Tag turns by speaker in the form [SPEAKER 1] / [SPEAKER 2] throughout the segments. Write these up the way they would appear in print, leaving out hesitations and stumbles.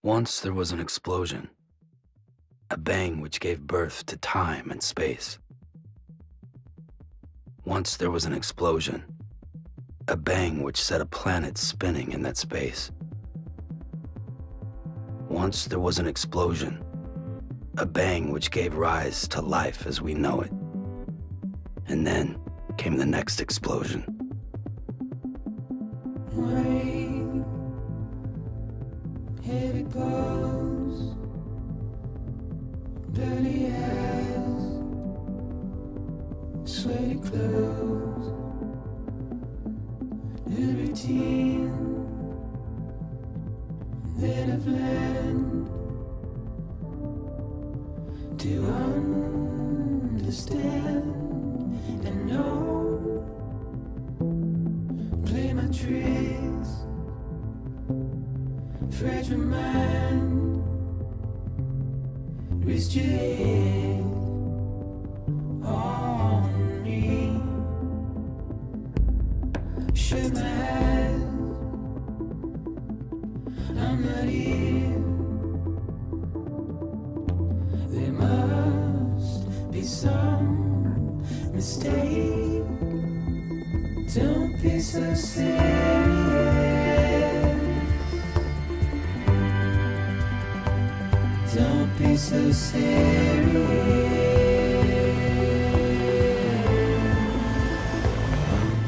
[SPEAKER 1] Once there was an explosion, a bang which gave birth to time and space. Once there was an explosion, a bang which set a planet spinning in that space. Once there was an explosion, a bang which gave rise to life as we know it. And then came the next explosion.
[SPEAKER 2] Here it goes, dirty eyes, sweaty clothes, a routine that I've learned to understand and know, play my tricks. Fragile mind, rest your head on me. Shut my eyes, I'm not here. There must be some mistake. Don't be so serious. Don't be so serious.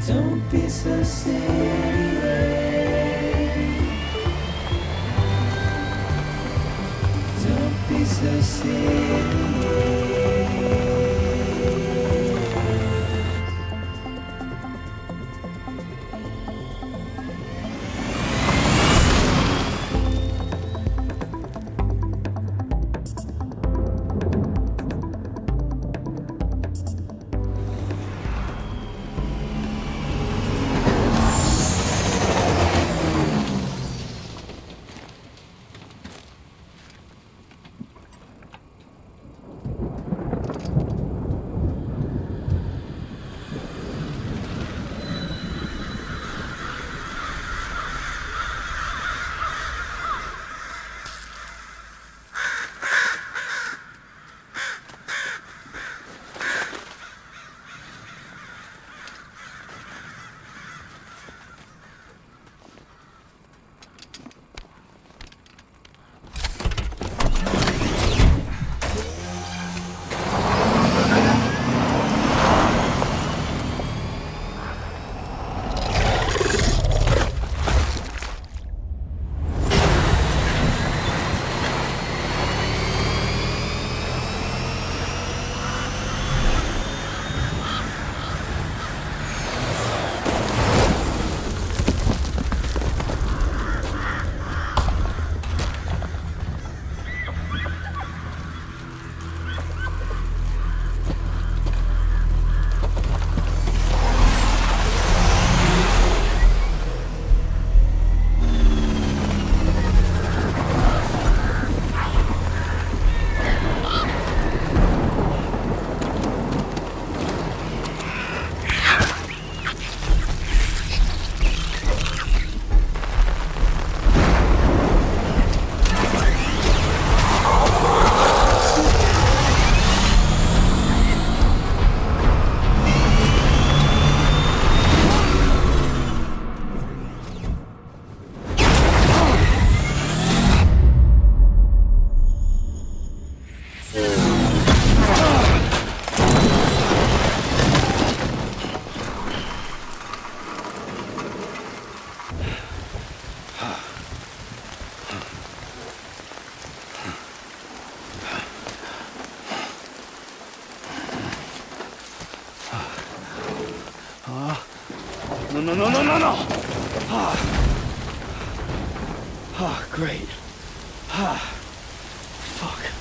[SPEAKER 2] Don't be so serious. Don't be so serious.
[SPEAKER 1] No, no, no, no, no, no! Great. Fuck.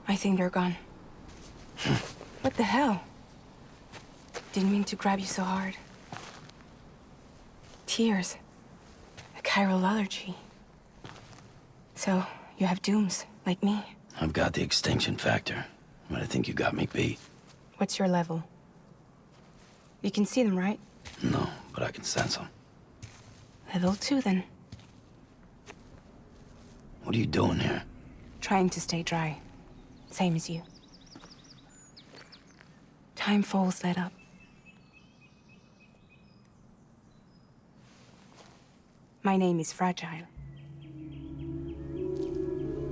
[SPEAKER 3] I think they're gone. What the hell? Didn't mean to grab you so hard. Tears. A chiral allergy. So, you have dooms, like me.
[SPEAKER 1] I've got the extinction factor, but I think you got me beat.
[SPEAKER 3] What's your level? You can see them, right?
[SPEAKER 1] No, but I can sense them.
[SPEAKER 3] Level 2, then.
[SPEAKER 1] What are you doing here?
[SPEAKER 3] Trying to stay dry. Same as you. Timefall's let up. My name is Fragile.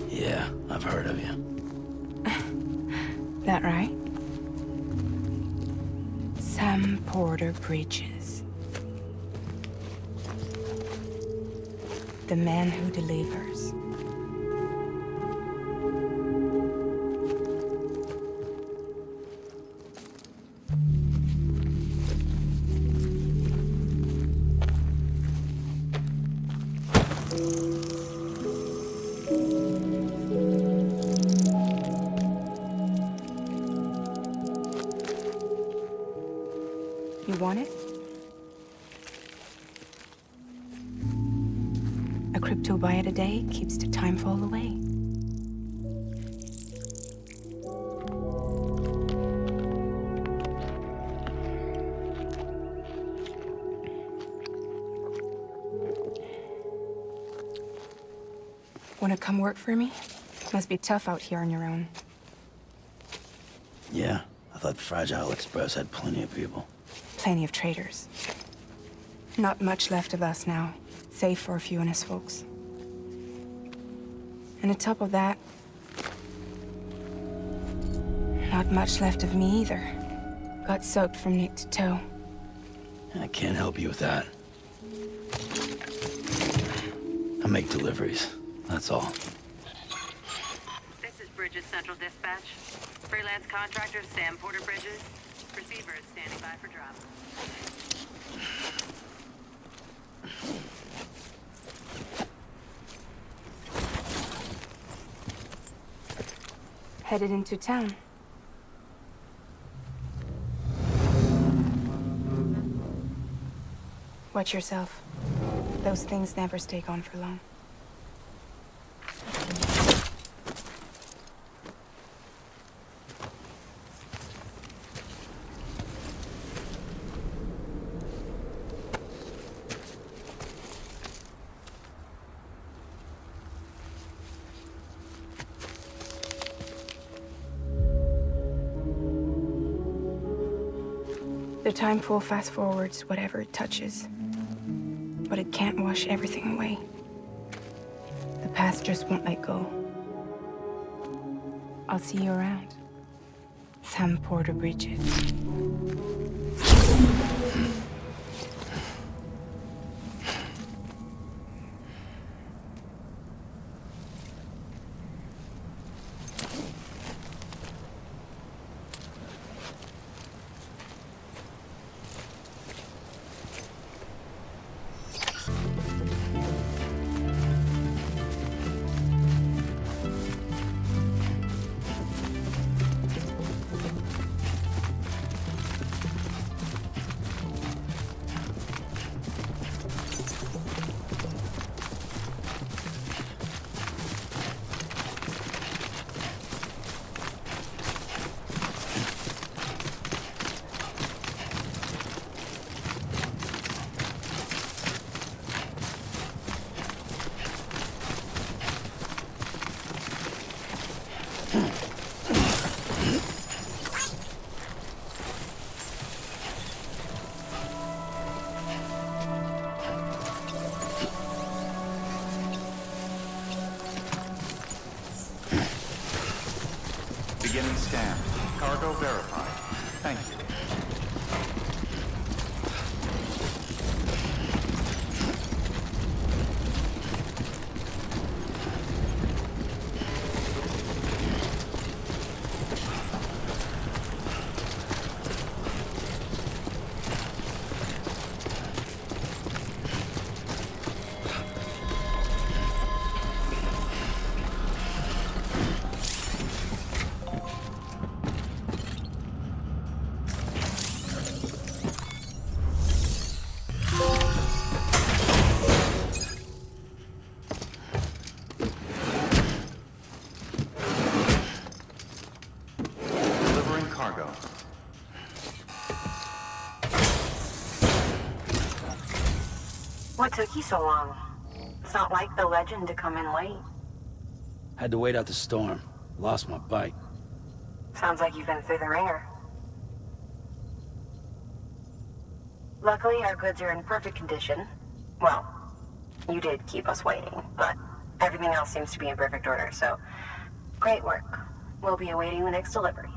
[SPEAKER 1] Yeah, I've heard of you.
[SPEAKER 3] That right? Sam Porter Bridges. The man who delivers. You want it? A crypto byte a day keeps the timefall away. Wanna come work for me? Must be tough out here on your own.
[SPEAKER 1] Yeah, I thought Fragile Express had plenty of people.
[SPEAKER 3] Plenty of traitors. Not much left of us now, save for a few honest folks. And on top of that, not much left of me either. Got soaked from neck to toe.
[SPEAKER 1] I can't help you with that. I make deliveries, that's all.
[SPEAKER 4] This is Bridget Central Dispatch. Freelance contractor Sam Porter Bridges. Receiver is standing by for drop.
[SPEAKER 3] Headed into town. Watch yourself. Those things never stay gone for long. The timefall fast forwards whatever it touches. But it can't wash everything away. The past just won't let go. I'll see you around. Sam Porter Bridges. What took you so long? It's not like the legend to come in late.
[SPEAKER 1] Had to wait out the storm. Lost my bike.
[SPEAKER 3] Sounds like you've been through the ringer. Luckily, our goods are in perfect condition. Well, you did keep us waiting, but everything else seems to be in perfect order, so great work. We'll be awaiting the next delivery.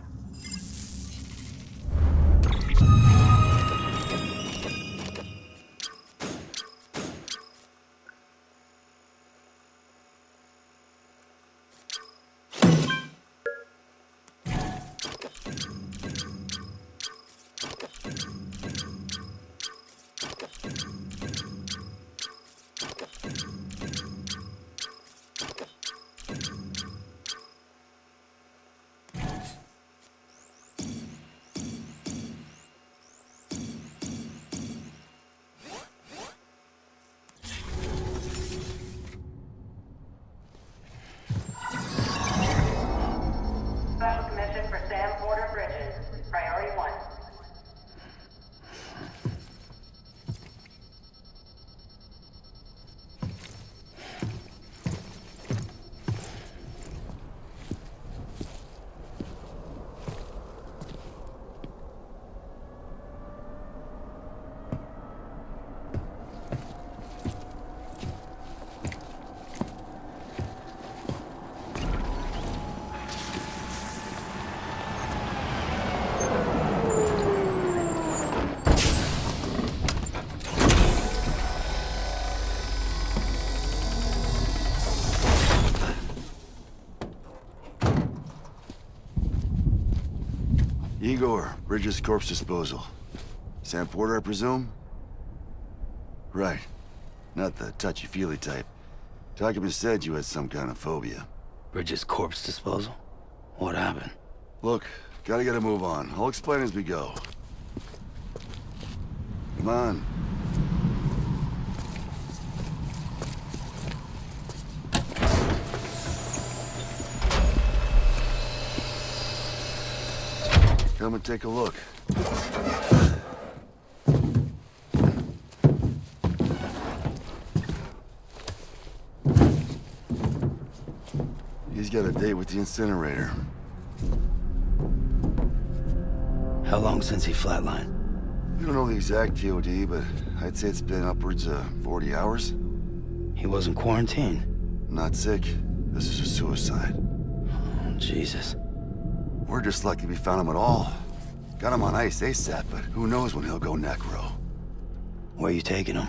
[SPEAKER 4] Special commission for Sam Porter Bridges. Priority 1.
[SPEAKER 5] Igor, Bridget's corpse disposal. Sam Porter, I presume? Right. Not the touchy-feely type. Document said you had some kind of phobia.
[SPEAKER 1] Bridget's corpse disposal? What happened?
[SPEAKER 5] Look, gotta get a move on. I'll explain as we go. Come on. Come and take a look. He's got a date with the incinerator.
[SPEAKER 1] How long since he flatlined?
[SPEAKER 5] We don't know the exact TOD, but I'd say it's been upwards of 40 hours.
[SPEAKER 1] He wasn't quarantined.
[SPEAKER 5] Not sick. This is a suicide.
[SPEAKER 1] Oh, Jesus.
[SPEAKER 5] We're just lucky we found him at all. Got him on ice ASAP, but who knows when he'll go necro.
[SPEAKER 1] Where you taking him?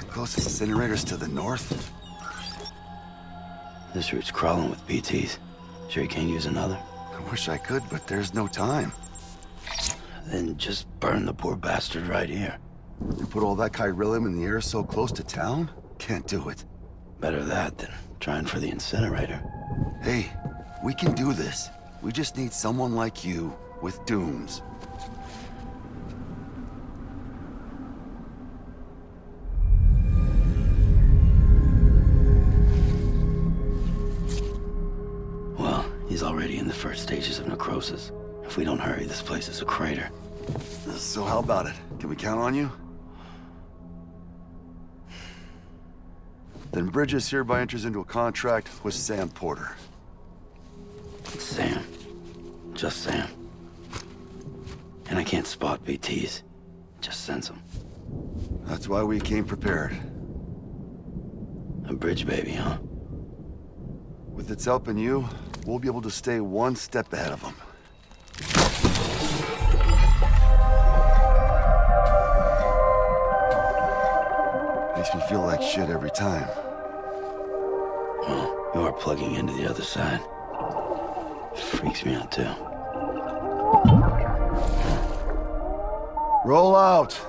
[SPEAKER 5] Closest incinerator's to the north.
[SPEAKER 1] This route's crawling with BTs. Sure you can't use another?
[SPEAKER 5] I wish I could, but there's no time.
[SPEAKER 1] Then just burn the poor bastard right here.
[SPEAKER 5] You put all that chiralium in the air so close to town? Can't do it.
[SPEAKER 1] Better that than trying for the incinerator.
[SPEAKER 5] Hey, we can do this. We just need someone like you with dooms.
[SPEAKER 1] Well, he's already in the first stages of necrosis. If we don't hurry, this place is a crater.
[SPEAKER 5] So how about it? Can we count on you? Then Bridges hereby enters into a contract with Sam Porter.
[SPEAKER 1] Sam. Just Sam. And I can't spot BTs. Just sense them.
[SPEAKER 5] That's why we came prepared.
[SPEAKER 1] A bridge baby, huh?
[SPEAKER 5] With its help and you, we'll be able to stay one step ahead of them. Makes me feel like shit every time.
[SPEAKER 1] Well, you are plugging into the other side. Freaks me out too.
[SPEAKER 5] Roll out!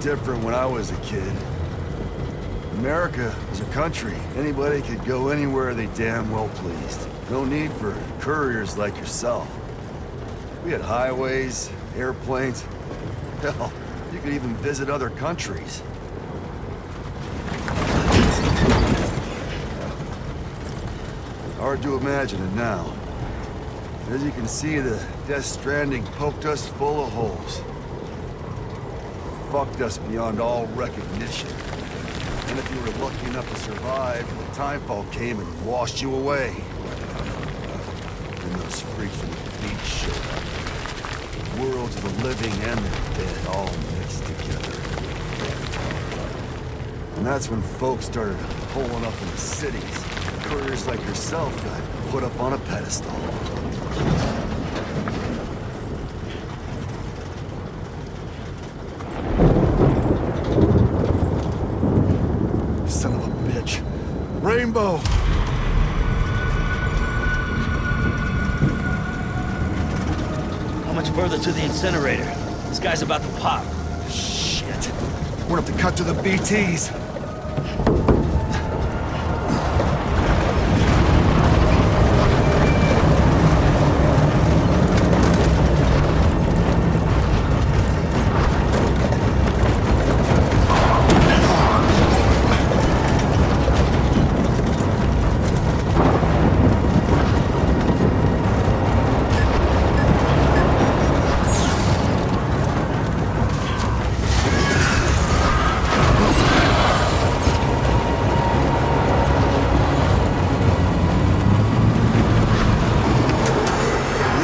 [SPEAKER 5] different when I was a kid. America was a country. Anybody could go anywhere they damn well pleased. No need for couriers like yourself. We had highways, airplanes. Hell, you could even visit other countries. Hard to imagine it now. As you can see, the Death Stranding poked us full of holes. Fucked us beyond all recognition. And if you were lucky enough to survive, the timefall came and washed you away. And those freaks from the beach showed up. Worlds of the living and the dead all mixed together. And that's when folks started pulling up in the cities. Couriers like yourself got put up on a pedestal. Son of a bitch. Rainbow!
[SPEAKER 1] How much further to the incinerator? This guy's about to pop.
[SPEAKER 5] Shit. We're gonna have to cut to the BTs.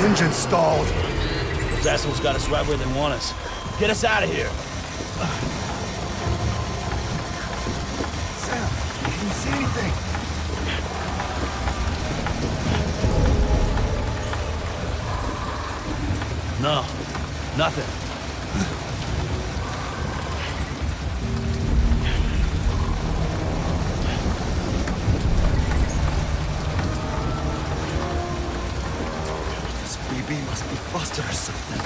[SPEAKER 5] Engine stalled.
[SPEAKER 1] Those assholes got us right where they want us. Get us out of here.
[SPEAKER 5] Sam, can you see anything?
[SPEAKER 1] No, nothing.
[SPEAKER 5] This BB must be busted or something.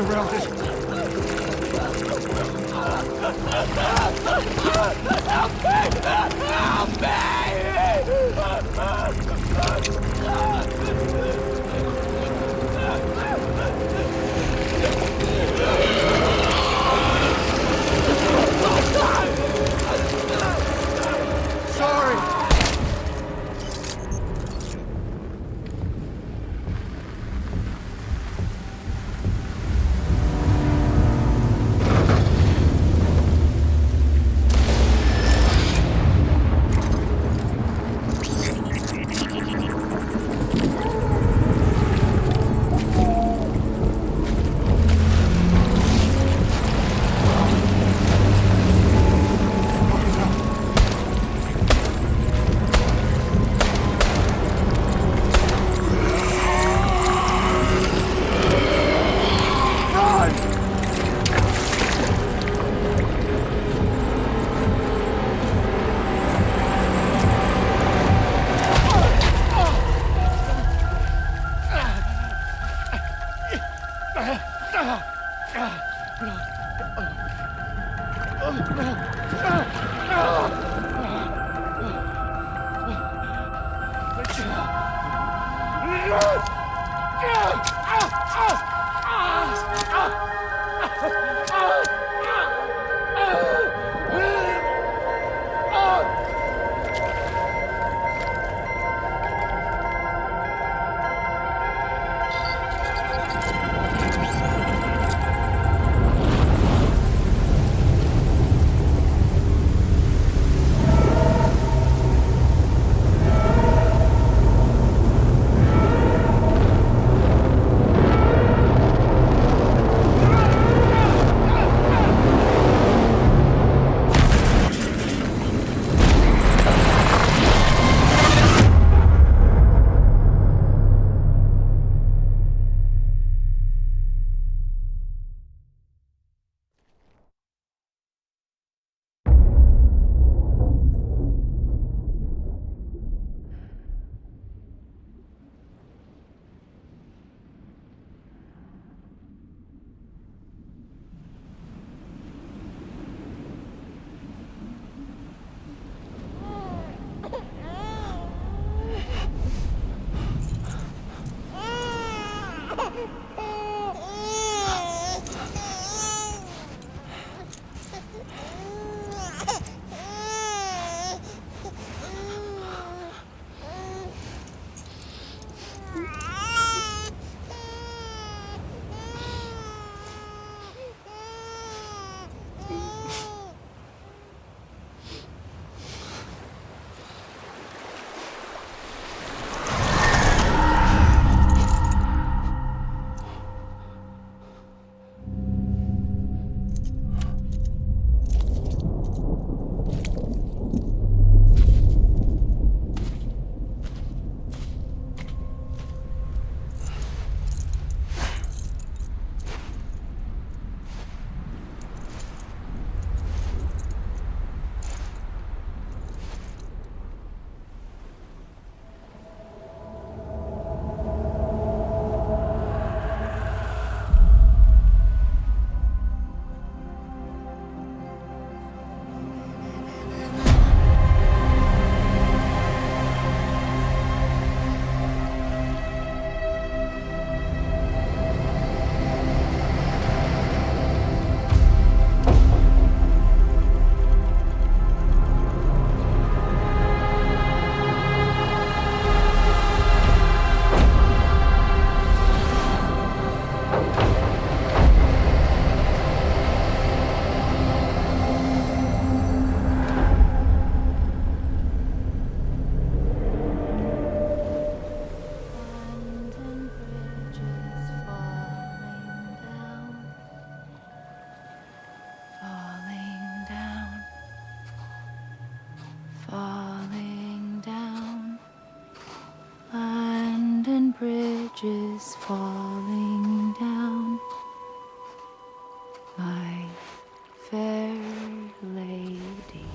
[SPEAKER 6] surrounded. Sorry.
[SPEAKER 7] bridges falling down, my fair lady.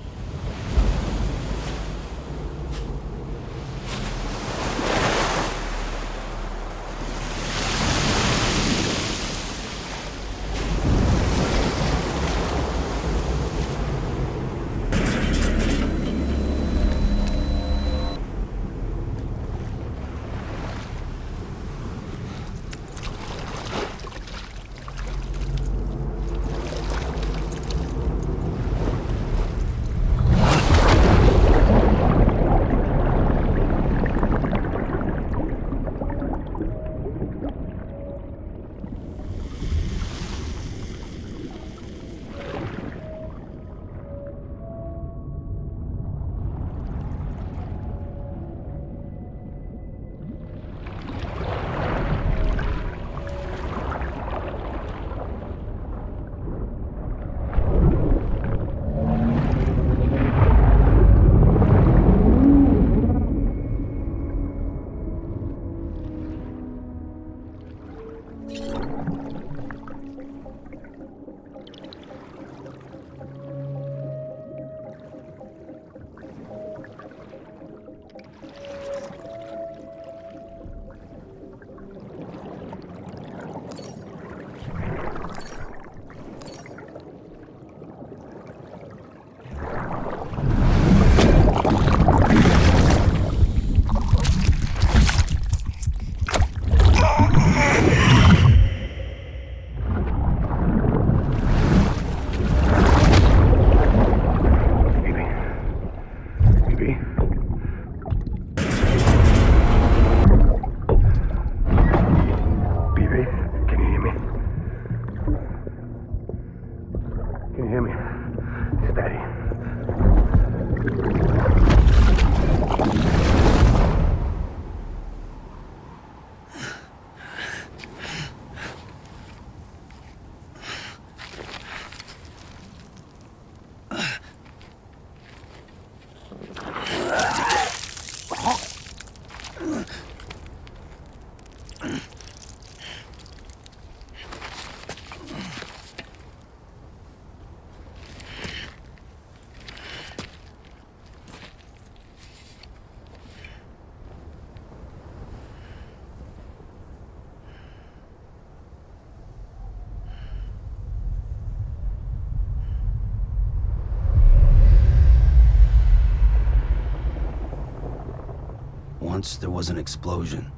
[SPEAKER 1] Once there was an explosion.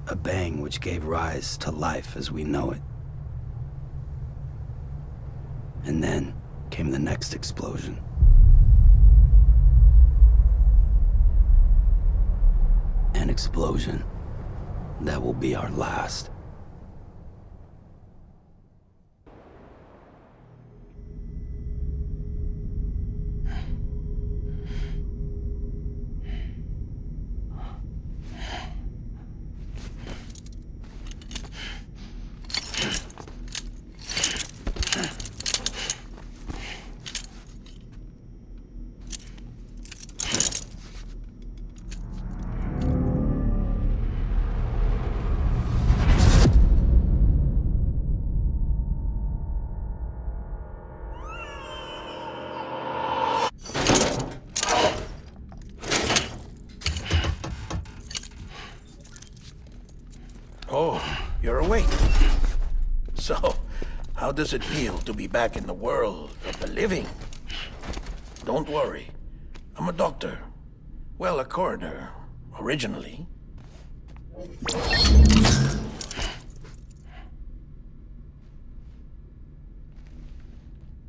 [SPEAKER 1] A bang which gave rise to life as we know it. And then came the next explosion. An explosion that will be our last.
[SPEAKER 8] Oh, you're awake. So, how does it feel to be back in the world of the living? Don't worry. I'm a doctor. Well, a coroner, originally.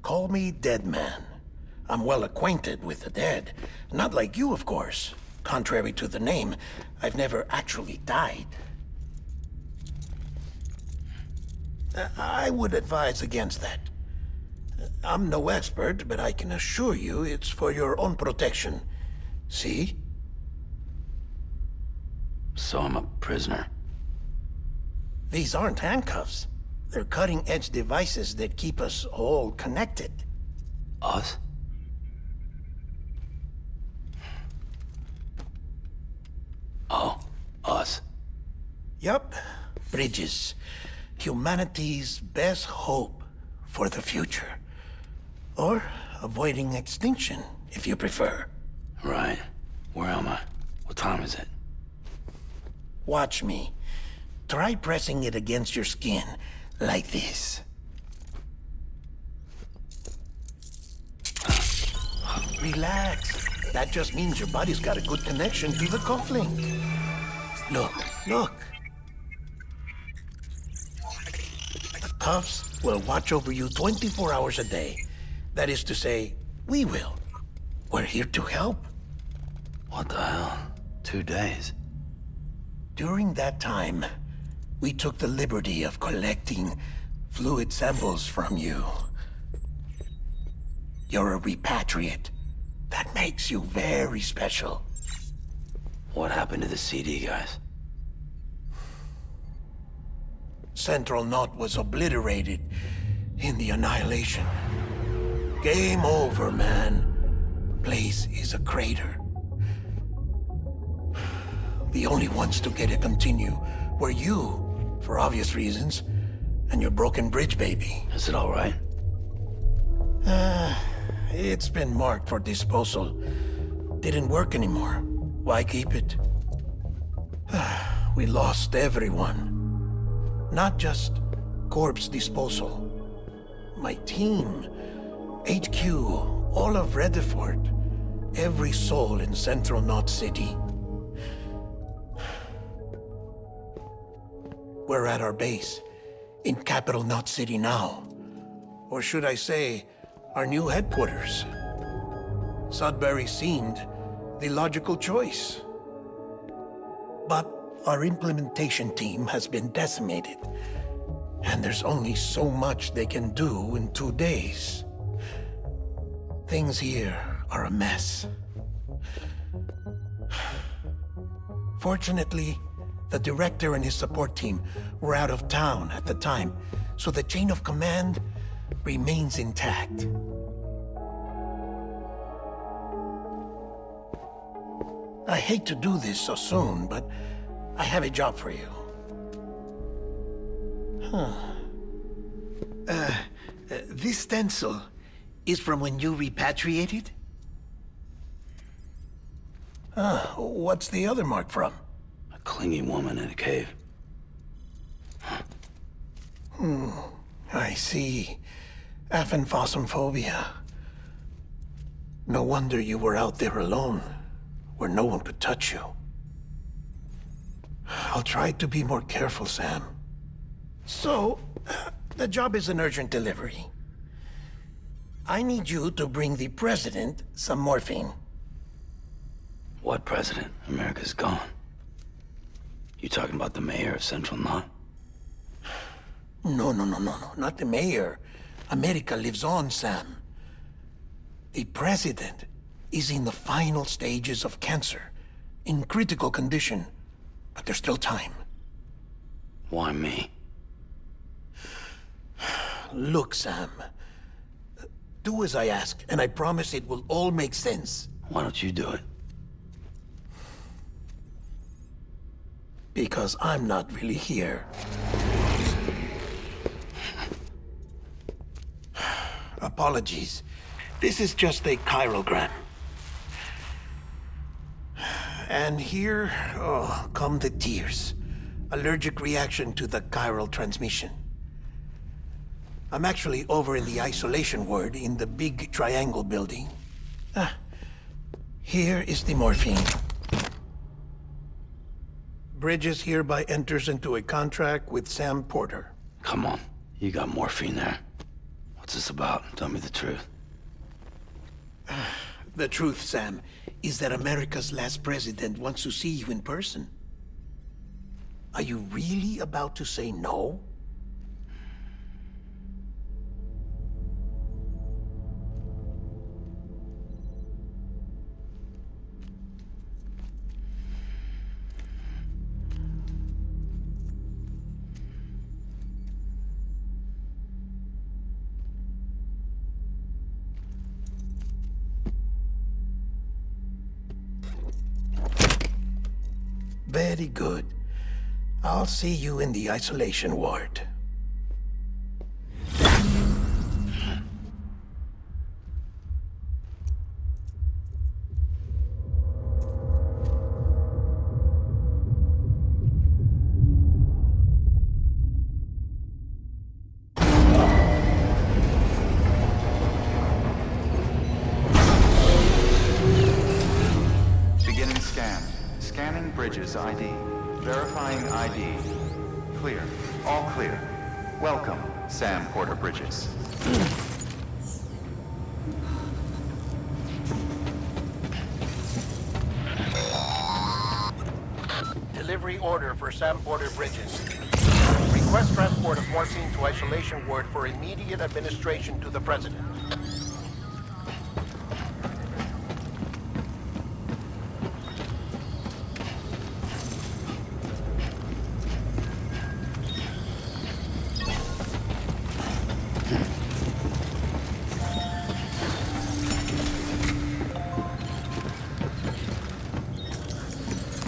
[SPEAKER 8] Call me Deadman. I'm well acquainted with the dead. Not like you, of course. Contrary to the name, I've never actually died. I would advise against that. I'm no expert, but I can assure you it's for your own protection. See?
[SPEAKER 1] So I'm a prisoner.
[SPEAKER 8] These aren't handcuffs. They're cutting-edge devices that keep us all connected.
[SPEAKER 1] Us? Oh, us.
[SPEAKER 8] Yup. Bridges. Humanity's best hope for the future. Or avoiding extinction, if you prefer.
[SPEAKER 1] Right. Where am I? What time is it?
[SPEAKER 8] Watch me. Try pressing it against your skin, like this. Relax. That just means your body's got a good connection to the cufflink. Look, look. The cuffs will watch over you 24 hours a day. That is to say, we will. We're here to help.
[SPEAKER 1] What the hell? 2 days?
[SPEAKER 8] During that time, we took the liberty of collecting fluid samples from you. You're a repatriate. That makes you very special.
[SPEAKER 1] What happened to the CD guys?
[SPEAKER 8] Central Knot was obliterated in the Annihilation. Game over, man. Place is a crater. The only ones to get to continue were you, for obvious reasons, and your broken bridge baby.
[SPEAKER 1] Is it all right?
[SPEAKER 8] It's been marked for disposal. Didn't work anymore. Why keep it? We lost everyone. Not just corpse disposal. My team, HQ, all of Redford, every soul in Central Knot City. We're at our base, in Capital Knot City now. Or should I say, our new headquarters. Sudbury seemed the logical choice. But our implementation team has been decimated, and there's only so much they can do in 2 days. Things here are a mess. Fortunately, the director and his support team were out of town at the time, so the chain of command remains intact. I hate to do this so soon, but I have a job for you. This stencil is from when you repatriated? What's the other mark from?
[SPEAKER 1] A clingy woman in a cave.
[SPEAKER 8] I see. Aphenphosmphobia. No wonder you were out there alone, where no one could touch you. I'll try to be more careful, Sam. So, the job is an urgent delivery. I need you to bring the president some morphine.
[SPEAKER 1] What president? America's gone. You talking about the mayor of Central Knot?
[SPEAKER 8] No, not the mayor. America lives on, Sam. The president is in the final stages of cancer, in critical condition, but there's still time.
[SPEAKER 1] Why me?
[SPEAKER 8] Look, Sam. Do as I ask, and I promise it will all make sense.
[SPEAKER 1] Why don't you do it?
[SPEAKER 8] Because I'm not really here. Apologies. This is just a chirogram. And here, come the tears. Allergic reaction to the chiral transmission. I'm actually over in the isolation ward in the big triangle building. Here is the morphine. Bridges hereby enters into a contract with Sam Porter.
[SPEAKER 1] Come on, you got morphine there. What's this about? Tell me the truth.
[SPEAKER 8] The truth, Sam, is that America's last president wants to see you in person. Are you really about to say no? Very good. I'll see you in the isolation ward.
[SPEAKER 9] Beginning scan. Scanning Bridges ID. Verifying ID. Clear. All clear. Welcome, Sam Porter Bridges.
[SPEAKER 8] Delivery order for Sam Porter Bridges. Request transport of morphine to isolation ward for immediate administration to the president.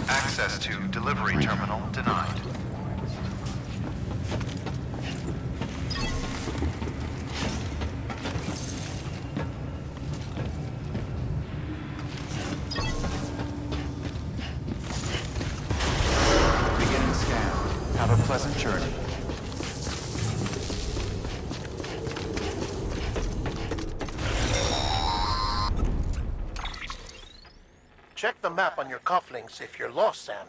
[SPEAKER 9] Access to delivery terminal denied. Beginning scan. Have a pleasant journey.
[SPEAKER 8] Check the map on your cufflinks if you're lost, Sam.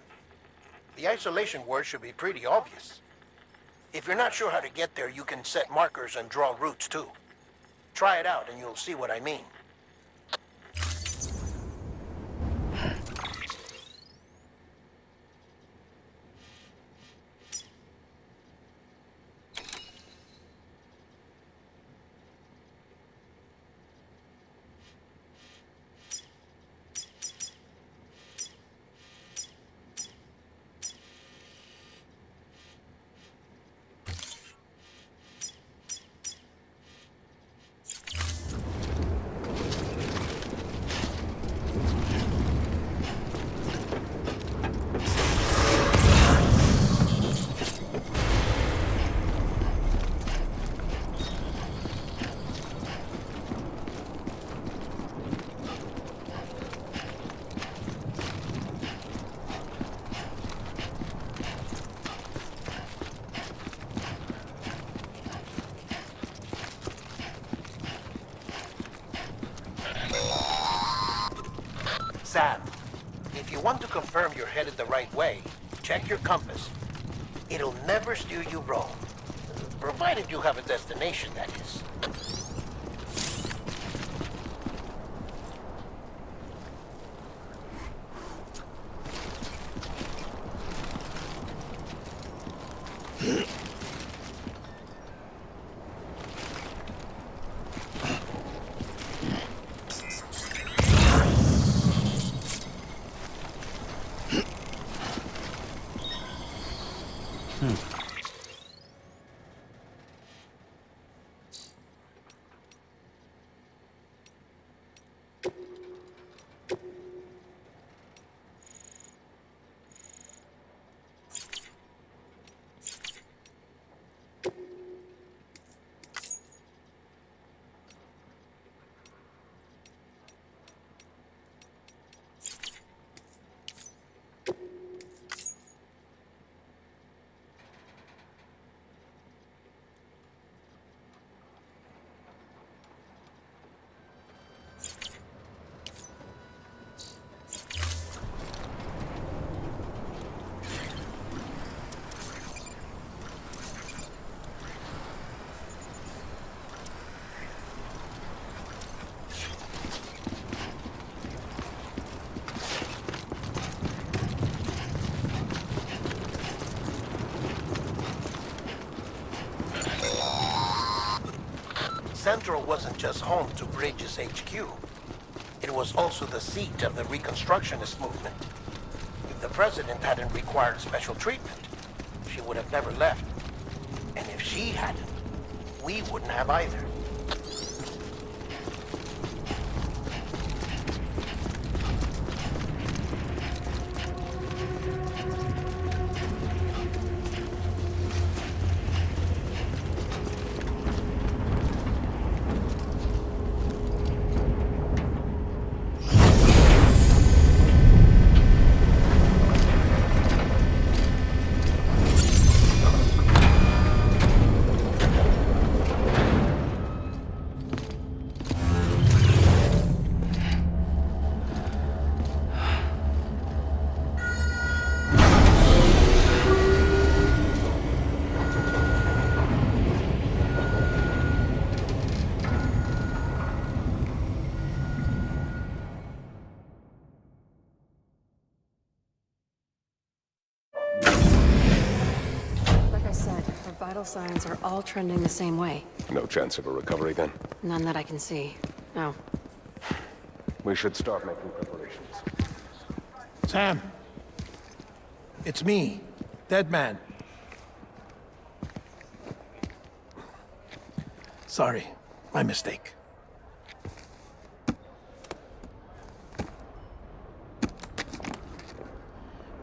[SPEAKER 8] The isolation word should be pretty obvious. If you're not sure how to get there, you can set markers and draw routes too. Try it out and you'll see what I mean. Sam, if you want to confirm you're headed the right way, Check your compass. It'll never steer you wrong. Provided you have a destination, that is. Central wasn't just home to Bridges HQ. It was also the seat of the Reconstructionist movement. If the president hadn't required special treatment, she would have never left. And if she hadn't, we wouldn't have either.
[SPEAKER 10] Vital signs are all trending the same way.
[SPEAKER 11] No chance of a recovery then?
[SPEAKER 10] None that I can see. No.
[SPEAKER 11] We should start making preparations.
[SPEAKER 8] Sam! It's me, Deadman. Sorry, my mistake.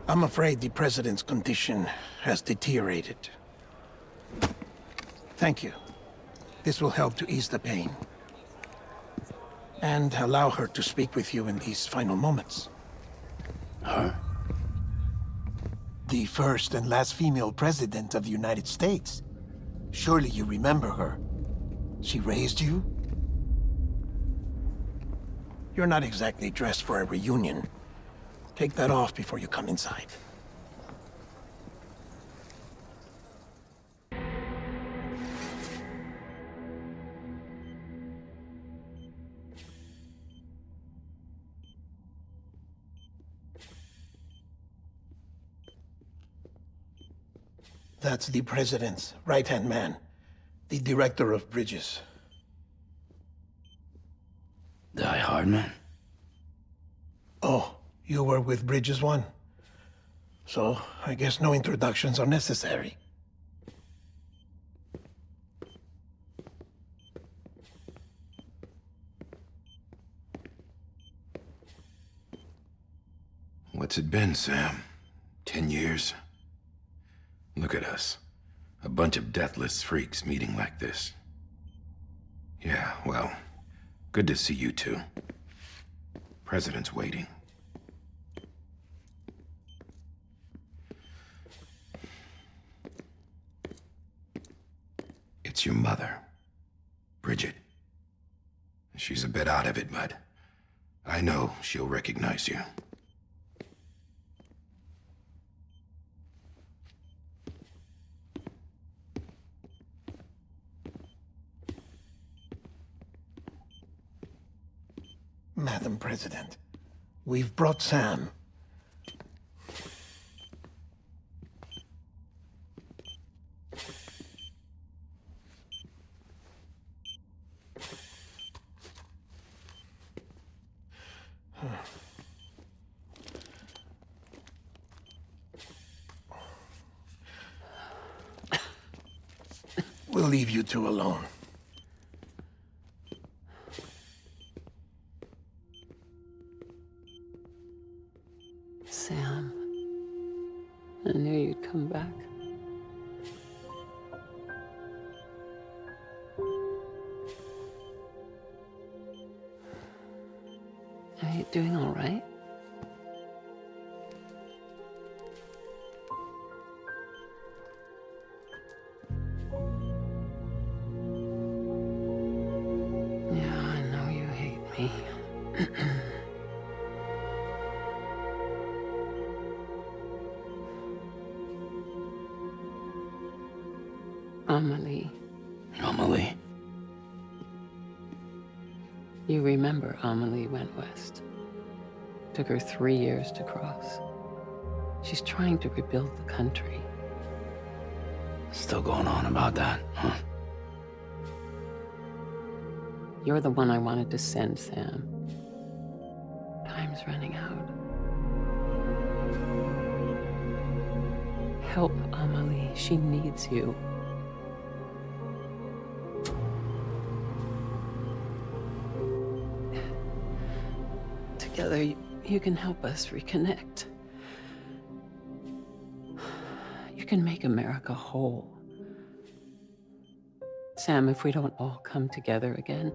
[SPEAKER 8] I'm afraid the president's condition has deteriorated. Thank you. This will help to ease the pain. And allow her to speak with you in these final moments.
[SPEAKER 1] Her?
[SPEAKER 8] The first and last female president of the United States. Surely you remember her. She raised you? You're not exactly dressed for a reunion. Take that off before you come inside. That's the president's right-hand man, the director of bridges.
[SPEAKER 1] Die-Hardman?
[SPEAKER 8] Oh, you were with Bridges 1? So, I guess no introductions are necessary.
[SPEAKER 12] What's it been, Sam? 10 years? Look at us. A bunch of deathless freaks meeting like this. Yeah, well, good to see you two. President's waiting. It's your mother, Bridget. She's a bit out of it, but I know she'll recognize you.
[SPEAKER 8] Madam President, we've brought Sam. We'll leave you two alone.
[SPEAKER 13] Sam, I knew you'd come back. Are you doing all right? Yeah, I know you hate me. Amelie.
[SPEAKER 1] Amelie?
[SPEAKER 13] You remember Amelie went west. Took her 3 years to cross. She's trying to rebuild the country.
[SPEAKER 1] Still going on about that, huh?
[SPEAKER 13] You're the one I wanted to send, Sam. Time's running out. Help Amelie. She needs you. Together, you can help us reconnect. You can make America whole. Sam, if we don't all come together again,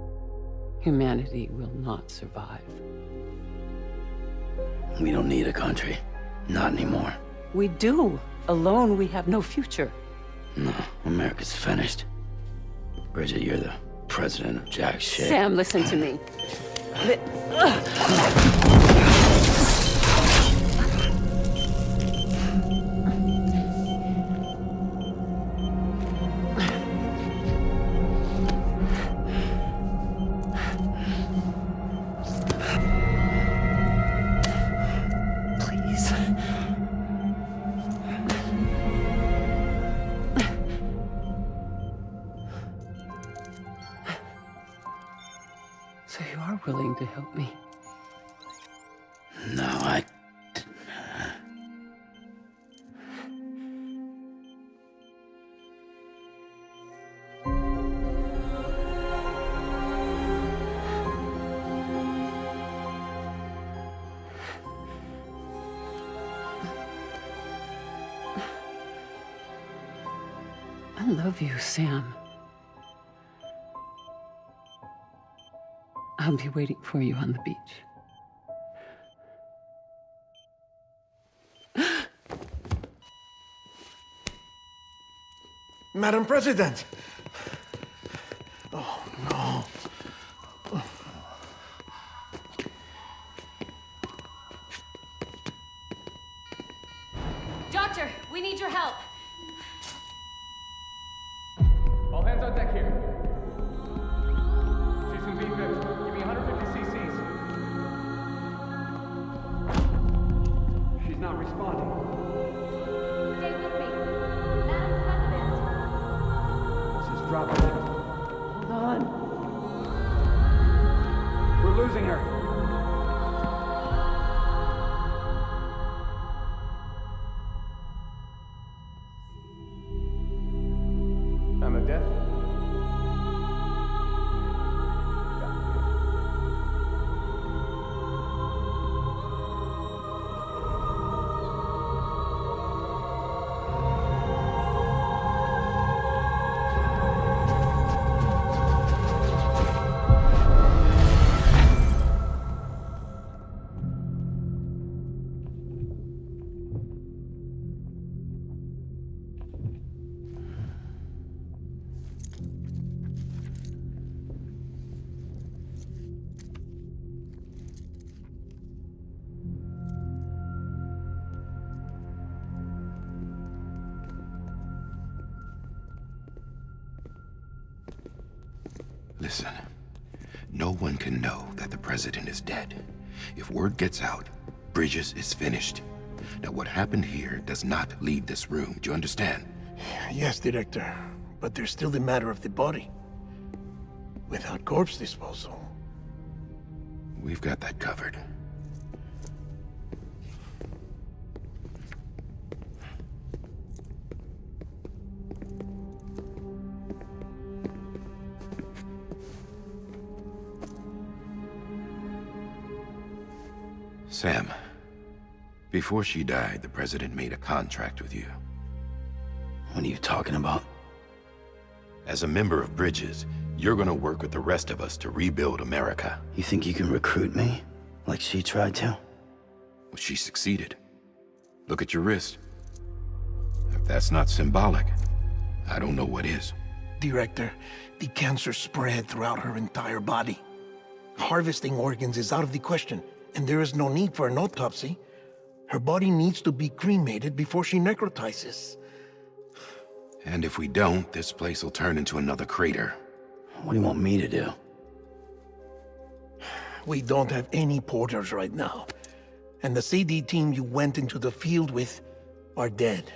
[SPEAKER 13] humanity will not survive.
[SPEAKER 1] We don't need a country. Not anymore.
[SPEAKER 13] We do. Alone, we have no future.
[SPEAKER 1] No, America's finished. Bridget, you're the president of jack shit.
[SPEAKER 13] Sam, listen to me. So you are willing to help me?
[SPEAKER 1] No, I...
[SPEAKER 13] I love you, Sam. I'll be waiting for you on the beach.
[SPEAKER 8] Madam President! Oh, no.
[SPEAKER 14] Doctor, we need your help.
[SPEAKER 15] All hands on deck here. She's in V-Fib. Give me 150 cc's. She's not responding.
[SPEAKER 14] Stay with me. Madam President.
[SPEAKER 15] This is dropping.
[SPEAKER 13] Hold on.
[SPEAKER 15] We're losing her. Time of death?
[SPEAKER 12] Listen, No one can know that the president is dead. If word gets out, Bridges is finished. Now, what happened here does not leave this room. Do you understand?
[SPEAKER 8] Yes, Director. But there's still the matter of the body. Without corpse disposal.
[SPEAKER 12] We've got that covered. Sam, before she died, the president made a contract with you.
[SPEAKER 1] What are you talking about?
[SPEAKER 12] As a member of Bridges, you're gonna work with the rest of us to rebuild America.
[SPEAKER 1] You think you can recruit me? Like she tried to?
[SPEAKER 12] Well, she succeeded. Look at your wrist. If that's not symbolic, I don't know what is.
[SPEAKER 8] Director, the cancer spread throughout her entire body. Harvesting organs is out of the question, and there is no need for an autopsy. Her body needs to be cremated before she necrotizes.
[SPEAKER 12] And if we don't, this place will turn into another crater.
[SPEAKER 1] What do you want me to do?
[SPEAKER 8] We don't have any porters right now. And the CD team you went into the field with are dead.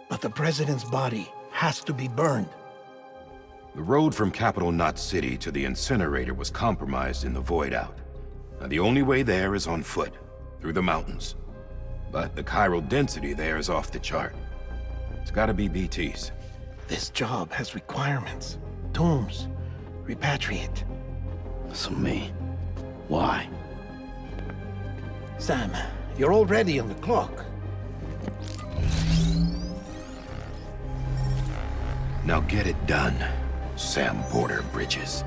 [SPEAKER 8] But the president's body has to be burned.
[SPEAKER 12] The road from Capital Knot City to the incinerator was compromised in the void out. Now, the only way there is on foot, through the mountains. But the chiral density there is off the chart. It's gotta be BTs.
[SPEAKER 8] This job has requirements. Tombs. Repatriate.
[SPEAKER 1] So me. Why?
[SPEAKER 8] Sam, you're already on the clock.
[SPEAKER 12] Now get it done, Sam Porter Bridges.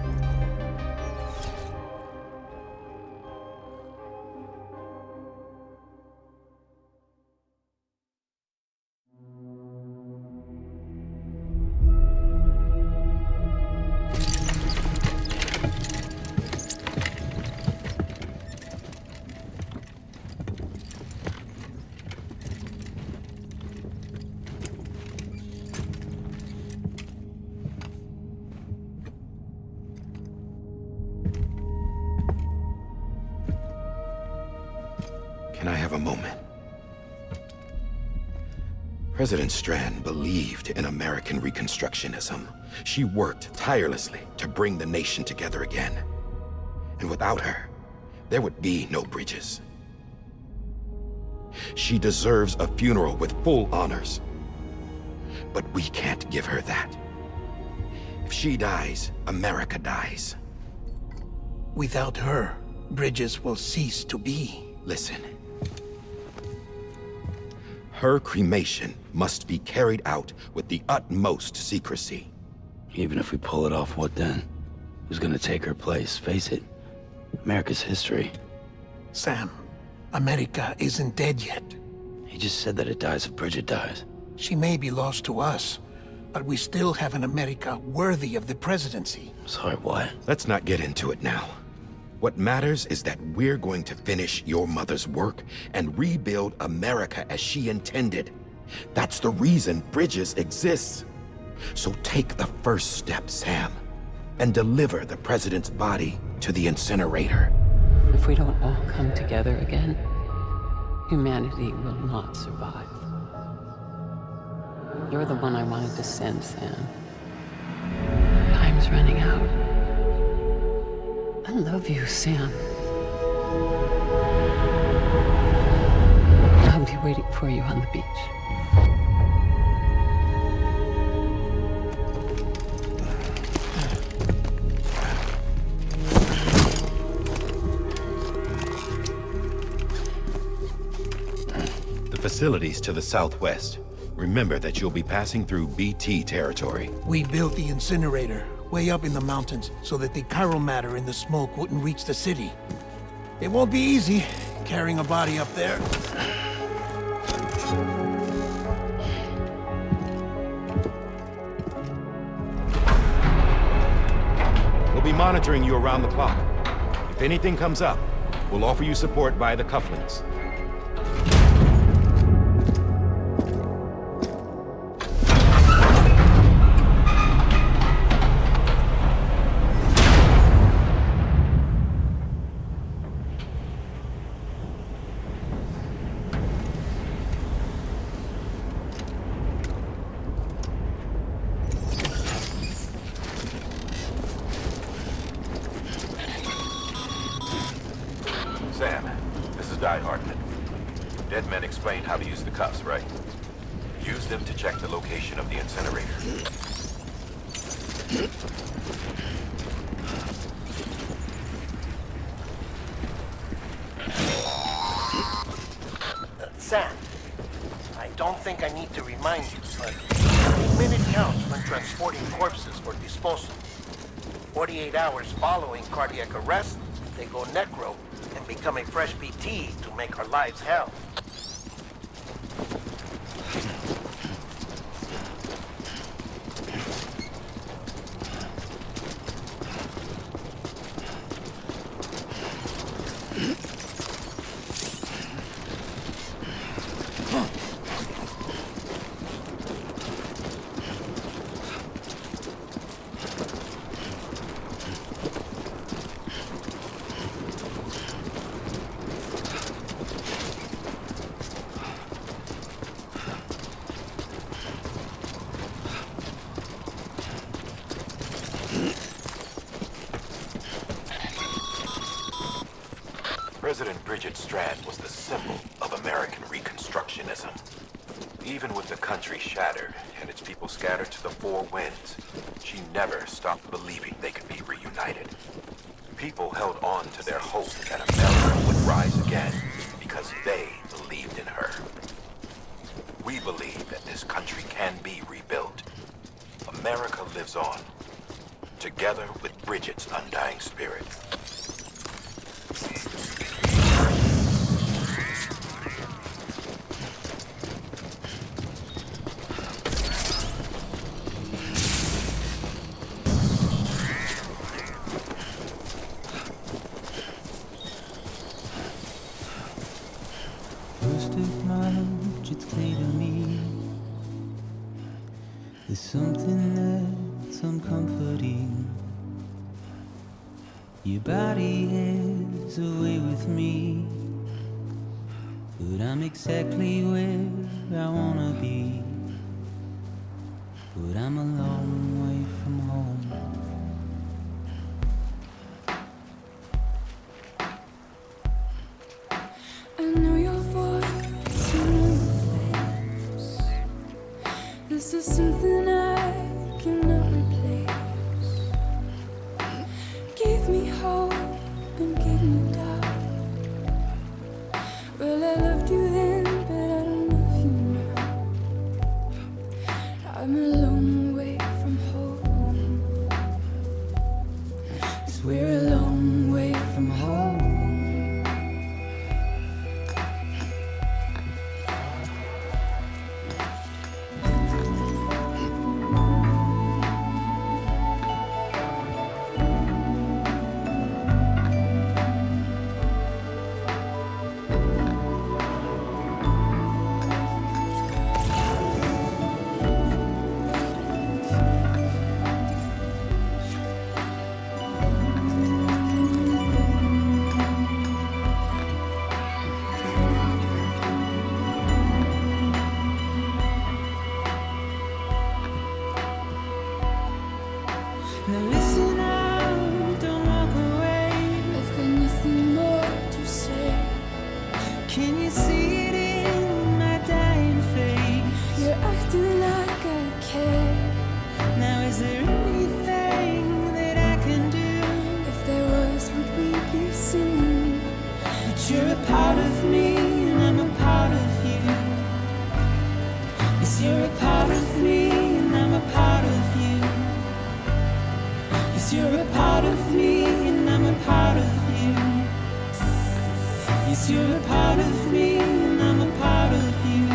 [SPEAKER 12] Can I have a moment? President Strand believed in American Reconstructionism. She worked tirelessly to bring the nation together again. And without her, there would be no Bridges. She deserves a funeral with full honors. But we can't give her that. If she dies, America dies.
[SPEAKER 8] Without her, Bridges will cease to be.
[SPEAKER 12] Listen. Her cremation must be carried out with the utmost secrecy.
[SPEAKER 1] Even if we pull it off, what then? Who's gonna take her place? Face it, America's history.
[SPEAKER 8] Sam, America isn't dead yet.
[SPEAKER 1] He just said that it dies if Bridget dies.
[SPEAKER 8] She may be lost to us, but we still have an America worthy of the presidency.
[SPEAKER 1] Sorry, what?
[SPEAKER 12] Let's not get into it now. What matters is that we're going to finish your mother's work and rebuild America as she intended. That's the reason Bridges exists. So take the first step, Sam, and deliver the president's body to the incinerator.
[SPEAKER 13] If we don't all come together again, humanity will not survive. You're the one I wanted to send, Sam. Time's running out. I love you, Sam. I'll be waiting for you on the beach.
[SPEAKER 12] The facilities to the southwest. Remember that you'll be passing through BT territory.
[SPEAKER 8] We built the incinerator way up in the mountains so that the chiral matter in the smoke wouldn't reach the city. It won't be easy carrying a body up there.
[SPEAKER 12] We'll be monitoring you around the clock. If anything comes up, we'll offer you support via the cufflinks. men explained how to use the cuffs, right? Use them to check the location of the incinerator.
[SPEAKER 8] Sam, I don't think I need to remind you, but a minute counts when transporting corpses for disposal. 48 hours following cardiac arrest, they go necro and become a fresh BT to make our lives hell.
[SPEAKER 12] President Bridget Strand was the symbol of American Reconstructionism. Even with the country shattered and its people scattered to the four winds, she never stopped believing they could be reunited. People held on to their hope that America would rise again because they believed in her. We believe that this country can be rebuilt. America lives on, together with Bridget's undying spirit.
[SPEAKER 2] First of March, it's clear to me there's something that's uncomforting. Your body is away with me, but I'm exactly where I wanna be. But I'm a long way from home.
[SPEAKER 7] I know your voice, I know your face. This is something I cannot replace. Gave me hope and gave me doubt. Well, I loved you then, but I don't love you now. I'm a long way from home. 'Cause we're a long way from home. Now listen out, don't walk away. I've got nothing more to say. Can you see it in my dying face? You're acting like I care. Now is there anything that I can do? If there was, would we be singing? But you're a part of me and I'm a part of you. Yes, you're a part of me and I'm a part of you. Yes, you're a part of me and I'm a part of you. Yes, you're a part of me and I'm a part of you.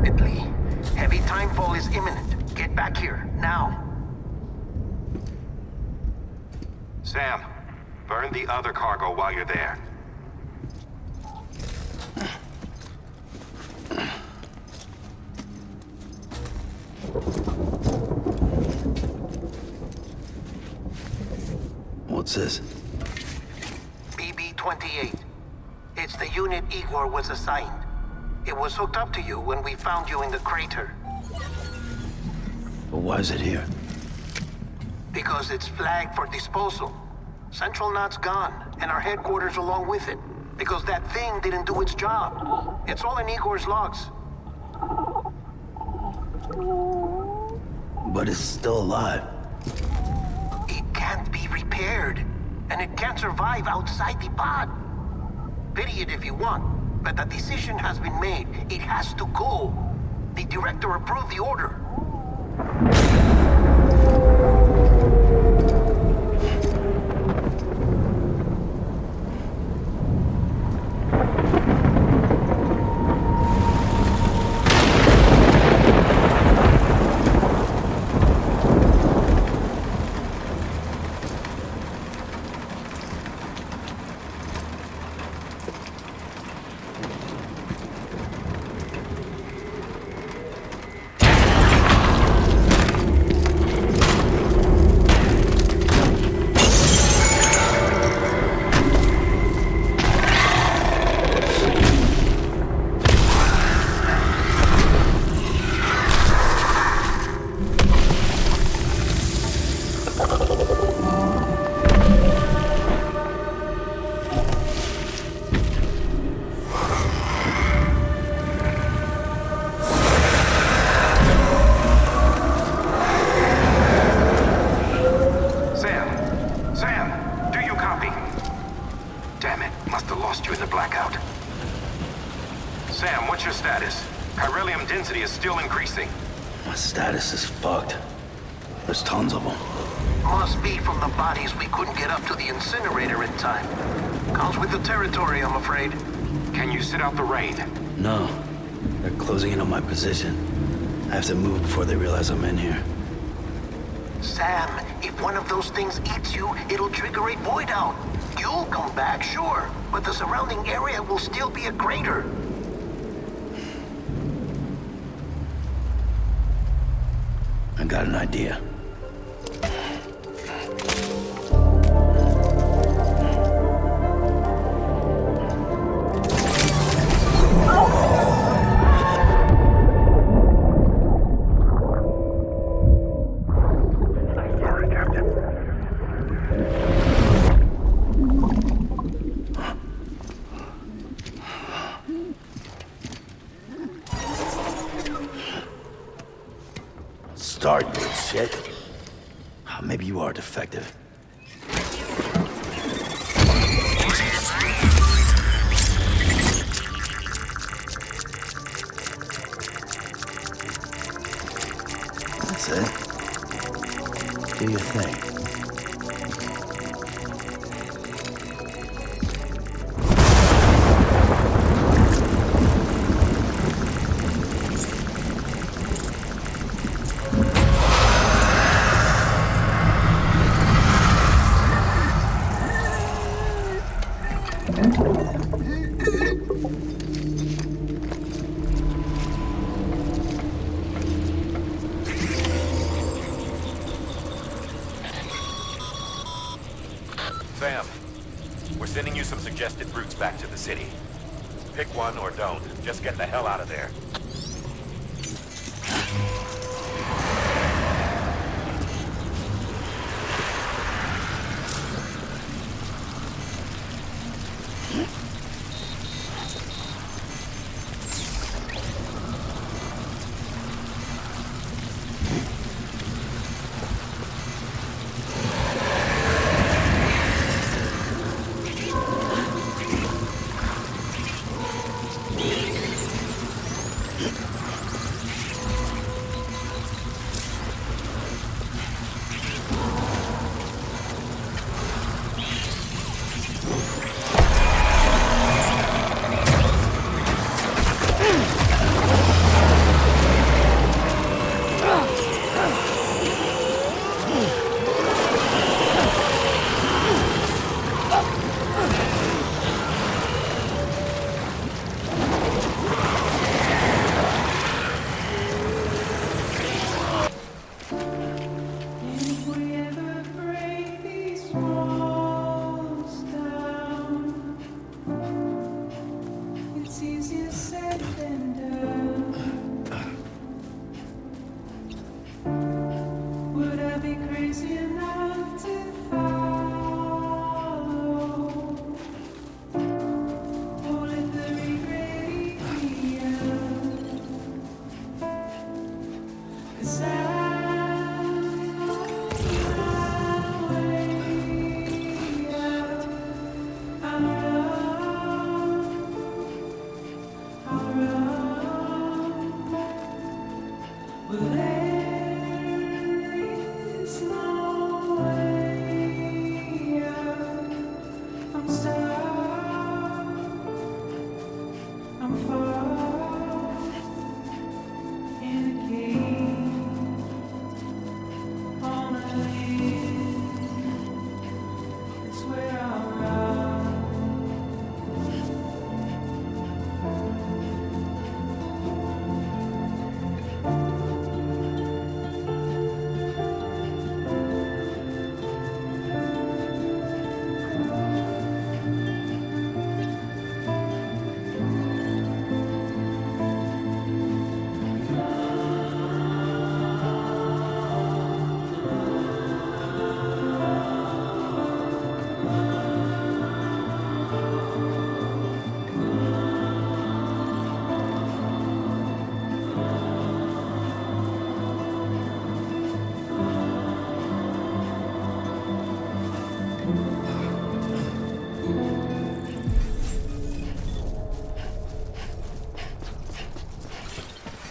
[SPEAKER 8] rapidly. Heavy timefall is imminent. Get back here, now.
[SPEAKER 16] Sam, burn the other cargo while you're there.
[SPEAKER 1] What's this?
[SPEAKER 8] BB-28. It's the unit Igor was assigned. It was hooked up to you when we found you in the crater.
[SPEAKER 1] But why is it here?
[SPEAKER 8] Because it's flagged for disposal. Central Knot's gone, and our headquarters along with it. Because that thing didn't do its job. It's all in Igor's logs.
[SPEAKER 1] But it's still alive.
[SPEAKER 8] It can't be repaired, and it can't survive outside the pod. Pity it if you want, but the decision has been made. It has to go. The director approved the order.
[SPEAKER 1] Status is fucked. There's tons of them.
[SPEAKER 8] Must be from the bodies we couldn't get up to the incinerator in time. Comes with the territory, I'm afraid.
[SPEAKER 16] Can you sit out the rain?
[SPEAKER 1] No. They're closing in on my position. I have to move before they realize I'm in here.
[SPEAKER 8] Sam, if one of those things eats you, it'll trigger a void out. You'll come back, sure, but the surrounding area will still be a crater.
[SPEAKER 1] I got an idea.
[SPEAKER 16] Sorry, Captain.
[SPEAKER 1] Start, you shit. Maybe you are defective. That's it. Do your thing.
[SPEAKER 16] Sam, we're sending you some suggested routes back to the city. Pick one or don't. Just get the hell out of there.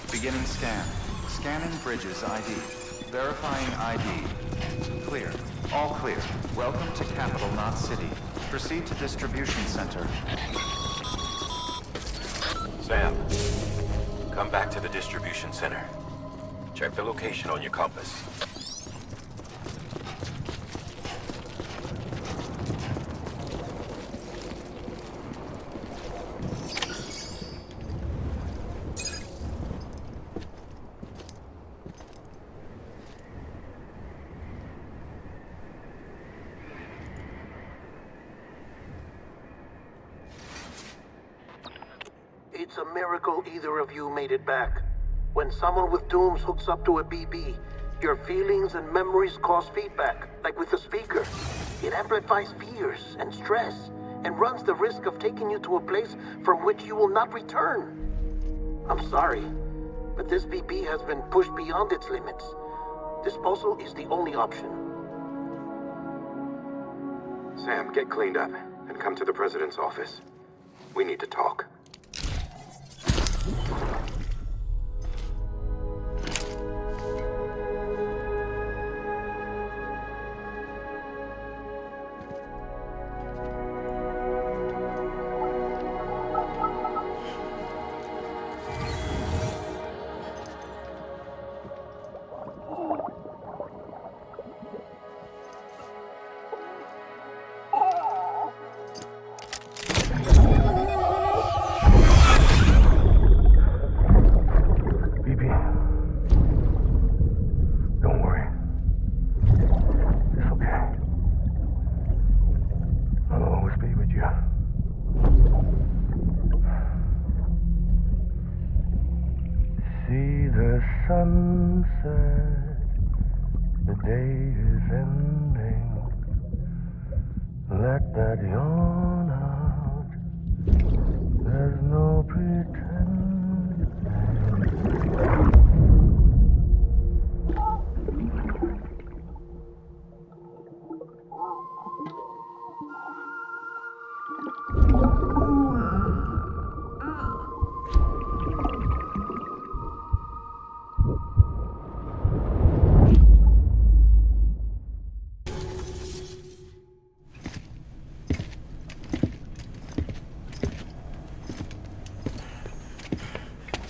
[SPEAKER 9] Beginning scan. Scanning Bridges ID. Verifying ID. Clear. All clear. Welcome to Capital Knot City. Proceed to distribution center.
[SPEAKER 16] Sam, come back to the distribution center. Check the location on your compass.
[SPEAKER 8] It's a miracle either of you made it back. When someone with dooms hooks up to a BB, your feelings and memories cause feedback, like with the speaker. It amplifies fears and stress, and runs the risk of taking you to a place from which you will not return. I'm sorry, but this BB has been pushed beyond its limits. Disposal is the only option.
[SPEAKER 11] Sam, get cleaned up and come to the President's office. We need to talk.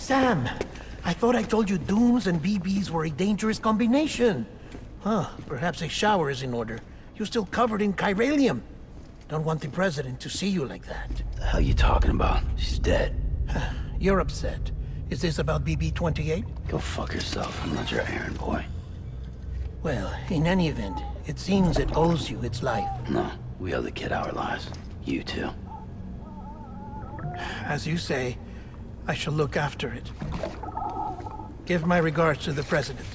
[SPEAKER 8] Sam, I thought I told you dooms and BBs were a dangerous combination. Huh, perhaps a shower is in order. You're still covered in chiralium. Don't want the President to see you like that.
[SPEAKER 1] The hell you talking about? She's dead.
[SPEAKER 8] You're upset. Is this about BB-28?
[SPEAKER 1] Go fuck yourself. I'm not your errand boy.
[SPEAKER 8] Well, in any event, it seems it owes you its life.
[SPEAKER 1] No, we owe the kid our lives. You too.
[SPEAKER 8] As you say, I shall look after it. Give my regards to the President.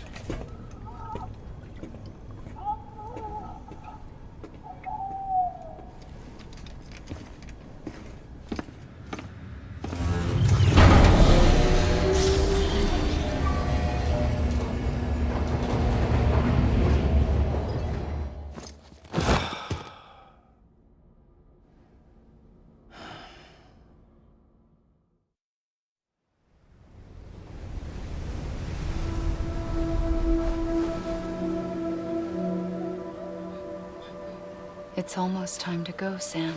[SPEAKER 17] It's almost time to go, Sam.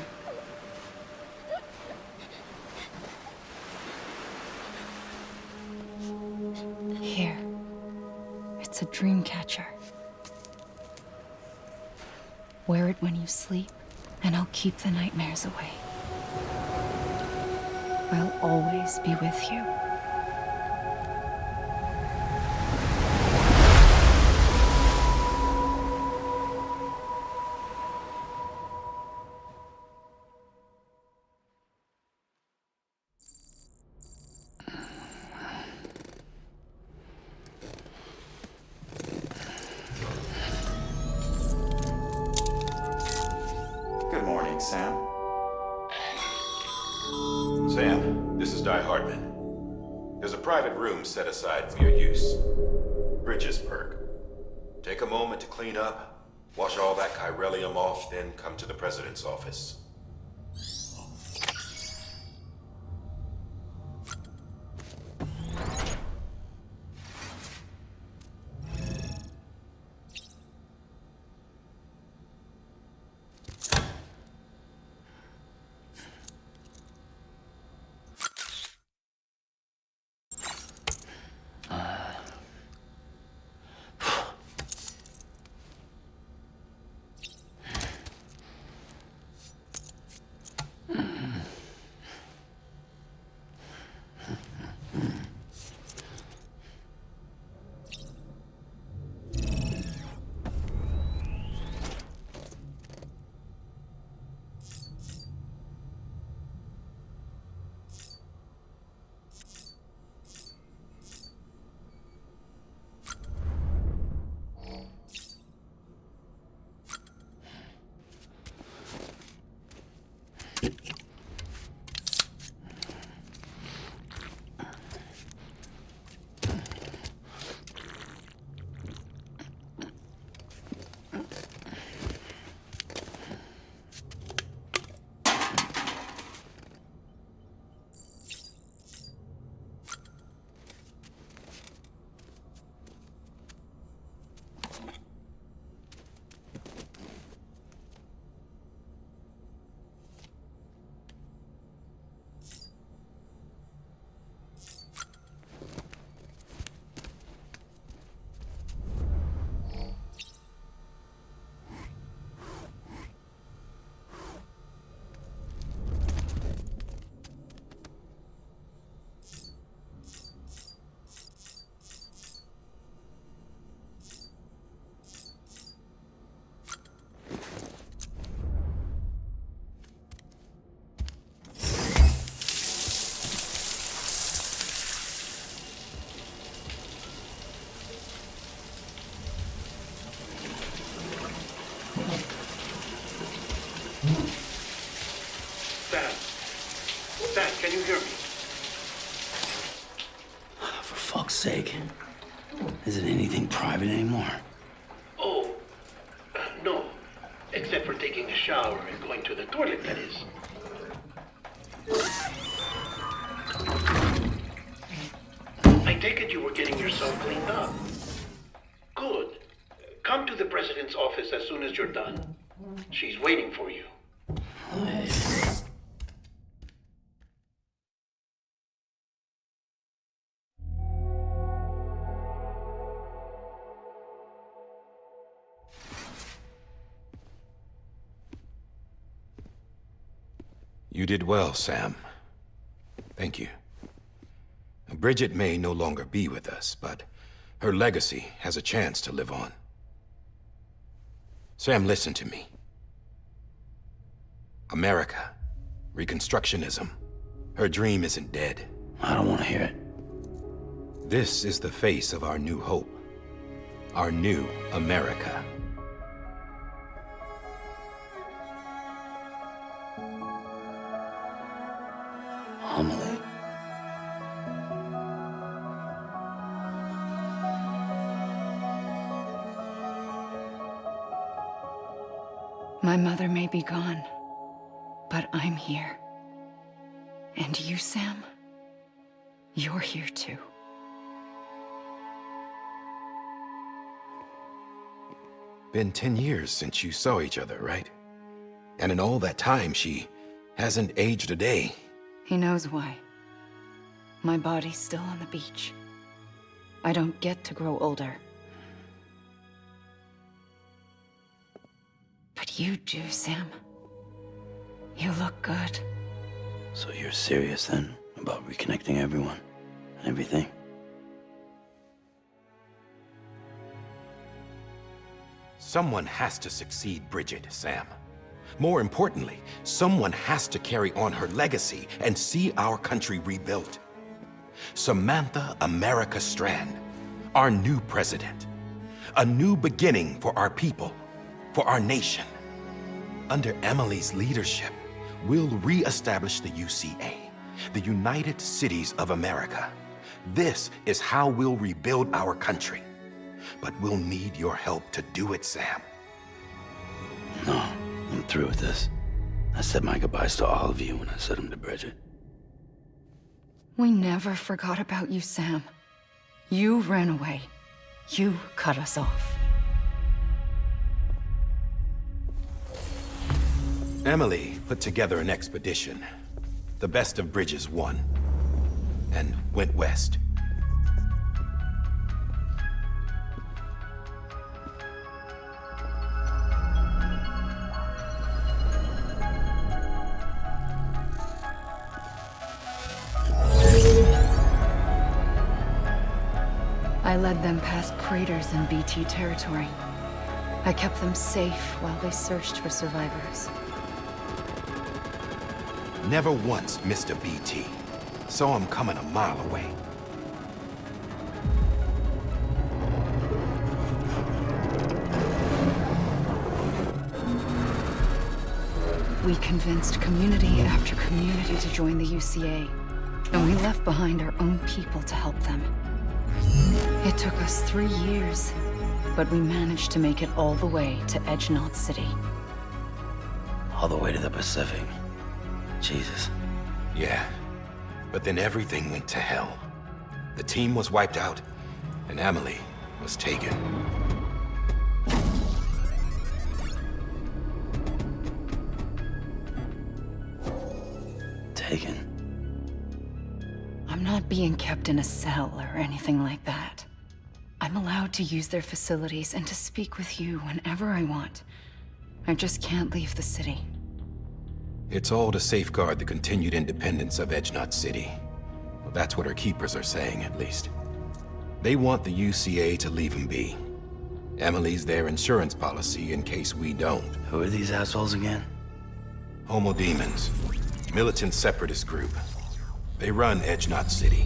[SPEAKER 17] It's a dream catcher. Wear it when you sleep, and I'll keep the nightmares away. I'll always be with you.
[SPEAKER 16] Good morning, Sam.
[SPEAKER 12] Sam, this is Die-Hardman. There's a private room set aside for your use. Bridget's perk. Take a moment to clean up, wash all that chiralium off, then come to the President's office.
[SPEAKER 8] Sam, can you hear me?
[SPEAKER 1] For fuck's sake. Is it anything private anymore?
[SPEAKER 8] Oh, no. Except for taking a shower and going to the toilet, that is. I take it you were getting yourself cleaned up. Good. Come to the President's office as soon as you're done. She's waiting for you.
[SPEAKER 12] You did well, Sam. Thank you. Bridget may no longer be with us, but her legacy has a chance to live on. Sam, listen to me. America, Reconstructionism, her dream isn't dead.
[SPEAKER 1] I don't want to hear it.
[SPEAKER 12] This is the face of our new hope. Our new America.
[SPEAKER 1] Amelie.
[SPEAKER 17] My mother may be gone, but I'm here. And you, Sam, you're here too.
[SPEAKER 12] Been 10 years since you saw each other, right? And in all that time, she hasn't aged a day.
[SPEAKER 17] He knows why. My body's still on the beach. I don't get to grow older. But you do, Sam. You look good.
[SPEAKER 1] So you're serious then about reconnecting everyone and everything?
[SPEAKER 16] Someone has to succeed Bridget, Sam. More importantly, someone has to carry on her legacy and see our country rebuilt. Samantha America Strand, our new president. A new beginning for our people, for our nation. Under Amelie's leadership, we'll re-establish the UCA, the United Cities of America. This is how we'll rebuild our country. But we'll need your help to do it, Sam.
[SPEAKER 1] No, I'm through with this. I said my goodbyes to all of you when I said them to Bridget.
[SPEAKER 17] We never forgot about you, Sam. You ran away. You cut us off.
[SPEAKER 16] Amelie put together an expedition. The best of Bridges won. And went west.
[SPEAKER 17] I led them past craters in BT territory. I kept them safe while they searched for survivors.
[SPEAKER 16] Never once missed a BT. Saw him coming a mile away.
[SPEAKER 17] We convinced community after community to join the UCA, and we left behind our own people to help them. It took us 3 years, but we managed to make it all the way to Edge Knot City.
[SPEAKER 1] All the way to the Pacific. Jesus.
[SPEAKER 16] Yeah, but then everything went to hell. The team was wiped out, and Amelie was taken.
[SPEAKER 1] Taken?
[SPEAKER 17] I'm not being kept in a cell or anything like that. I'm allowed to use their facilities and to speak with you whenever I want. I just can't leave the city.
[SPEAKER 16] It's all to safeguard the continued independence of Edge Knot City. Well, that's what our keepers are saying, at least. They want the UCA to leave him be. Amelie's their insurance policy in case we don't.
[SPEAKER 1] Who are these assholes again?
[SPEAKER 16] Homo Demons. Militant separatist group. They run Edge Knot City.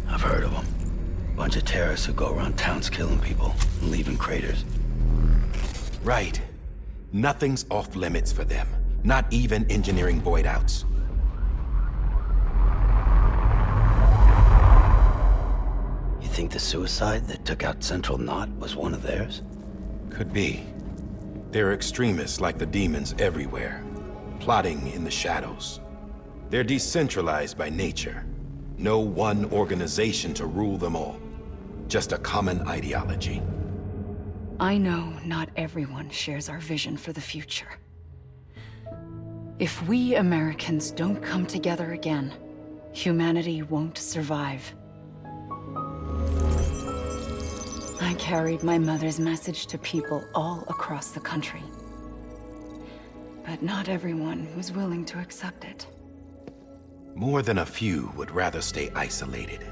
[SPEAKER 1] I've heard of them. Bunch of terrorists who go around towns killing people and leaving craters.
[SPEAKER 16] Right. Nothing's off limits for them. Not even engineering void outs.
[SPEAKER 1] You think the suicide that took out Central Knot was one of theirs?
[SPEAKER 16] Could be. There are extremists like the demons everywhere, plotting in the shadows. They're decentralized by nature. No one organization to rule them all. Just a common ideology.
[SPEAKER 17] I know not everyone shares our vision for the future. If we Americans don't come together again, humanity won't survive. I carried my mother's message to people all across the country. But not everyone was willing to accept it.
[SPEAKER 16] More than a few would rather stay isolated.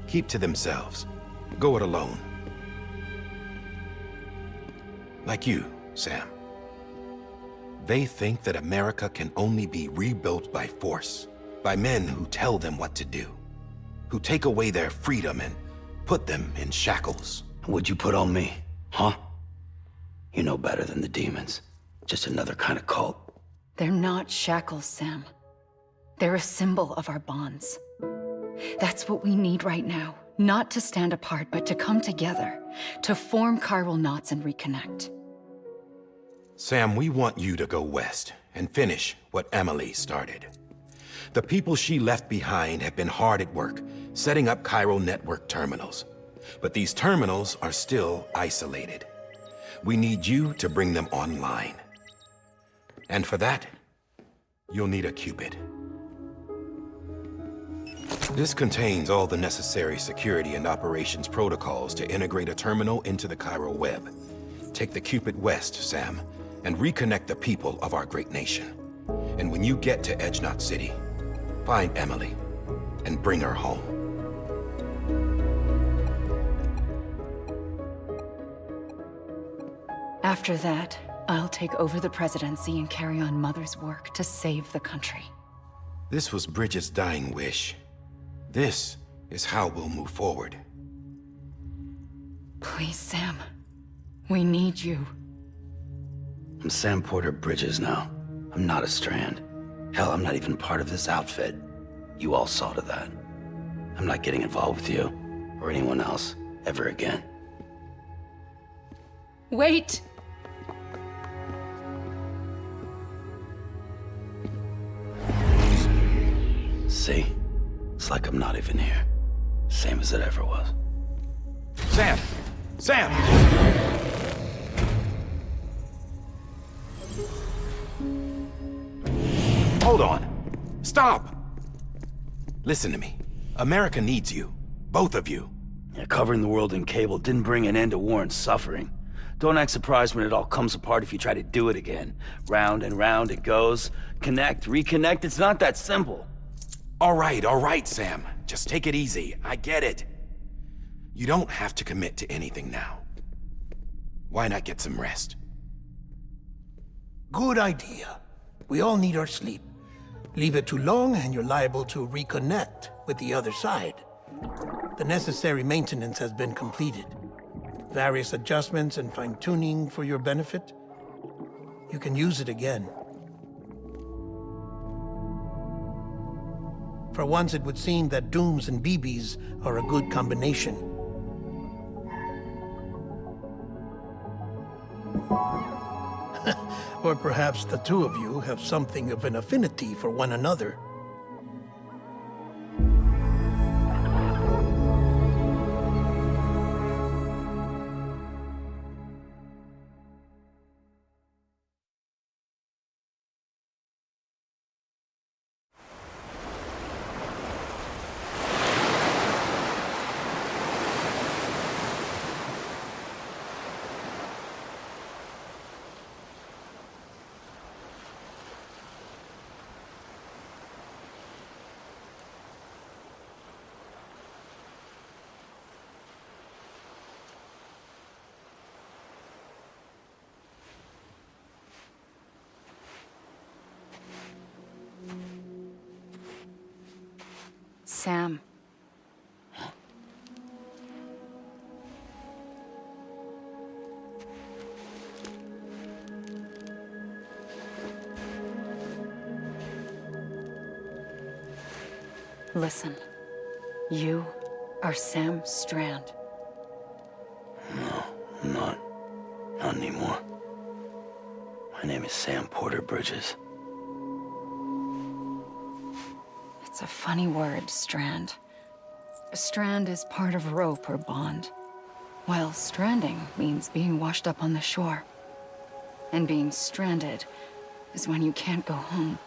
[SPEAKER 16] Keep to themselves. Go it alone. Like you, Sam. They think that America can only be rebuilt by force, by men who tell them what to do, who take away their freedom and put them in shackles.
[SPEAKER 1] What'd you put on me, huh? You know better than the demons. Just another kind of cult.
[SPEAKER 17] They're not shackles, Sam. They're a symbol of our bonds. That's what we need right now. Not to stand apart, but to come together, to form chiral knots and reconnect.
[SPEAKER 16] Sam, we want you to go west and finish what Amelie started. The people she left behind have been hard at work, setting up chiral network terminals. But these terminals are still isolated. We need you to bring them online. And for that, you'll need a Cupid. This contains all the necessary security and operations protocols to integrate a terminal into the chiral web. Take the Cupid west, Sam, and reconnect the people of our great nation. And when you get to Edge Knot City, find Amelie and bring her home.
[SPEAKER 17] After that, I'll take over the presidency and carry on Mother's work to save the country.
[SPEAKER 16] This was Bridget's dying wish. This is how we'll move forward.
[SPEAKER 17] Please, Sam. We need you.
[SPEAKER 1] I'm Sam Porter Bridges now. I'm not a Strand. Hell, I'm not even part of this outfit. You all saw to that. I'm not getting involved with you, or anyone else, ever again.
[SPEAKER 17] Wait!
[SPEAKER 1] See? It's like I'm not even here. Same as it ever was.
[SPEAKER 16] Sam! Sam! Hold on. Stop! Listen to me. America needs you. Both of you.
[SPEAKER 1] Yeah, covering the world in cable didn't bring an end to war and suffering. Don't act surprised when it all comes apart if you try to do it again. Round and round it goes. Connect, reconnect, it's not that simple.
[SPEAKER 16] All right, Sam. Just take it easy. I get it. You don't have to commit to anything now. Why not get some rest?
[SPEAKER 8] Good idea. We all need our sleep. Leave it too long and you're liable to reconnect with the other side. The necessary maintenance has been completed. Various adjustments and fine-tuning for your benefit. You can use it again. For once, it would seem that Dooms and BBs are a good combination. Or perhaps the two of you have something of an affinity for one another.
[SPEAKER 17] Sam. Listen. You are Sam Strand.
[SPEAKER 1] No, I'm not. Not anymore. My name is Sam Porter Bridges.
[SPEAKER 17] It's a funny word, strand. A strand is part of rope or bond, while stranding means being washed up on the shore. And being stranded is when you can't go home.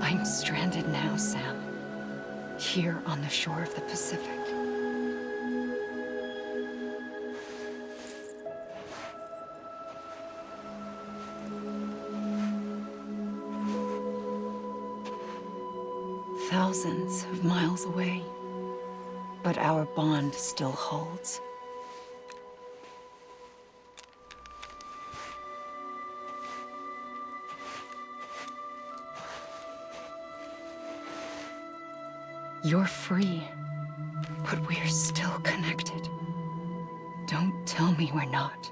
[SPEAKER 17] I'm stranded now, Sam. Here on the shore of the Pacific. Thousands of miles away, but our bond still holds. You're free, but we're still connected. Don't tell me we're not.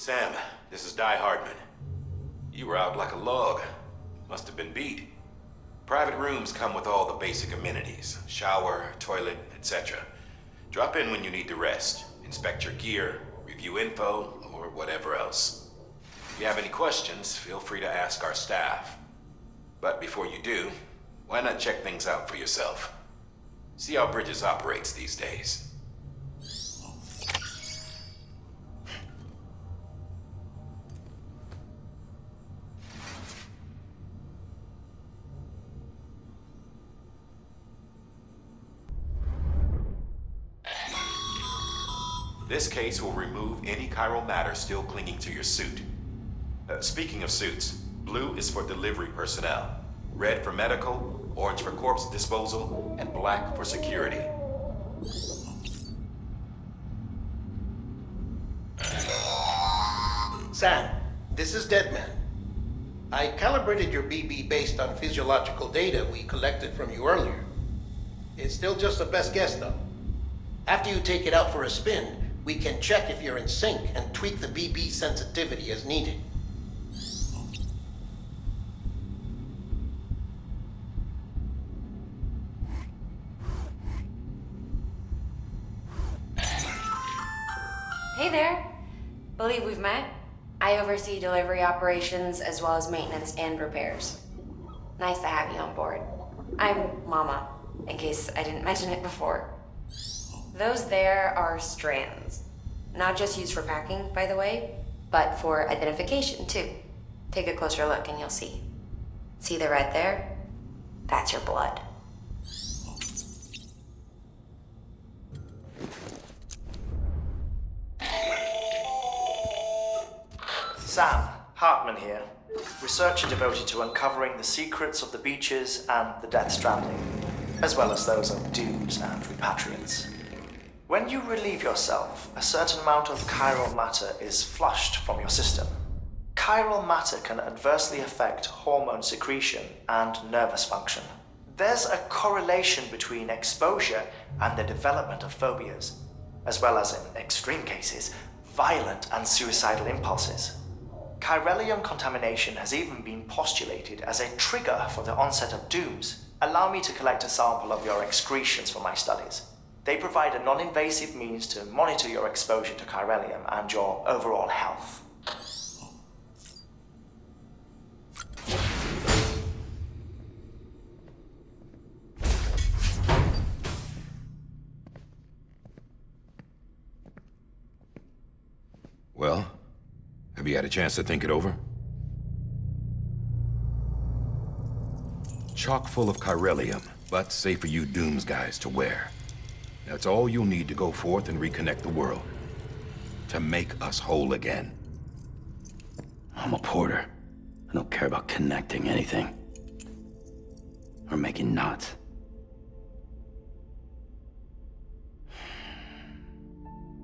[SPEAKER 16] Sam, this is Die-Hardman. You were out like a log. Must have been beat. Private rooms come with all the basic amenities. Shower, toilet, etc. Drop in when you need to rest. Inspect your gear, review info, or whatever else. If you have any questions, feel free to ask our staff. But before you do, why not check things out for yourself? See how Bridges operates these days. This case will remove any chiral matter still clinging to your suit. Speaking of suits, blue is for delivery personnel, red for medical, orange for corpse disposal, and black for security.
[SPEAKER 8] Sam, this is Deadman. I calibrated your BB based on physiological data we collected from you earlier. It's still just a best guess, though. After you take it out for a spin, we can check if you're in sync and tweak the BB sensitivity as needed.
[SPEAKER 18] Hey there. Believe we've met. I oversee delivery operations as well as maintenance and repairs. Nice to have you on board. I'm Mama, in case I didn't mention it before. Those there are strands. Not just used for packing, by the way, but for identification, too. Take a closer look and you'll see. See the red there? That's your blood.
[SPEAKER 19] Sam, Heartman here. Researcher devoted to uncovering the secrets of the beaches and the Death Stranding, as well as those of dooms and repatriates. When you relieve yourself, a certain amount of chiral matter is flushed from your system. Chiral matter can adversely affect hormone secretion and nervous function. There's a correlation between exposure and the development of phobias, as well as, in extreme cases, violent and suicidal impulses. Chiralium contamination has even been postulated as a trigger for the onset of dooms. Allow me to collect a sample of your excretions for my studies. They provide a non-invasive means to monitor your exposure to chiralium and your overall health.
[SPEAKER 16] Well, have you had a chance to think it over? Chock full of chiralium, but safe for you dooms guys to wear. That's all you'll need to go forth and reconnect the world. To make us whole again.
[SPEAKER 1] I'm a porter. I don't care about connecting anything. Or making knots.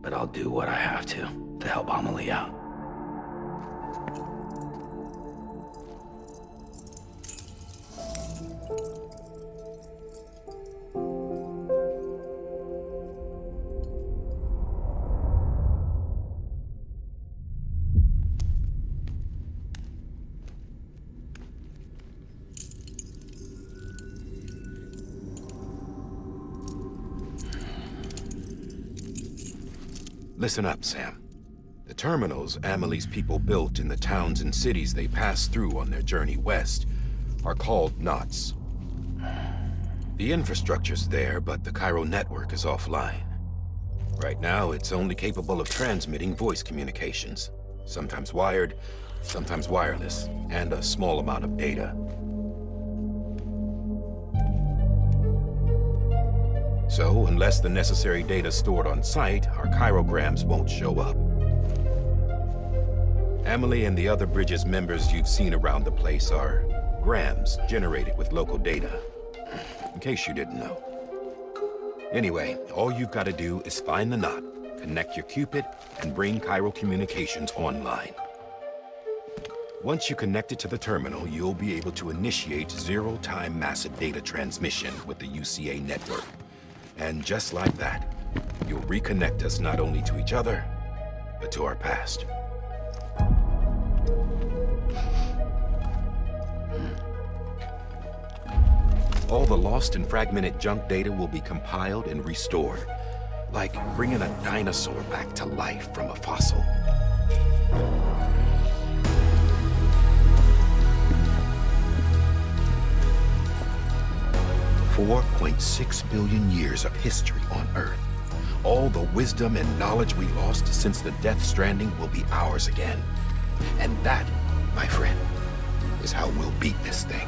[SPEAKER 1] But I'll do what I have to help Amelie out.
[SPEAKER 16] Listen up, Sam. The terminals Amelie's people built in the towns and cities they passed through on their journey west are called knots. The infrastructure's there, but the chiral network is offline. Right now, it's only capable of transmitting voice communications. Sometimes wired, sometimes wireless, and a small amount of data. So, unless the necessary data's stored on site, our chirograms won't show up. Amelie and the other Bridges members you've seen around the place are grams generated with local data. In case you didn't know. Anyway, all you've got to do is find the knot, connect your Cupid, and bring chiral communications online. Once you connect it to the terminal, you'll be able to initiate zero-time massive data transmission with the UCA network. And just like that, you'll reconnect us not only to each other, but to our past. All the lost and fragmented junk data will be compiled and restored, like bringing a dinosaur back to life from a fossil. $4.6 billion years of history on Earth. All the wisdom and knowledge we lost since the Death Stranding will be ours again. And that, my friend, is how we'll beat this thing.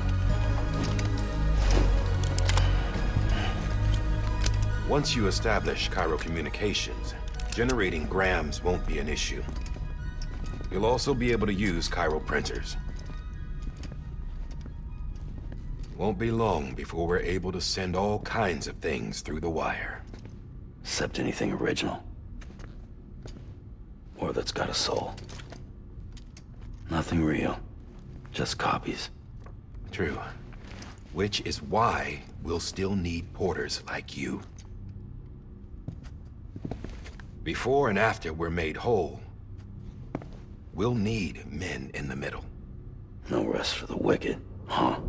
[SPEAKER 16] Once you establish Cairo communications, generating grams won't be an issue. You'll also be able to use Cairo printers. Won't be long before we're able to send all kinds of things through the wire.
[SPEAKER 1] Except anything original. Or that's got a soul. Nothing real. Just copies.
[SPEAKER 16] True. Which is why we'll still need porters like you. Before and after we're made whole, we'll need men in the middle.
[SPEAKER 1] No rest for the wicked, huh?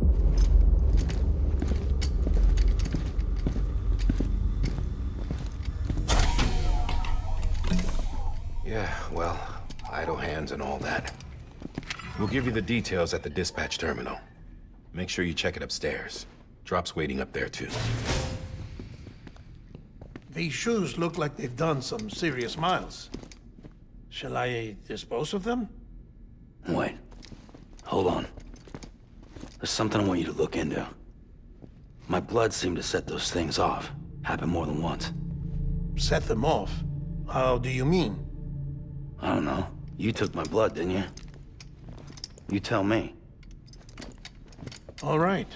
[SPEAKER 16] Yeah, well, idle hands and all that. We'll give you the details at the dispatch terminal. Make sure you check it upstairs. Drop's waiting up there, too.
[SPEAKER 8] These shoes look like they've done some serious miles. Shall I dispose of them?
[SPEAKER 1] Wait. Hold on. There's something I want you to look into. My blood seemed to set those things off. Happened more than once.
[SPEAKER 8] Set them off? How do you mean?
[SPEAKER 1] I don't know. You took my blood, didn't you? You tell me.
[SPEAKER 8] All right.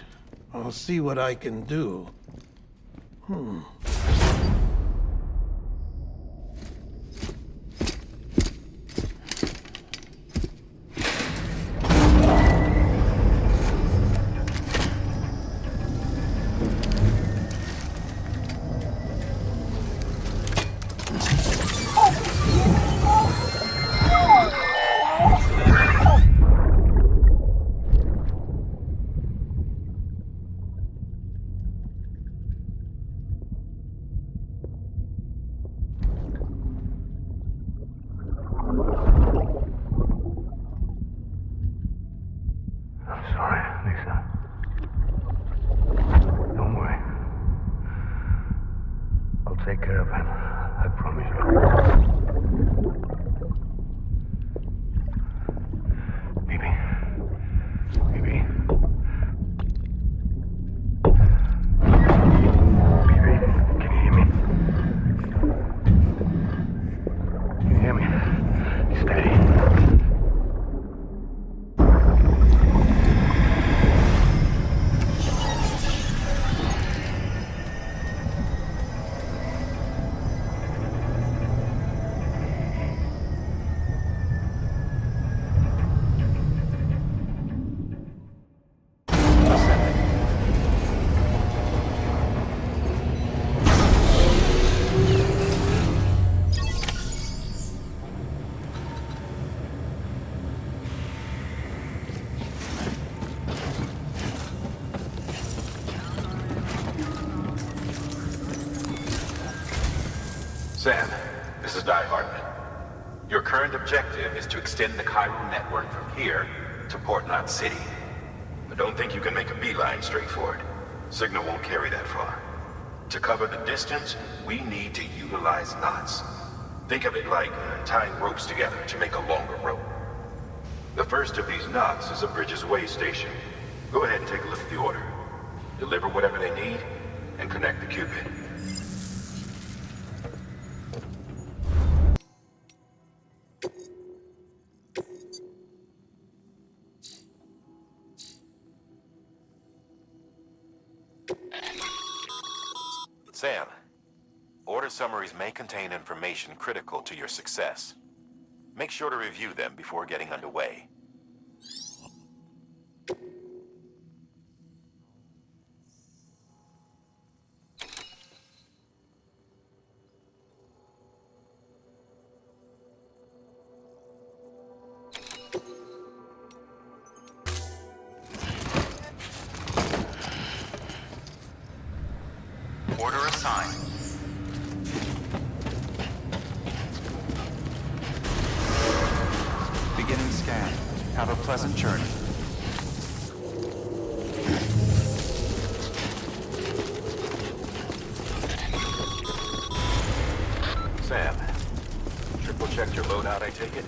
[SPEAKER 8] I'll see what I can do.
[SPEAKER 16] Sam, this is Die-Hardman. Your current objective is to extend the Cairo network from here to Port Knot City. But don't think you can make a beeline straight for it. Signal won't carry that far. To cover the distance, we need to utilize knots. Think of it like tying ropes together to make a longer rope. The first of these knots is a Bridges way station. Go ahead and take a look at the order. Deliver whatever they need, and connect the Cupid. Sam, order summaries may contain information critical to your success. Make sure to review them before getting underway.
[SPEAKER 9] Have a pleasant journey.
[SPEAKER 16] Sam, triple-checked your loadout, I take it?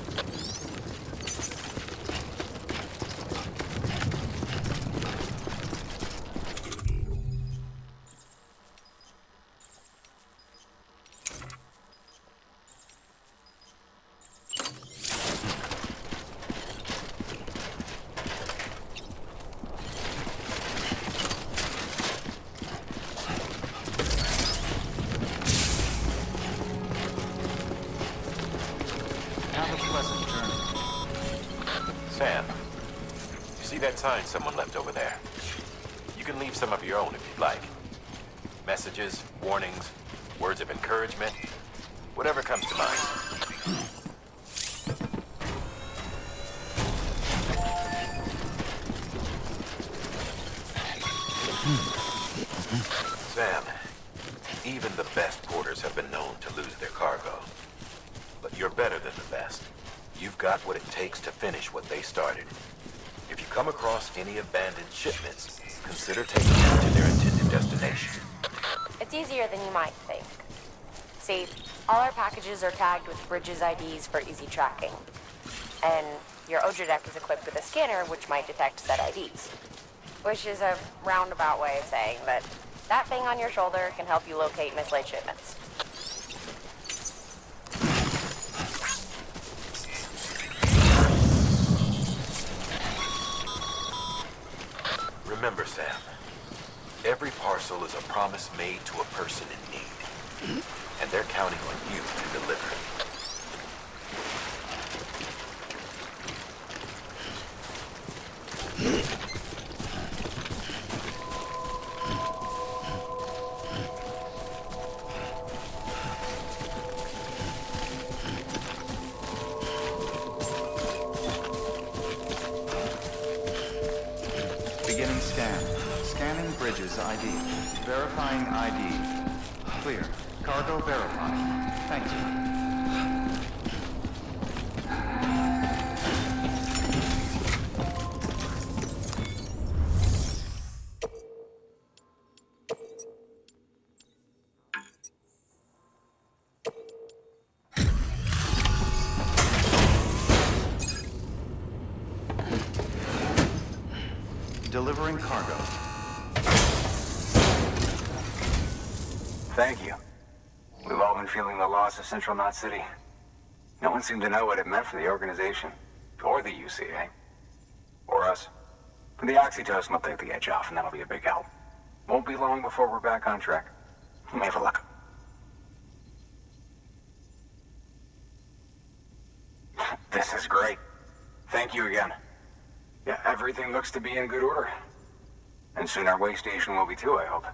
[SPEAKER 16] Sam, you see that sign someone left over there? You can leave some of your own if you'd like. Messages, warnings, words of encouragement, whatever comes to mind. Sam, even the best porters have been known to lose their cargo. But you're better than the best. You've got what it takes to finish what they started. If you come across any abandoned shipments, consider taking them to their intended destination.
[SPEAKER 18] It's easier than you might think. See, all our packages are tagged with Bridges IDs for easy tracking. And your Odra deck is equipped with a scanner which might detect said IDs. Which is a roundabout way of saying that that thing on your shoulder can help you locate mislaid shipments.
[SPEAKER 16] Remember, Sam, every parcel is a promise made to a person in need. And they're counting on you to deliver.
[SPEAKER 9] Beginning scan. Scanning Bridges ID. Verifying ID. Clear. Cargo verified. Thank you. Delivering cargo.
[SPEAKER 11] Thank you. We've all been feeling the loss of Central Knot City. No one seemed to know what it meant for the organization, or the UCA, or us. The oxytocin will take the edge off, and that'll be a big help. Won't be long before we're back on track. You may have a look. This is great. Thank you again. Yeah, everything looks to be in good order. And soon our way station will be too, I hope.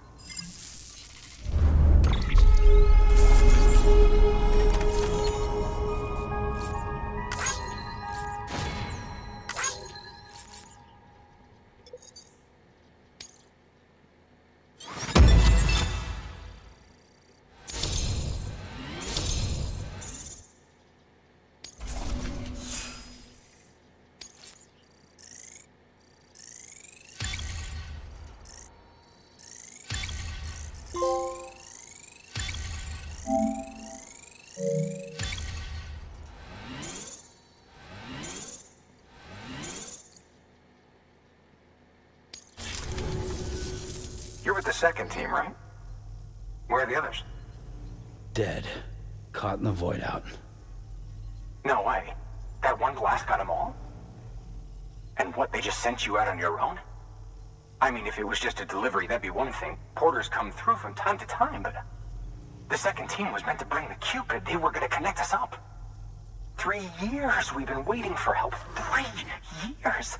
[SPEAKER 11] You're with the second team, right? Where are the others?
[SPEAKER 1] Dead. Caught in the void out.
[SPEAKER 11] No way. That one blast got them all? And what, they just sent you out on your own? I mean, if it was just a delivery, that'd be one thing. Porters come through from time to time, but... The second team was meant to bring the Cupid. They were gonna connect us up. 3 years we've been waiting for help. 3 years!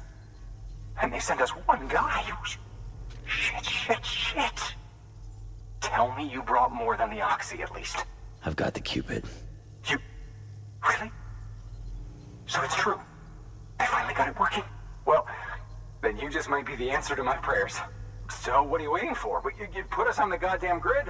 [SPEAKER 11] And they sent us one guy who's... Shit. Tell me you brought more than the Oxy, at least.
[SPEAKER 1] I've got the Cupid.
[SPEAKER 11] You... Really? So it's true. I finally got it working. Well, then you just might be the answer to my prayers. So what are you waiting for? You put us on the goddamn grid.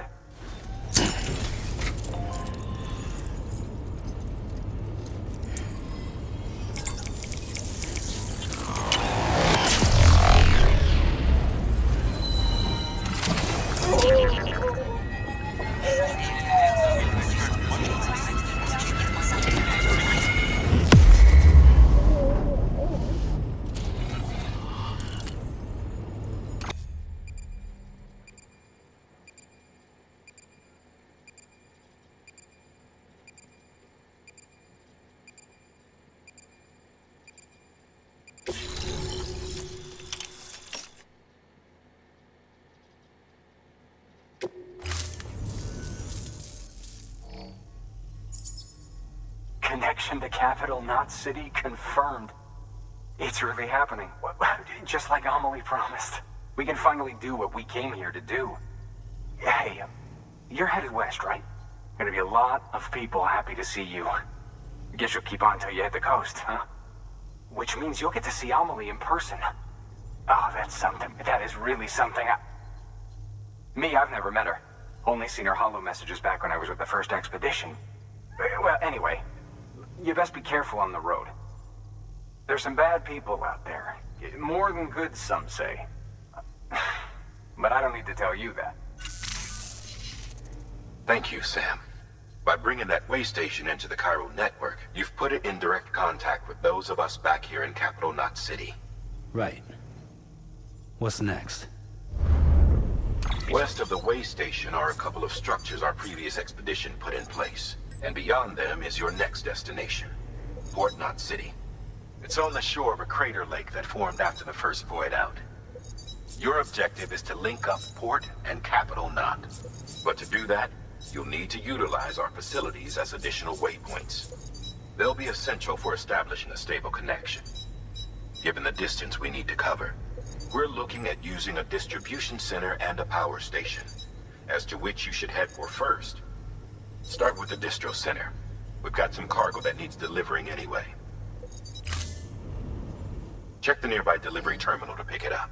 [SPEAKER 11] Connection to Capital Knot City confirmed. It's really happening. Just like Amelie promised. We can finally do what we came here to do. Hey, you're headed west, right? Gonna be a lot of people happy to see you. Guess you'll keep on till you hit the coast, huh? Which means you'll get to see Amelie in person. Oh, that's something. That is really something. Me, I've never met her. Only seen her holo messages back when I was with the first expedition. Well, anyway, you best be careful on the road. There's some bad people out there. More than good, some say. But I don't need to tell you that.
[SPEAKER 16] Thank you, Sam. By bringing that way station into the Cairo network, you've put it in direct contact with those of us back here in Capital Knot City.
[SPEAKER 1] Right. What's next?
[SPEAKER 16] West of the way station are a couple of structures our previous expedition put in place. And beyond them is your next destination, Port Knot City. It's on the shore of a crater lake that formed after the first void out. Your objective is to link up Port and Capital Knot. But to do that, you'll need to utilize our facilities as additional waypoints. They'll be essential for establishing a stable connection. Given the distance we need to cover, we're looking at using a distribution center and a power station, as to which you should head for first. Start with the distro center. We've got some cargo that needs delivering anyway. Check the nearby delivery terminal to pick it up.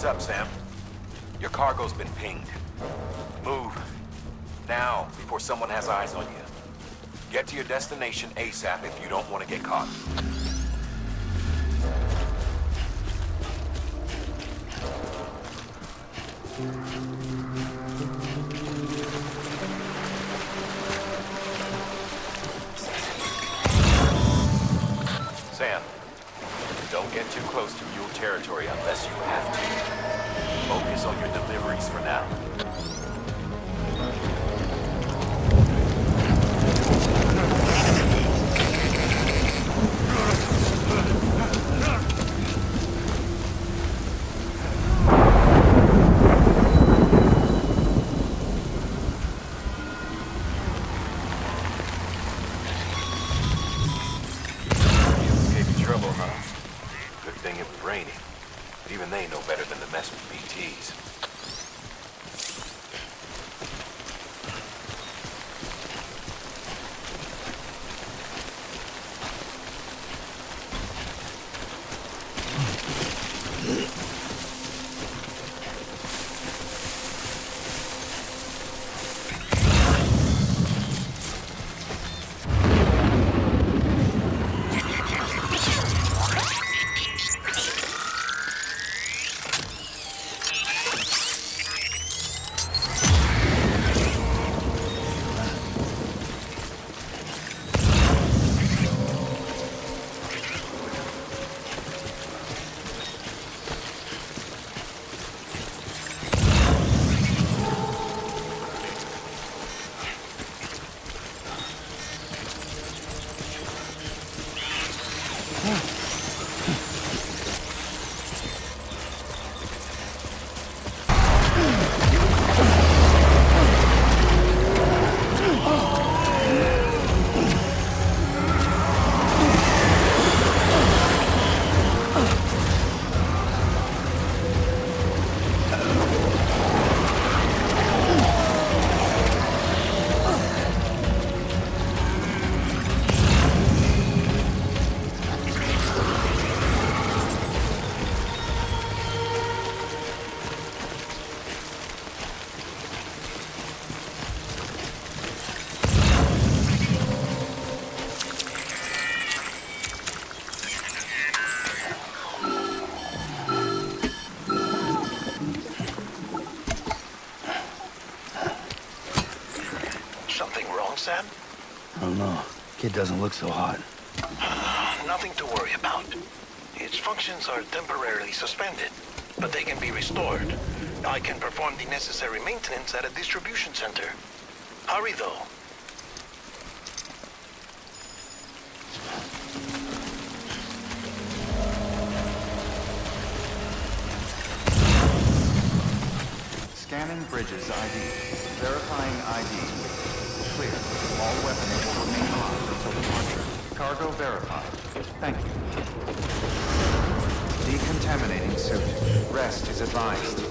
[SPEAKER 16] Up, Sam. Your cargo's been pinged. Move. Now, before someone has eyes on you. Get to your destination ASAP if you don't want to get caught. Sam, don't get too close to mule territory unless you have to. Focus on your deliveries for now. Gave you trouble, huh? Good thing it was raining. Even they know better than to mess with BTs.
[SPEAKER 8] wrong, Sam?
[SPEAKER 5] I don't know. Kid doesn't look so hot.
[SPEAKER 8] Nothing to worry about. Its functions are temporarily suspended, but they can be restored. I can perform the necessary maintenance at a distribution center. Hurry, though.
[SPEAKER 9] Scanning Bridges ID. Verifying ID. Clear. All weapons will remain armed until departure. Cargo verified. Thank you. Decontaminating suit. Rest is advised.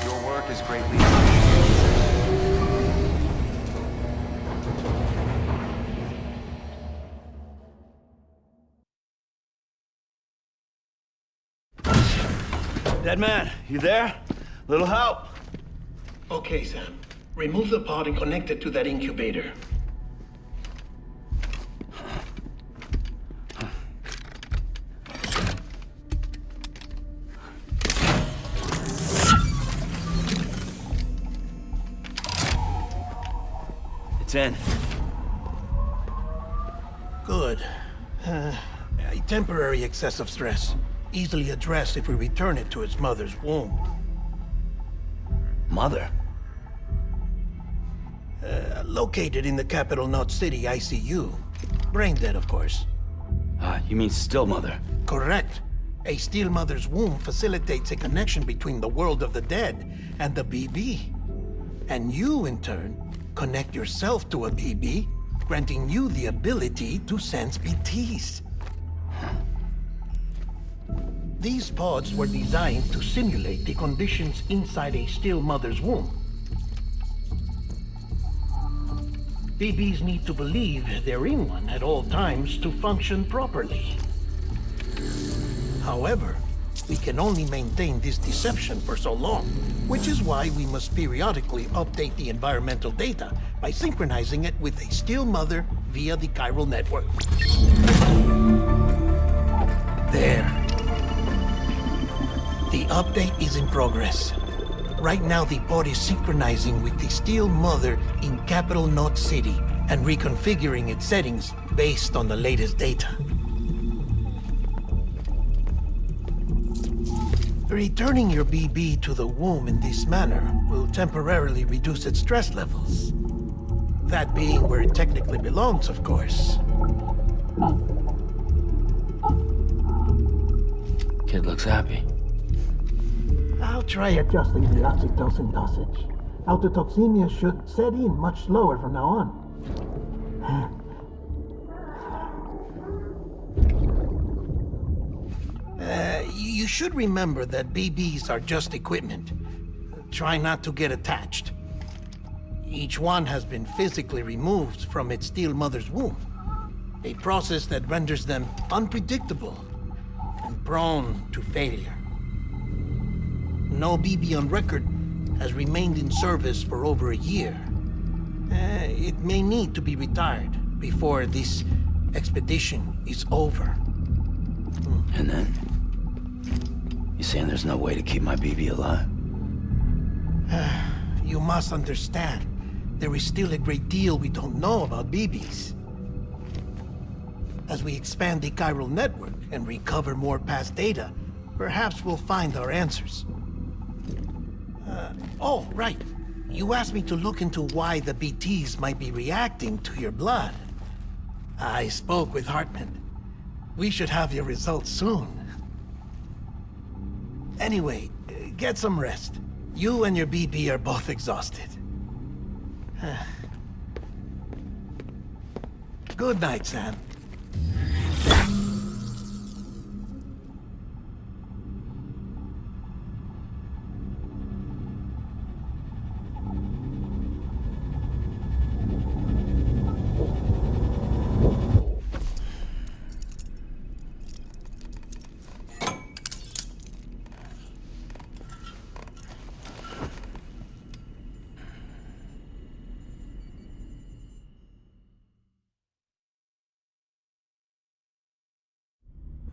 [SPEAKER 9] Your work is greatly
[SPEAKER 5] Deadman, you there? Little help?
[SPEAKER 8] Okay, Sam. Remove the pod and connect it to that incubator.
[SPEAKER 5] It's in.
[SPEAKER 8] Good. A temporary excessive stress. Easily addressed if we return it to its mother's womb.
[SPEAKER 5] Mother?
[SPEAKER 8] Located in the capital Knot City ICU. Brain dead, of course.
[SPEAKER 5] You mean still mother?
[SPEAKER 8] Correct. A still mother's womb facilitates a connection between the world of the dead and the BB. And you, in turn, connect yourself to a BB, granting you the ability to sense BTs. These pods were designed to simulate the conditions inside a still mother's womb. BBs need to believe they're in one at all times to function properly. However, we can only maintain this deception for so long, which is why we must periodically update the environmental data by synchronizing it with a still mother via the chiral network. There. The update is in progress. Right now, the pod is synchronizing with the still mother in capital Knot City and reconfiguring its settings based on the latest data. Returning your BB to the womb in this manner will temporarily reduce its stress levels. That being where it technically belongs, of course.
[SPEAKER 5] Kid looks happy.
[SPEAKER 8] I'll try adjusting the oxytocin dosage. Autotoxemia should set in much slower from now on. You should remember that BBs are just equipment. Try not to get attached. Each one has been physically removed from its still mother's womb. A process that renders them unpredictable and prone to failure. No BB on record has remained in service for over a year. It may need to be retired before this expedition is over.
[SPEAKER 5] And then? You saying there's no way to keep my BB alive?
[SPEAKER 8] You must understand, there is still a great deal we don't know about BBs. As we expand the chiral network and recover more past data, perhaps we'll find our answers. Oh, right. You asked me to look into why the BTs might be reacting to your blood. I spoke with Heartman. We should have your results soon. Anyway, get some rest. You and your BB are both exhausted. Good night, Sam.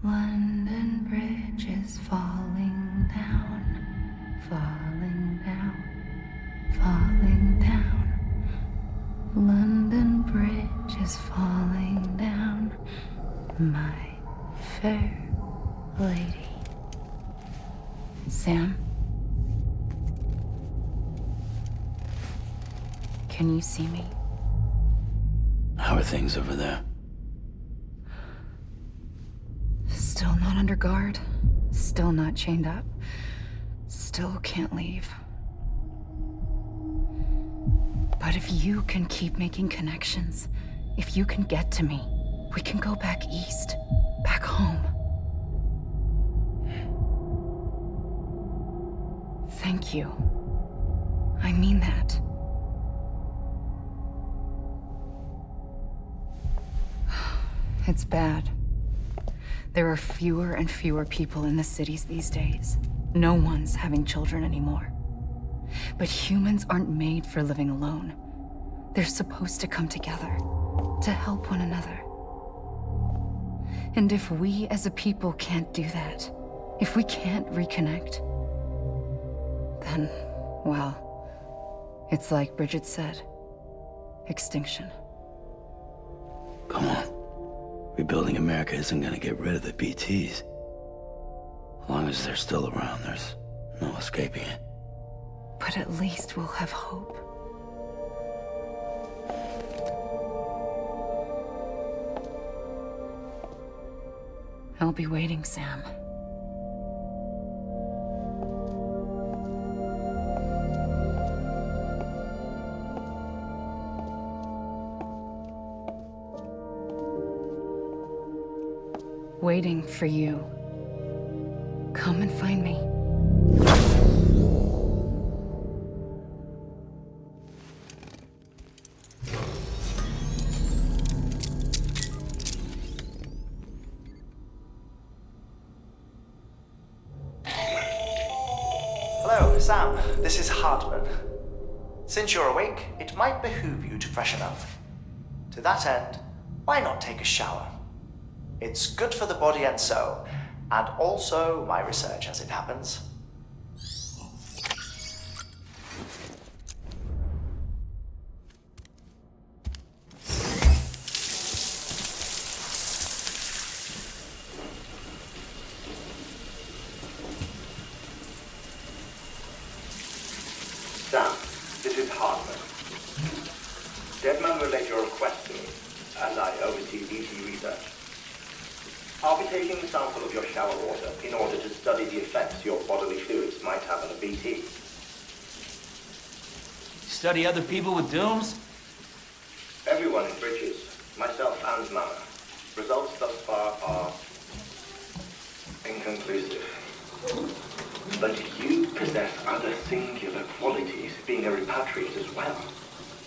[SPEAKER 17] London Bridge is falling down, falling down, falling down. London Bridge is falling down, my fair lady. Sam? Can you see me?
[SPEAKER 1] How are things over there?
[SPEAKER 17] Still not under guard, still not chained up, still can't leave. But if you can keep making connections, if you can get to me, we can go back east, back home. Thank you. I mean that. It's bad. There are fewer and fewer people in the cities these days. No one's having children anymore. But humans aren't made for living alone. They're supposed to come together, to help one another. And if we as a people can't do that, if we can't reconnect, then, well, it's like Bridget said, extinction.
[SPEAKER 1] Come on. Rebuilding America isn't gonna get rid of the BTs. As long as they're still around, there's no escaping it.
[SPEAKER 17] But at least we'll have hope. I'll be waiting, Sam. Waiting for you. Come and find me.
[SPEAKER 19] Hello, Sam. This is Heartman. Since you're awake, it might behoove you to freshen up. To that end, why not take a shower? It's good for the body and soul, and also my research as it happens.
[SPEAKER 20] Sam, this is Heartman. Deadman relayed your request to me, and I oversee BT research. I'll be taking a sample of your shower water in order to study the effects your bodily fluids might have on a BT.
[SPEAKER 21] Study other people with dooms?
[SPEAKER 20] Everyone in Bridges, myself and Mama. Results thus far are inconclusive. But you possess other singular qualities, being a repatriate as well.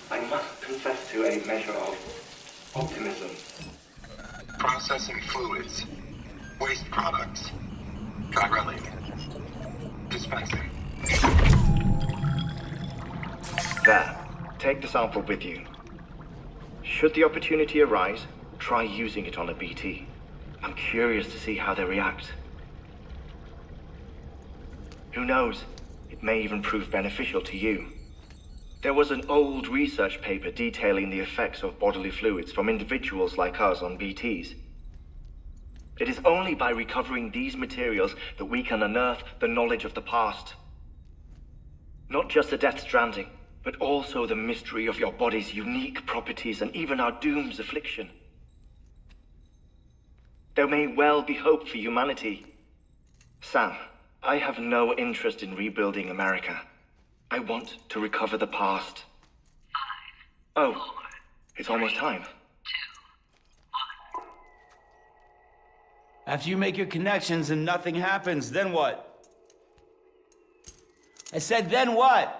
[SPEAKER 20] I must confess to a measure of optimism.
[SPEAKER 22] Processing fluids, waste products, drilling, dispensing.
[SPEAKER 20] There, take the sample with you. Should the opportunity arise, try using it on a BT. I'm curious to see how they react. Who knows, it may even prove beneficial to you. There was an old research paper detailing the effects of bodily fluids from individuals like us on BTs. It is only by recovering these materials that we can unearth the knowledge of the past. Not just the Death Stranding, but also the mystery of your body's unique properties and even our doom's affliction. There may well be hope for humanity. Sam, I have no interest in rebuilding America. I want to recover the past. 5, 4, oh, it's almost time. 2,
[SPEAKER 3] 1. After you make your connections and nothing happens, then what? I said, then what?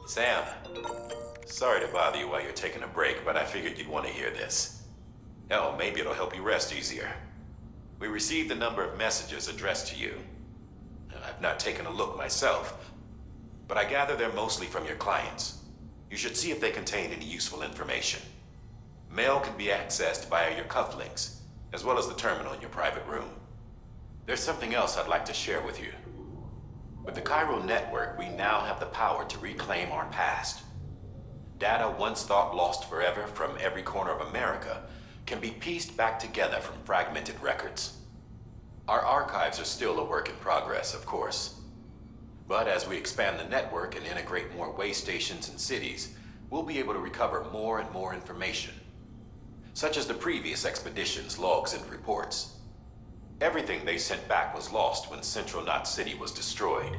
[SPEAKER 16] Sam, sorry to bother you while you're taking a break, but I figured you'd want to hear this. Hell, maybe it'll help you rest easier. We received a number of messages addressed to you. I've not taken a look myself, but I gather they're mostly from your clients. You should see if they contain any useful information. Mail can be accessed via your cufflinks, as well as the terminal in your private room. There's something else I'd like to share with you. With the Chiral network, we now have the power to reclaim our past. Data once thought lost forever from every corner of America can be pieced back together from fragmented records. Our archives are still a work in progress, of course. But as we expand the network and integrate more way stations and cities, we'll be able to recover more and more information, such as the previous expedition's logs and reports. Everything they sent back was lost when Central Knot City was destroyed.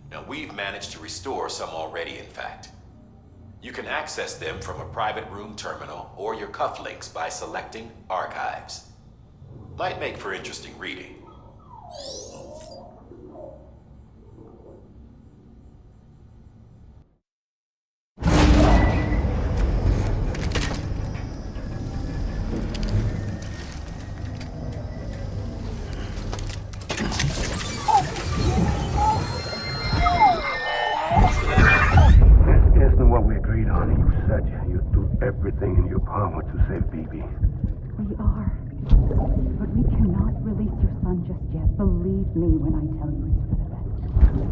[SPEAKER 16] Now, we've managed to restore some already, in fact. You can access them from a private room terminal or your cufflinks by selecting Archives. Might make for interesting reading.
[SPEAKER 4] Everything in your power to save BB.
[SPEAKER 23] We are. But we cannot release your son just yet. Believe me when I tell you it's for the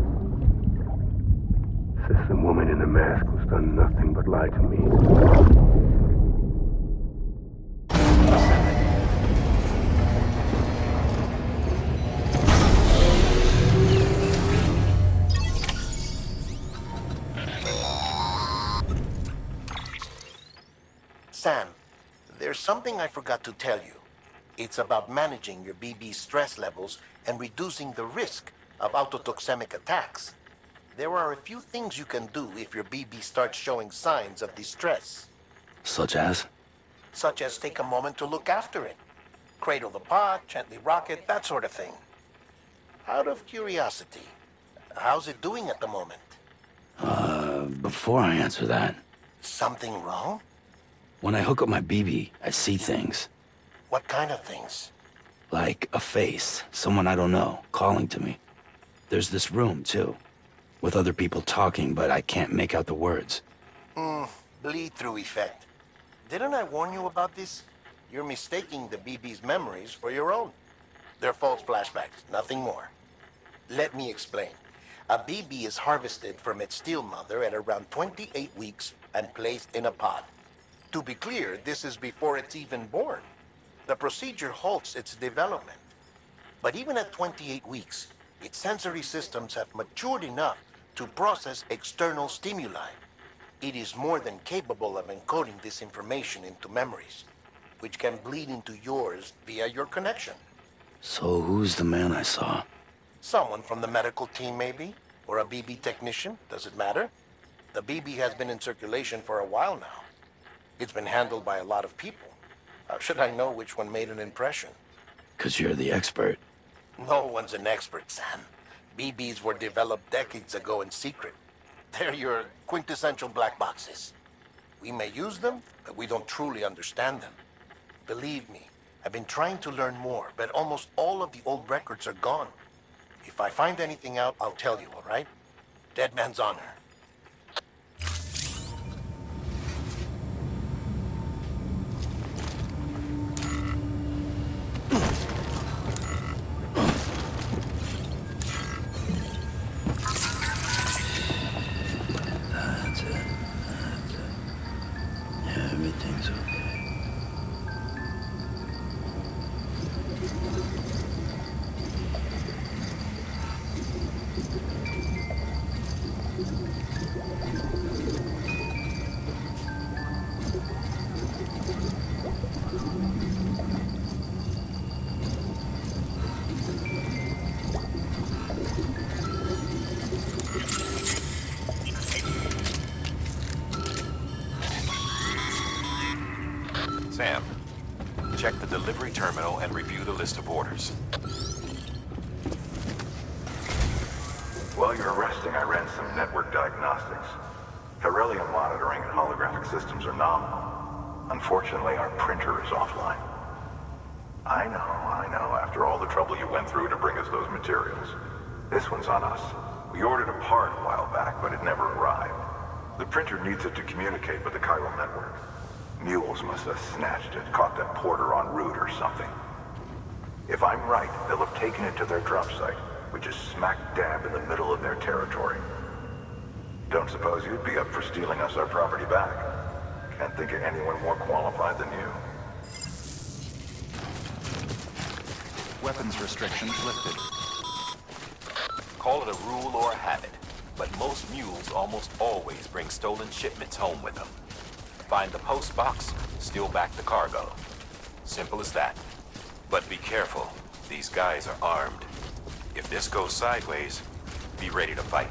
[SPEAKER 23] best.
[SPEAKER 4] Says the woman in the mask who's done nothing but lie to me.
[SPEAKER 8] Sam, there's something I forgot to tell you. It's about managing your BB's stress levels and reducing the risk of autotoxemic attacks. There are a few things you can do if your BB starts showing signs of distress.
[SPEAKER 1] Such as?
[SPEAKER 8] Such as take a moment to look after it. Cradle the pot, gently rock it, that sort of thing. Out of curiosity, how's it doing at the moment?
[SPEAKER 1] Before I answer that...
[SPEAKER 8] Something wrong?
[SPEAKER 1] When I hook up my BB, I see things.
[SPEAKER 8] What kind of things?
[SPEAKER 1] Like a face, someone I don't know, calling to me. There's this room, too, with other people talking, but I can't make out the words.
[SPEAKER 8] Bleed-through effect. Didn't I warn you about this? You're mistaking the BB's memories for your own. They're false flashbacks, nothing more. Let me explain. A BB is harvested from its steel mother at around 28 weeks and placed in a pod. To be clear, this is before it's even born. The procedure halts its development. But even at 28 weeks, its sensory systems have matured enough to process external stimuli. It is more than capable of encoding this information into memories, which can bleed into yours via your connection.
[SPEAKER 1] So who's the man I saw?
[SPEAKER 8] Someone from the medical team, maybe? Or a BB technician, does it matter? The BB has been in circulation for a while now. It's been handled by a lot of people. How should I know which one made an impression?
[SPEAKER 1] 'Cause you're the expert.
[SPEAKER 8] No one's an expert, Sam. BBs were developed decades ago in secret. They're your quintessential black boxes. We may use them, but we don't truly understand them. Believe me, I've been trying to learn more, but almost all of the old records are gone. If I find anything out, I'll tell you, all right? Deadman's honor.
[SPEAKER 1] Everything's okay.
[SPEAKER 16] Sam, check the delivery terminal and review the list of orders.
[SPEAKER 6] While you're resting, I ran some network diagnostics. Beryllium monitoring and holographic systems are nominal. Unfortunately, our printer is offline. I know. After all the trouble you went through to bring us those materials. This one's on us. We ordered a part a while back, but it never arrived. The printer needs it to communicate with the chiral network. Mules must have snatched it, caught that porter en route or something. If I'm right, they'll have taken it to their drop site, which is smack dab in the middle of their territory. Don't suppose you'd be up for stealing us our property back? Can't think of anyone more qualified than you.
[SPEAKER 9] Weapons restrictions lifted.
[SPEAKER 16] Call it a rule or a habit, but most mules almost always bring stolen shipments home with them. Find the post box, steal back the cargo. Simple as that. But be careful, these guys are armed. If this goes sideways, be ready to fight.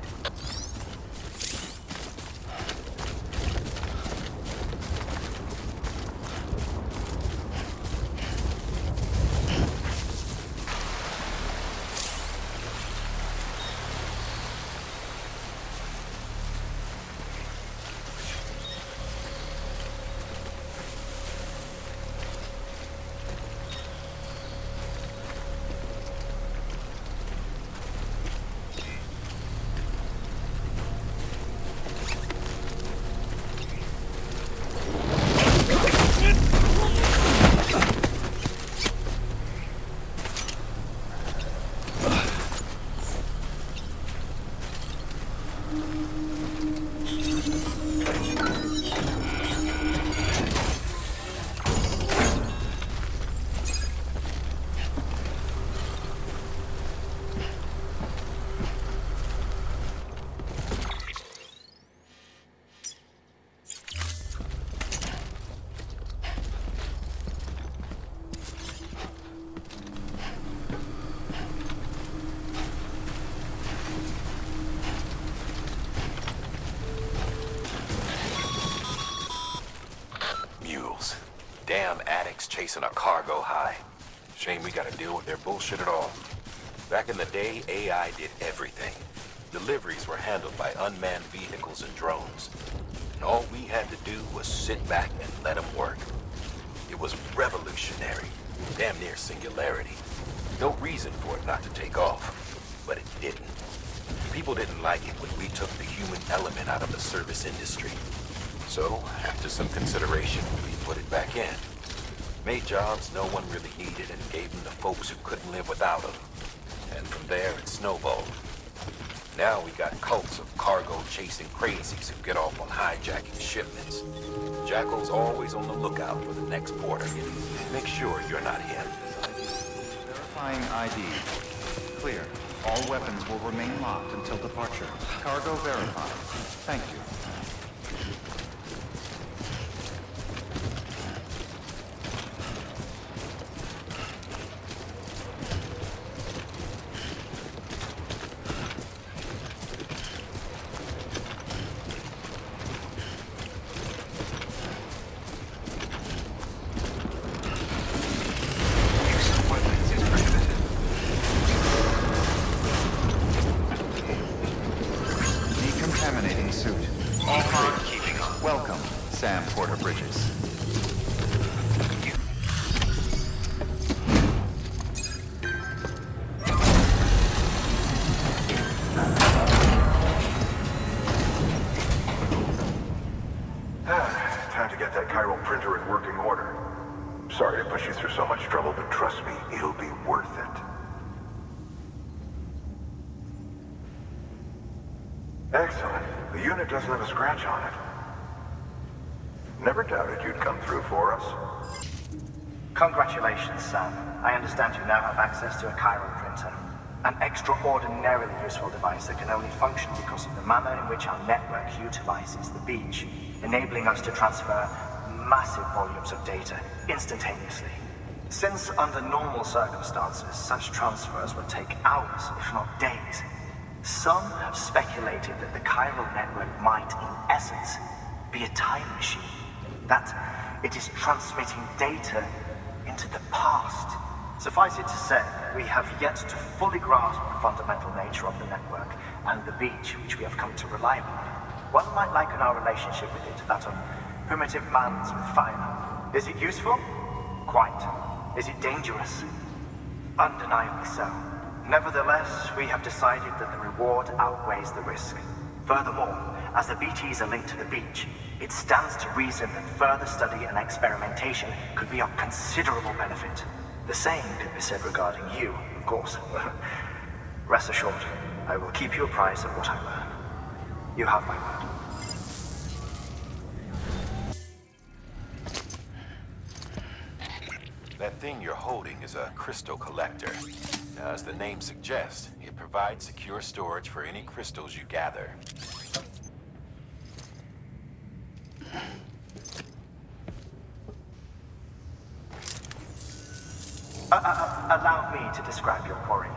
[SPEAKER 16] Damn addicts chasing a cargo high. Shame we gotta deal with their bullshit at all. Back in the day, AI did everything. Deliveries were handled by unmanned vehicles and drones. And all we had to do was sit back and let them work. It was revolutionary, damn near singularity. No reason for it not to take off, but it didn't. People didn't like it when we took the human element out of the service industry. So, after some consideration, we put it back in. Made jobs no one really needed and gave them to folks who couldn't live without them. And from there, it snowballed. Now we got cults of cargo-chasing crazies who get off on hijacking shipments. Jackal's always on the lookout for the next porter. Make sure you're not him.
[SPEAKER 9] Verifying ID. Clear. All weapons will remain locked until departure. Cargo verified. Thank you.
[SPEAKER 6] Excellent. The unit doesn't have a scratch on it. Never doubted you'd come through for us.
[SPEAKER 19] Congratulations, Sam. I understand you now have access to a chiral printer. An extraordinarily useful device that can only function because of the manner in which our network utilizes the beach, enabling us to transfer massive volumes of data instantaneously. Since under normal circumstances, such transfers would take hours, if not days, some have speculated that the chiral network might, in essence, be a time machine that, It is transmitting data into the past. Suffice it to say, we have yet to fully grasp the fundamental nature of the network and the beach which we have come to rely upon. One might liken our relationship with it to that of primitive mans with fire. Is it useful? Quite. Is it dangerous? Undeniably so. Nevertheless, we have decided that the reward outweighs the risk. Furthermore, as the BTs are linked to the beach, it stands to reason that further study and experimentation could be of considerable benefit. The same could be said regarding you, of course. Rest assured, I will keep you apprised of what I learn. You have my word.
[SPEAKER 16] That thing you're holding is a crystal collector. Now, as the name suggests, it provides secure storage for any crystals you gather.
[SPEAKER 19] Allow me to describe your quarry.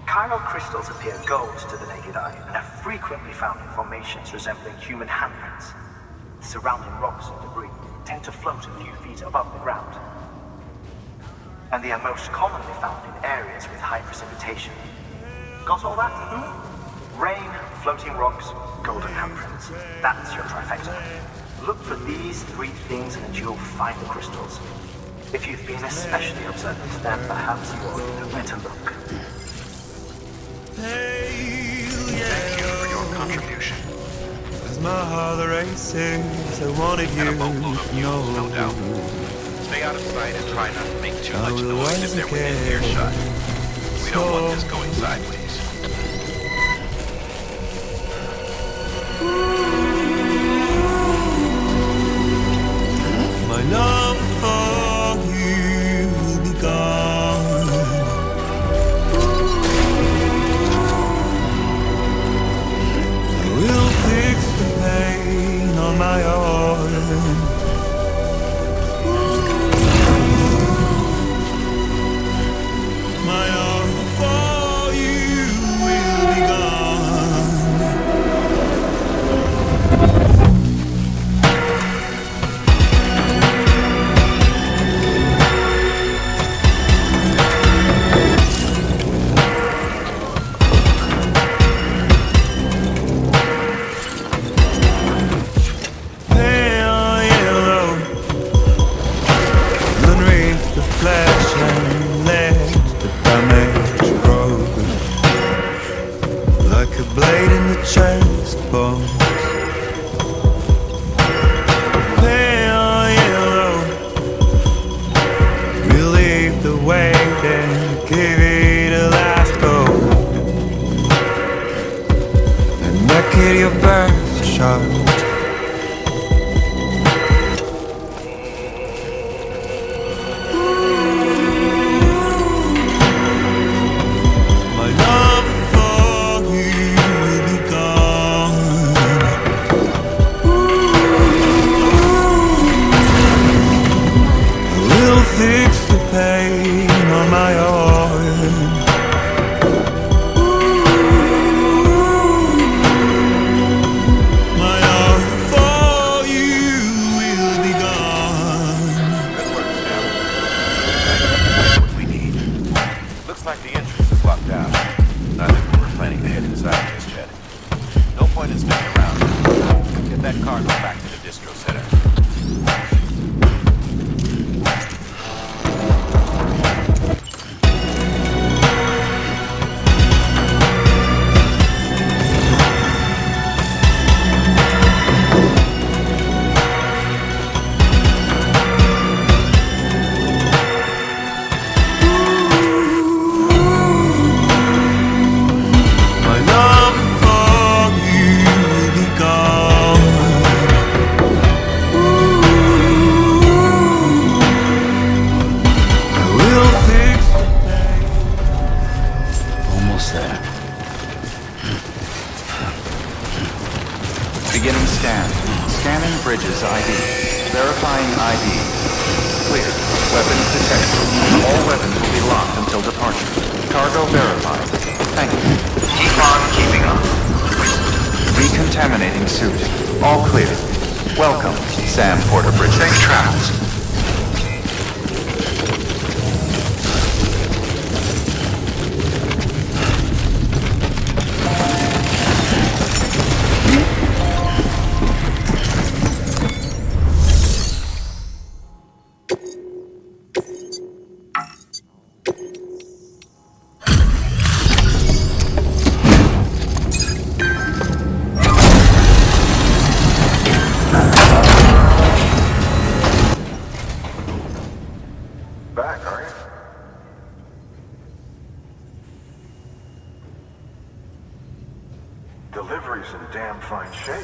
[SPEAKER 19] Chiral crystals appear gold to the naked eye and are frequently found in formations resembling human handprints. The surrounding rocks and debris tend to float a few feet above the ground. And they are most commonly found in areas with high precipitation. Got all that? Rain, floating rocks, golden handprints. That's your trifecta. Look for these three things and you'll find the crystals. If you've been especially observant, then perhaps you already know where to look.
[SPEAKER 6] Thank you for your contribution.
[SPEAKER 10] As my heart races, I wanted you to know.
[SPEAKER 6] No doubt. Stay out of sight and try not to make too much noise if they're within earshot. We don't want this going sideways.
[SPEAKER 10] My love for you will be gone. I will fix the pain on my own. My love for you will be gone. Pale yellow, unreached the flesh and legs. Damage broken, like a blade in the chest bones. Pale yellow, relieve the weight and give it a last go. And make it your birth shot. Fix the pain on my own. My love for you will be gone.
[SPEAKER 16] Good work, Sam. What we need. Looks like the entrance is locked down. Not that we were planning to head inside just yet. No point in sticking around. Get that cargo back to the distro center.
[SPEAKER 9] Beginning scan. Scanning Bridges ID. Verifying ID. Clear. Weapons detected. All weapons will be locked until departure. Cargo verified. Thank you.
[SPEAKER 11] Keep on keeping up.
[SPEAKER 9] Recontaminating suit. All clear. Welcome, Sam Porter Bridget. Safe travels.
[SPEAKER 6] Back, are you? Delivery's in damn fine shape.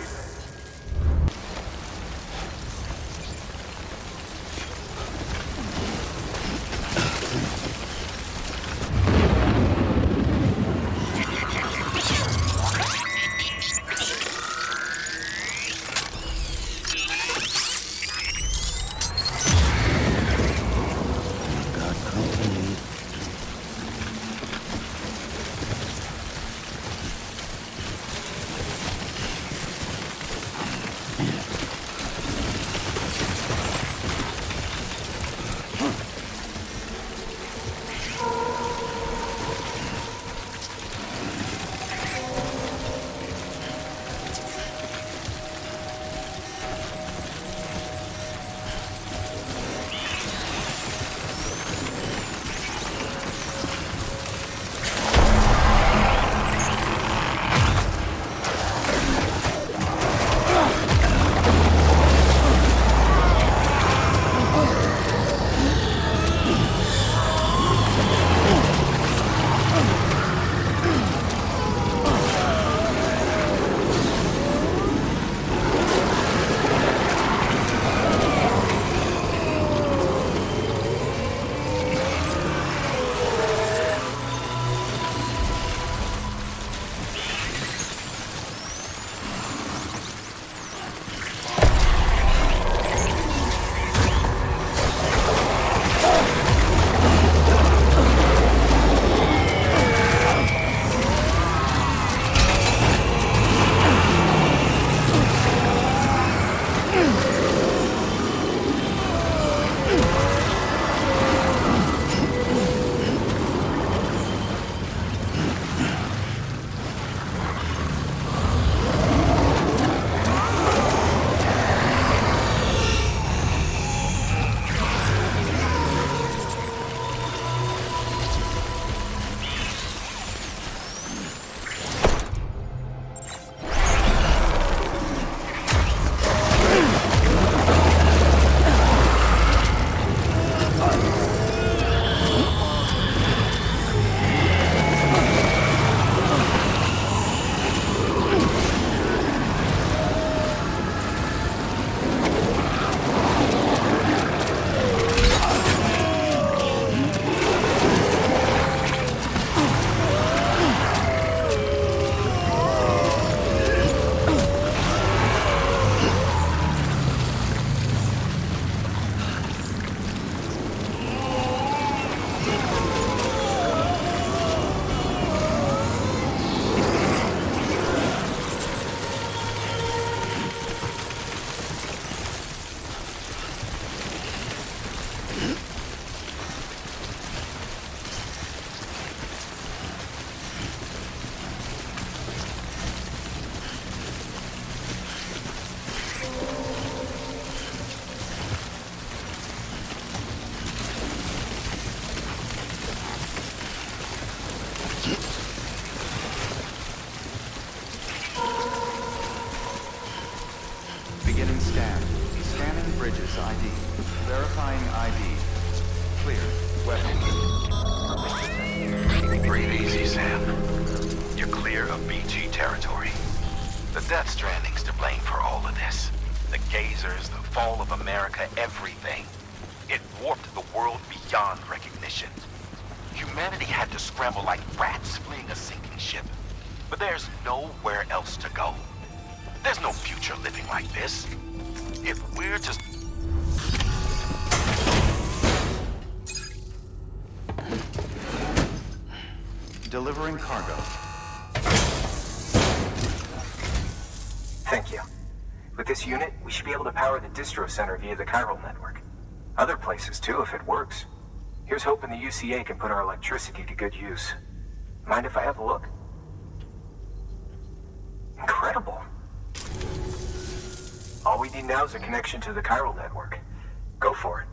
[SPEAKER 9] Bridges ID. Verifying ID. Clear. Weapons.
[SPEAKER 6] Breathe easy, Sam. You're clear of BG territory. The Death Stranding's to blame for all of this. The gazers, the fall of America, everything. It warped the world beyond recognition. Humanity had to scramble like rats fleeing a sinking ship. But there's nowhere else to go. There's no future living like this. If we're just...
[SPEAKER 9] Delivering cargo.
[SPEAKER 11] Thank you. With this unit, we should be able to power the distro center via the chiral network. Other places too, if it works. Here's hoping the UCA can put our electricity to good use. Mind if I have a look? Incredible. All we need now is a connection to the chiral network. Go for it.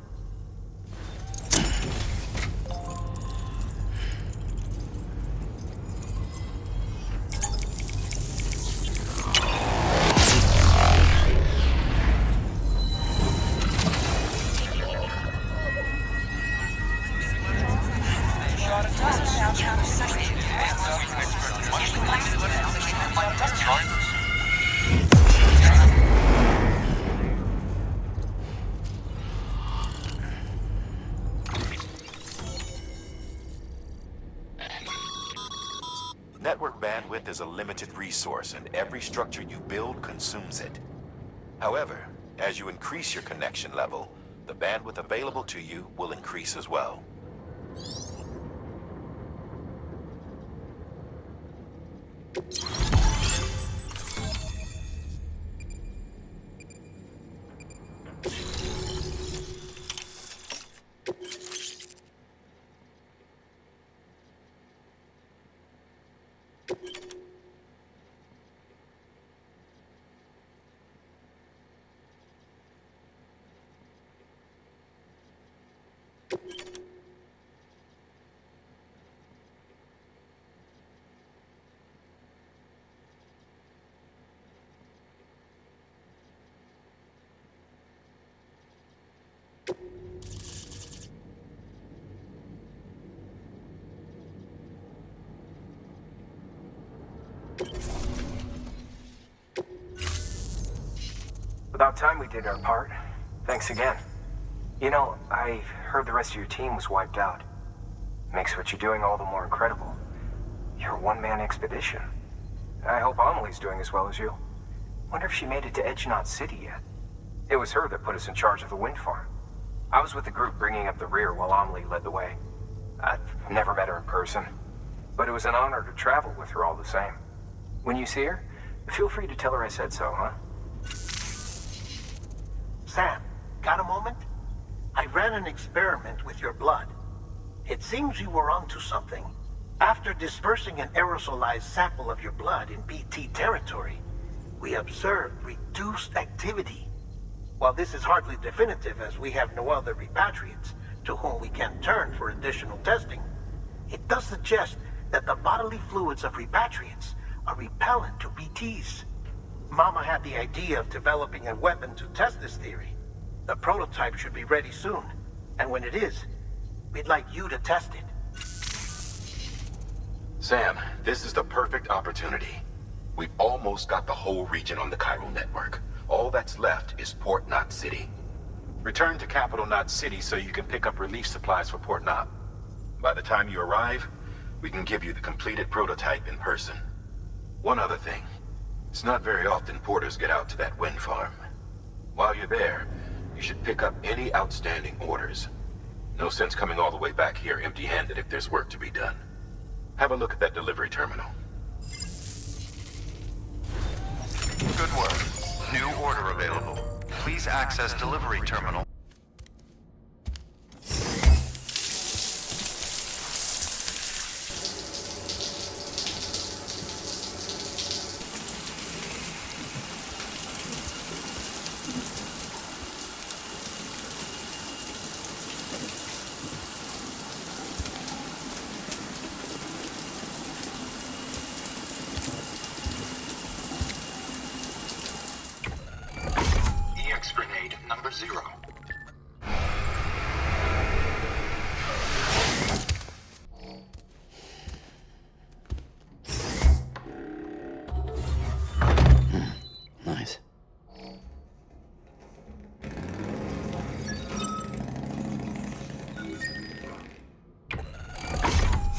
[SPEAKER 16] Network bandwidth is a limited resource, and every structure you build consumes it. However, as you increase your connection level, the bandwidth available to you will increase as well.
[SPEAKER 11] About time we did our part. Thanks again. You know, I heard the rest of your team was wiped out. Makes what you're doing all the more incredible. You're a one-man expedition. I hope Amelie's doing as well as you. Wonder if she made it to Edge Knot City yet. It was her that put us in charge of the wind farm. I was with the group bringing up the rear while Amelie led the way. I've never met her in person, but it was an honor to travel with her all the same. When you see her, feel free to tell her I said so, huh?
[SPEAKER 8] Sam, got a moment? I ran an experiment with your blood. It seems you were onto something. After dispersing an aerosolized sample of your blood in BT territory, we observed reduced activity. While this is hardly definitive, as we have no other repatriates to whom we can turn for additional testing, it does suggest that the bodily fluids of repatriates are repellent to BTs. Mama had the idea of developing a weapon to test this theory. The prototype should be ready soon, and when it is, we'd like you to test it.
[SPEAKER 16] Sam, this is the perfect opportunity. We've almost got the whole region on the chiral network. All that's left is Port Knot City. Return to Capital Knot City so you can pick up relief supplies for Port Knot. By the time you arrive, we can give you the completed prototype in person. One other thing. It's not very often porters get out to that wind farm. While you're there, you should pick up any outstanding orders. No sense coming all the way back here empty-handed if there's work to be done. Have a look at that delivery terminal.
[SPEAKER 9] Good work. New order available. Please access delivery terminal.
[SPEAKER 22] Grenade number 0.
[SPEAKER 1] Nice.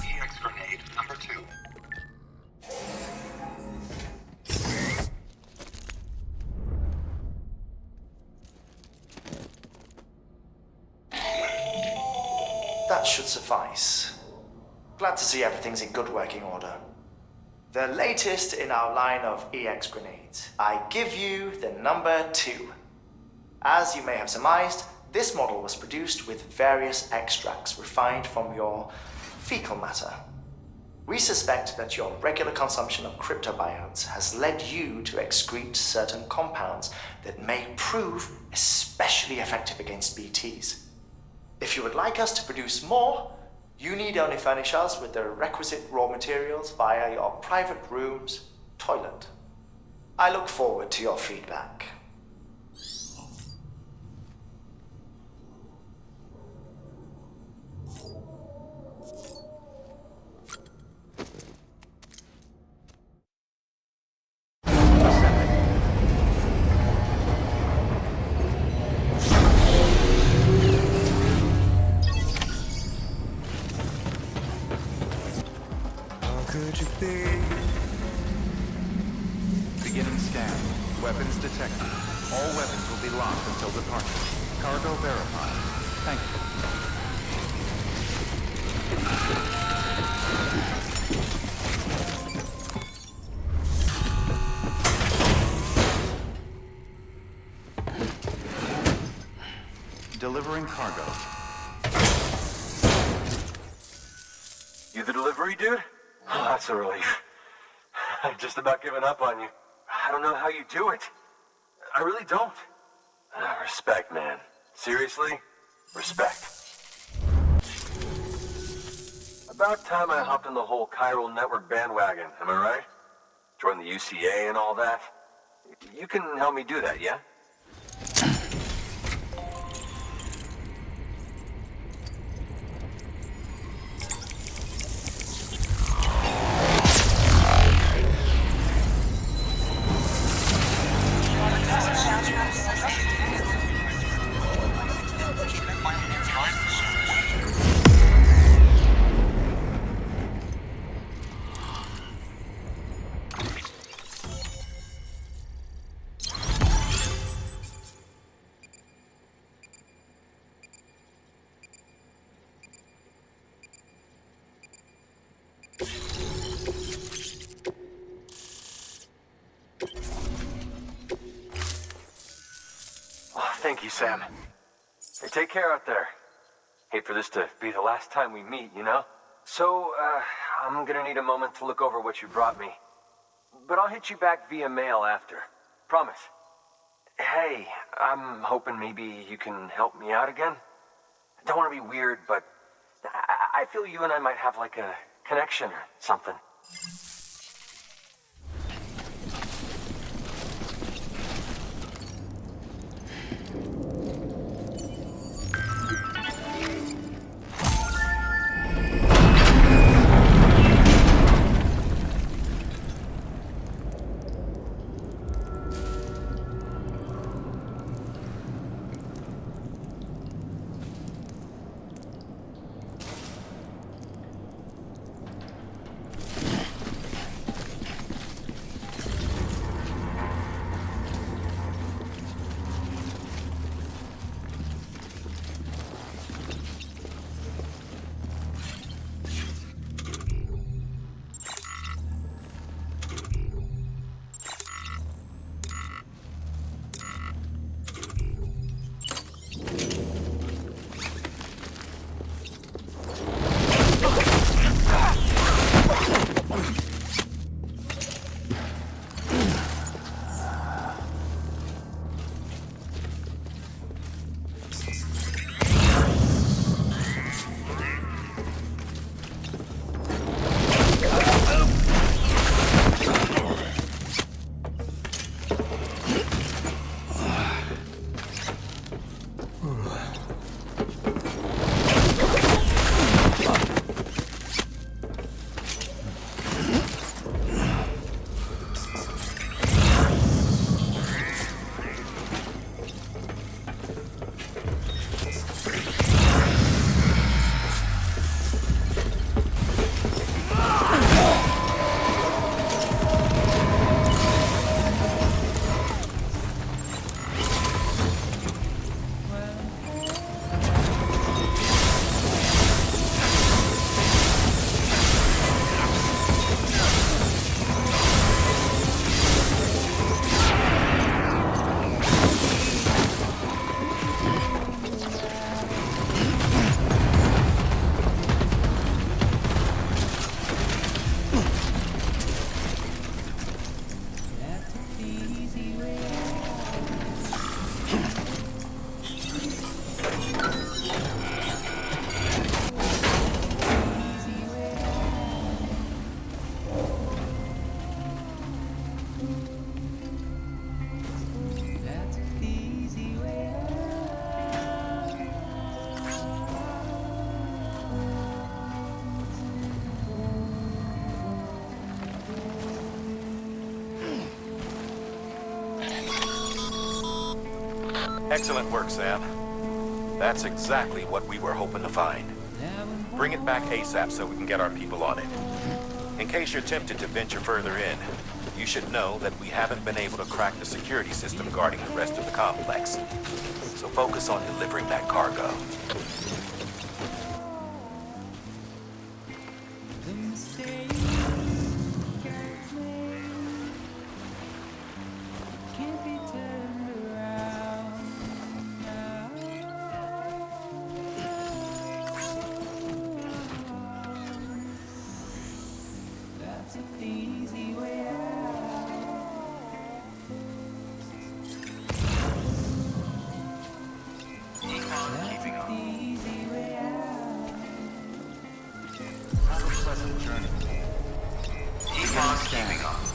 [SPEAKER 22] EX grenade number 2.
[SPEAKER 19] That should suffice. Glad to see everything's in good working order. The latest in our line of EX grenades. I give you the number 2. As you may have surmised, this model was produced with various extracts refined from your fecal matter. We suspect that your regular consumption of cryptobiotes has led you to excrete certain compounds that may prove especially effective against BTs. If you would like us to produce more, you need only furnish us with the requisite raw materials via your private room's toilet. I look forward to your feedback.
[SPEAKER 9] Beginning scan. Weapons detected. All weapons will be locked until departure. Cargo verified. Thank you. Delivering cargo.
[SPEAKER 13] You the delivery dude? Oh, that's a relief. I've just about given up on you. I don't know how you do it. I really don't. Respect, man. Seriously? Respect. About time I hopped on the whole chiral network bandwagon, am I right? Join the UCA and all that. You can help me do that, yeah? Thank you, Sam. Hey, take care out there. Hate for this to be the last time we meet, you know? So, I'm gonna need a moment to look over what you brought me. But I'll hit you back via mail after. Promise. Hey, I'm hoping maybe you can help me out again. I don't want to be weird, but I feel you and I might have like a connection or something.
[SPEAKER 16] Excellent work, Sam. That's exactly what we were hoping to find. Bring it back ASAP so we can get our people on it. In case you're tempted to venture further in, you should know that we haven't been able to crack the security system guarding the rest of the complex. So focus on delivering that cargo.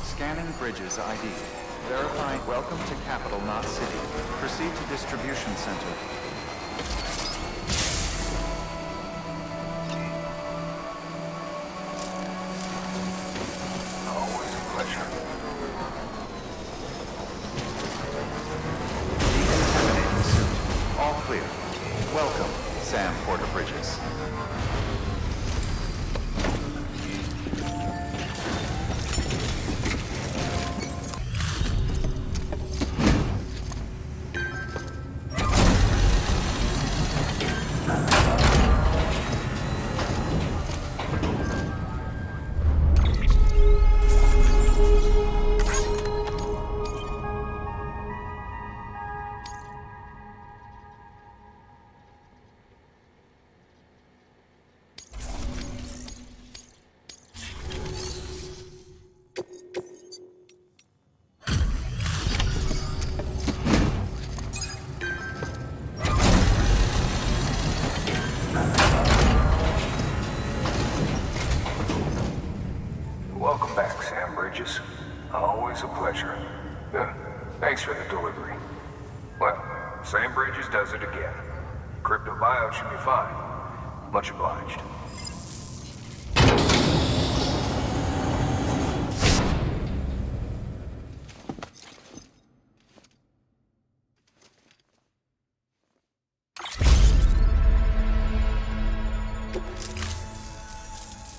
[SPEAKER 9] Scanning Bridges ID. Verifying. Welcome to Capital Knot City. Proceed to Distribution Center.
[SPEAKER 6] Always a pleasure.
[SPEAKER 9] Decontaminating suit. All clear. Welcome, Sam Porter Bridges.
[SPEAKER 6] Welcome back, Sam Bridges. Always a pleasure. Thanks for the delivery. Well, Sam Bridges does it again. Crypto bio should be fine. Much obliged.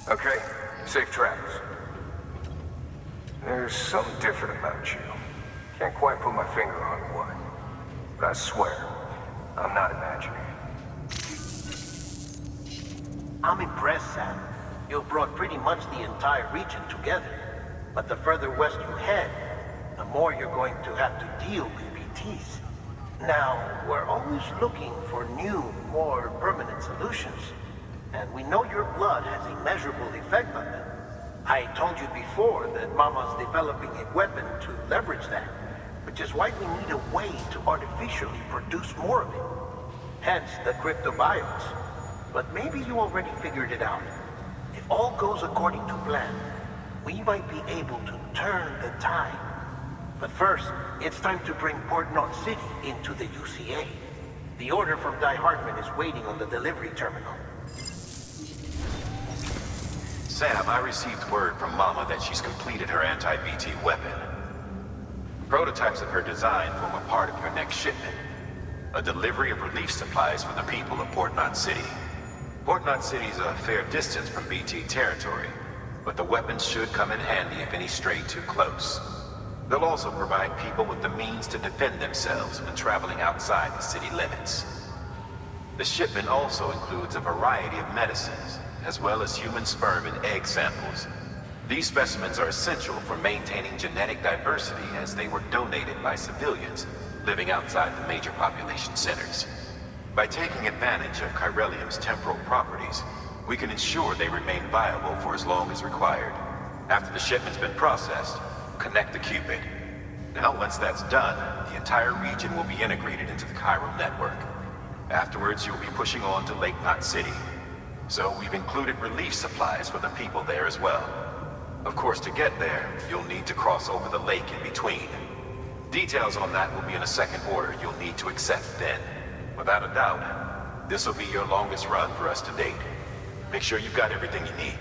[SPEAKER 6] Okay, safe travels. There's something different about you. Can't quite put my finger on what. But I swear, I'm not imagining it.
[SPEAKER 8] I'm impressed, Sam. You've brought pretty much the entire region together. But the further west you head, the more you're going to have to deal with BTs. Now, we're always looking for new, more permanent solutions. And we know your blood has a measurable effect on them. I told you before that Mama's developing a weapon to leverage that, which is why we need a way to artificially produce more of it. Hence the cryptobiotes. But maybe you already figured it out. If all goes according to plan, we might be able to turn the tide. But first, it's time to bring Port Knot City into the UCA. The order from Die-Hardman is waiting on the delivery terminal.
[SPEAKER 16] Sam, I received word from Mama that she's completed her anti-BT weapon. Prototypes of her design form a part of your next shipment. A delivery of relief supplies for the people of Port Knot City. Port Knot City is a fair distance from BT territory, but the weapons should come in handy if any stray too close. They'll also provide people with the means to defend themselves when traveling outside the city limits. The shipment also includes a variety of medicines, as well as human sperm and egg samples. These specimens are essential for maintaining genetic diversity as they were donated by civilians living outside the major population centers. By taking advantage of chiralium's temporal properties, we can ensure they remain viable for as long as required. After the shipment's been processed, connect the Cupid. Now, once that's done, the entire region will be integrated into the chiral network. Afterwards, you'll be pushing on to Lake Knot City. So we've included relief supplies for the people there as well. Of course, to get there, you'll need to cross over the lake in between. Details on that will be in a second order you'll need to accept then. Without a doubt, this will be your longest run for us to date. Make sure you've got everything you need.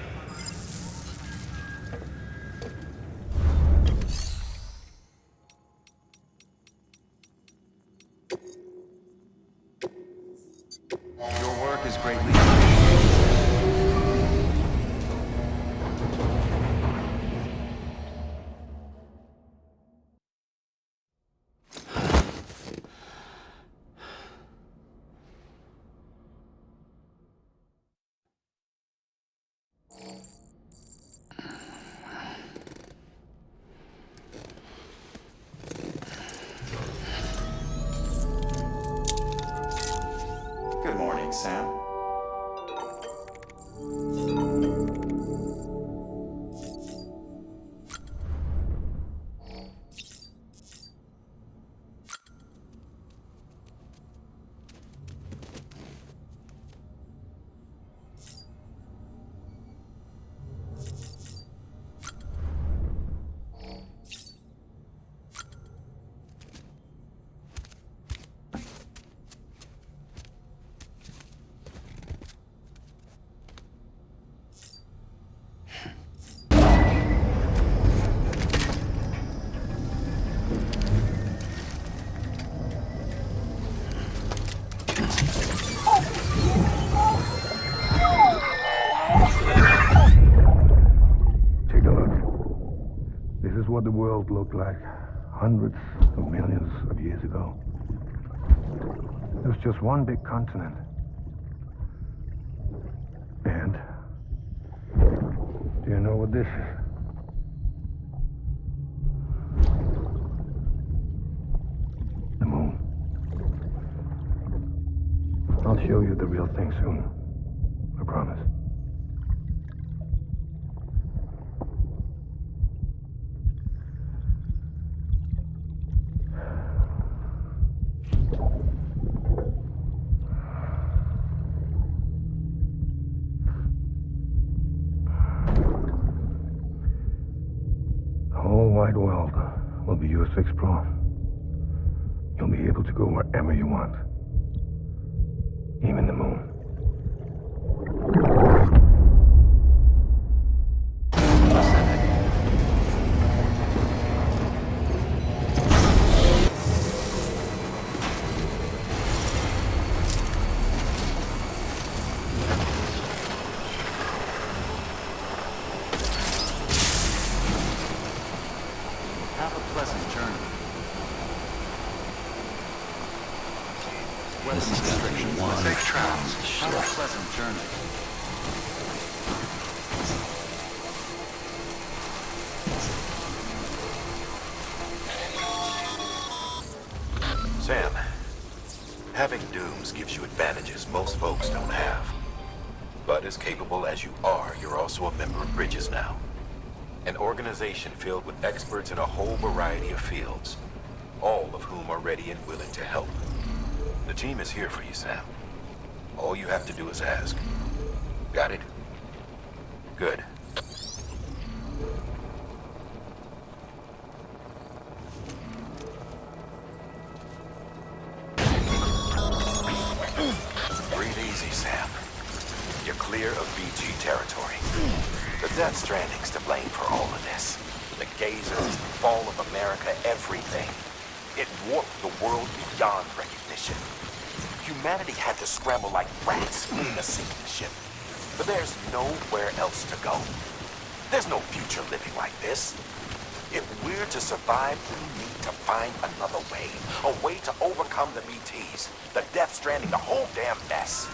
[SPEAKER 9] is greatly appreciated. Good morning, Sam.
[SPEAKER 4] What the world looked like hundreds of millions of years ago. It was just one big continent. And do you know what this is? The moon. I'll show you the real thing soon. I promise. Wide world will be yours to explore. You'll be able to go wherever you want. Even the moon.
[SPEAKER 16] Sam, having dooms gives you advantages most folks don't have. But as capable as you are, you're also a member of Bridges now. An organization filled with experts in a whole variety of fields, all of whom are ready and willing to help. The team is here for you, Sam. All you have to do is ask. Got it? Good. Breathe easy, Sam. You're clear of BG territory. The Death Stranding's to blame for all of this. The gazers, the fall of America, everything. It warped the world beyond recognition. Humanity had to scramble like rats in a sinking ship. But there's nowhere else to go. There's no future living like this. If we're to survive, we need to find another way. A way to overcome the BTs, the Death Stranding, the whole damn mess.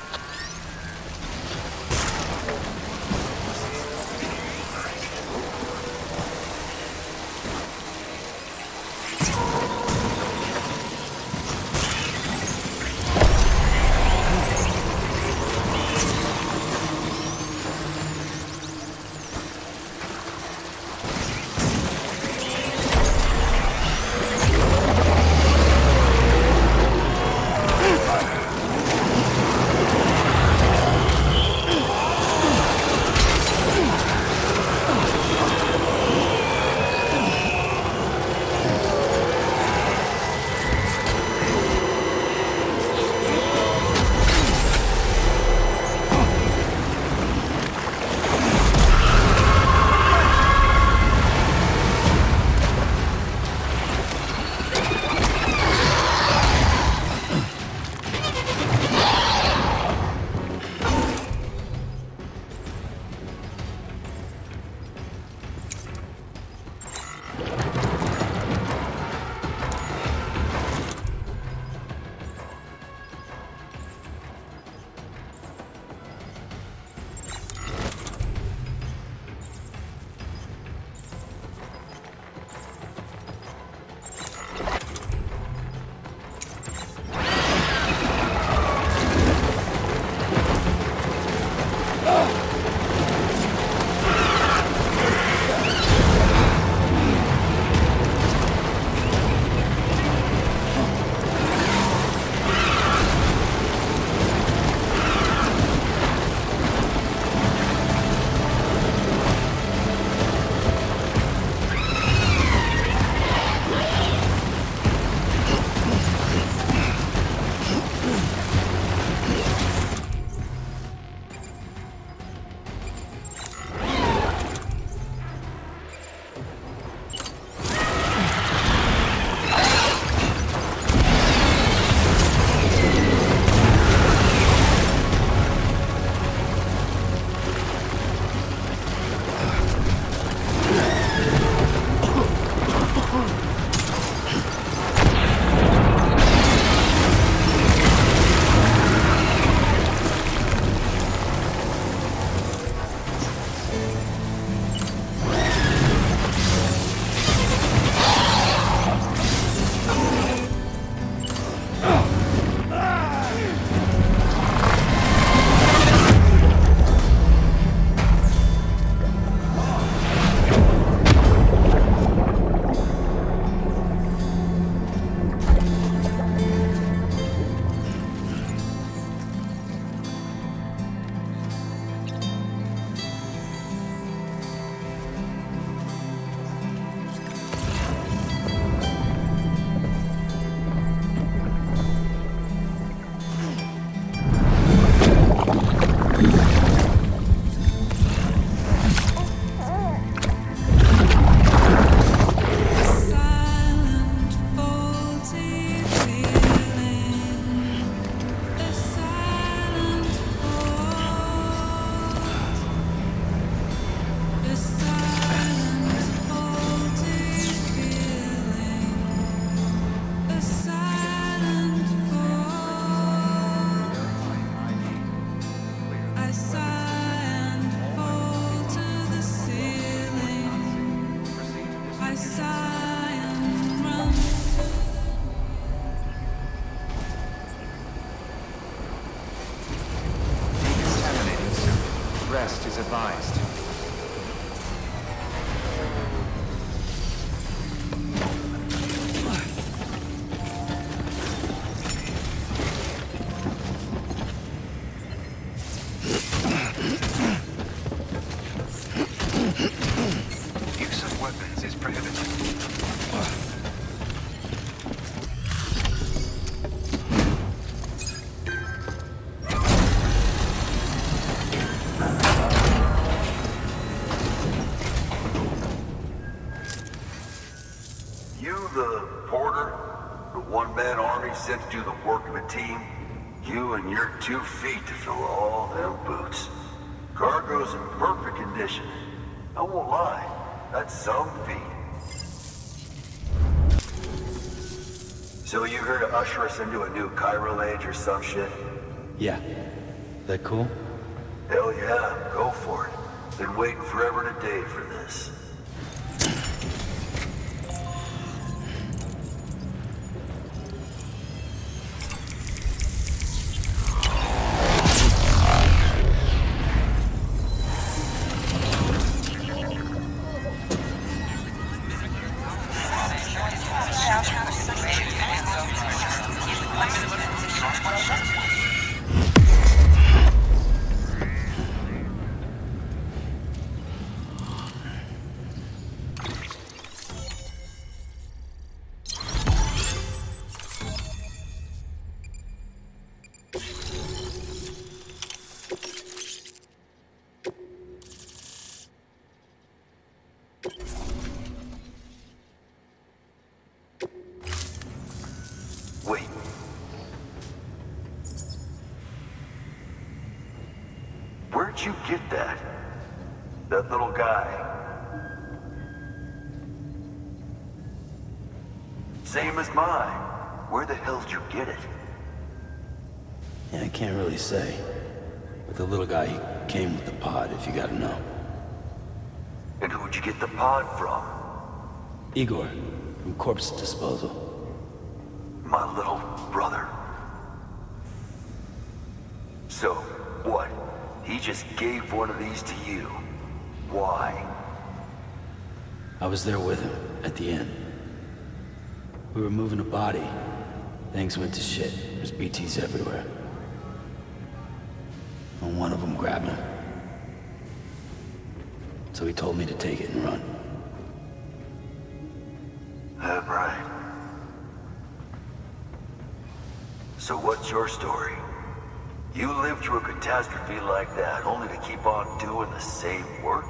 [SPEAKER 9] rest is advised.
[SPEAKER 22] Use of weapons is prohibited.
[SPEAKER 5] Sent to do the work of a team, you and your 2 feet to fill all them boots. Cargo's in perfect condition. I won't lie, that's some feat. So you here to usher us into a new chiral age or some shit?
[SPEAKER 1] Yeah. That cool?
[SPEAKER 5] Hell yeah, go for it. Been waiting forever and a day for this. Where'd you get that? That little guy? Same as mine. Where the hell did you get it?
[SPEAKER 1] Yeah, I can't really say. But the little guy, he came with the pod, if you gotta know.
[SPEAKER 5] And who'd you get the pod from?
[SPEAKER 1] Igor, from Corpse Disposal.
[SPEAKER 5] My little brother. So, what? He just gave one of these to you. Why?
[SPEAKER 1] I was there with him, at the end. We were moving a body. Things went to shit. There's BTs everywhere. And one of them grabbed him. So he told me to take it and run.
[SPEAKER 5] That right. So what's your story? You lived through a catastrophe like that, only to keep on doing the same work?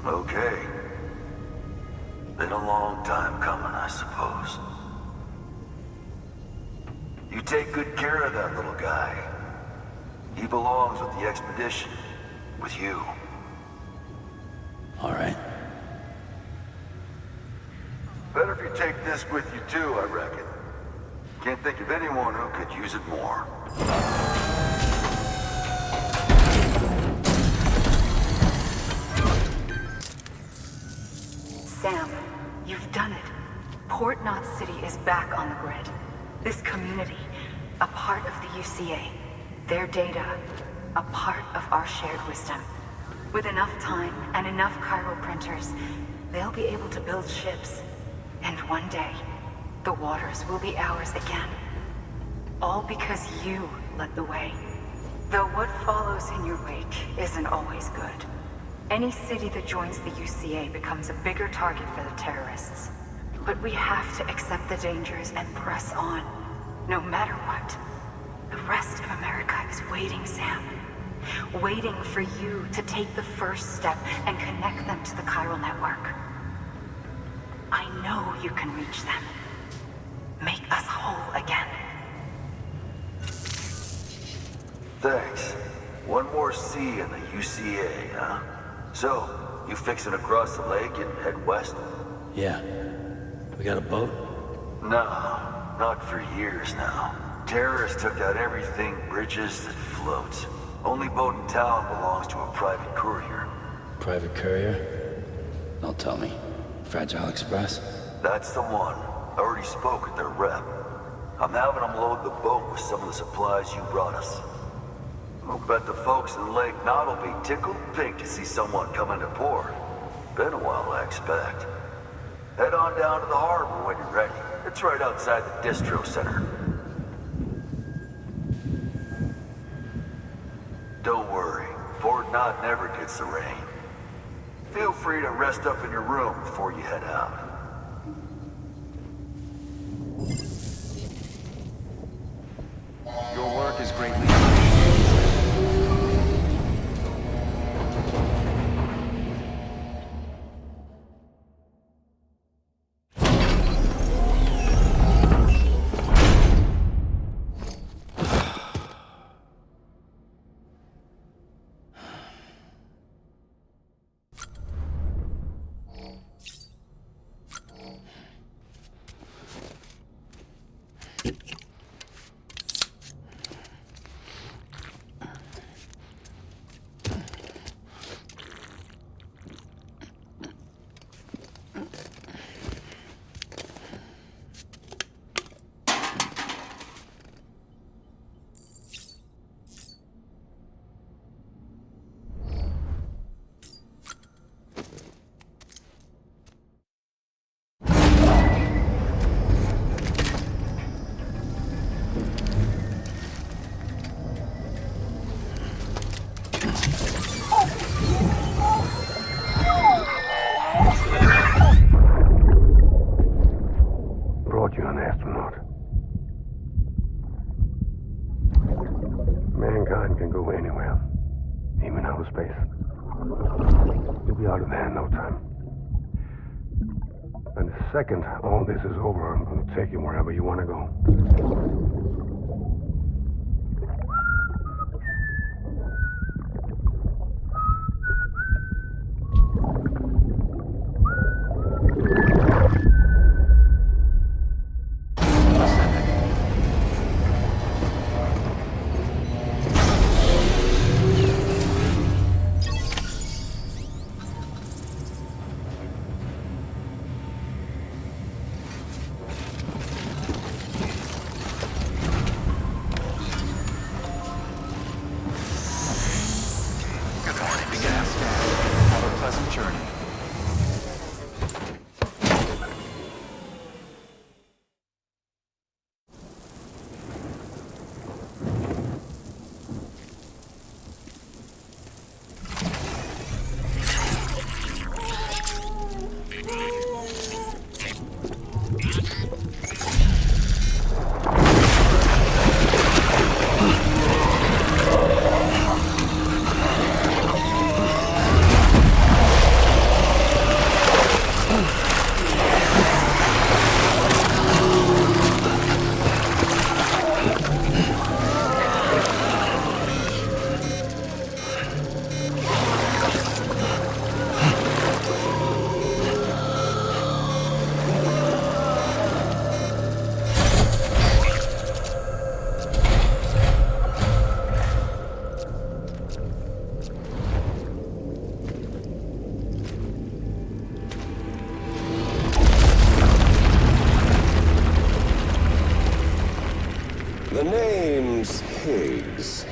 [SPEAKER 5] Okay. Been a long time coming, I suppose. You take good care of that little guy. He belongs with the expedition. With you.
[SPEAKER 1] All right.
[SPEAKER 5] Better if you take this with you too, I reckon. Can't think of anyone who could use it more.
[SPEAKER 23] Sam, you've done it. Port Knot City is back on the grid. This community, a part of the UCA. Their data, a part of our shared wisdom. With enough time and enough chiral printers, they'll be able to build ships. And one day, the waters will be ours again. All because you led the way. Though what follows in your wake isn't always good. Any city that joins the UCA becomes a bigger target for the terrorists. But we have to accept the dangers and press on, no matter what. The rest of America is waiting, Sam. Waiting for you to take the first step and connect them to the chiral network. I know you can reach them. Make us whole again.
[SPEAKER 5] Thanks. One more C in the UCA, huh? So, you fixing to cross the lake and head west?
[SPEAKER 1] Yeah. We got a boat?
[SPEAKER 5] No, not for years now. Terrorists took out everything bridges that floats. Only boat in town belongs to a private courier.
[SPEAKER 1] Private courier? Don't tell me. Fragile Express?
[SPEAKER 5] That's the one. I already spoke with their rep. I'm having them load the boat with some of the supplies you brought us. I'll bet the folks in Lake Knot will be tickled pink to see someone coming to port. Been a while, I expect. Head on down to the harbor when you're ready. It's right outside the distro center. Don't worry, Port Knot never gets the rain. Feel free to rest up in your room before you head out.
[SPEAKER 9] Your work is greatly appreciated.
[SPEAKER 4] Brought you an astronaut. Mankind can go anywhere, even outer space. You'll be out of there in no time. And the second all this is over, I'm going to take you wherever you want to go.
[SPEAKER 2] The name's Higgs,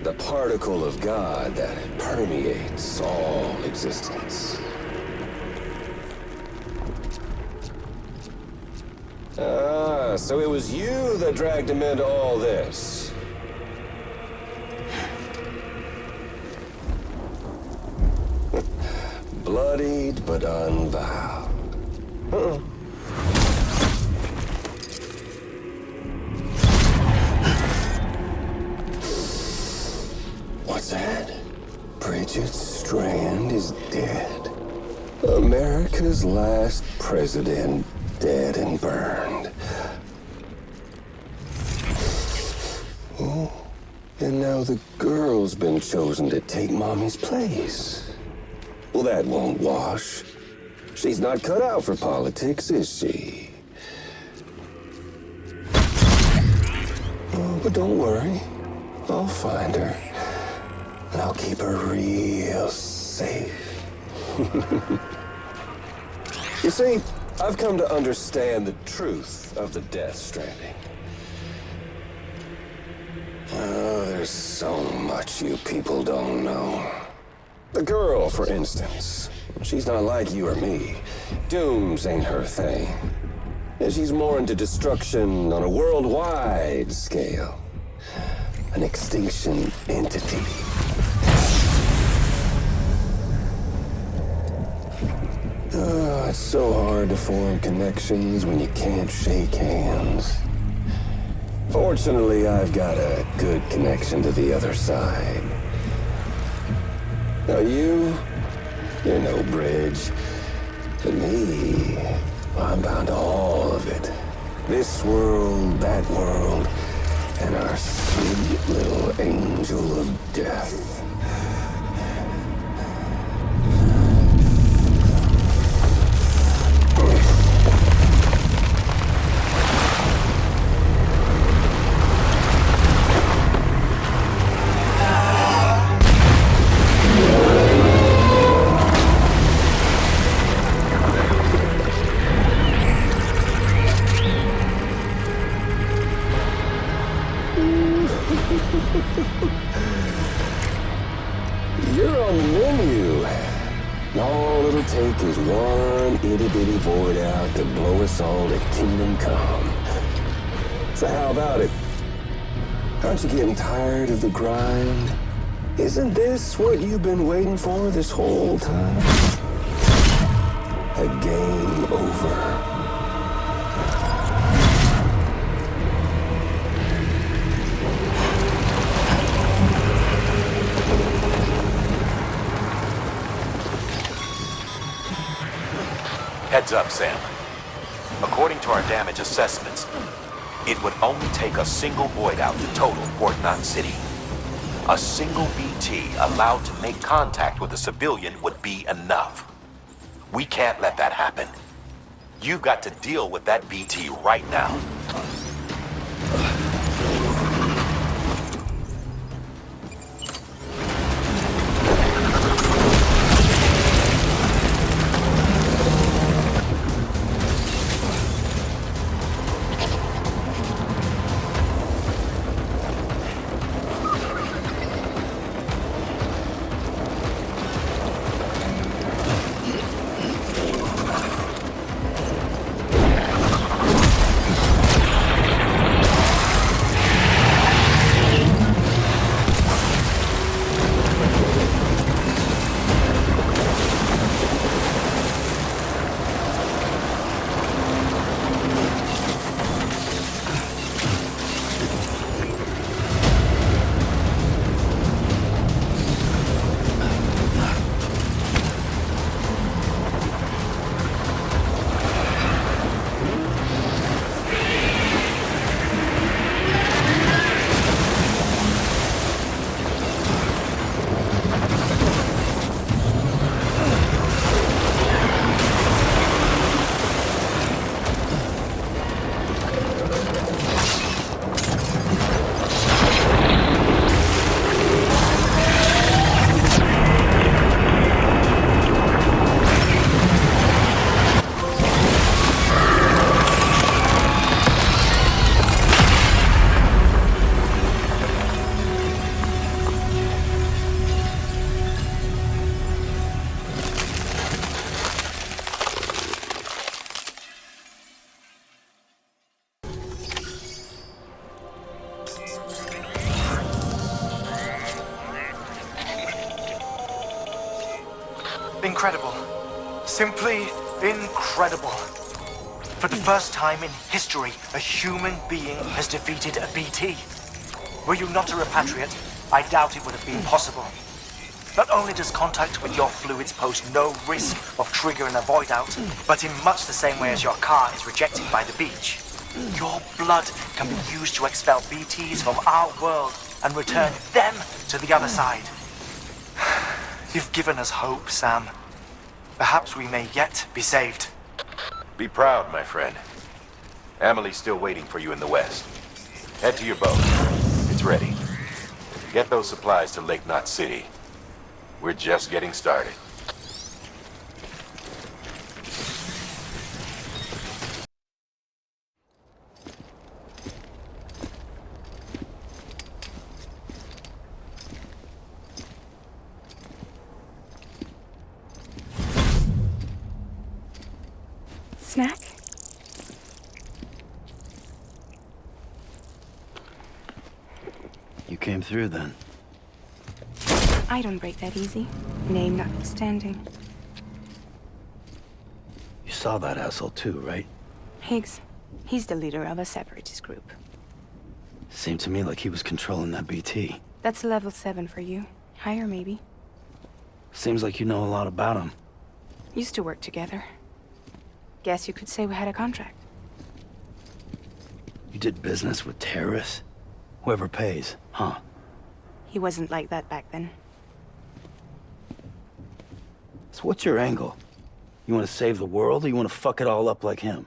[SPEAKER 2] the particle of God that permeates all existence. Ah, so it was you that dragged him into all this. Bloodied but unvowed. What's that? Bridget Strand is dead. America's last president dead and burned. Oh, and now the girl's been chosen to take Mommy's place. Well, that won't wash. She's not cut out for politics, is she? Oh, but don't worry. I'll find her. And I'll keep her real safe. You see, I've come to understand the truth of the Death Stranding. Oh, there's so much what you people don't know. The girl, for instance. She's not like you or me. Dooms ain't her thing. And she's more into destruction on a worldwide scale. An extinction entity. It's so hard to form connections when you can't shake hands. Fortunately, I've got a good connection to the other side. Now you're no bridge. To me, I'm bound to all of it. This world, that world, and our sweet little angel of death. You're on the menu. All it'll take is one itty-bitty void out to blow us all to kingdom come. So how about it? Aren't you getting tired of the grind? Isn't this what you've been waiting for this whole time? A game over.
[SPEAKER 16] Heads up, Sam. According to our damage assessments, it would only take a single void out to total Port Knot City. A single BT allowed to make contact with a civilian would be enough. We can't let that happen. You've got to deal with that BT right now.
[SPEAKER 19] Incredible. Simply incredible. For the first time in history, a human being has defeated a BT. Were you not a repatriate, I doubt it would have been possible. Not only does contact with your fluids pose no risk of triggering a void out, but in much the same way as your car is rejected by the beach. Your blood can be used to expel BTs from our world and return them to the other side. You've given us hope, Sam. Perhaps we may yet be saved.
[SPEAKER 16] Be proud, my friend. Amelie's still waiting for you in the west. Head to your boat. It's ready. Get those supplies to Lake Knot City. We're just getting started.
[SPEAKER 1] came through then.
[SPEAKER 7] I don't break that easy. Name notwithstanding.
[SPEAKER 1] You saw that asshole too, right?
[SPEAKER 7] Higgs. He's the leader of a separatist group.
[SPEAKER 1] Seemed to me like he was controlling that BT.
[SPEAKER 7] That's level 7 for you. Higher, maybe.
[SPEAKER 1] Seems like you know a lot about him.
[SPEAKER 7] Used to work together. Guess you could say we had a contract.
[SPEAKER 1] You did business with terrorists? Whoever pays, huh?
[SPEAKER 7] He wasn't like that back then.
[SPEAKER 1] So what's your angle? You want to save the world, or you want to fuck it all up like him?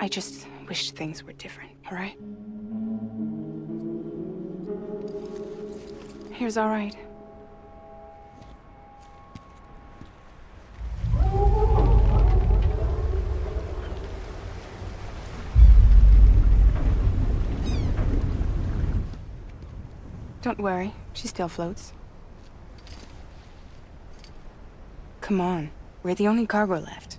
[SPEAKER 7] I just wish things were different, all right? Here's all right. Don't worry, she still floats. Come on, we're the only cargo left.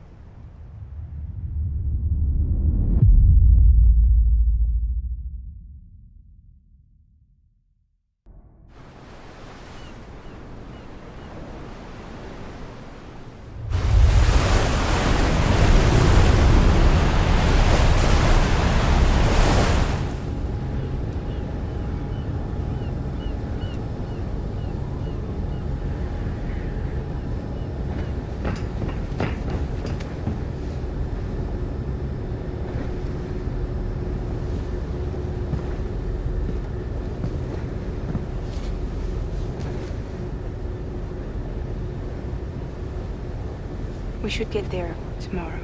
[SPEAKER 7] We should get there tomorrow.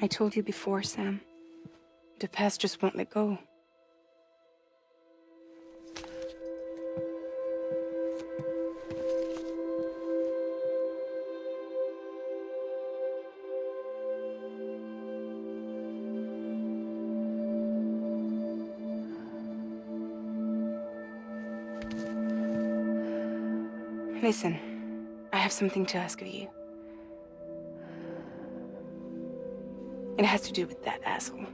[SPEAKER 7] I told you before, Sam. The past just won't let go. Listen, I have something to ask of you. It has to do with that asshole,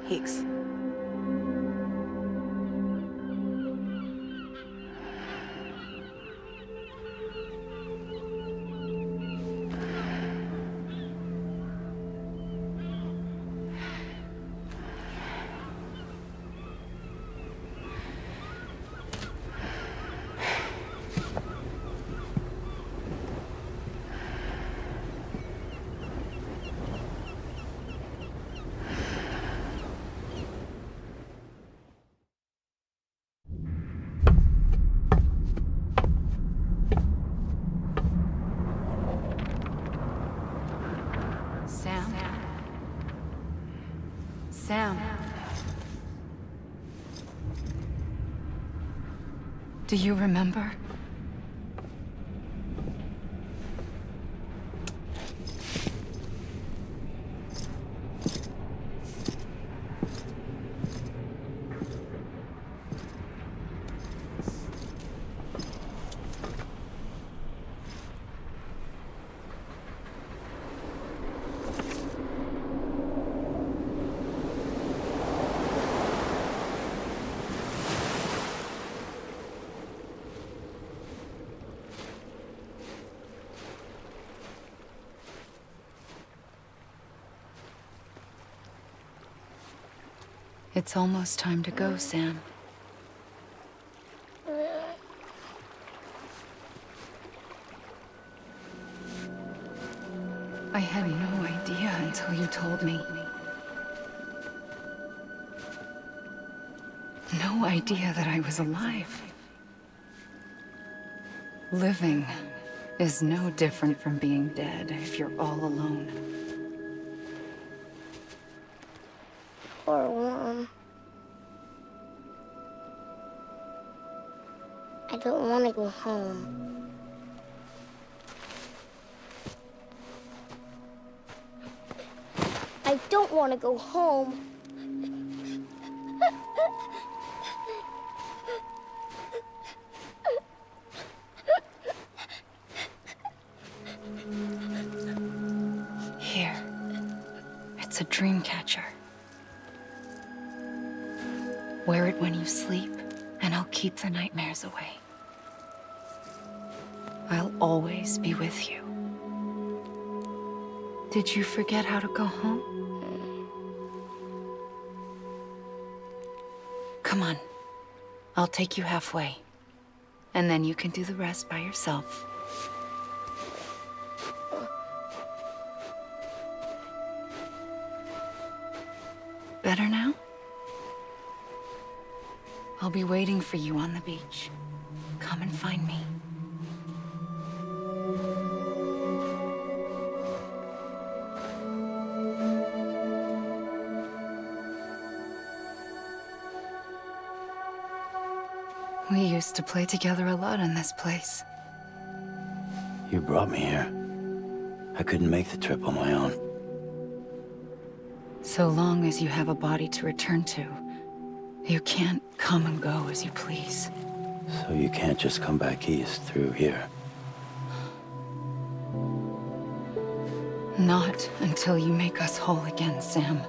[SPEAKER 7] Higgs. Sam. Do you remember? It's almost time to go, Sam. I had no idea until you told me.
[SPEAKER 17] no idea that I was alive. Living is no different from being dead if you're all alone.
[SPEAKER 12] Poor Mom. I don't want to go home. I don't want to go home.
[SPEAKER 17] Here. It's a dream catcher. Wear it when you sleep, and I'll keep the nightmares away. I'll always be with you. Did you forget how to go home? Come on. I'll take you halfway. And then you can do the rest by yourself. Better now? I'll be waiting for you on the beach. Come and find me. We used to play together a lot in this place.
[SPEAKER 1] You brought me here. I couldn't make the trip on my own.
[SPEAKER 17] So long as you have a body to return to, you can't come and go as you please.
[SPEAKER 1] So you can't just come back east through here?
[SPEAKER 17] Not until you make us whole again, Sam.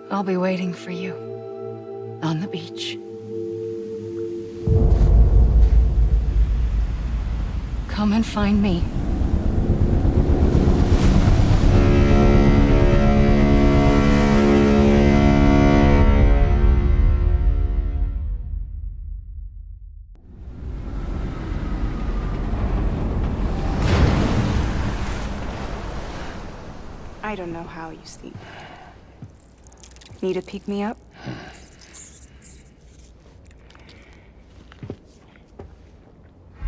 [SPEAKER 17] I'll be waiting for you on the beach. Come and find me.
[SPEAKER 7] I don't know how you sleep. Need a pick-me-up?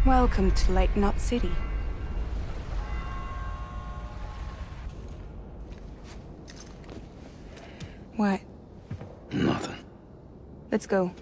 [SPEAKER 7] Welcome to Lake Knot City. What?
[SPEAKER 1] Nothing.
[SPEAKER 7] Let's go.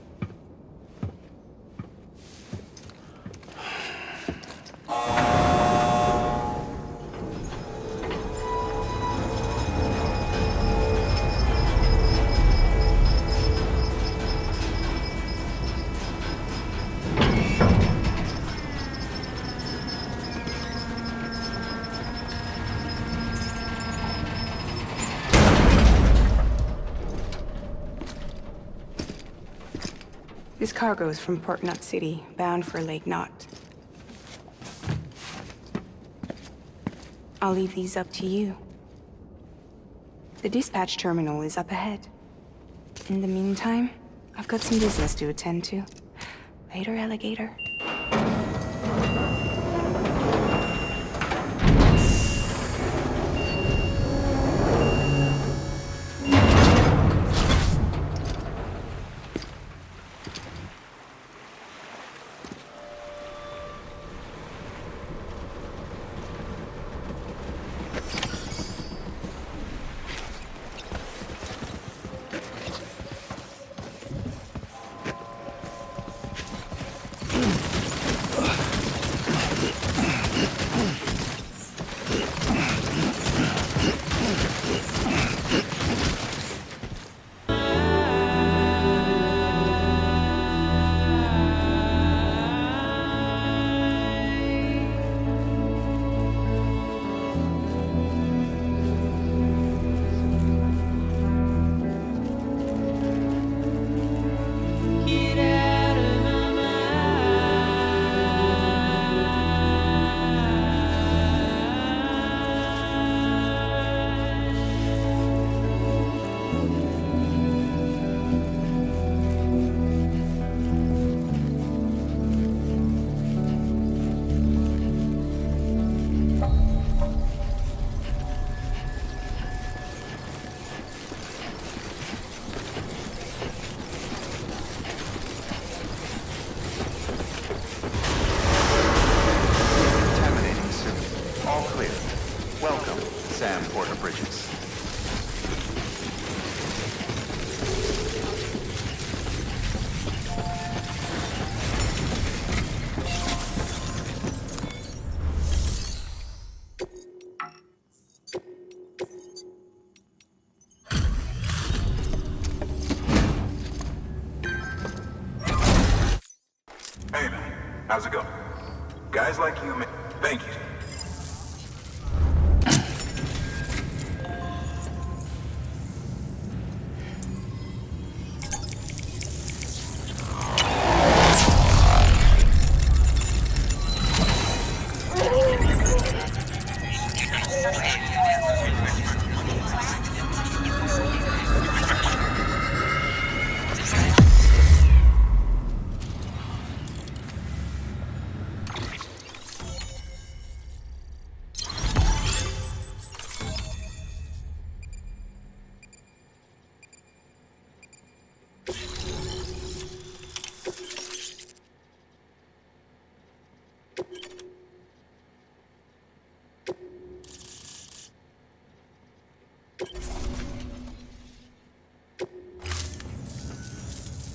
[SPEAKER 7] This cargo is from Port Knot City, bound for Lake Knot. I'll leave these up to you. The dispatch terminal is up ahead. In the meantime, I've got some business to attend to. Later, alligator.
[SPEAKER 6] How's it going? Guys like you, man. Thank you.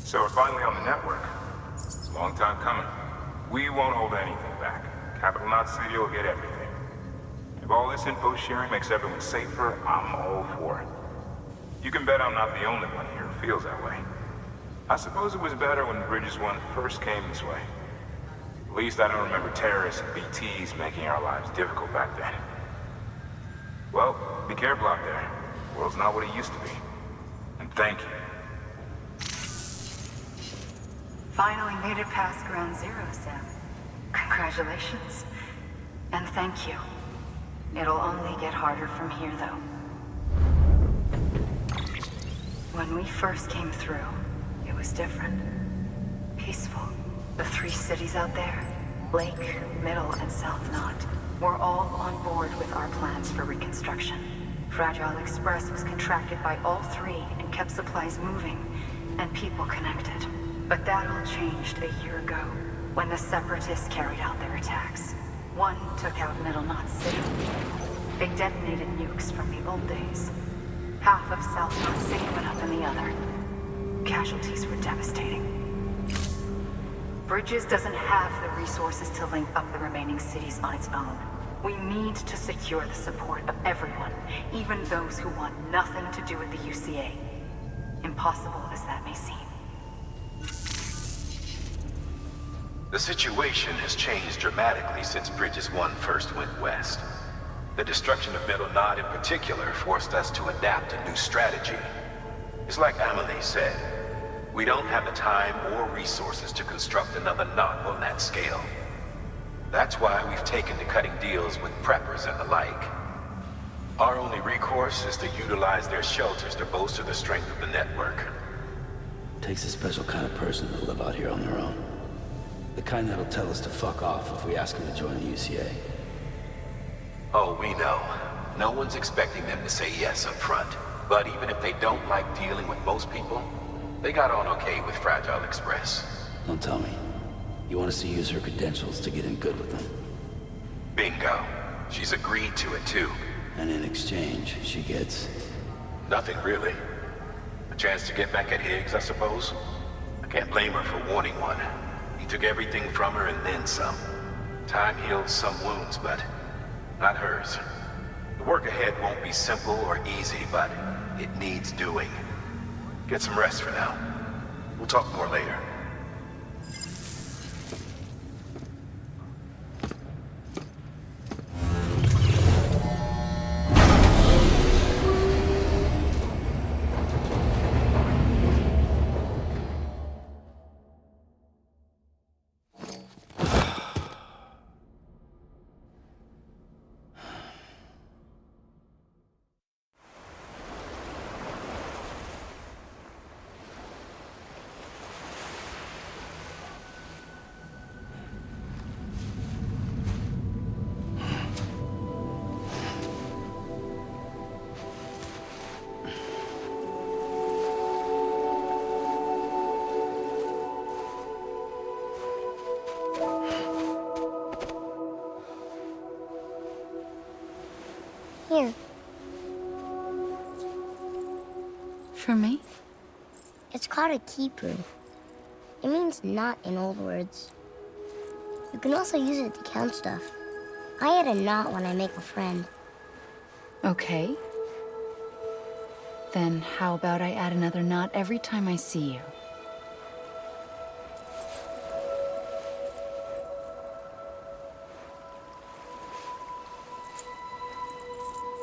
[SPEAKER 14] So we're finally on the network. It's a long time coming. We won't hold anything back. Capital Knot City will get everything. If all this info sharing makes everyone safer, I'm all for it. You can bet I'm not the only one here who feels that way. I suppose it was better when Bridges 1 first came this way. At least I don't remember terrorists and BTs making our lives difficult back then. Well, be careful out there. The world's not what it used to be. And thank you.
[SPEAKER 23] Finally made it past Ground Zero, Sam. Congratulations. And thank you. It'll only get harder from here, though. When we first came through, it was different. Peaceful. The 3 cities out there, Lake, Middle, and South Knot, were all on board with our plans for reconstruction. Fragile Express was contracted by all 3 and kept supplies moving and people connected. But that all changed a year ago, when the Separatists carried out their attacks. One took out Middle Knot City. They detonated nukes from the old days. Half of South Knot City went up in the other. Casualties were devastating. Bridges doesn't have the resources to link up the remaining cities on its own. We need to secure the support of everyone, even those who want nothing to do with the UCA. Impossible as that may seem.
[SPEAKER 16] The situation has changed dramatically since Bridges 1 first went west. The destruction of Middle Knot in particular forced us to adapt a new strategy. It's like Amelie said, we don't have the time or resources to construct another knot on that scale. That's why we've taken to cutting deals with preppers and the like. Our only recourse is to utilize their shelters to bolster the strength of the network.
[SPEAKER 1] Takes a special kind of person to live out here on their own. The kind that'll tell us to fuck off if we ask them to join the UCA.
[SPEAKER 16] Oh, we know. No one's expecting them to say yes up front. But even if they don't like dealing with most people, they got on okay with Fragile Express.
[SPEAKER 1] Don't tell me. You want us to use her credentials to get in good with them?
[SPEAKER 16] Bingo. She's agreed to it too.
[SPEAKER 1] And in exchange, she gets...
[SPEAKER 16] Nothing really. A chance to get back at Higgs, I suppose. I can't blame her for wanting one. He took everything from her and then some. Time heals some wounds, but not hers. The work ahead won't be simple or easy, but it needs doing. Get some rest for now. We'll talk more later.
[SPEAKER 12] Here.
[SPEAKER 17] For me?
[SPEAKER 12] It's called a keeper. It means knot in old words. You can also use it to count stuff. I add a knot when I make a friend.
[SPEAKER 17] Okay. Then how about I add another knot every time I see you?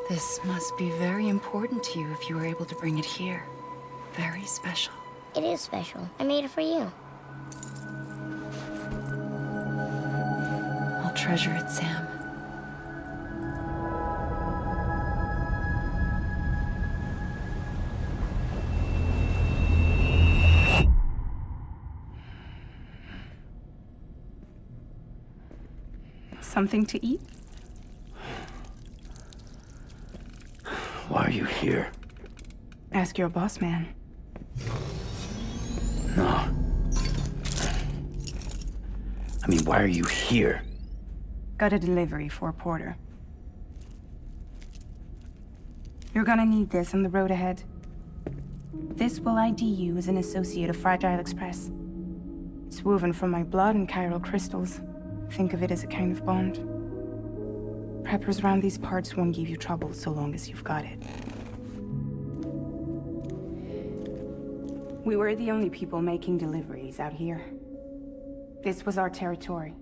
[SPEAKER 17] This must be very important to you if you were able to bring it here. Very special.
[SPEAKER 12] It is special. I made it for you.
[SPEAKER 17] I'll treasure it, Sam.
[SPEAKER 7] Something to eat?
[SPEAKER 1] Why are you here?
[SPEAKER 7] Ask your boss man.
[SPEAKER 1] No. I mean, why are you here?
[SPEAKER 7] Got a delivery for Porter. You're gonna need this on the road ahead. This will ID you as an associate of Fragile Express. It's woven from my blood and chiral crystals. Think of it as a kind of bond. Preppers around these parts won't give you trouble so long as you've got it. We were the only people making deliveries out here. This was our territory.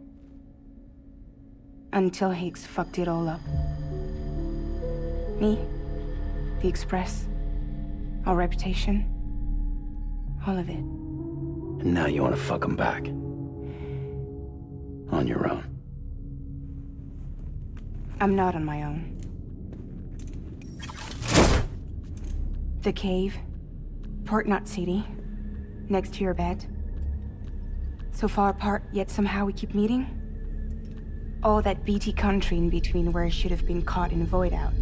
[SPEAKER 7] Until Higgs fucked it all up. Me, the Express, our reputation, all of it.
[SPEAKER 1] And now you want to fuck them back. On your own.
[SPEAKER 7] I'm not on my own. The cave, Port Knot City, next to your bed. So far apart, yet somehow we keep meeting. All that BT country in between where I should have been caught in a void out.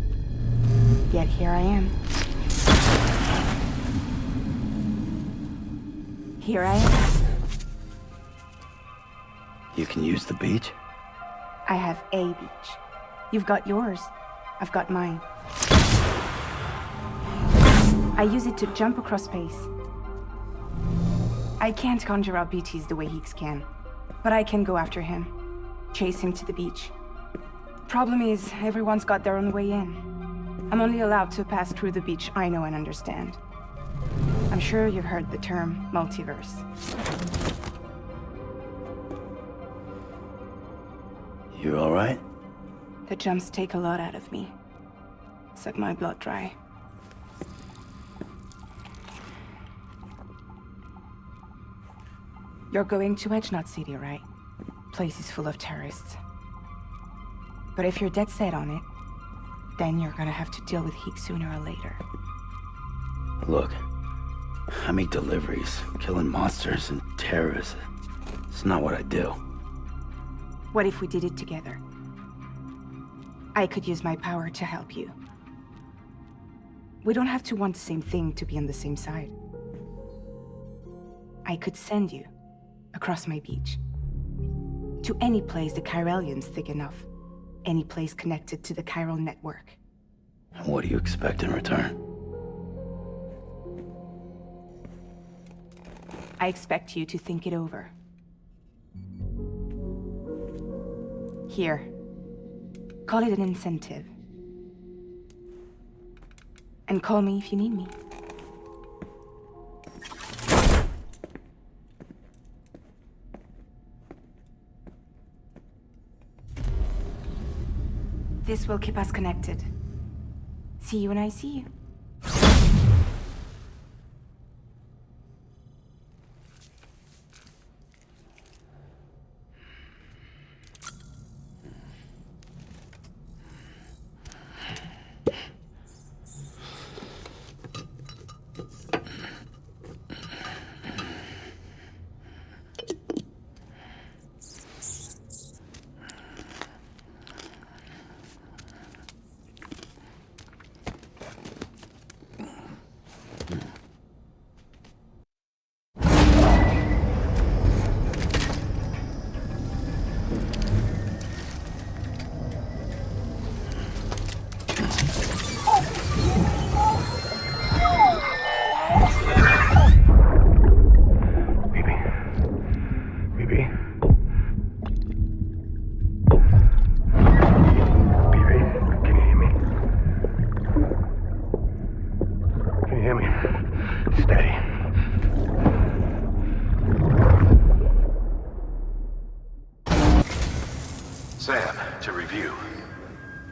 [SPEAKER 7] Yet here I am. Here I am.
[SPEAKER 1] You can use the beach?
[SPEAKER 7] I have a beach. You've got yours. I've got mine. I use it to jump across space. I can't conjure up BTs the way Higgs can, but I can go after him. Chase him to the beach. Problem is, everyone's got their own way in. I'm only allowed to pass through the beach I know and understand. I'm sure you've heard the term multiverse.
[SPEAKER 1] You all right?
[SPEAKER 7] The jumps take a lot out of me. Suck my blood dry. You're going to Edge Knot City, right? Place is full of terrorists. But if you're dead set on it, then you're gonna have to deal with Higgs sooner or later.
[SPEAKER 1] Look, I make deliveries, killing monsters and terrorists. It's not what I do.
[SPEAKER 7] What if we did it together? I could use my power to help you. We don't have to want the same thing to be on the same side. I could send you across my beach. To any place the Chiralian's thick enough. Any place connected to the chiral network.
[SPEAKER 1] What do you expect in return?
[SPEAKER 7] I expect you to think it over. Here. Call it an incentive. And call me if you need me. This will keep us connected. See you when I see you.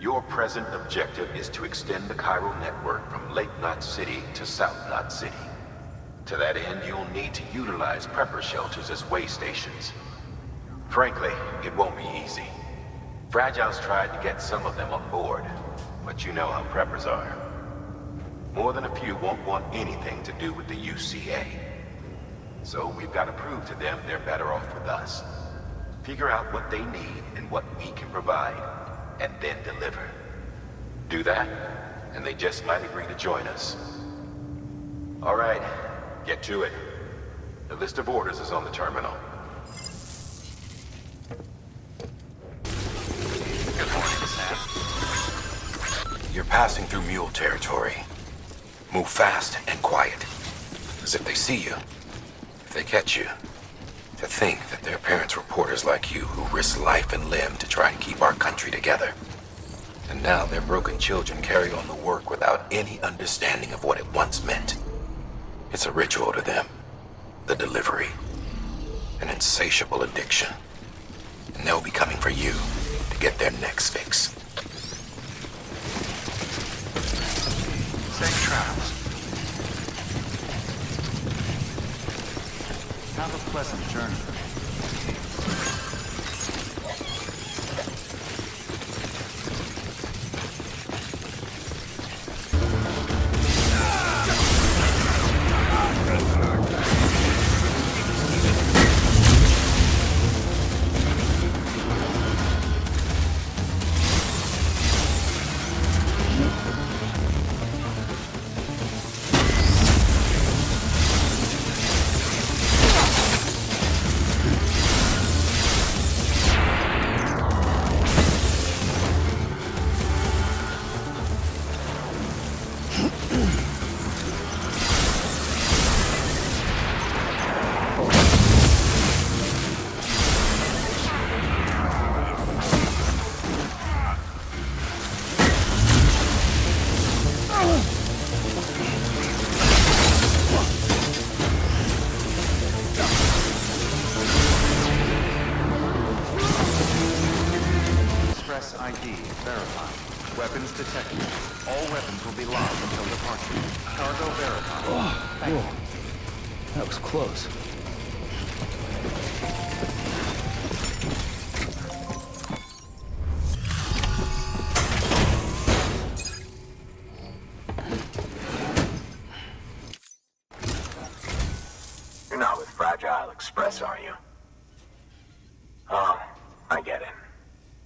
[SPEAKER 16] Your present objective is to extend the chiral network from Lake Knot City to South Knot City. To that end, you'll need to utilize prepper shelters as way stations. Frankly, it won't be easy. Fragile's tried to get some of them on board, but you know how preppers are. More than a few won't want anything to do with the UCA. So we've got to prove to them they're better off with us. Figure out what they need and what we can provide, and then deliver. Do that, and they just might agree to join us. All right, get to it. The list of orders is on the terminal.
[SPEAKER 9] Good morning, Sam.
[SPEAKER 16] You're passing through mule territory. Move fast and quiet. As if they see you, if they catch you. To think that their parents were porters like you who risked life and limb to try and keep our country together. And now their broken children carry on the work without any understanding of what it once meant. It's a ritual to them. The delivery. An insatiable addiction. And they'll be coming for you to get their next fix.
[SPEAKER 9] Safe travels. Have a pleasant journey.
[SPEAKER 6] Are you? Oh, I get it.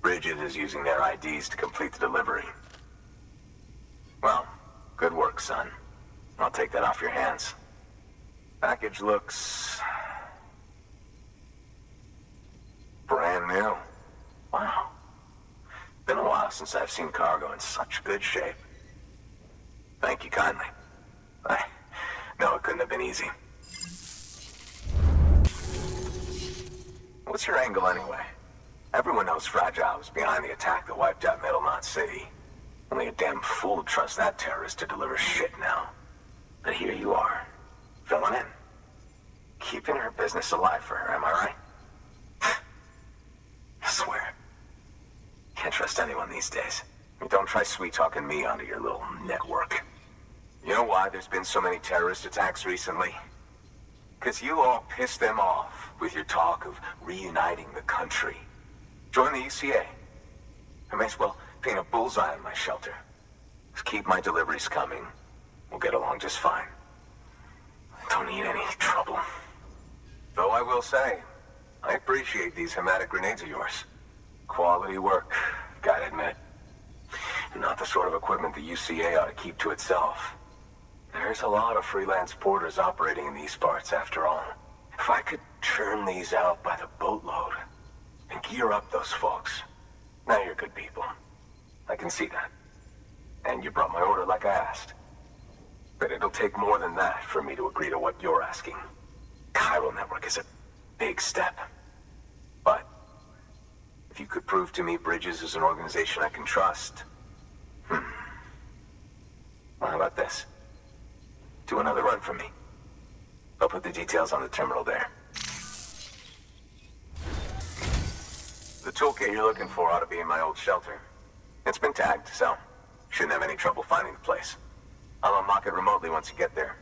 [SPEAKER 6] Bridget is using their IDs to complete the delivery. Well, good work, son. I'll take that off your hands. Package looks... brand new. Wow. Been a while since I've seen cargo in such good shape. Thank you kindly. I know it couldn't have been easy. What's your angle anyway? Everyone knows Fragile was behind the attack that wiped out Middle Knot City. Only a damn fool would trust that terrorist to deliver shit now. But here you are, filling in. Keeping her business alive for her, am I right? I swear. Can't trust anyone these days. Don't try sweet-talking me onto your little network. You know why there's been so many terrorist attacks recently? Because you all pissed them off with your talk of reuniting the country. Join the UCA. I may as well paint a bullseye on my shelter. Just keep my deliveries coming. We'll get along just fine. Don't need any trouble. Though I will say, I appreciate these hematic grenades of yours. Quality work, gotta admit. Not the sort of equipment the UCA ought to keep to itself. There's a lot of freelance porters operating in these parts, after all. If I could churn these out by the boatload and gear up those folks. Now you're good people. I can see that. And you brought my order like I asked. But it'll take more than that for me to agree to what you're asking. Chiral Network is a big step. But if you could prove to me Bridges is an organization I can trust... Well, how about this? Do another run for me. I'll put the details on the terminal there. The toolkit you're looking for ought to be in my old shelter. It's been tagged, so shouldn't have any trouble finding the place. I'll unlock it remotely once you get there.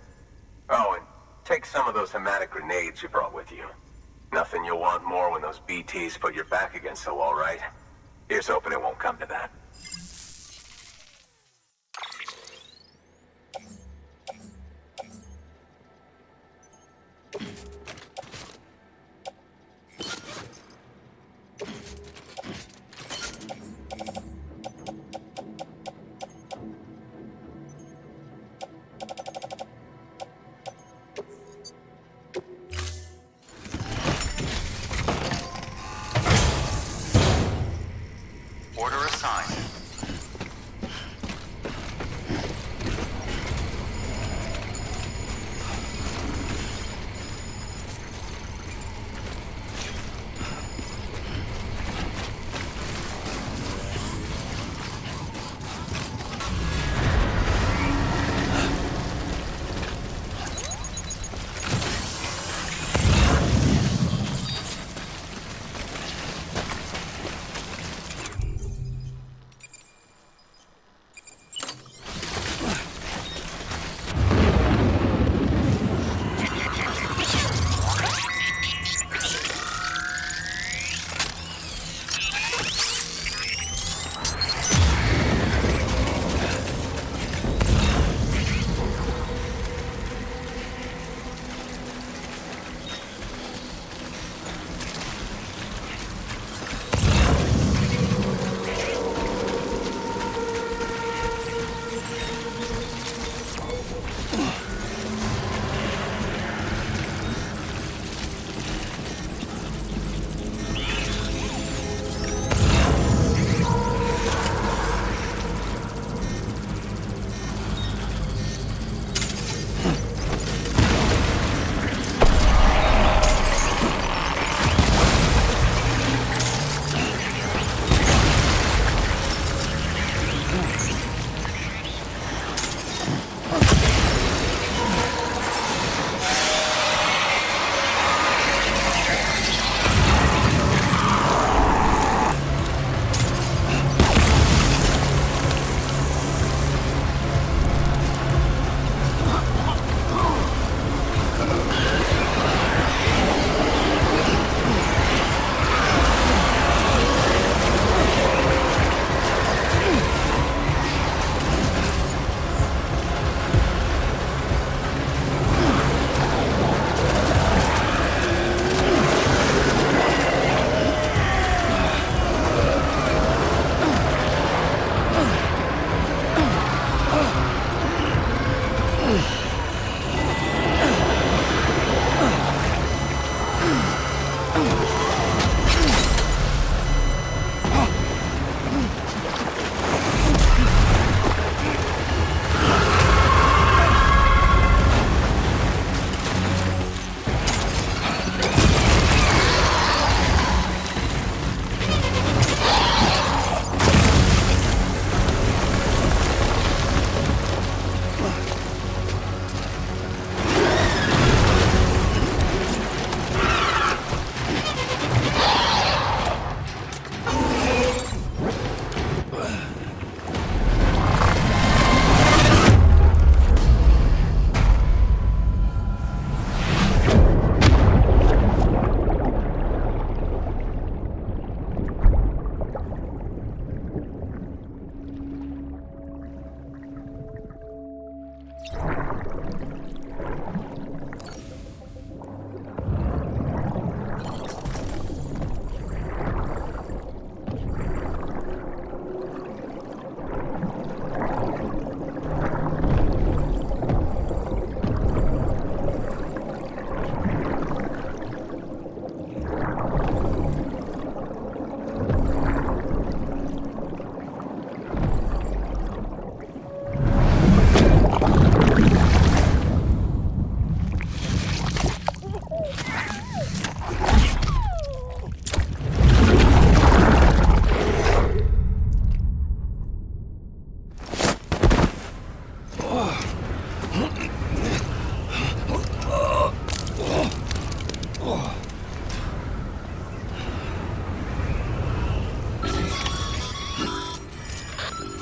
[SPEAKER 6] Oh, and take some of those hematic grenades you brought with you. Nothing you'll want more when those BTs put your back against the wall, right? Here's hoping it won't come to that.
[SPEAKER 9] Order assigned.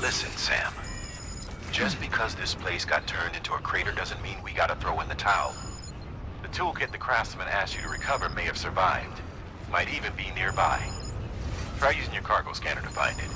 [SPEAKER 16] Listen, Sam. Just because this place got turned into a crater doesn't mean we gotta throw in the towel. The toolkit the craftsman asked you to recover may have survived. Might even be nearby. Try using your cargo scanner to find it.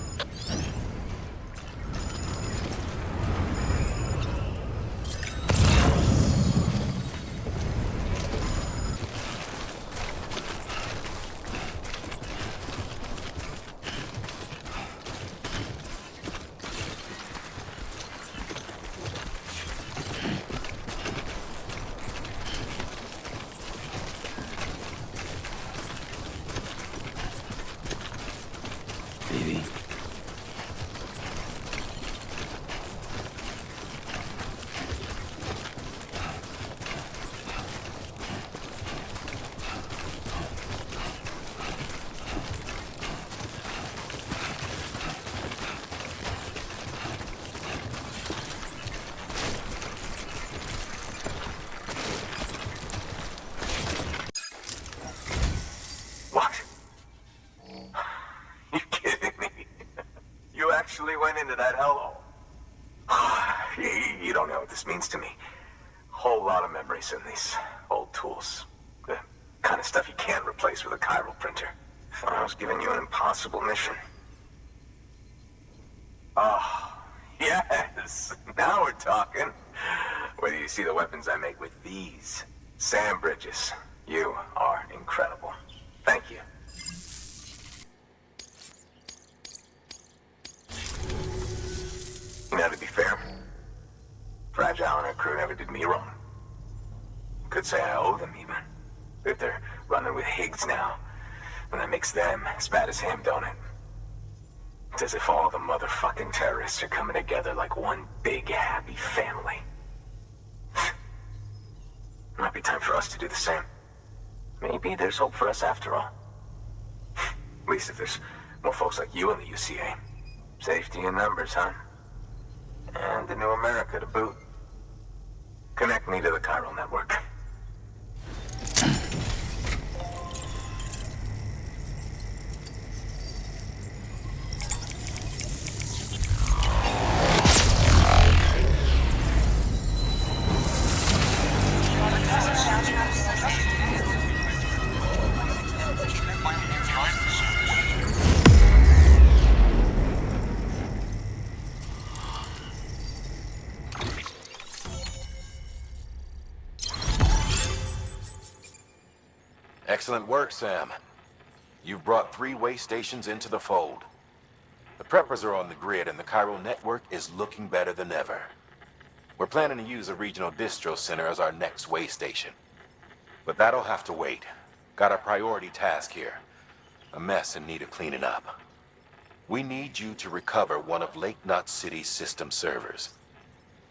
[SPEAKER 6] Went into that hellhole. You don't know what this means to me. Whole lot of memories in these old tools. The kind of stuff you can't replace with a chiral printer. I was giving you an impossible mission. Oh, yes. Now we're talking. Whether you see the weapons I make with these. Sam Bridges, you are incredible. Thank you. Now, to be fair, Fragile and her crew never did me wrong. Could say I owe them, even. If they're running with Higgs now, and that makes them as bad as him, don't it? It's as if all the motherfucking terrorists are coming together like one big, happy family. Might be time for us to do the same. Maybe there's hope for us after all. At least if there's more folks like you in the UCA. Safety in numbers, huh? And the new America to boot. Connect me to the chiral network.
[SPEAKER 16] Excellent work, Sam. You've brought 3 way stations into the fold. The preppers are on the grid and the chiral network is looking better than ever. We're planning to use a regional distro center as our next way station. But that'll have to wait. Got a priority task here. A mess in need of cleaning up. We need you to recover one of Lake Knot City's system servers.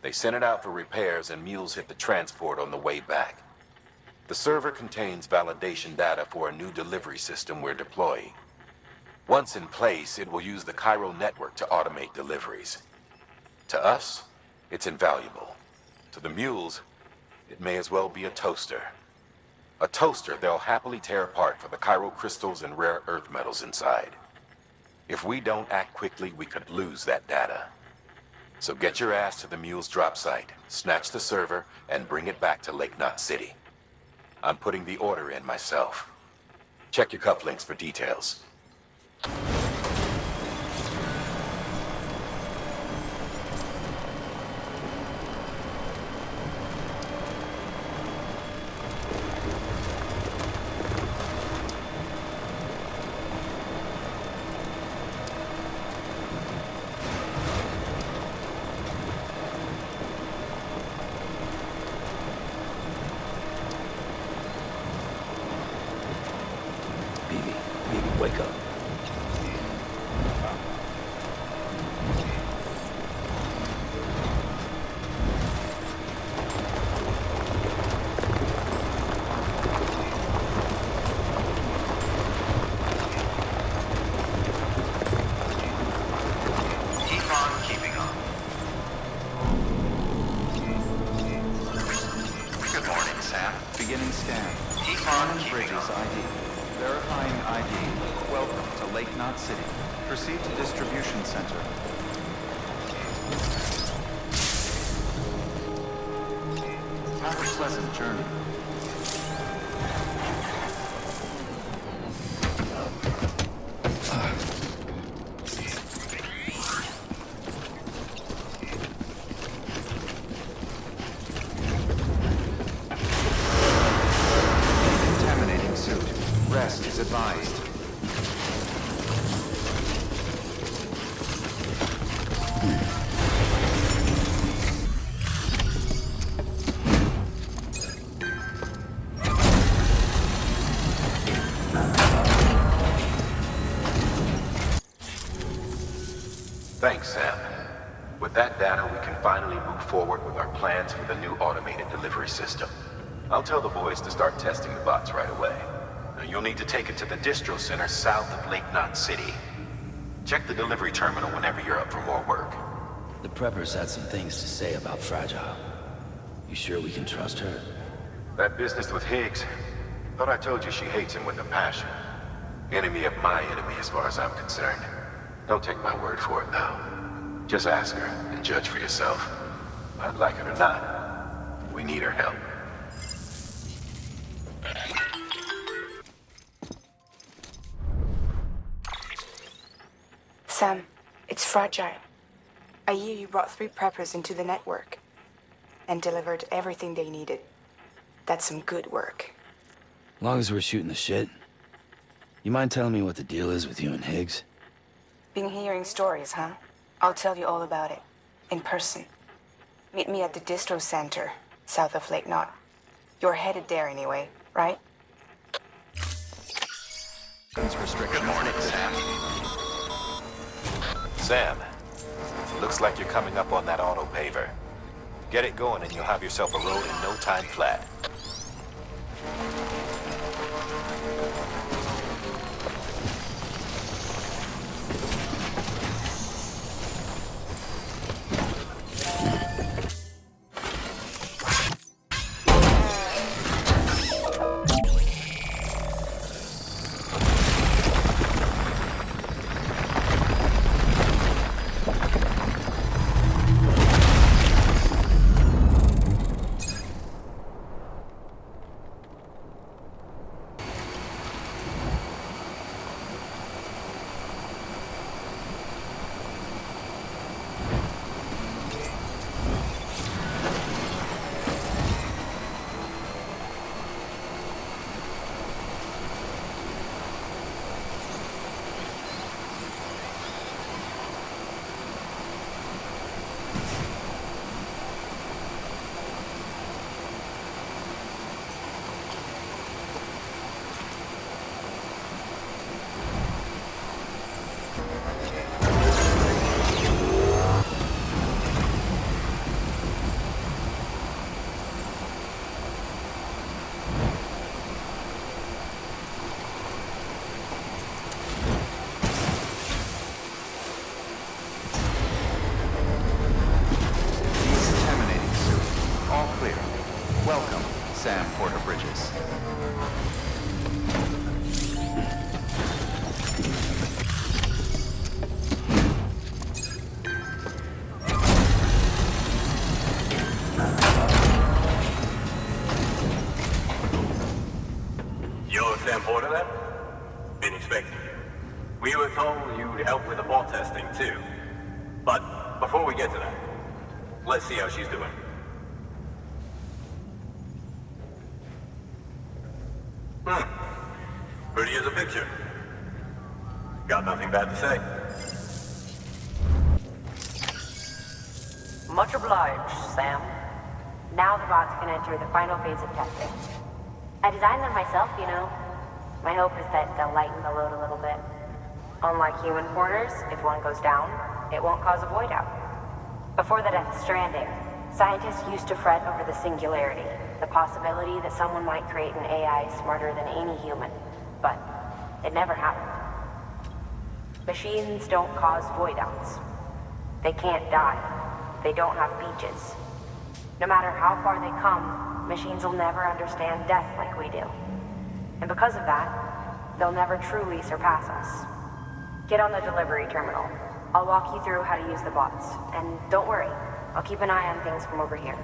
[SPEAKER 16] They sent it out for repairs and mules hit the transport on the way back. The server contains validation data for a new delivery system we're deploying. Once in place, it will use the chiral network to automate deliveries. To us, it's invaluable. To the mules, it may as well be a toaster. A toaster they'll happily tear apart for the chiral crystals and rare earth metals inside. If we don't act quickly, we could lose that data. So get your ass to the mule's drop site, snatch the server, and bring it back to Lake Knot City. I'm putting the order in myself. Check your cufflinks for details.
[SPEAKER 1] Wake up.
[SPEAKER 9] Keep on keeping on. Good morning, Sam. Beginning scan. Keep on Bridges ID. Verifying ID. Welcome to Lake Knot City. Proceed to distribution center. pleasant journey. Contaminating suit. Rest is advised.
[SPEAKER 16] Thanks, Sam. With that data, we can finally move forward with our plans for the new automated delivery system. I'll tell the boys to start testing the bots right away. Now, you'll need to take it to the distro center south of Lake Knot City. Check the delivery terminal whenever you're up for more work.
[SPEAKER 1] The preppers had some things to say about Fragile. You sure we can trust her?
[SPEAKER 16] That business with Higgs, thought I told you she hates him with a passion. Enemy of my enemy as far as I'm concerned. Don't take my word for it, though. Just ask her and judge for yourself. I'd like it or not, we need her help.
[SPEAKER 7] Sam, it's Fragile. I hear you brought 3 preppers into the network and delivered everything they needed. That's some good work.
[SPEAKER 1] As long as we're shooting the shit. You mind telling me what the deal is with you and Higgs?
[SPEAKER 7] Been hearing stories, huh? I'll tell you all about it. In person. Meet me at the distro center, south of Lake Knot. You're headed there anyway, right?
[SPEAKER 16] Good morning, Sam. Sam, looks like you're coming up on that auto paver. Get it going and you'll have yourself a road in no time flat.
[SPEAKER 11] Let's see how she's doing. Pretty as a picture. Got nothing bad to say.
[SPEAKER 15] Much obliged, Sam. Now the bots can enter the final phase of testing. I designed them myself, you know. My hope is that they'll lighten the load a little bit. Unlike human porters, if one goes down, it won't cause a void out. Before the Death Stranding, scientists used to fret over the singularity, the possibility that someone might create an AI smarter than any human. But it never happened. Machines don't cause void outs. They can't die. They don't have beaches. No matter how far they come, machines will never understand death like we do. And because of that, they'll never truly surpass us. Get on the delivery terminal. I'll walk you through how to use the bots. And don't worry, I'll keep an eye on things from over here.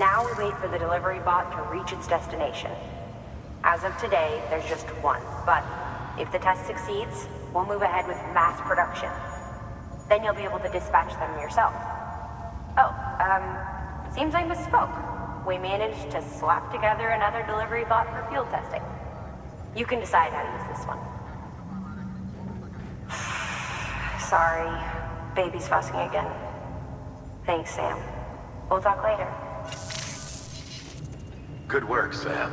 [SPEAKER 15] Now we wait for the delivery bot to reach its destination. As of today, there's just one, but if the test succeeds, we'll move ahead with mass production. Then you'll be able to dispatch them yourself. Oh, seems I misspoke. We managed to slap together another delivery bot for field testing. You can decide how to use this one. Sorry, baby's fussing again. Thanks, Sam. We'll talk later.
[SPEAKER 16] Good work, Sam.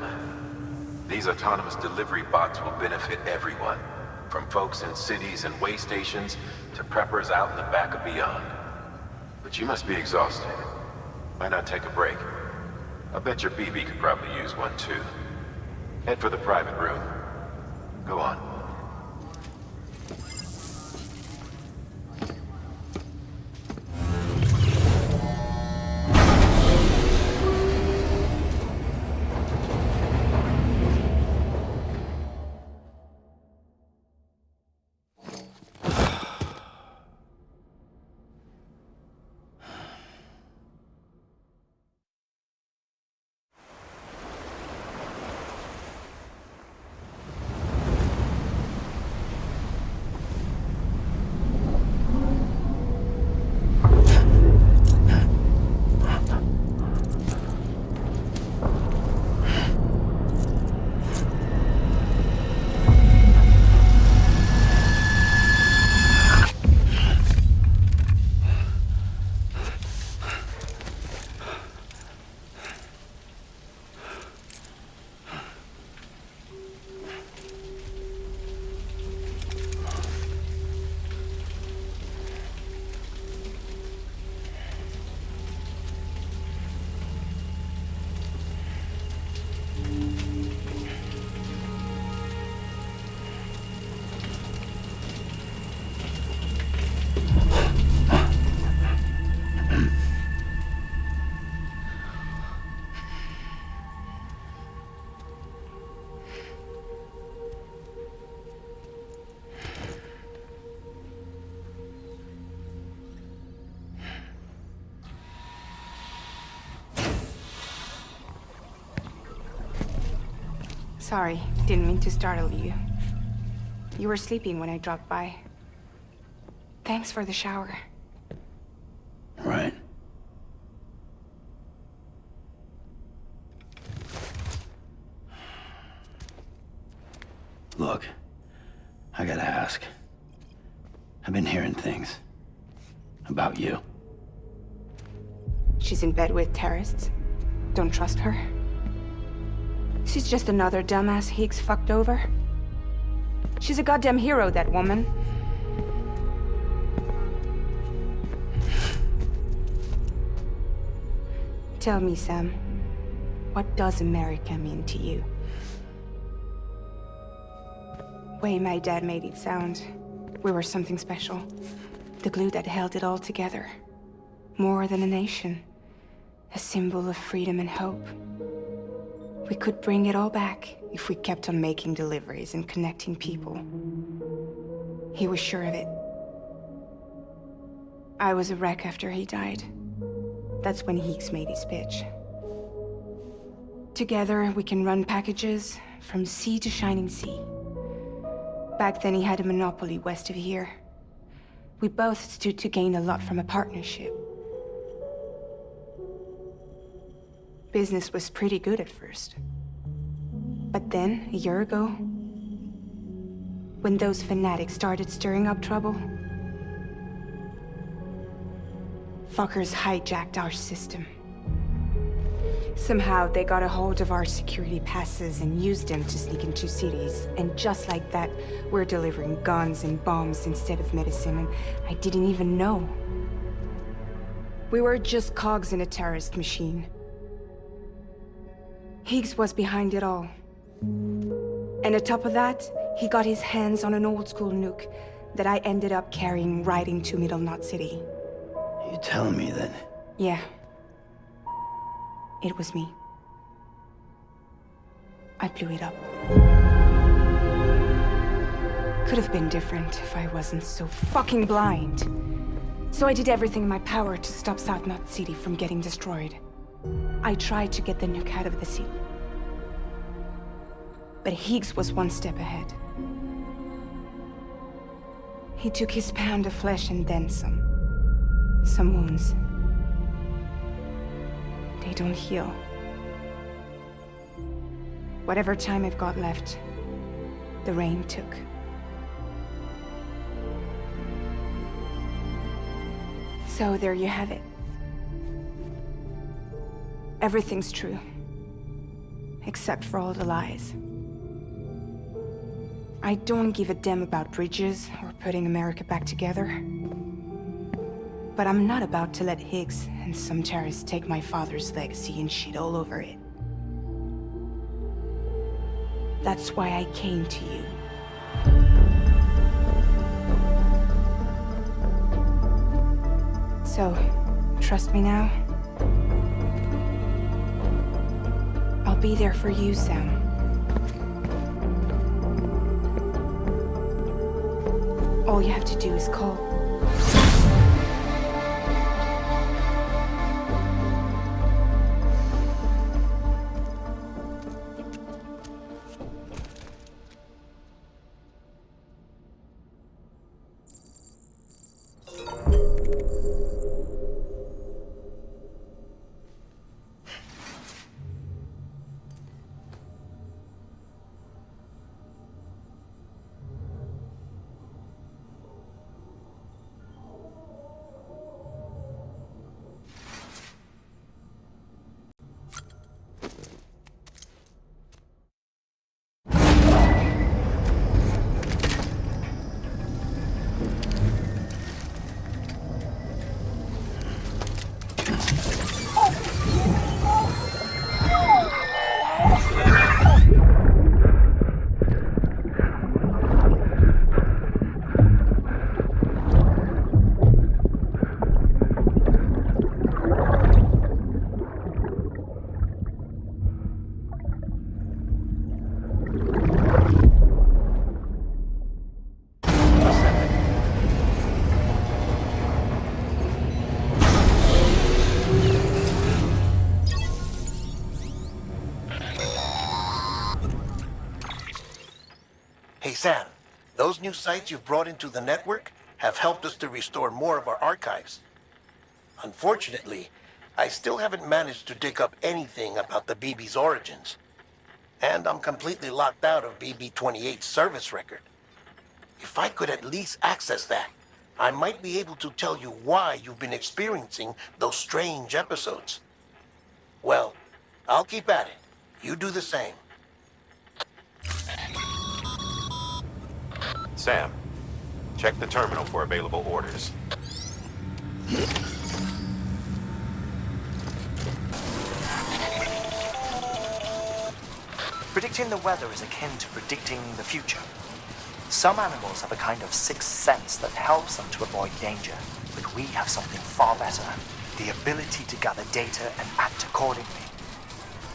[SPEAKER 16] These autonomous delivery bots will benefit everyone, from folks in cities and way stations to preppers out in the back and beyond. But you must be exhausted. Why not take a break? I bet your BB could probably use one too. Head for the private room. Go on.
[SPEAKER 7] Sorry, didn't mean to startle you. You were sleeping when I dropped by. Thanks for the shower.
[SPEAKER 1] Right. Look, I gotta ask. I've been hearing things about you.
[SPEAKER 7] She's in bed with terrorists. Don't trust her. She's just another dumbass Higgs fucked over. She's a goddamn hero, that woman. Tell me, Sam, what does America mean to you? Way my dad made it sound, we were something special. The glue that held it all together. More than a nation. A symbol of freedom and hope. We could bring it all back if we kept on making deliveries and connecting people. He was sure of it. I was a wreck after he died. That's when Higgs made his pitch. Together, we can run packages from sea to shining sea. Back then, he had a monopoly west of here. We both stood to gain a lot from a partnership. Business was pretty good at first. But then, a year ago, when those fanatics started stirring up trouble, fuckers hijacked our system. Somehow, they got a hold of our security passes and used them to sneak into cities. And just like that, we're delivering guns and bombs instead of medicine, and I didn't even know. We were just cogs in a terrorist machine. Higgs was behind it all. And on top of that, he got his hands on an old-school nuke that I ended up carrying right into Middle Knot City.
[SPEAKER 1] You telling me that?
[SPEAKER 7] Yeah. It was me. I blew it up. Could have been different if I wasn't so fucking blind. So I did everything in my power to stop South Knot City from getting destroyed. I tried to get the nuke out of the sea. But Higgs was one step ahead. He took his pound of flesh and then some. Some wounds. They don't heal. Whatever time I've got left, the rain took. So there you have it. Everything's true. Except for all the lies. I don't give a damn about bridges or putting America back together. But I'm not about to let Higgs and some terrorists take my father's legacy and shit all over it. That's why I came to you. So, trust me now? I'll be there for you, Sam. All you have to do is call.
[SPEAKER 8] Hey, Sam, those new sites you've brought into the network have helped us to restore more of our archives. Unfortunately, I still haven't managed to dig up anything about the BB's origins. And I'm completely locked out of BB-28's service record. If I could at least access that, I might be able to tell you why you've been experiencing those strange episodes. Well, I'll keep at it. You do the same.
[SPEAKER 16] Sam, check the terminal for available orders.
[SPEAKER 19] Predicting the weather is akin to predicting the future. Some animals have a kind of sixth sense that helps them to avoid danger, but we have something far better, the ability to gather data and act accordingly.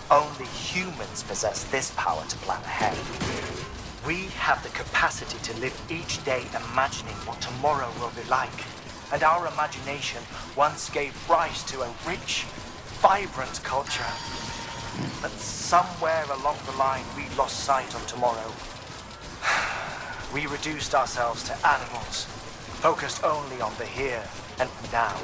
[SPEAKER 19] Only humans possess this power to plan ahead. We have the capacity to live each day imagining what tomorrow will be like, and our imagination once gave rise to a rich, vibrant culture. But somewhere along the line, we lost sight of tomorrow. We reduced ourselves to animals, focused only on the here and now.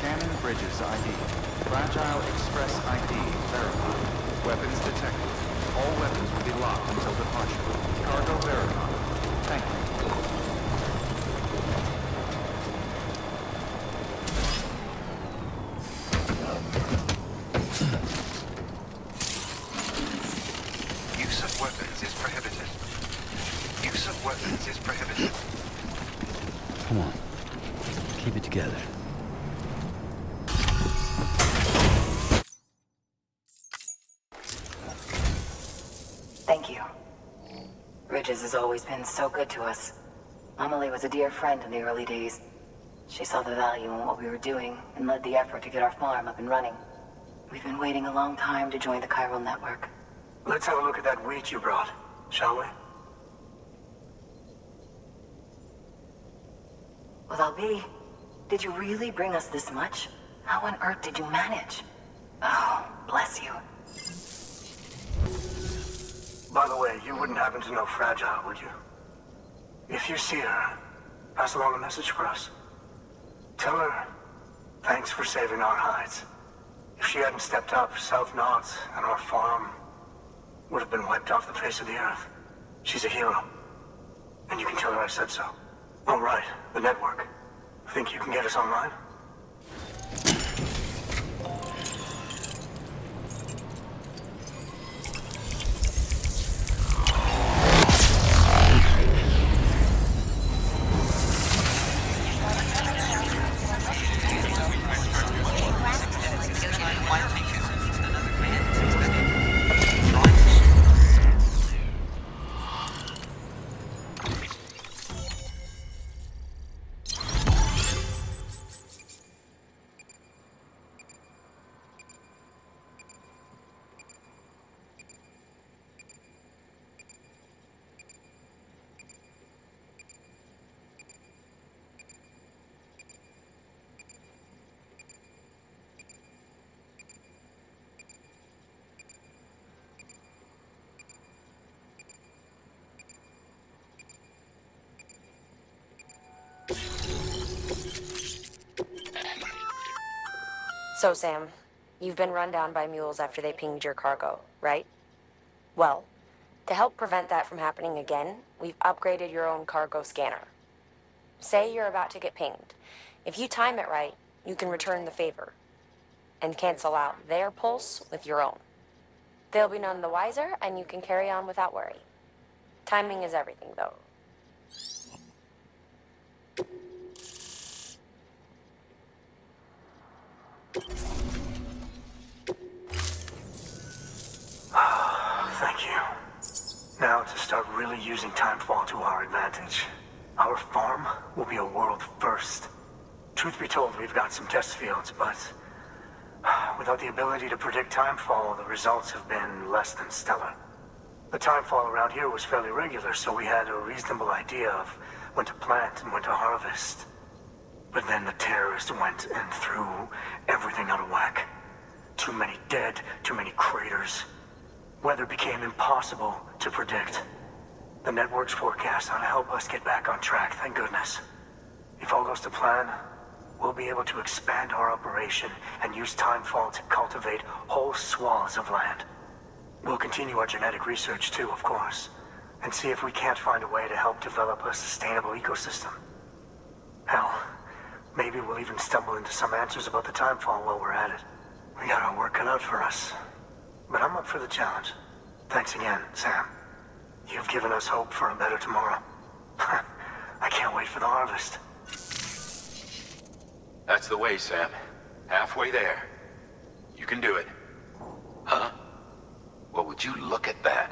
[SPEAKER 9] Scanning Bridges ID. Fragile Express ID verified. Weapons detected. All weapons will be locked until departure. Cargo verified. Thank you.
[SPEAKER 22] Use of weapons is prohibited. Use of weapons is prohibited.
[SPEAKER 1] Come on. Keep it together.
[SPEAKER 23] Thank you. Bridges has always been so good to us. Amelie was a dear friend in the early days. She saw the value in what we were doing and led the effort to get our farm up and running. We've been waiting a long time to join the chiral network.
[SPEAKER 11] Let's have a look at that wheat you brought, shall we?
[SPEAKER 23] Well, I'll be. Did you really bring us this much? How on earth did you manage? Oh, bless you.
[SPEAKER 11] By the way, you wouldn't happen to know Fragile, would you? If you see her, pass along a message for us. Tell her, thanks for saving our hides. If she hadn't stepped up, South Knots and our farm would have been wiped off the face of the earth. She's a hero. And you can tell her I said so. All right, the network. Think you can get us online?
[SPEAKER 15] So, Sam, you've been run down by mules after they pinged your cargo, right? Well, to help prevent that from happening again, we've upgraded your own cargo scanner. Say you're about to get pinged. If you time it right, you can return the favor and cancel out their pulse with your own. They'll be none the wiser, and you can carry on without worry. Timing is everything, though.
[SPEAKER 11] Thank you. Now to start really using timefall to our advantage. Our farm will be a world first. Truth be told, we've got some test fields, but without the ability to predict timefall, the results have been less than stellar. The timefall around here was fairly regular, so we had a reasonable idea of when to plant and when to harvest. But then the terrorists went and threw everything out of whack. Too many dead, too many craters. Weather became impossible to predict. The network's forecast ought to help us get back on track, thank goodness. If all goes to plan, we'll be able to expand our operation and use timefall to cultivate whole swaths of land. We'll continue our genetic research too, of course, and see if we can't find a way to help develop a sustainable ecosystem. Hell, maybe we'll even stumble into some answers about the timefall while we're at it. We got our work cut out for us. But I'm up for the challenge. Thanks again, Sam. You've given us hope for a better tomorrow. I can't wait for the harvest.
[SPEAKER 16] That's the way, Sam. Halfway there. You can do it. Huh? Well, would you look at that?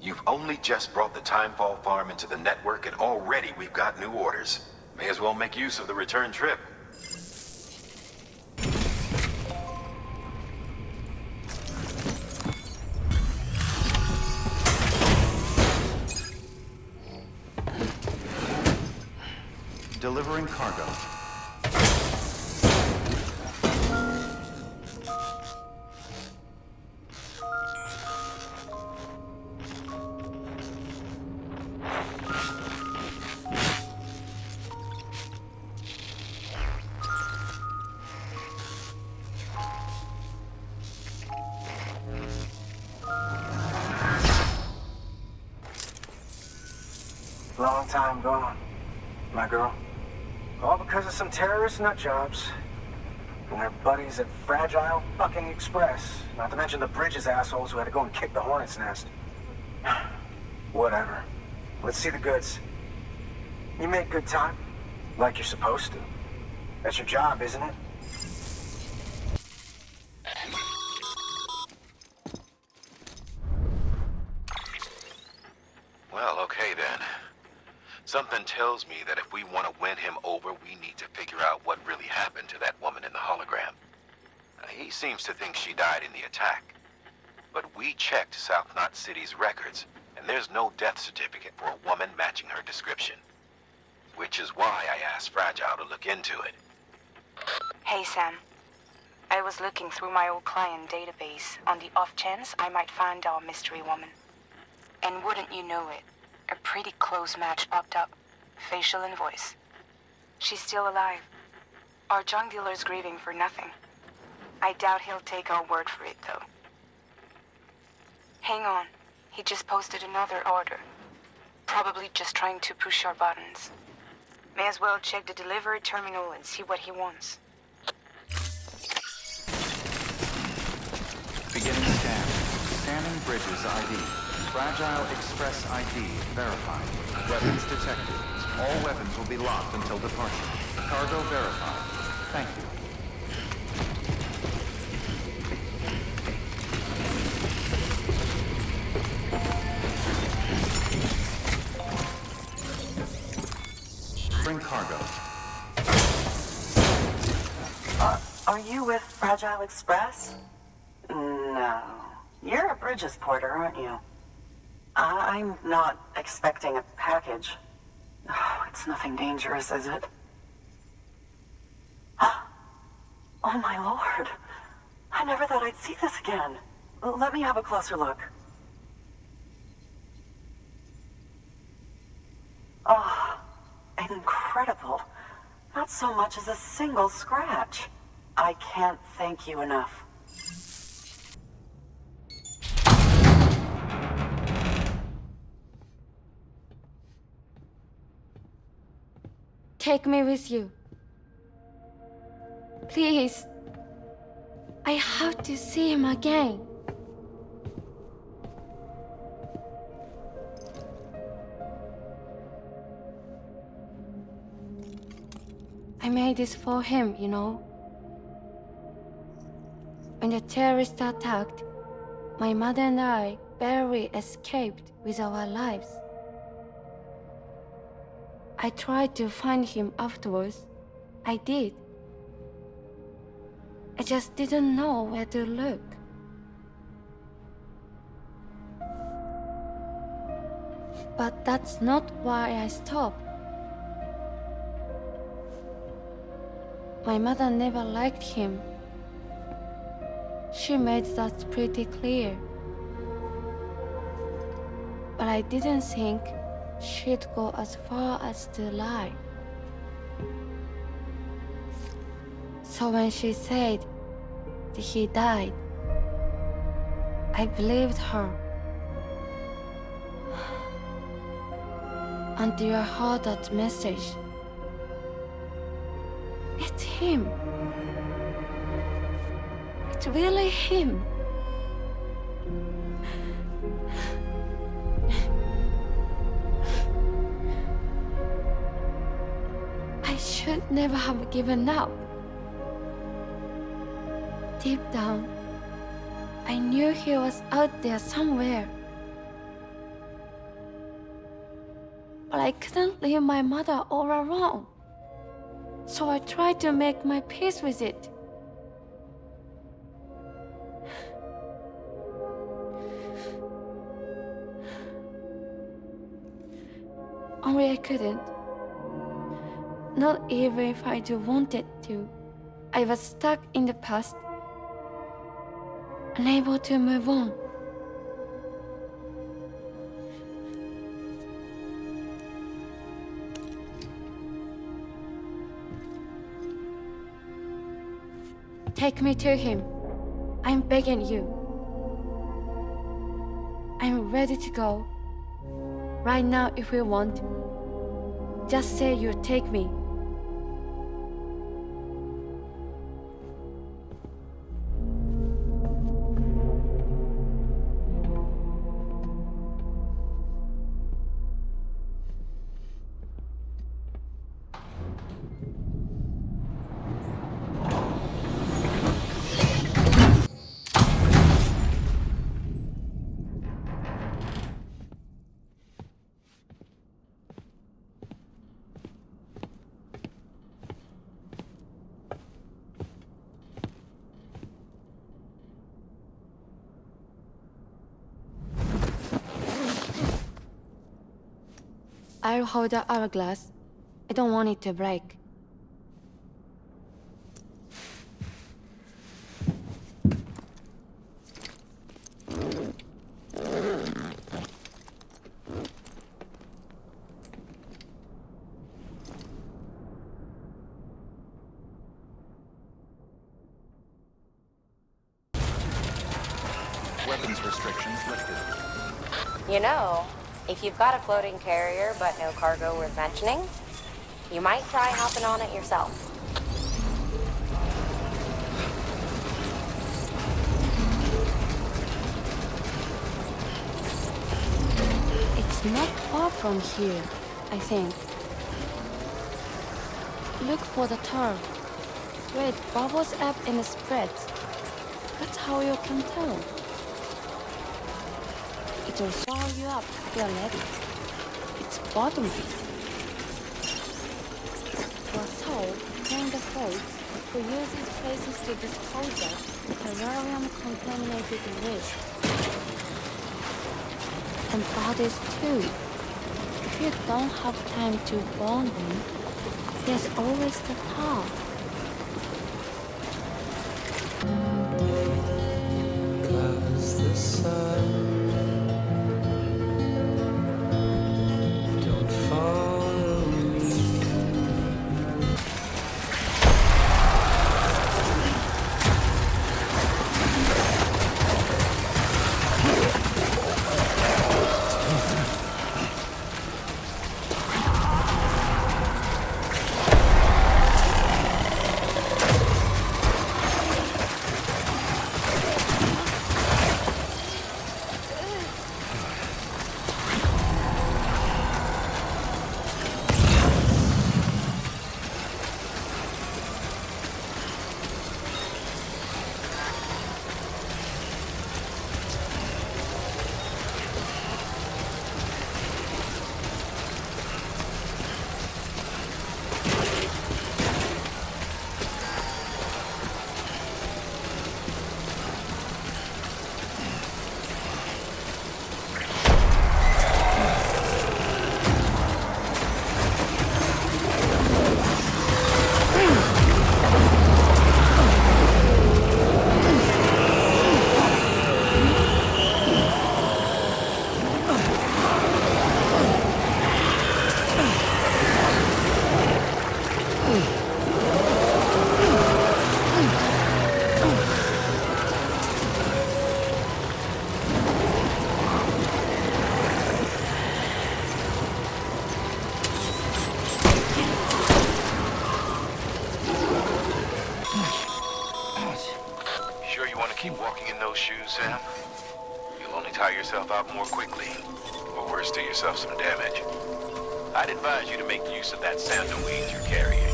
[SPEAKER 16] You've only just brought the Timefall farm into the network, and already we've got new orders. May as well make use of the return trip.
[SPEAKER 9] Delivering cargo.
[SPEAKER 11] Long time gone, my girl. All because of some terrorist nutjobs. And their buddies at Fragile fucking Express. Not to mention the Bridges assholes who had to go and kick the hornet's nest. Whatever. Let's see the goods. You make good time. Like you're supposed to. That's your job, isn't it?
[SPEAKER 16] Well, okay then. Something tells me that if we want to win him over, we need to figure out what really happened to that woman in the hologram. He seems to think she died in the attack. But we checked South Knot City's records, and there's no death certificate for a woman matching her description. Which is why I asked Fragile to look into it.
[SPEAKER 7] Hey, Sam. I was looking through my old client database on the off chance I might find our mystery woman. And wouldn't you know it, a pretty close match popped up. Facial and voice. She's still alive. Our junk dealer's grieving for nothing. I doubt he'll take our word for it, though. Hang on. He just posted another order. Probably just trying to push our buttons. May as well check the delivery terminal and see what he wants.
[SPEAKER 9] Beginning scan. Scanning Bridges ID. Fragile Express ID verified. Weapons detected. All weapons will be locked until departure. Cargo verified. Thank you. Bring cargo.
[SPEAKER 18] Are you with Fragile Express? No. You're a Bridges porter, aren't you? I'm not expecting a package. Oh, it's nothing dangerous, is it? Oh my lord. I never thought I'd see this again. Let me have a closer look. Oh, incredible. Not so much as a single scratch. I can't thank you enough.
[SPEAKER 20] Take me with you. Please. I have to see him again. I made this for him, you know. When the terrorists attacked, my mother and I barely escaped with our lives. I tried to find him afterwards. I did. I just didn't know where to look. But that's not why I stopped. My mother never liked him. She made that pretty clear. But I didn't think she'd go as far as to lie. So when she said that he died, I believed her. Until I heard that message. It's him. It's really him. I should never have given up. Deep down, I knew he was out there somewhere. But I couldn't leave my mother all alone. So I tried to make my peace with it. Only I couldn't. Not even if I wanted to. I was stuck in the past, unable to move on. Take me to him. I'm begging you. I'm ready to go. Right now if you want. Just say you'll take me. I'll hold the hourglass. I don't want it to break.
[SPEAKER 9] Weapons restrictions lifted.
[SPEAKER 15] You know, if you've got a floating carrier but no cargo worth mentioning, you might try hopping on it yourself.
[SPEAKER 20] It's not far from here, I think. Look for the turn. Where it bubbles up and spreads. That's how you can tell. It'll swallow you up if you're ready. It's bottomless. For so, train the folks who use these places to dispose of terrarium-contaminated waste. And bodies too. If you don't have time to burn them, there's always the tar.
[SPEAKER 3] The sun don't follow me.
[SPEAKER 22] Keep walking in those shoes, Sam. You'll only tire yourself out more quickly, or worse, do yourself some damage. I'd advise you to make use of that sandalweed you're carrying.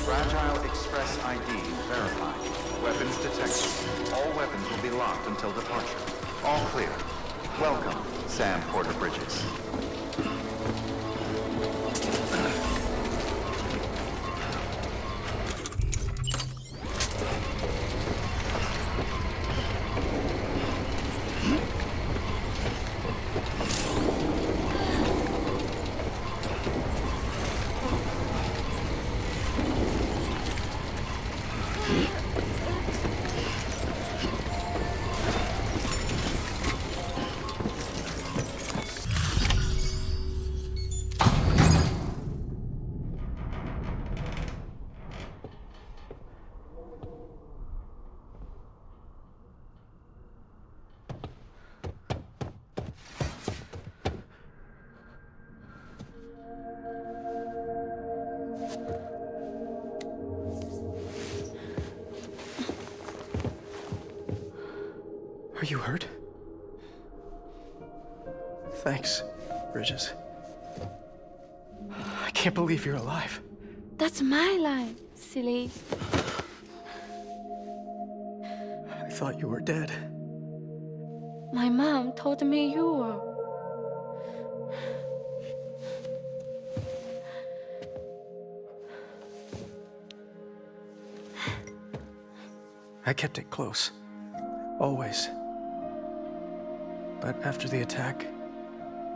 [SPEAKER 9] Fragile Express ID verified. Weapons detected. All weapons will be locked until departure. All clear. Welcome, Sam Porter Bridges.
[SPEAKER 10] Are you hurt? Thanks, Bridges. I can't believe you're alive.
[SPEAKER 20] That's my line, silly.
[SPEAKER 10] I thought you were dead.
[SPEAKER 20] My mom told me you were.
[SPEAKER 10] I kept it close. Always. But after the attack,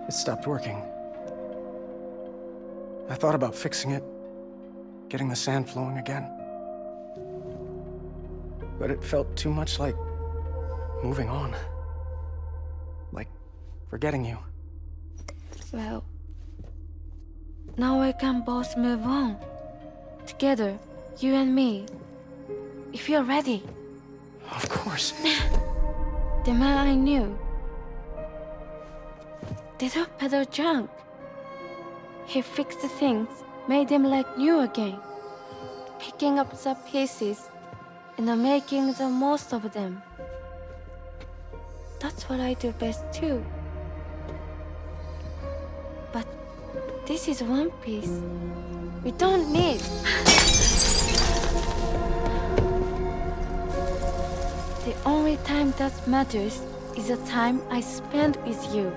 [SPEAKER 10] it stopped working. I thought about fixing it, getting the sand flowing again. But it felt too much like moving on. Like forgetting you.
[SPEAKER 20] Well, now we can both move on. Together, you and me. If you're ready.
[SPEAKER 10] Of course.
[SPEAKER 20] The man I knew. Didn't peddle junk. He fixed things, made them like new again. Picking up the pieces and making the most of them. That's what I do best too. But this is one piece. We don't need. The only time that matters is the time I spend with you.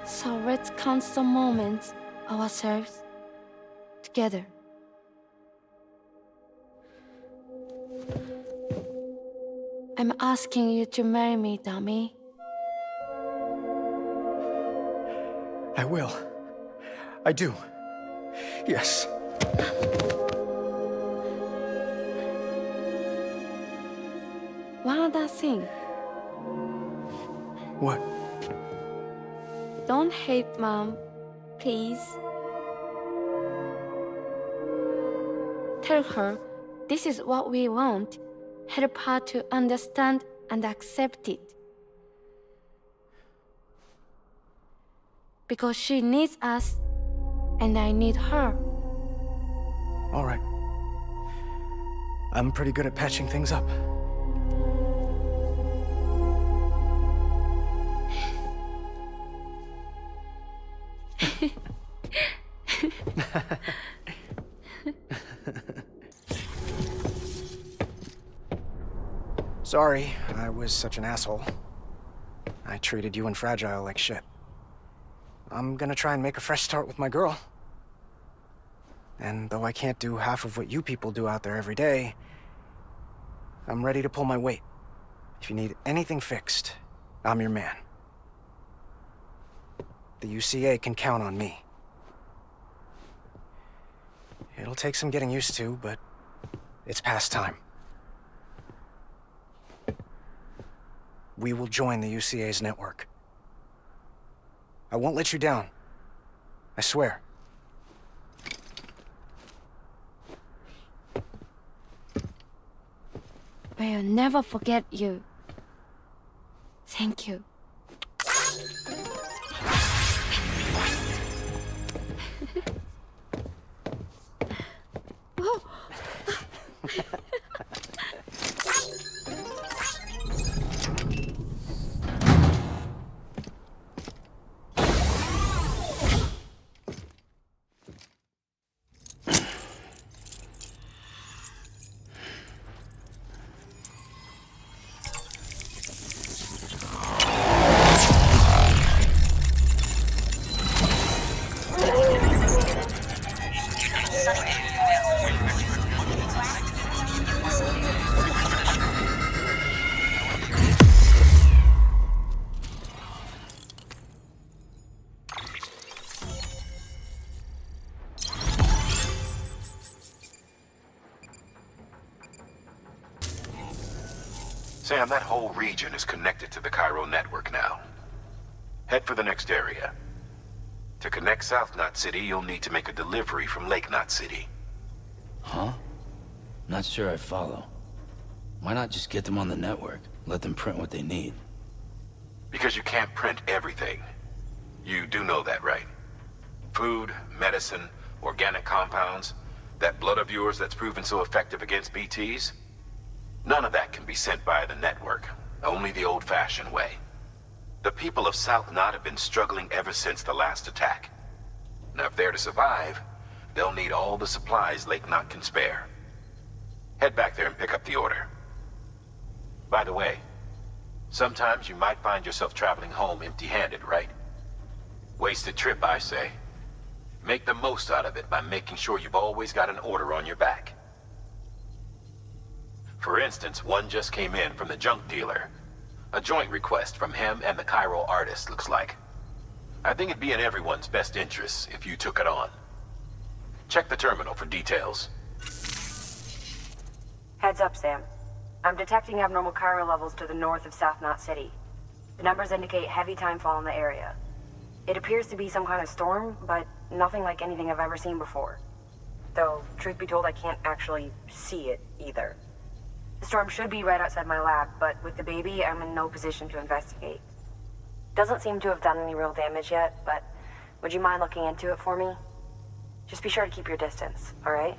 [SPEAKER 20] So let's count the moments ourselves together. I'm asking you to marry me, Tommie.
[SPEAKER 10] I will. I do. Yes.
[SPEAKER 20] One other thing.
[SPEAKER 10] What?
[SPEAKER 20] Don't hate Mom, please. Tell her this is what we want. Help her to understand and accept it. Because she needs us, and I need her.
[SPEAKER 10] All right. I'm pretty good at patching things up. Sorry, I was such an asshole. I treated you and Fragile like shit. I'm gonna try and make a fresh start with my girl. And though I can't do half of what you people do out there every day, I'm ready to pull my weight. If you need anything fixed, I'm your man. The UCA can count on me. It'll take some getting used to, but it's past time. We will join the UCA's network. I won't let you down. I swear.
[SPEAKER 20] We'll never forget you. Thank you.
[SPEAKER 22] Sam, that whole region is connected to the Cairo network now. Head for the next area. To connect South Knot City, you'll need to make a delivery from Lake Knot City.
[SPEAKER 1] Huh? Not sure I follow. Why not just get them on the network? Let them print what they need.
[SPEAKER 22] Because you can't print everything. You do know that, right? Food, medicine, organic compounds, that blood of yours that's proven so effective against BTs? None of that can be sent via the network. Only the old-fashioned way. The people of South Knot have been struggling ever since the last attack. Now, if they're to survive, they'll need all the supplies Lake Knot can spare. Head back there and pick up the order. By the way, sometimes you might find yourself traveling home empty-handed, right? Wasted trip, I say. Make the most out of it by making sure you've always got an order on your back. For instance, one just came in from the junk dealer. A joint request from him and the Cairo artist, looks like. I think it'd be in everyone's best interest if you took it on. Check the terminal for details.
[SPEAKER 15] Heads up, Sam. I'm detecting abnormal Cairo levels to the north of South Knot City. The numbers indicate heavy timefall in the area. It appears to be some kind of storm, but nothing like anything I've ever seen before. Though, truth be told, I can't actually see it either. The storm should be right outside my lab, but with the baby, I'm in no position to investigate. Doesn't seem to have done any real damage yet, but would you mind looking into it for me? Just be sure to keep your distance, alright?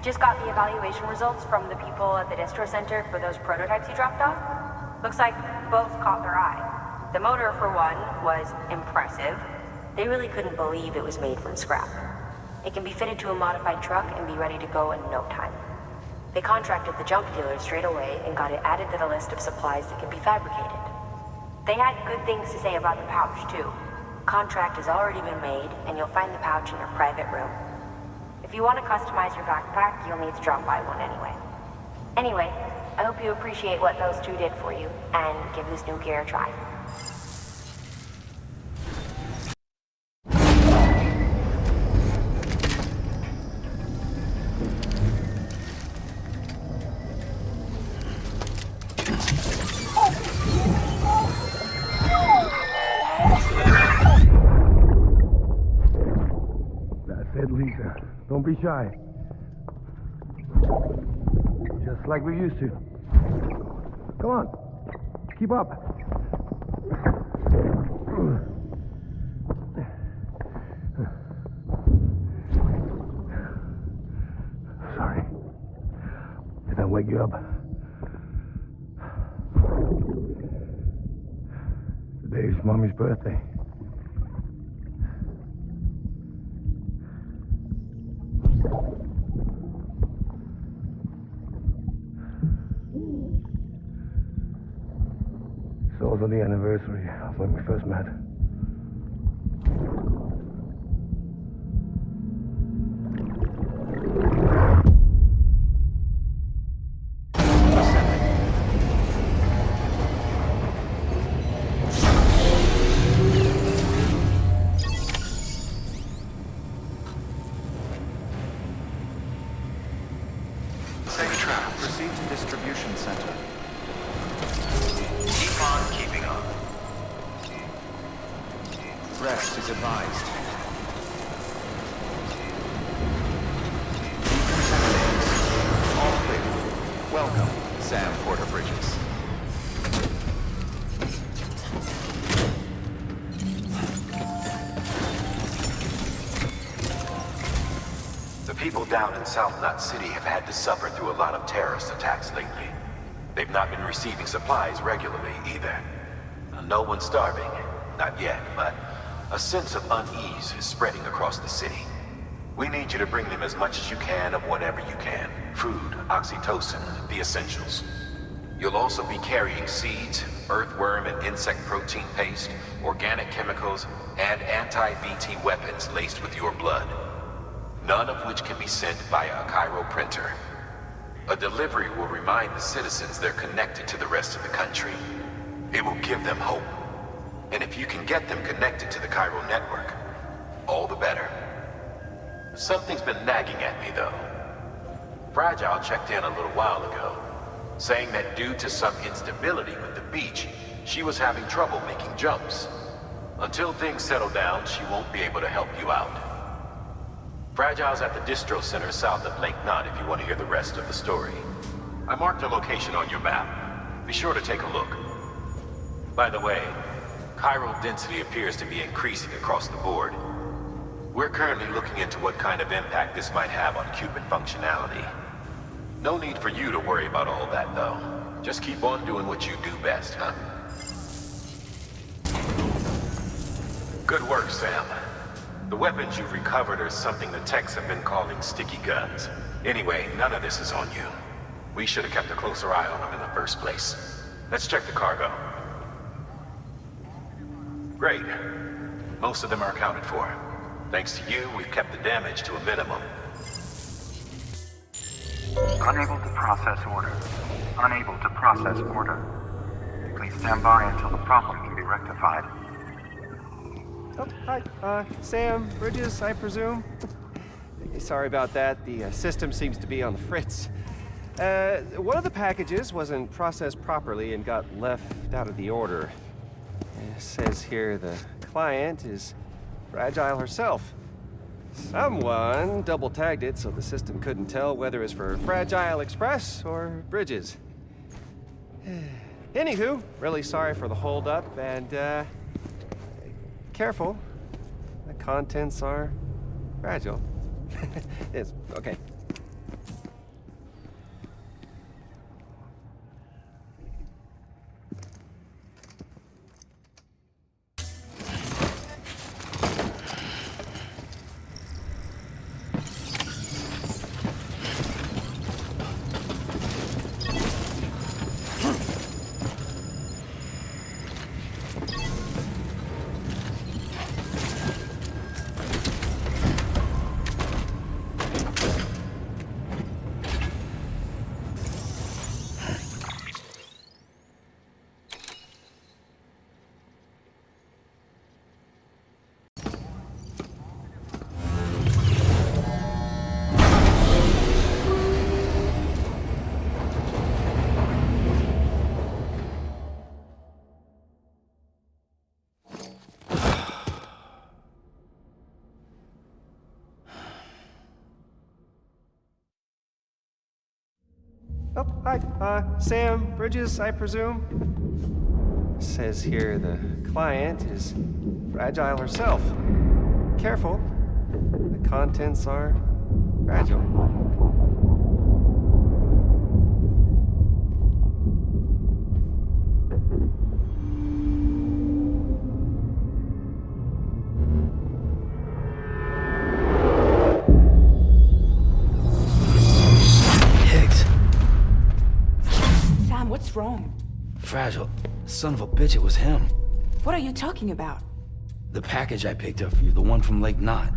[SPEAKER 15] Just got the evaluation results from the people at the distro center for those prototypes you dropped off. Looks like both caught their eye. The motor, for one, was impressive. They really couldn't believe it was made from scrap. It can be fitted to a modified truck and be ready to go in no time. They contracted the junk dealer straight away and got it added to the list of supplies that can be fabricated. They had good things to say about the pouch, too. Contract has already been made, and you'll find the pouch in your private room. If you want to customize your backpack, you'll need to drop by one anyway. Anyway, I hope you appreciate what those two did for you, and give this new gear a try.
[SPEAKER 4] Lisa, don't be shy. Just like we used to. Come on, keep up. Sorry. Did I wake you up? Today's Mommy's birthday. It's also the anniversary of when we first met.
[SPEAKER 22] Down in South Knot City have had to suffer through a lot of terrorist attacks lately. They've not been receiving supplies regularly either. No one's starving, not yet, but a sense of unease is spreading across the city. We need you to bring them as much as you can of whatever you can. Food, oxytocin, the essentials. You'll also be carrying seeds, earthworm and insect protein paste, organic chemicals, and anti-BT weapons laced with your blood. None of which can be sent via a Cairo printer. A delivery will remind the citizens they're connected to the rest of the country. It will give them hope. And if you can get them connected to the Cairo network, all the better. Something's been nagging at me, though. Fragile checked in a little while ago, saying that due to some instability with the beach, she was having trouble making jumps. Until things settle down, she won't be able to help you out. Fragile's at the distro center south of Lake Knot if you want to hear the rest of the story. I marked a location on your map. Be sure to take a look. By the way, chiral density appears to be increasing across the board. We're currently looking into what kind of impact this might have on Cuban functionality. No need for you to worry about all that, though. Just keep on doing what you do best, huh? Good work, Sam. The weapons you've recovered are something the techs have been calling sticky guns. Anyway, none of this is on you. We should have kept a closer eye on them in the first place. Let's check the cargo. Great. Most of them are accounted for. Thanks to you, we've kept the damage to a minimum.
[SPEAKER 5] Unable to process order. Unable to process order. Please stand by until the problem can be rectified.
[SPEAKER 13] Oh, hi. Sam, Bridges, I presume? Sorry about that. The system seems to be on the fritz. One of the packages wasn't processed properly and got left out of the order. It says here the client is Fragile herself. Someone double-tagged it so the system couldn't tell whether it's for Fragile Express or Bridges. Anywho, really sorry for the holdup, and careful. The contents are fragile. It's okay. Oh, hi. Sam, Bridges, I presume? Says here the client is Fragile herself. Careful. The contents are fragile.
[SPEAKER 7] What's wrong?
[SPEAKER 1] Fragile. Son of a bitch, it was him.
[SPEAKER 7] What are you talking about?
[SPEAKER 1] The package I picked up for you, the one from Lake Knot.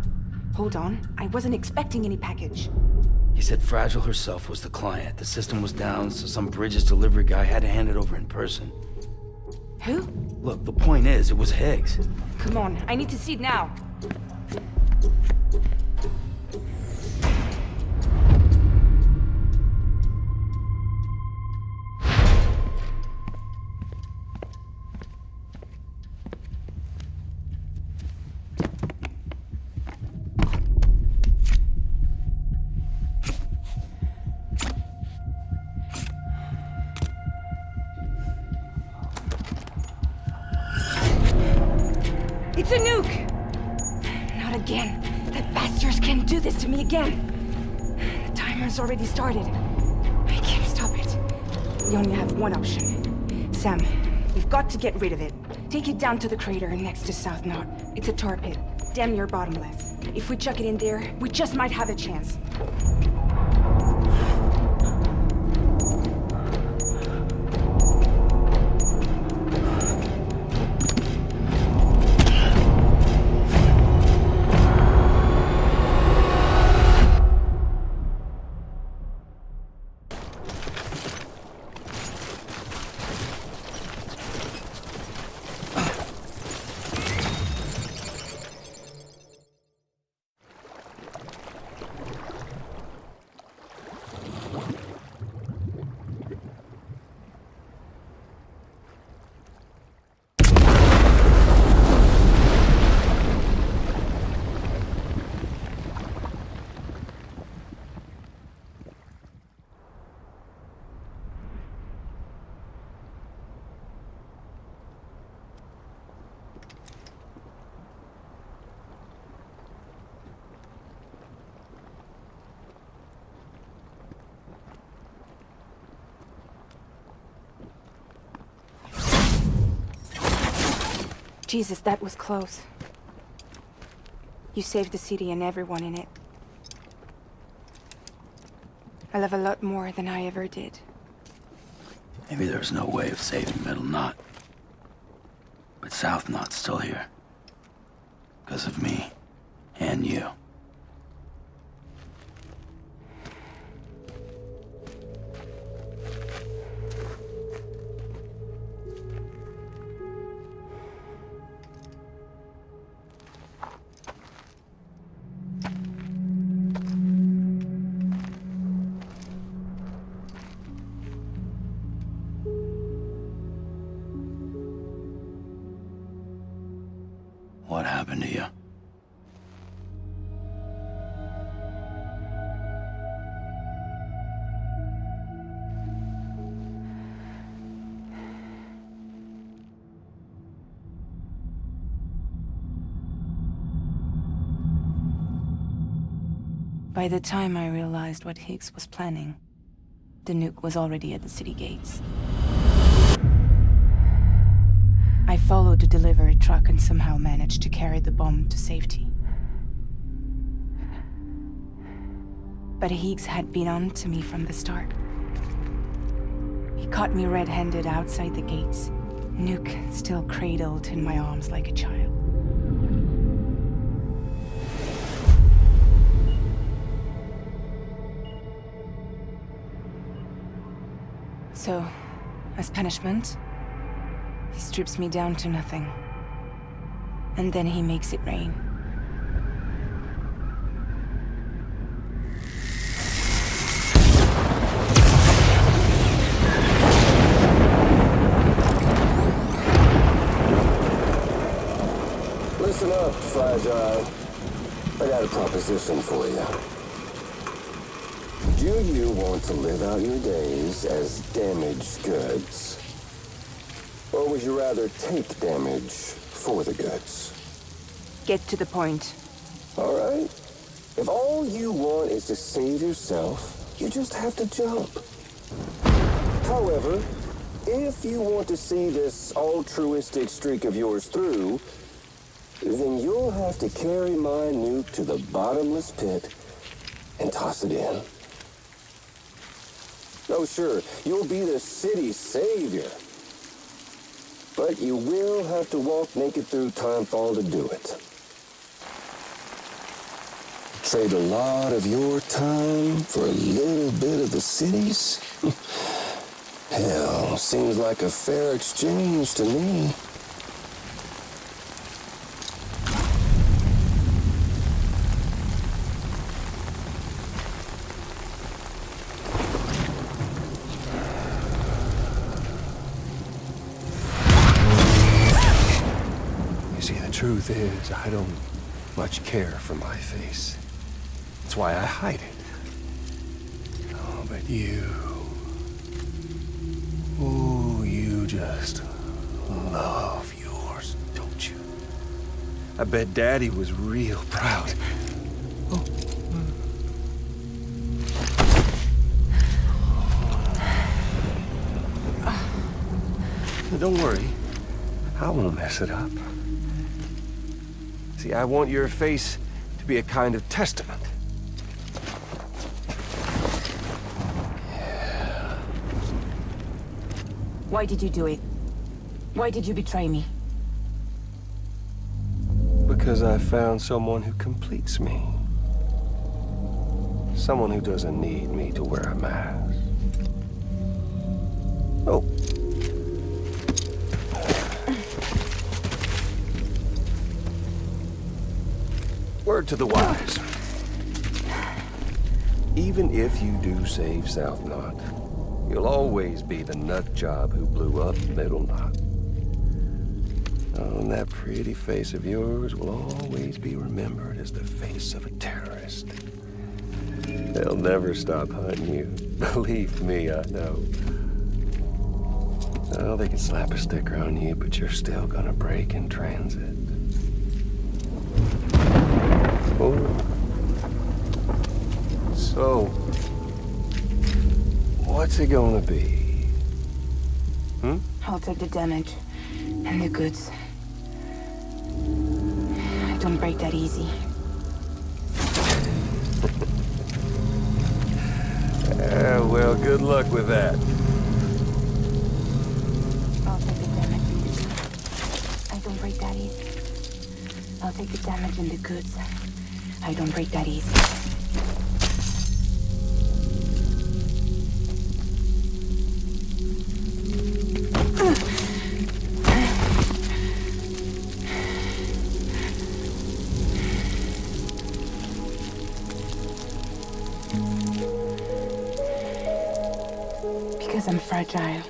[SPEAKER 7] Hold on. I wasn't expecting any package.
[SPEAKER 1] He said Fragile herself was the client. The system was down, so some Bridges delivery guy had to hand it over in person.
[SPEAKER 7] Who?
[SPEAKER 1] Look, the point is, it was Higgs.
[SPEAKER 7] Come on, I need to see it now. It's a nuke! Not again. That bastards can't do this to me again. The timer's already started. I can't stop it. We only have one option. Sam, we've got to get rid of it. Take it down to the crater next to South Knot. It's a tar pit, damn near bottomless. If we chuck it in there, we just might have a chance. Jesus, that was close. You saved the city and everyone in it. I love a lot more than I ever did.
[SPEAKER 1] Maybe there's no way of saving Middle Knot. But South Knot's still here. Because of me. And you. What happened to you?
[SPEAKER 7] By the time I realized what Higgs was planning, the nuke was already at the city gates. I followed the delivery truck and somehow managed to carry the bomb to safety. But Higgs had been on to me from the start. He caught me red-handed outside the gates, nuke still cradled in my arms like a child. So, as punishment, he strips me down to nothing. And then he makes it rain.
[SPEAKER 2] Listen up, Fragile. I got a proposition for you. Do you want to live out your days as damaged goods? Or would you rather take damage for the goods?
[SPEAKER 7] Get to the point.
[SPEAKER 2] All right. If all you want is to save yourself, you just have to jump. However, if you want to see this altruistic streak of yours through, then you'll have to carry my nuke to the bottomless pit and toss it in. Oh, sure, you'll be the city's savior. But you will have to walk naked through Timefall to do it. Trade a lot of your time for a little bit of the city's? Hell, seems like a fair exchange to me.
[SPEAKER 4] Truth is, I don't much care for my face. That's why I hide it. Oh, but you... Oh, you just love yours, don't you? I bet Daddy was real proud. Oh. Don't worry. I won't mess it up. See, I want your face to be a kind of testament.
[SPEAKER 12] Why did you do it? Why did you betray me?
[SPEAKER 4] Because I found someone who completes me. Someone who doesn't need me to wear a mask. Oh. Word to the wise. Even if you do save South Knot, you'll always be the nut job who blew up Middle Knot. Oh, and that pretty face of yours will always be remembered as the face of a terrorist. They'll never stop hunting you. Believe me, I know. Oh, they can slap a sticker on you, but you're still gonna break in transit. Oh. So, what's it gonna be?
[SPEAKER 12] I'll take the damage and the goods. I don't break that easy.
[SPEAKER 4] Well, good luck with that.
[SPEAKER 12] I'll take the damage and the goods. I don't break that easy. I'll take the damage and the goods. I don't break that easy. Because I'm fragile,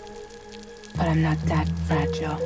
[SPEAKER 12] but I'm not that fragile.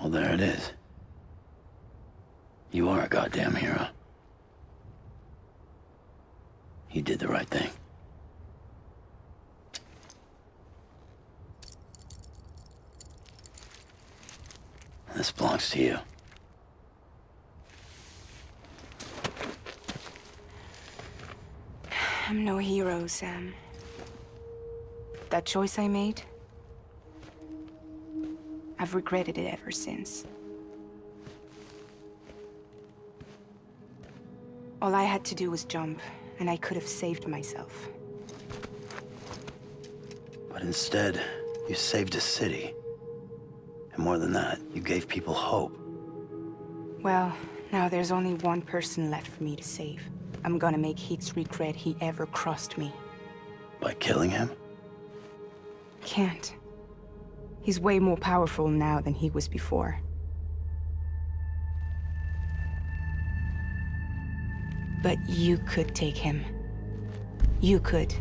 [SPEAKER 1] Well, there it is. You are a goddamn hero. You did the right thing. This belongs to you.
[SPEAKER 7] I'm no hero, Sam. That choice I made, I've regretted it ever since. All I had to do was jump, and I could have saved myself.
[SPEAKER 1] But instead, you saved a city. And more than that, you gave people hope.
[SPEAKER 7] Well, now there's only one person left for me to save. I'm gonna make Higgs regret he ever crossed me.
[SPEAKER 1] By killing him?
[SPEAKER 7] Can't. He's way more powerful now than he was before. But you could take him. You could.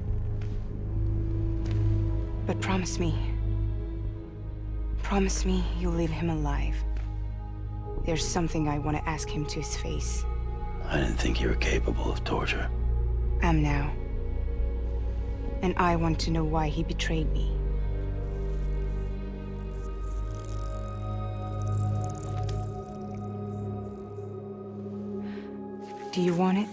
[SPEAKER 7] But promise me you'll leave him alive. There's something I want to ask him to his face.
[SPEAKER 1] I didn't think you were capable of torture.
[SPEAKER 7] Am now. And I want to know why he betrayed me. Do you want it?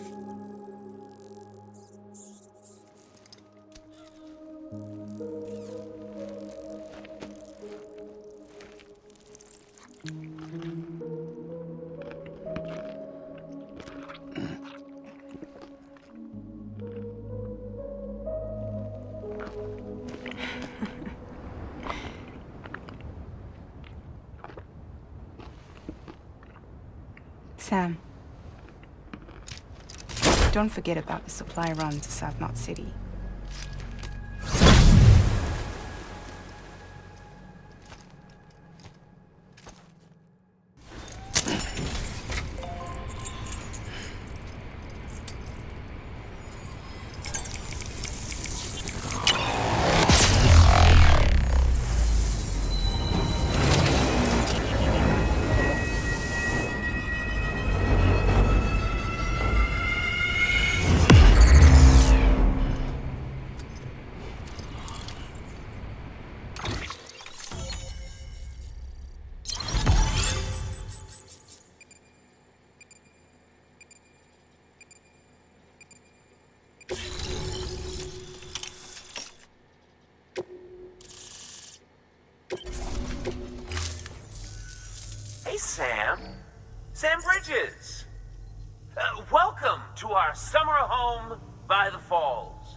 [SPEAKER 7] Sam. Don't forget about the supply run to South Knot City.
[SPEAKER 14] Hey, Sam. Sam Bridges. Welcome to our summer home by the falls.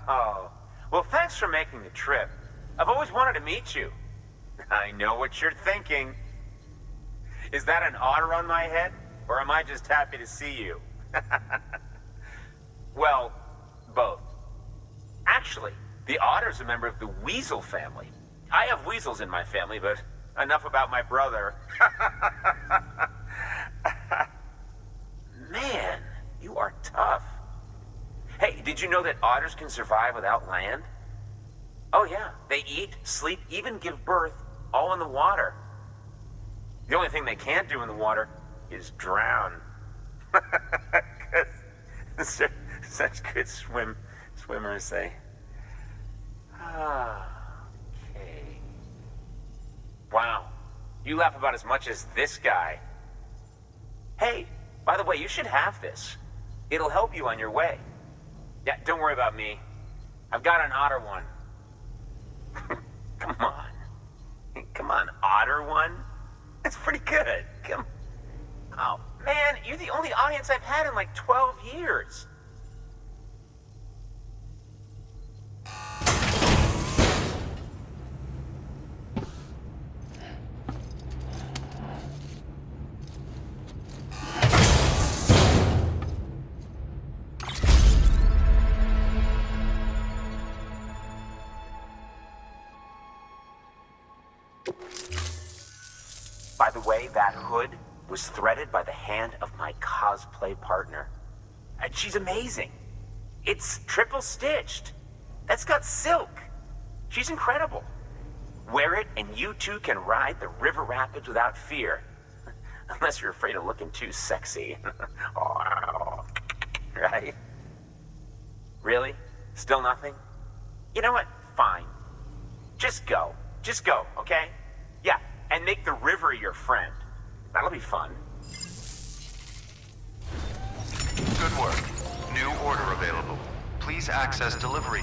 [SPEAKER 14] Oh, well, thanks for making the trip. I've always wanted to meet you. I know what you're thinking. Is that an otter on my head, or am I just happy to see you? Well, both. Actually, the otter's a member of the weasel family. I have weasels in my family, but enough about my brother. Man, you are tough. Hey, did you know that otters can survive without land? Oh yeah, they eat, sleep, even give birth, all in the water. The only thing they can't do in the water is drown. Such good swimmers, they. Okay. Wow, you laugh about as much as this guy. Hey, by the way, you should have this. It'll help you on your way. Yeah, don't worry about me. I've got an otter one. Come on. Come on, otter one? That's pretty good. Come. Oh, man, you're the only audience I've had in like 12 years. By the way, that hood was threaded by the hand of my cosplay partner. And she's amazing. It's triple stitched. That's got silk. She's incredible. Wear it and you too can ride the river rapids without fear. Unless you're afraid of looking too sexy. Oh, right? Really? Still nothing? You know what? Fine. Just go. Just go, okay? Yeah, and make the river your friend. That'll be fun.
[SPEAKER 9] Good work. New order available. Please access delivery.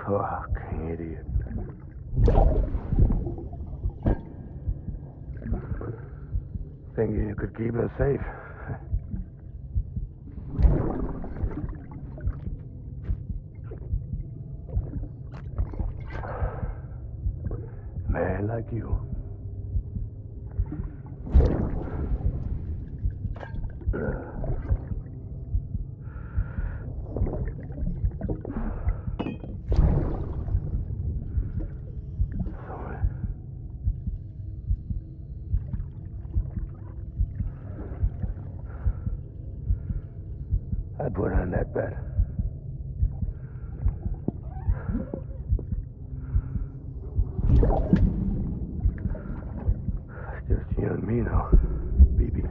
[SPEAKER 4] Fuck, idiot. Thinking you could keep us safe. Man like you. I put on that bet. Just You and me now, baby.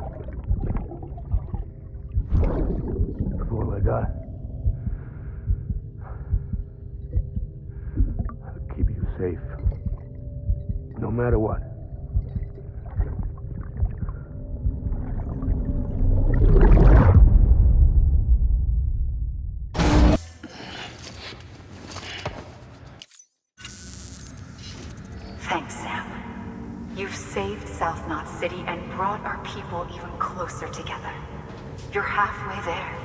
[SPEAKER 4] That's all I got. I'll keep you safe. No matter what.
[SPEAKER 23] Thanks, Sam. You've saved South Knot City and brought our people even closer together. You're halfway there.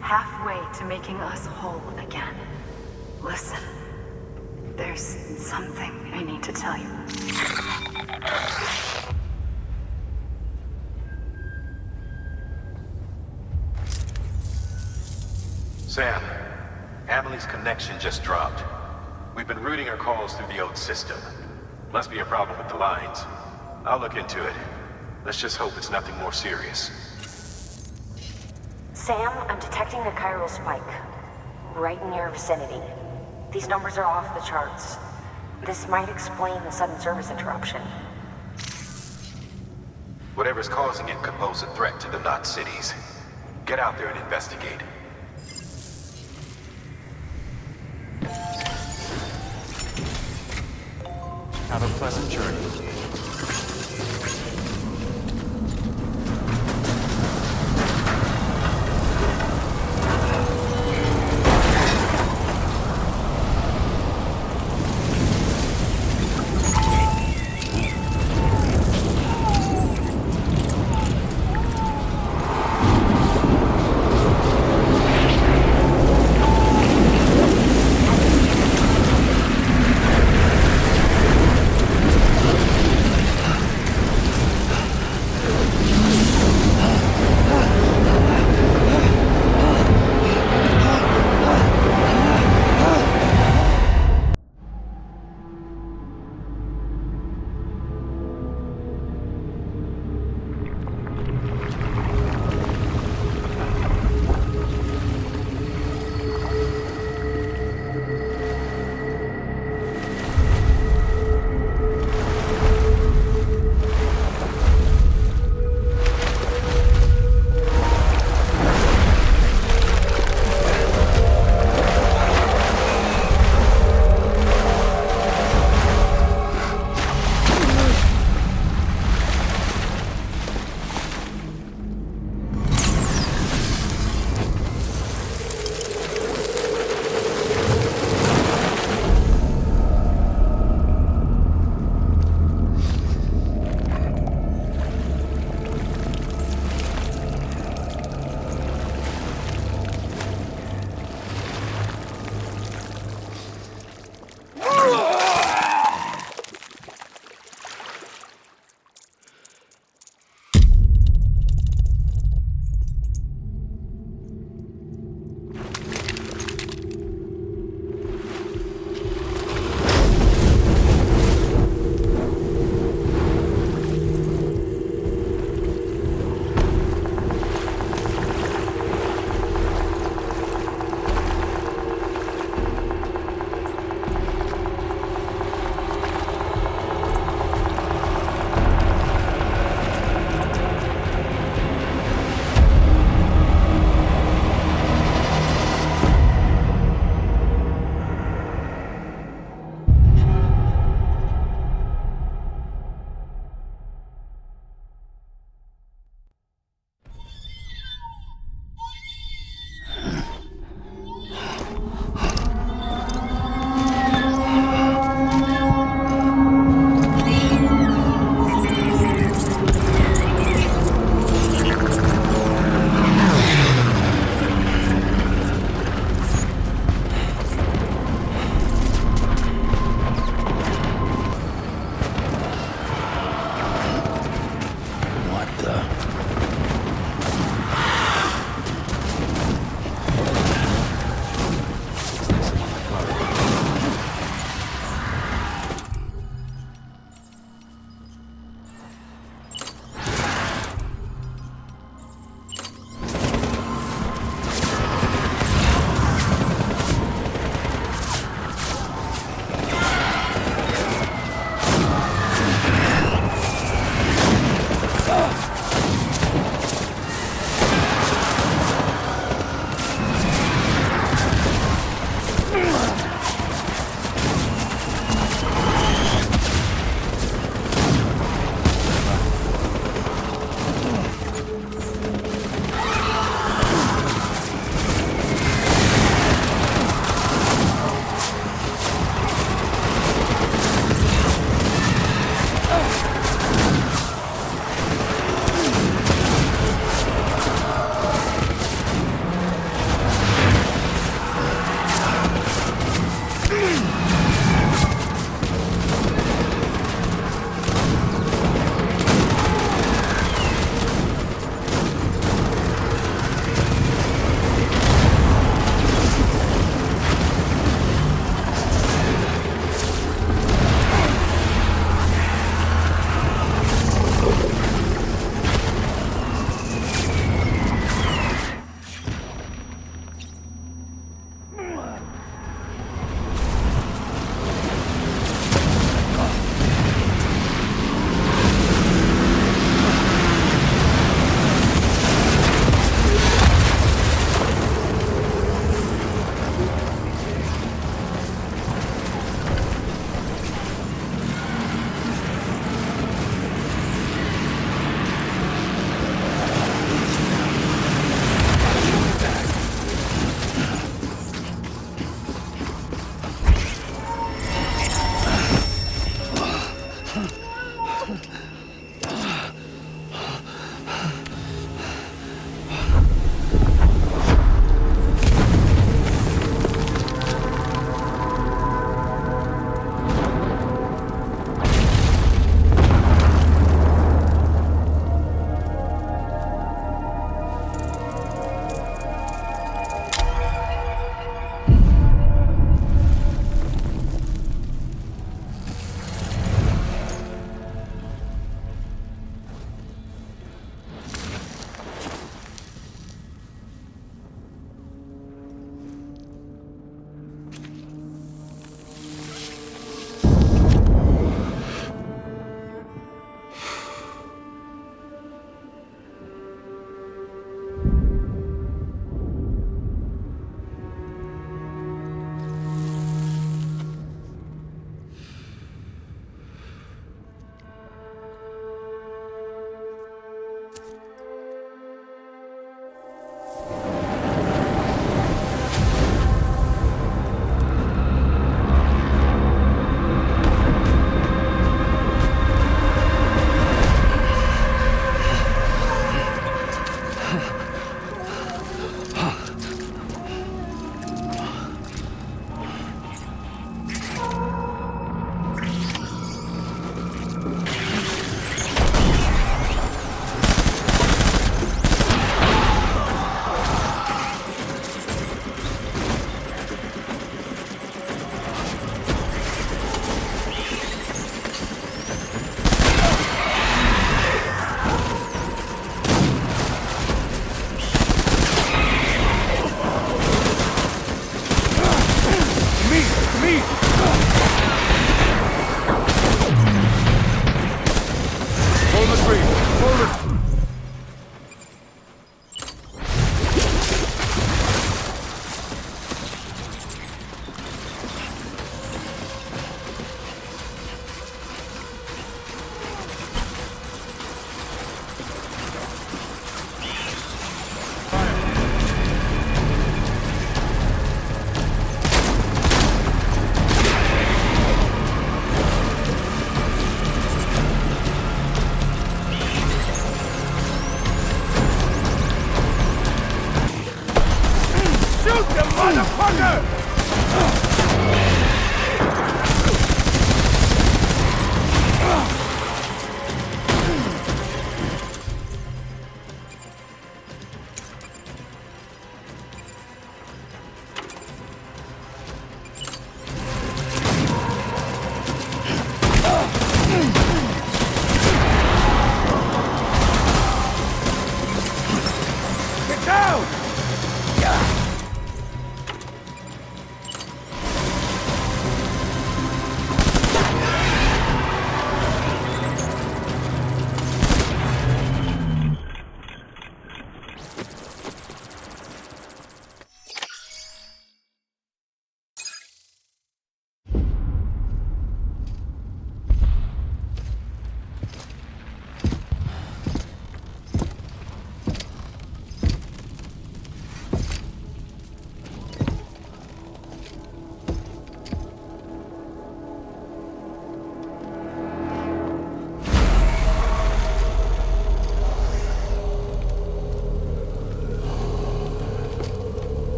[SPEAKER 23] Halfway to making us whole again. Listen, there's something I need to tell you.
[SPEAKER 22] Sam, Amelie's connection just dropped. We've been routing her calls through the old system. Must be a problem with the lines. I'll look into it. Let's just hope it's nothing more serious.
[SPEAKER 15] Sam, I'm detecting a chiral spike. Right in your vicinity. These numbers are off the charts. This might explain the sudden service interruption.
[SPEAKER 22] Whatever's causing it could pose a threat to the Knot cities. Get out there and investigate.
[SPEAKER 9] Have a pleasant journey.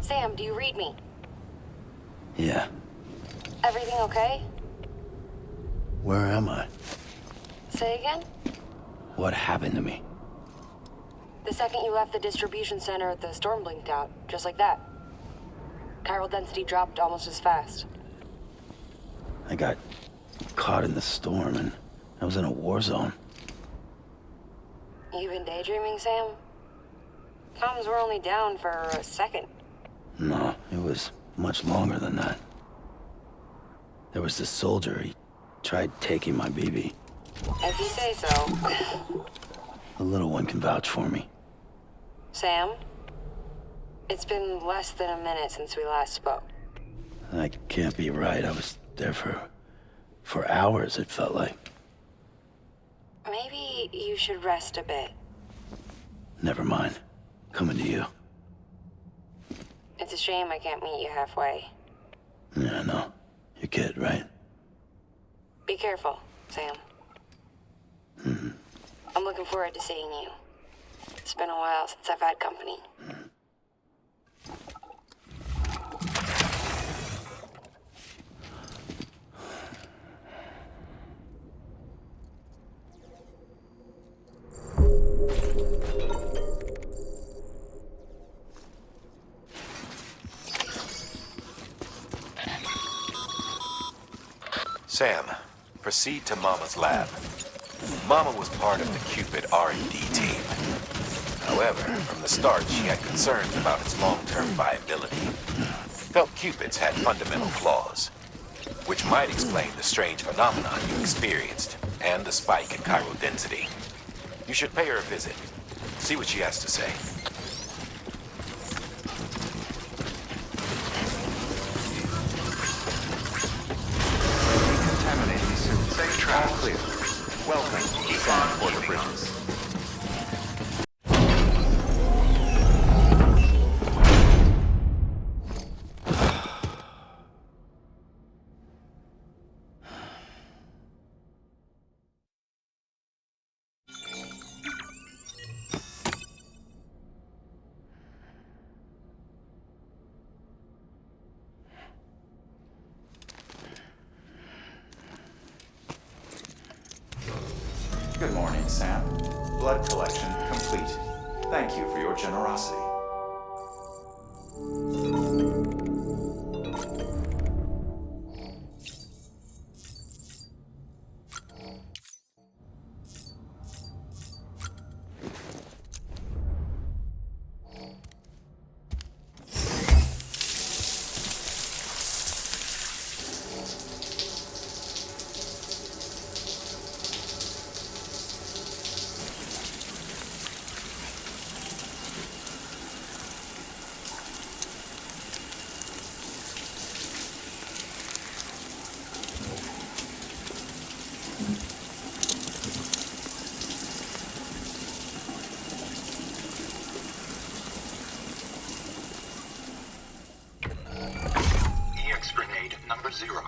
[SPEAKER 15] Sam, do you read me?
[SPEAKER 1] Yeah.
[SPEAKER 15] Everything okay?
[SPEAKER 1] Where am I?
[SPEAKER 15] Say again?
[SPEAKER 1] What happened to me?
[SPEAKER 15] The second you left the distribution center, the storm blinked out, just like that. Chiral density dropped almost as fast.
[SPEAKER 1] I got caught in the storm and I was in a war zone.
[SPEAKER 15] You been daydreaming, Sam? Comms were only down for a second.
[SPEAKER 1] No, it was much longer than that. There was this soldier, he tried taking my BB.
[SPEAKER 15] If you say so.
[SPEAKER 1] The little one can vouch for me.
[SPEAKER 15] Sam? It's been less than a minute since we last spoke.
[SPEAKER 1] That can't be right. I was there for hours, it felt like.
[SPEAKER 15] Maybe you should rest a bit.
[SPEAKER 1] Never mind. Coming to you.
[SPEAKER 15] It's a shame I can't meet you halfway.
[SPEAKER 1] Yeah, I know. Your kid, right?
[SPEAKER 15] Be careful, Sam.
[SPEAKER 1] Mm-hmm.
[SPEAKER 15] I'm looking forward to seeing you. It's been a while since I've had company.
[SPEAKER 22] Sam, proceed to Mama's lab. Mama was part of the Cupid R&D team. However, from the start, she had concerns about its long-term viability. Felt Cupids had fundamental flaws, which might explain the strange phenomenon you experienced and the spike in chiral density. You should pay her a visit. See what she has to say.
[SPEAKER 9] Decontaminating suit. Safe travel clear. Welcome to Transporter Bridges. Good morning, Sam. Blood collection complete. Thank you for your generosity.
[SPEAKER 11] Grenade number 0.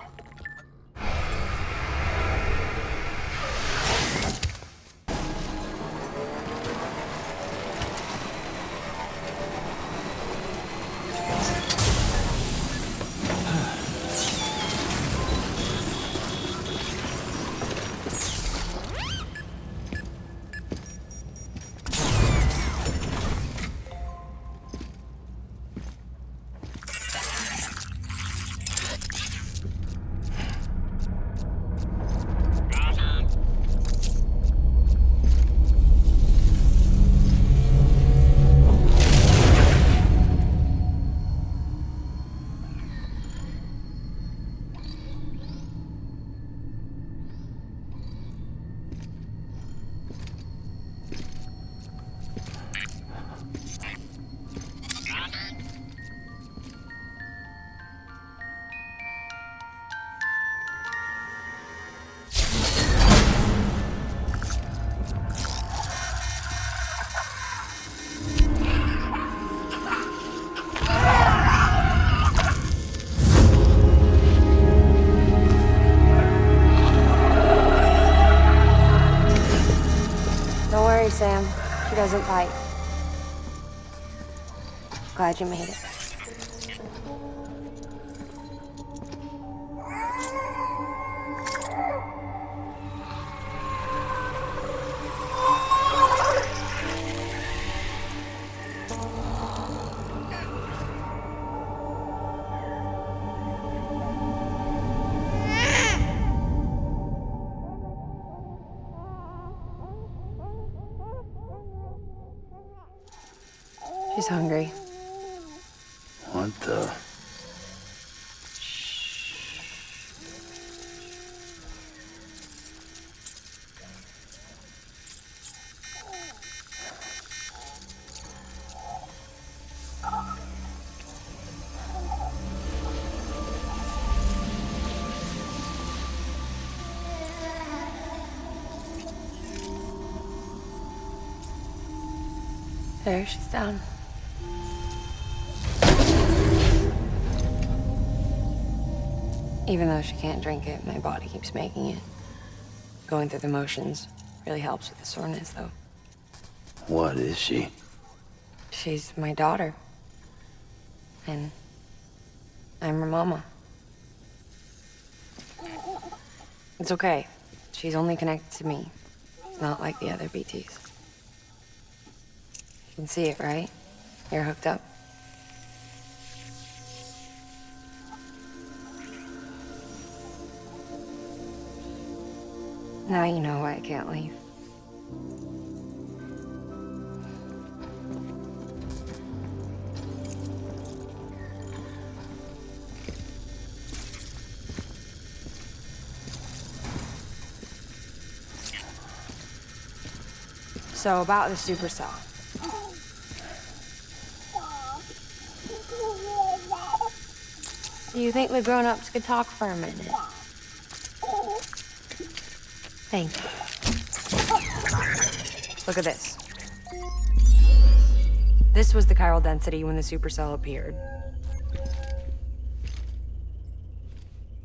[SPEAKER 15] Sam. She doesn't bite. Glad you made it. She's hungry.
[SPEAKER 1] What the?
[SPEAKER 15] There, she's down. Even though she can't drink it, my body keeps making it. Going through the motions really helps with the soreness, though.
[SPEAKER 1] What is she?
[SPEAKER 15] She's my daughter. And I'm her mama. It's okay. She's only connected to me. It's not like the other BTs. You can see it, right? You're hooked up. Now you know why I can't leave. So about the supercell. Do you think the grown-ups could talk for a minute? Thank you. Look at this. This was the chiral density when the supercell appeared.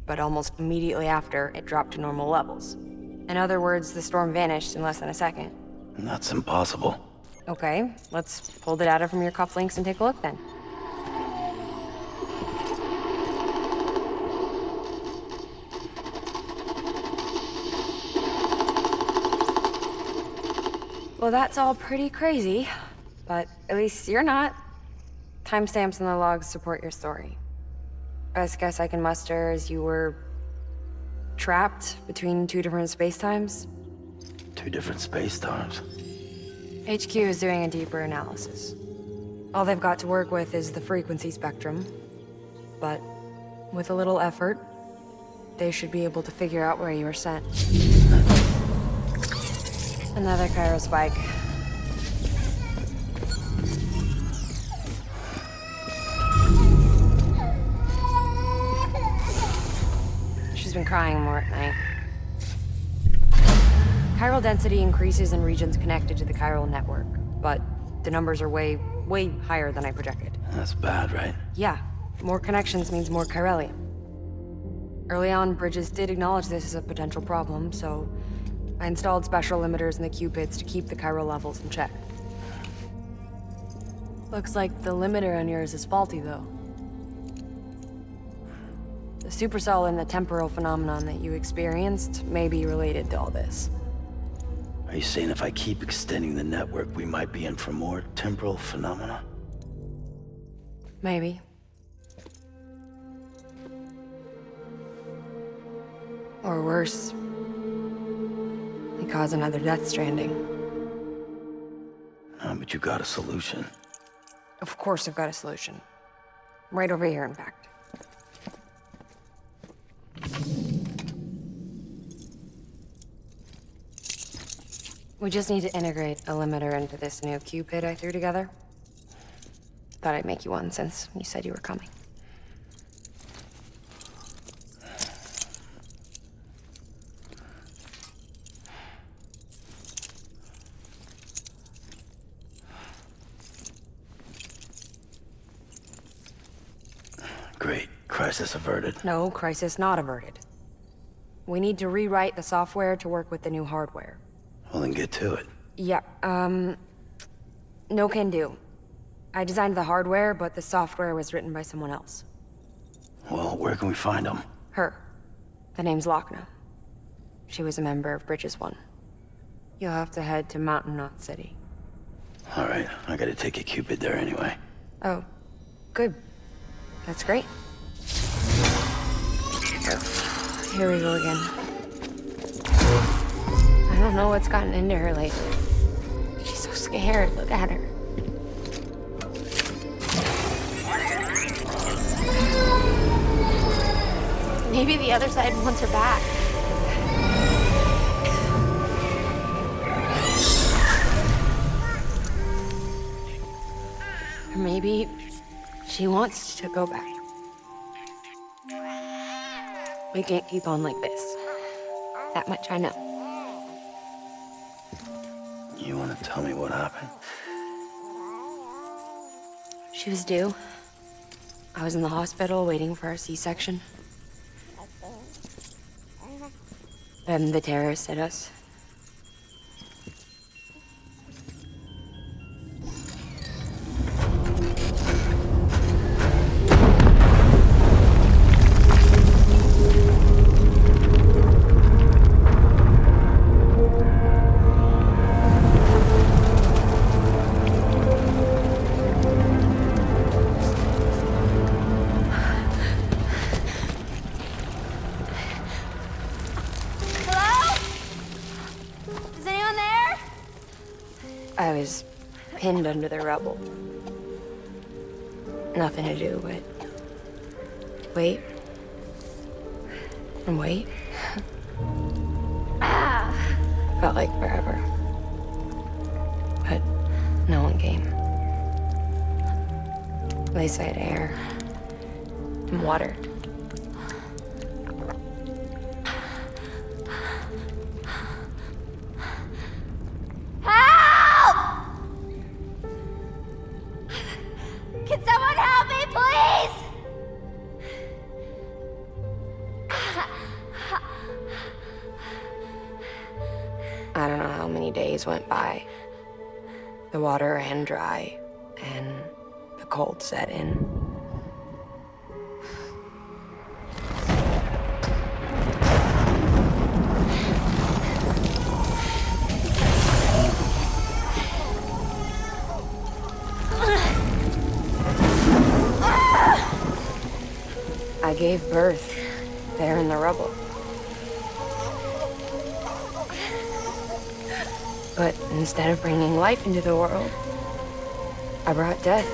[SPEAKER 15] But almost immediately after, it dropped to normal levels. In other words, the storm vanished in less than a second.
[SPEAKER 1] That's impossible.
[SPEAKER 15] Okay, let's pull the data from your cufflinks and take a look then.
[SPEAKER 6] Well, that's all pretty crazy, but at least you're not. Timestamps in the logs support your story. Best guess I can muster is you were trapped between 2 different spacetimes.
[SPEAKER 1] 2 different spacetimes?
[SPEAKER 6] HQ is doing a deeper analysis. All they've got to work with is the frequency spectrum, but with a little effort, they should be able to figure out where you were sent. Another Cairo spike. She's been crying more at night. Chiral density increases in regions connected to the chiral network, but the numbers are way higher than I projected.
[SPEAKER 1] That's bad, right?
[SPEAKER 6] Yeah, more connections means more chiralium. Early on, Bridges did acknowledge this as a potential problem, so I installed special limiters in the Cupids to keep the chiral levels in check. Looks like the limiter on yours is faulty, though. The supercell and the temporal phenomenon that you experienced may be related to all this.
[SPEAKER 1] Are you saying if I keep extending the network, we might be in for more temporal phenomena?
[SPEAKER 6] Maybe. Or worse, we cause another Death Stranding.
[SPEAKER 1] But you got a solution.
[SPEAKER 6] Of course I've got a solution. Right over here, in fact. We just need to integrate a limiter into this new Cupid I threw together. Thought I'd make you one since you said you were coming.
[SPEAKER 1] Great. Crisis averted.
[SPEAKER 6] No, crisis not averted. We need to rewrite the software to work with the new hardware.
[SPEAKER 1] Well, then get to it.
[SPEAKER 6] Yeah, no can do. I designed the hardware, but the software was written by someone else.
[SPEAKER 1] Well, where can we find them?
[SPEAKER 6] Her. The name's Lochner. She was a member of Bridges 1. You'll have to head to Mountain Knot City.
[SPEAKER 1] All right, I gotta take a Cupid there anyway.
[SPEAKER 6] Oh, good. That's great. Here we go again. I don't know what's gotten into her lately. She's so scared. Look at her. Maybe the other side wants her back. Or maybe she wants to go back. We can't keep on like this. That much I know.
[SPEAKER 1] You wanna tell me what happened?
[SPEAKER 6] She was due. I was in the hospital waiting for a C-section. Then the terrorists hit us. I was pinned under the rubble. Nothing to do but wait and wait. Felt like forever. But no one came. They said air and water.
[SPEAKER 15] Can someone help me, please?
[SPEAKER 6] I don't know how many days went by. The water ran dry, and the cold set in. I gave birth there in the rubble. But instead of bringing life into the world, I brought death.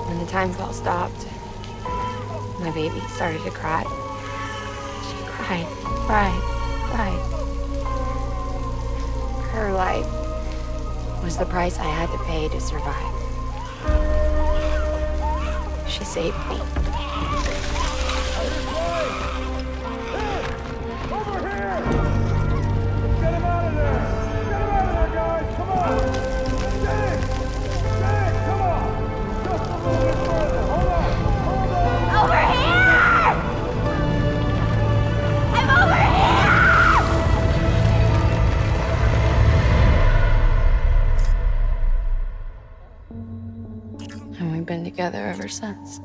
[SPEAKER 6] When the time fall stopped, my baby started to cry. She cried. Her life was the price I had to pay to survive. She saved me.
[SPEAKER 3] Over here! Get him out of there! Get him out of there, guys! Come on! Get it! Get it! Come on! Just a little bit further. Hold on! Hold on!
[SPEAKER 15] Over here! I'm over here!
[SPEAKER 6] And we've been together ever since.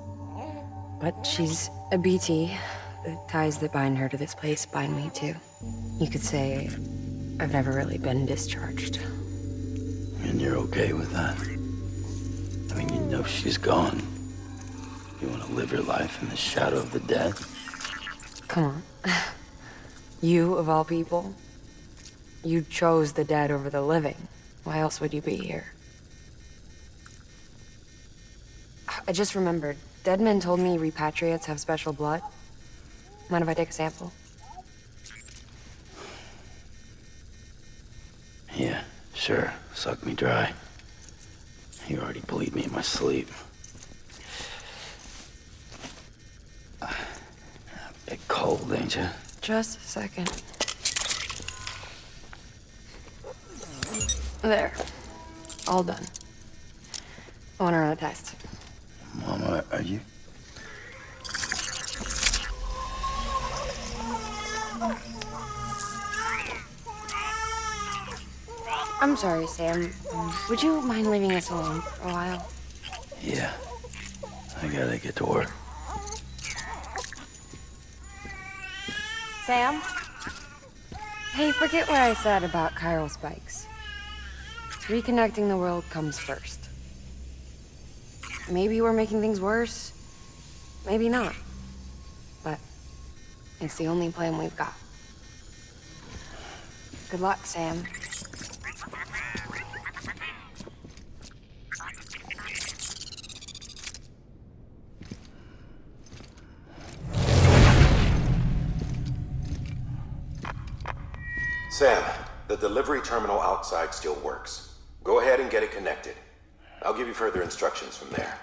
[SPEAKER 6] But she's a BT. The ties that bind her to this place bind me too. You could say I've never really been discharged.
[SPEAKER 1] And you're okay with that? I mean, you know she's gone. You want to live your life in the shadow of the dead?
[SPEAKER 6] Come on. You, of all people, you chose the dead over the living. Why else would you be here? I just remembered. Deadman told me repatriates have special blood. Mind if I take a sample?
[SPEAKER 1] Yeah, sure. Suck me dry. You already bleed me in my sleep. A bit cold, ain't you?
[SPEAKER 6] Just a second. There. All done. I want to run a test.
[SPEAKER 1] Mama, are you...
[SPEAKER 6] I'm sorry, Sam. Would you mind leaving us alone for a while?
[SPEAKER 1] Yeah. I gotta get to work.
[SPEAKER 6] Sam? Hey, forget what I said about chiral spikes. Reconnecting the world comes first. Maybe we're making things worse. Maybe not. But it's the only plan we've got. Good luck, Sam.
[SPEAKER 22] Sam, the delivery terminal outside still works. Go ahead and get it connected. I'll give you further instructions from there.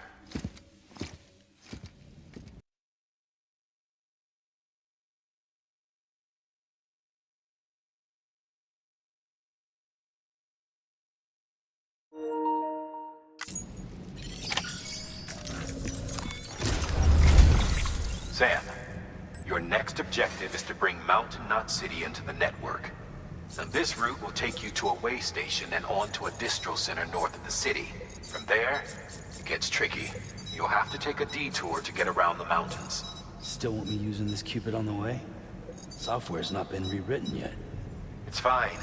[SPEAKER 22] Sam, your next objective is to bring Mountain Knot City into the network. Now, this route will take you to a way station and on to a distro center north of the city. From there, it gets tricky. You'll have to take a detour to get around the mountains.
[SPEAKER 1] Still want me using this Cupid on the way? Software's not been rewritten yet.
[SPEAKER 22] It's fine.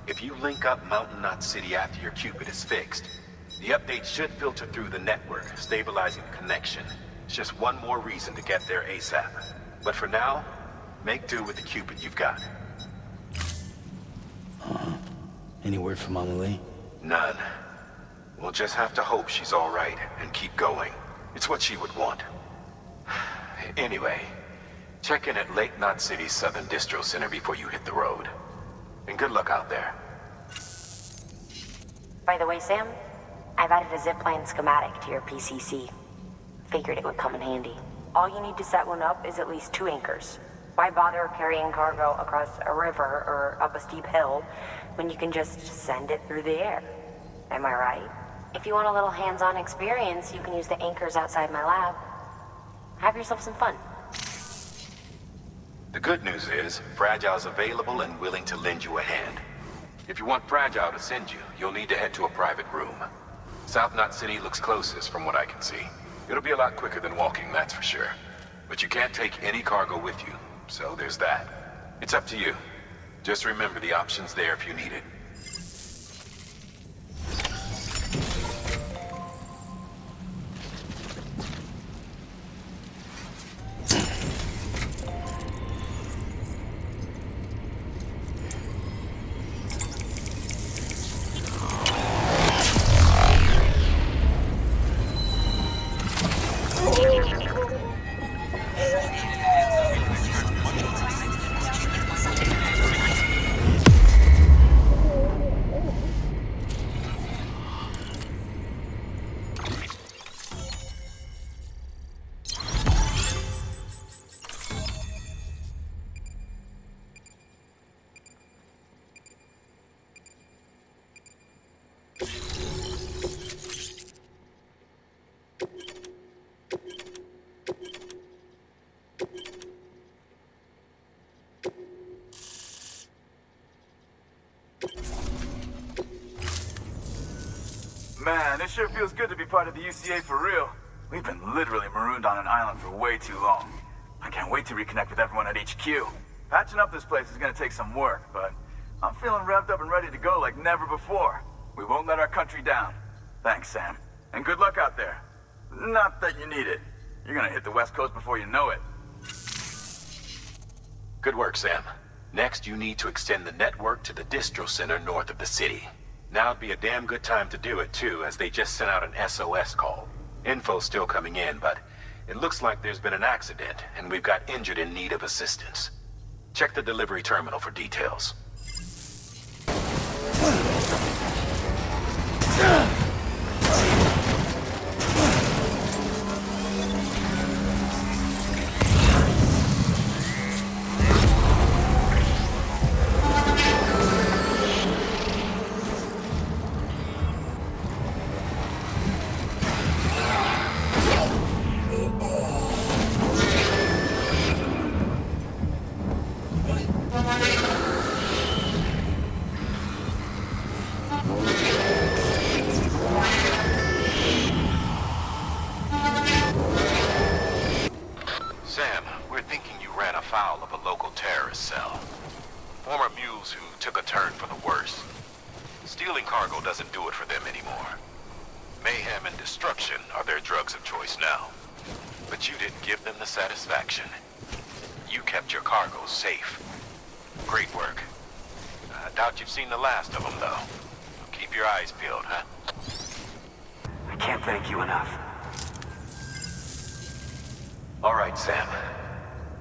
[SPEAKER 22] If you link up Mountain Knot City after your Cupid is fixed, the update should filter through the network, stabilizing the connection. It's just one more reason to get there ASAP. But for now, make do with the Cupid you've got.
[SPEAKER 1] Any word from Amelie?
[SPEAKER 22] None. We'll just have to hope she's all right and keep going. It's what she would want. Anyway, check in at Lake Knot City's Southern Distro Center before you hit the road. And good luck out there.
[SPEAKER 15] By the way, Sam, I've added a zipline schematic to your PCC. Figured it would come in handy. All you need to set one up is at least 2 anchors. Why bother carrying cargo across a river or up a steep hill when you can just send it through the air? Am I right? If you want a little hands-on experience, you can use the anchors outside my lab. Have yourself some fun.
[SPEAKER 22] The good news is, Fragile's available and willing to lend you a hand. If you want Fragile to send you, you'll need to head to a private room. South Knot City looks closest from what I can see. It'll be a lot quicker than walking, that's for sure. But you can't take any cargo with you, so there's that. It's up to you. Just remember the option's there if you need it.
[SPEAKER 8] Man, it sure feels good to be part of the UCA for real. We've been literally marooned on an island for way too long. I can't wait to reconnect with everyone at HQ. Patching up this place is gonna take some work, but I'm feeling revved up and ready to go like never before. We won't let our country down. Thanks, Sam. And good luck out there. Not that you need it. You're gonna hit the West Coast before you know it.
[SPEAKER 22] Good work, Sam. Next, you need to extend the network to the distro center north of the city. Now'd be a damn good time to do it, too, as they just sent out an SOS call. Info's still coming in, but it looks like there's been an accident, and we've got injured in need of assistance. Check the delivery terminal for details. Seen the last of them, though. Keep your eyes peeled, huh?
[SPEAKER 8] I can't thank you enough.
[SPEAKER 22] All right, Sam.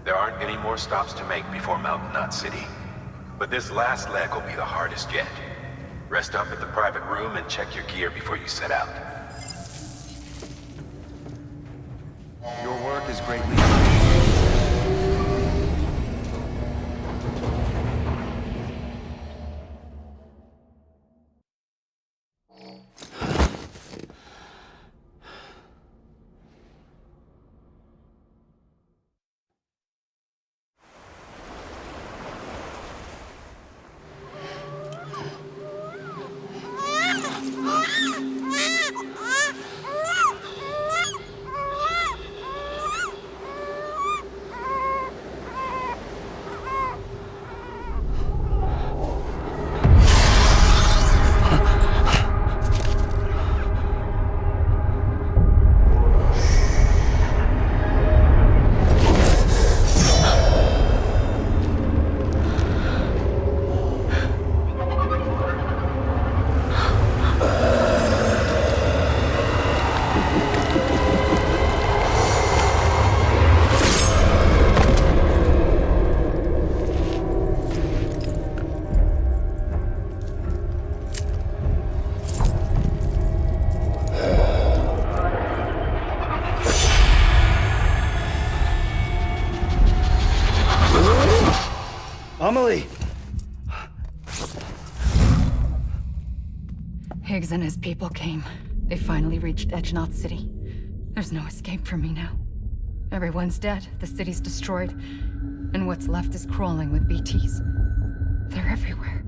[SPEAKER 22] There aren't any more stops to make before Mountain Knot City. But this last leg will be the hardest yet. Rest up at the private room and check your gear before you set out.
[SPEAKER 13] Your work is greatly
[SPEAKER 1] Amelie!
[SPEAKER 17] Higgs and his people came. They finally reached Edge Knot City. There's no escape for me now. Everyone's dead, the city's destroyed, and what's left is crawling with BTs. They're everywhere.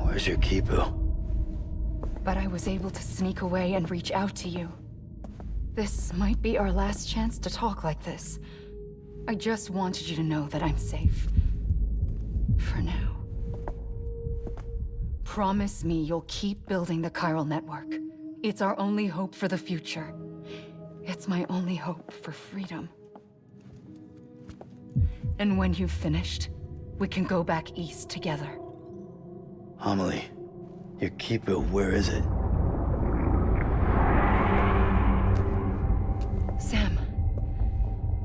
[SPEAKER 1] Where's your Kipu?
[SPEAKER 17] But I was able to sneak away and reach out to you. This might be our last chance to talk like this. I just wanted you to know that I'm safe. For now. Promise me you'll keep building the chiral network. It's our only hope for the future. It's my only hope for freedom. And when you've finished, we can go back east together.
[SPEAKER 1] Amelie, your keeper, where is it?
[SPEAKER 17] Sam,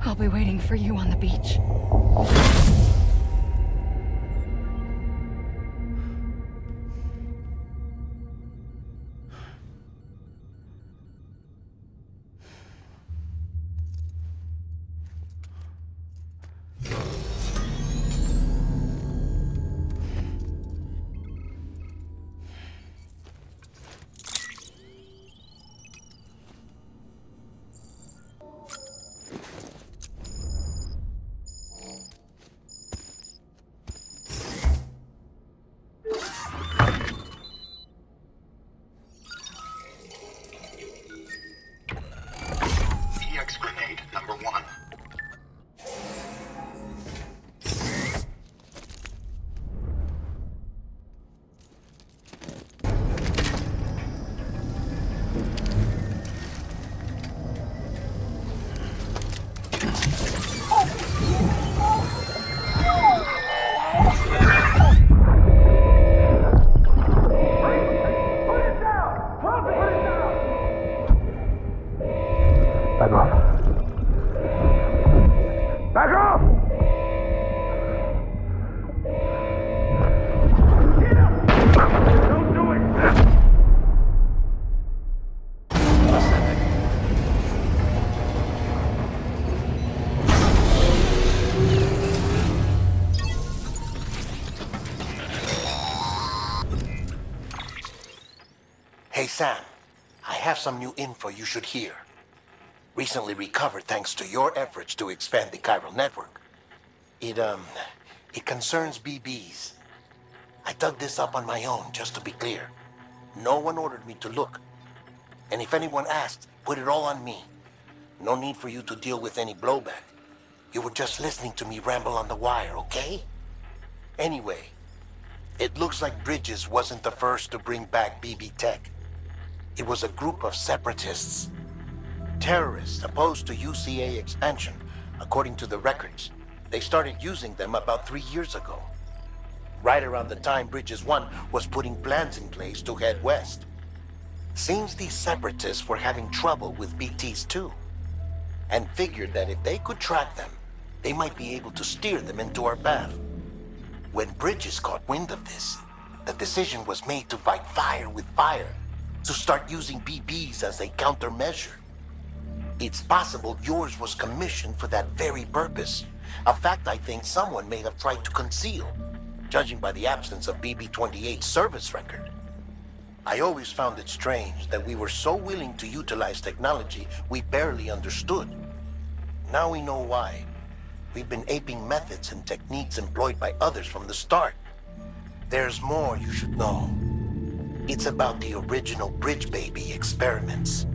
[SPEAKER 17] I'll be waiting for you on the beach.
[SPEAKER 16] Hey Sam, I have some new info you should hear. Recently recovered thanks to your efforts to expand the chiral network. It concerns BBs. I dug this up on my own, just to be clear. No one ordered me to look. And if anyone asked, put it all on me. No need for you to deal with any blowback. You were just listening to me ramble on the wire, okay? Anyway, it looks like Bridges wasn't the first to bring back BB tech. It was a group of separatists. Terrorists opposed to UCA expansion, according to the records. They started using them about 3 years ago. Right around the time Bridges 1 was putting plans in place to head west. Seems these separatists were having trouble with BTs too, and figured that if they could track them, they might be able to steer them into our path. When Bridges caught wind of this, the decision was made to fight fire with fire, to start using BBs as a countermeasure. It's possible yours was commissioned for that very purpose, a fact I think someone may have tried to conceal, judging by the absence of BB-28's service record. I always found it strange that we were so willing to utilize technology we barely understood. Now we know why. We've been aping methods and techniques employed by others from the start. There's more you should know. It's about the original Bridge Baby experiments.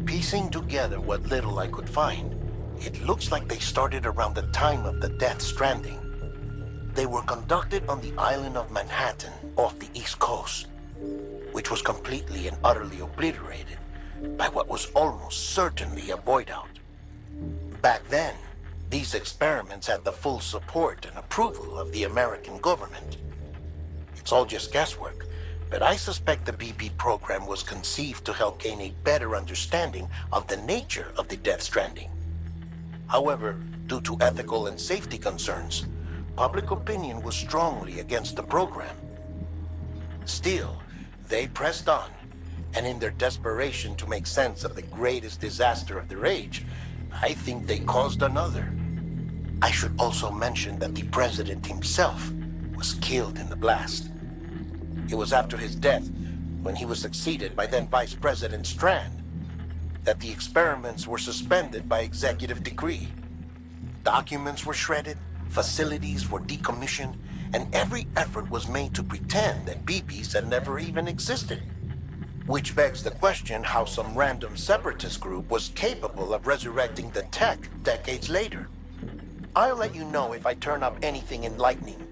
[SPEAKER 16] Piecing together what little I could find, it looks like they started around the time of the Death Stranding. They were conducted on the island of Manhattan off the East Coast, which was completely and utterly obliterated by what was almost certainly a void out. Back then, these experiments had the full support and approval of the American government. It's all just guesswork, but I suspect the BB program was conceived to help gain a better understanding of the nature of the Death Stranding. However, due to ethical and safety concerns, public opinion was strongly against the program. Still, they pressed on, and in their desperation to make sense of the greatest disaster of their age, I think they caused another. I should also mention that the president himself was killed in the blast. It was after his death, when he was succeeded by then Vice President Strand, that the experiments were suspended by executive decree. Documents were shredded, facilities were decommissioned, and every effort was made to pretend that BBs had never even existed. Which begs the question how some random separatist group was capable of resurrecting the tech decades later. I'll let you know if I turn up anything enlightening.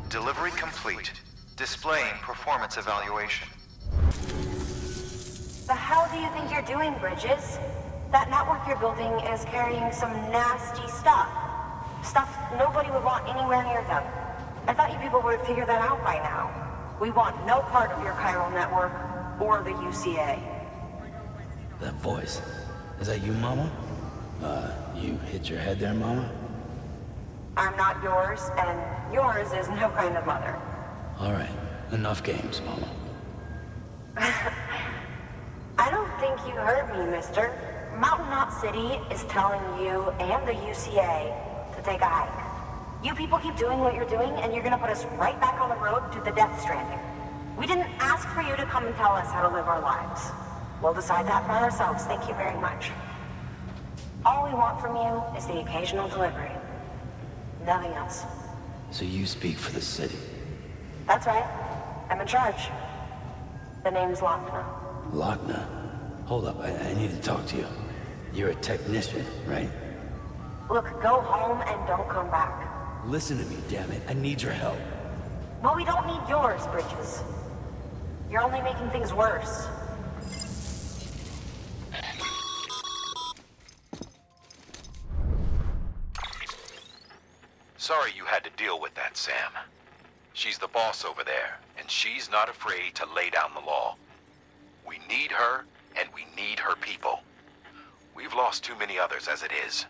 [SPEAKER 9] Delivery complete. Displaying performance evaluation.
[SPEAKER 15] The hell do you think you're doing, Bridges? That network you're building is carrying some nasty stuff. Stuff nobody would want anywhere near them. I thought you people would figure that out by now. We want no part of your chiral network or the UCA.
[SPEAKER 1] That voice. Is that you, Mama? You hit your head there, Mama?
[SPEAKER 15] I'm not yours, and yours is no kind of mother.
[SPEAKER 1] All right. Enough games, Mama.
[SPEAKER 15] I don't think you heard me, mister. Mountain Knot City is telling you and the UCA to take a hike. You people keep doing what you're doing, and you're gonna put us right back on the road to the Death Stranding. We didn't ask for you to come and tell us how to live our lives. We'll decide that for ourselves, thank you very much. All we want from you is the occasional delivery. Nothing else.
[SPEAKER 1] So you speak for the city?
[SPEAKER 15] That's right. I'm in charge. The name's Wagner.
[SPEAKER 1] Wagner? Hold up, I need to talk to you. You're a technician, right?
[SPEAKER 15] Look, go home and don't come back.
[SPEAKER 1] Listen to me, damn it. I need your help.
[SPEAKER 15] Well, we don't need yours, Bridges. You're only making things worse.
[SPEAKER 22] Sorry you had to deal with that, Sam. She's the boss over there, and she's not afraid to lay down the law. We need her, and we need her people. We've lost too many others as it is.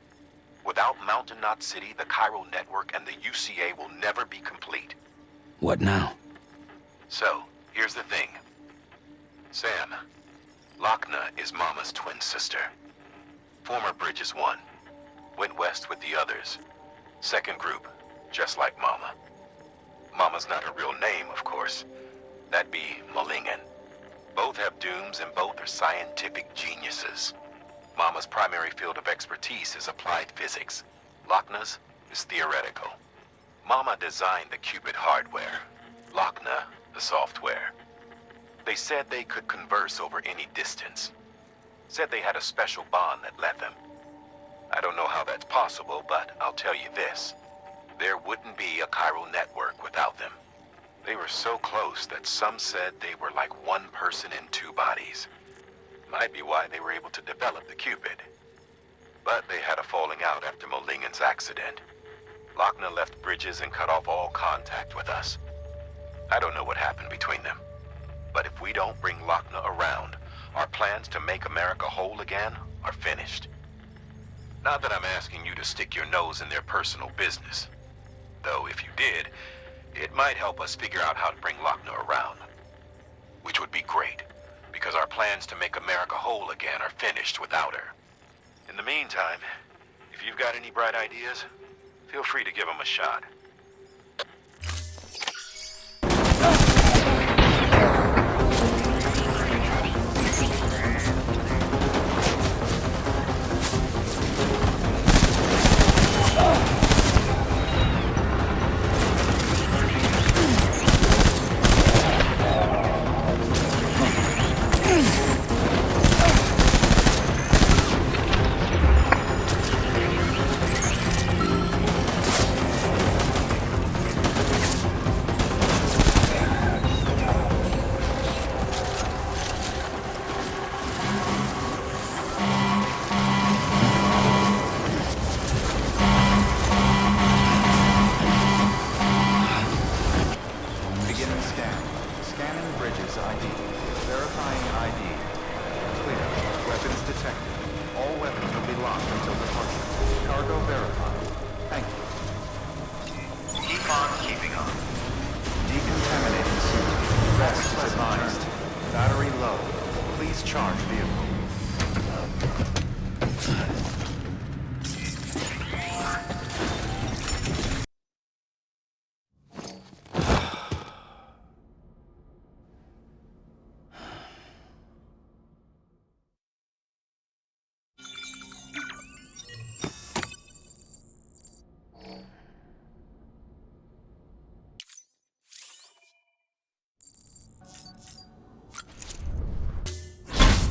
[SPEAKER 22] Without Mountain Knot City, the chiral network, and the UCA will never be complete.
[SPEAKER 1] What now?
[SPEAKER 22] So, here's the thing. Sam, Lochna is Mama's twin sister. Former Bridges 1. Went west with the others. Second group, just like Mama. Mama's not her real name, of course. That'd be Malingen. Both have dooms and both are scientific geniuses. Mama's primary field of expertise is applied physics. Lochna's is theoretical. Mama designed the Cupid hardware. Lochna, the software. They said they could converse over any distance. Said they had a special bond that led them. I don't know how that's possible, but I'll tell you this. There wouldn't be a chiral network without them. They were so close that some said they were like one person in two bodies. Might be why they were able to develop the Cupid. But they had a falling out after Molingen's accident. Lochna left Bridges and cut off all contact with us. I don't know what happened between them. But if we don't bring Lochna around, our plans to make America whole again are finished. Not that I'm asking you to stick your nose in their personal business. Though if you did, it might help us figure out how to bring Wagner around. Which would be great, because our plans to make America whole again are finished without her. In the meantime, if you've got any bright ideas, feel free to give them a shot.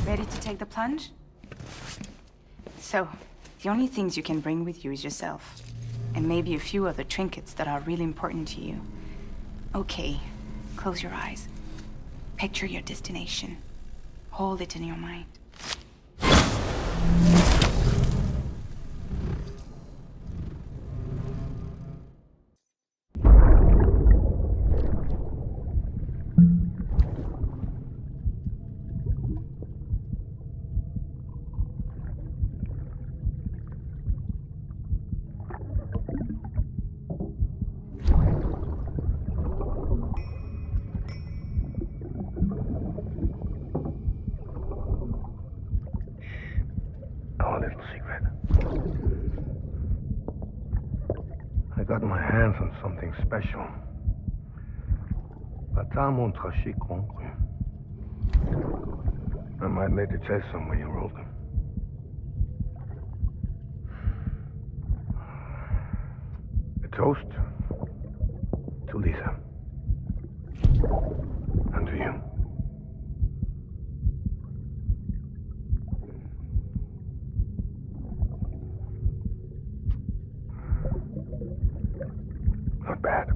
[SPEAKER 7] Ready to take the plunge? So, the only things you can bring with you is yourself. And maybe a few other trinkets that are really important to you. Okay, close your eyes. Picture your destination. Hold it in your mind.
[SPEAKER 18] Got my hands on something special. Pata mon trachy concru. I might lay the chest somewhere you rolled them. A toast to Lisa. And to you. Not bad.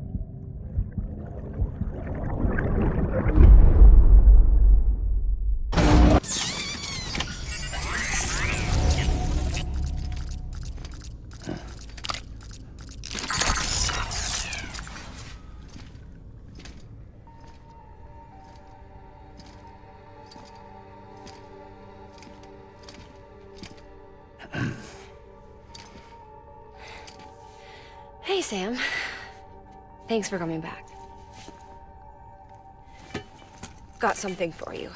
[SPEAKER 6] Hey, Sam. Thanks for coming back. Got something for you.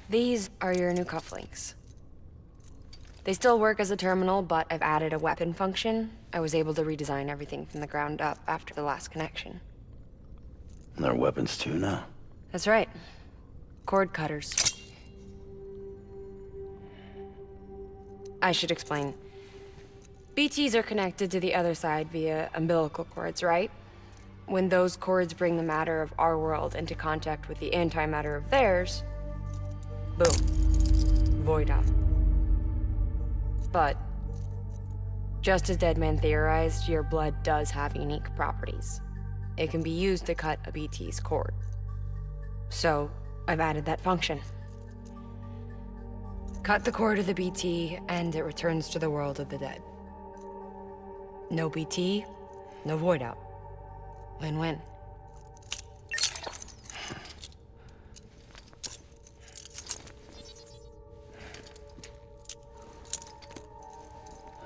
[SPEAKER 6] These are your new cufflinks. They still work as a terminal, but I've added a weapon function. I was able to redesign everything from the ground up after the last connection.
[SPEAKER 1] And they're weapons too now?
[SPEAKER 6] That's right. Cord cutters. I should explain. BTs are connected to the other side via umbilical cords, right? When those cords bring the matter of our world into contact with the antimatter of theirs, boom, void out. But, just as Deadman theorized, your blood does have unique properties. It can be used to cut a BT's cord. So, I've added that function. Cut the cord of the BT, and it returns to the world of the dead. No BT, no void out. Win-win.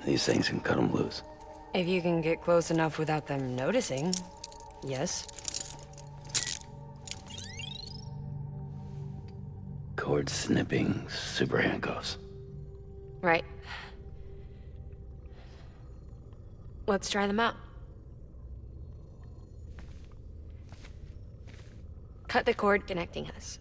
[SPEAKER 1] These things can cut them loose.
[SPEAKER 6] If you can get close enough without them noticing, yes.
[SPEAKER 1] Cord snipping super handcuffs.
[SPEAKER 6] Right. Let's try them out. Cut the cord connecting us.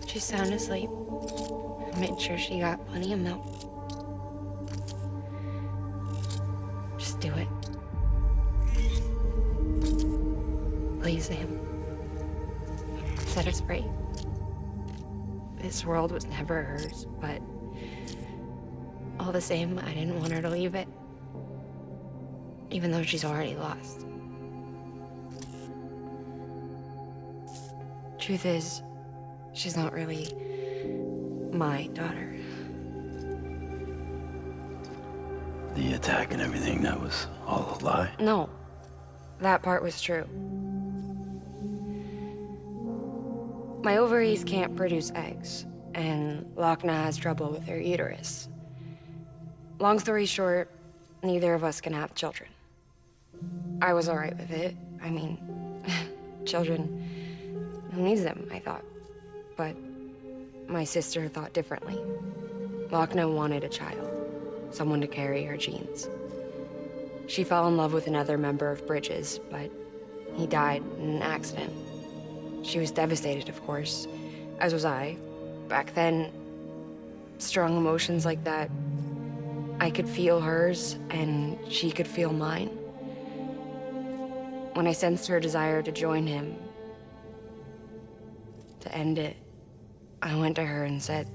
[SPEAKER 6] She's sound asleep. I made sure she got plenty of milk. Just do it. Please, Sam. Set us free. This world was never hers, but all the same, I didn't want her to leave it. Even though she's already lost. Truth is, she's not really my daughter.
[SPEAKER 1] The attack and everything, that was all a lie?
[SPEAKER 6] No, that part was true. My ovaries can't produce eggs, and Lochna has trouble with her uterus. Long story short, neither of us can have children. I was alright with it. I mean, children, who needs them, I thought. But my sister thought differently. Lochna wanted a child, someone to carry her genes. She fell in love with another member of Bridges, but he died in an accident. She was devastated, of course, as was I. Back then, strong emotions like that, I could feel hers, and she could feel mine. When I sensed her desire to join him, to end it, I went to her and said,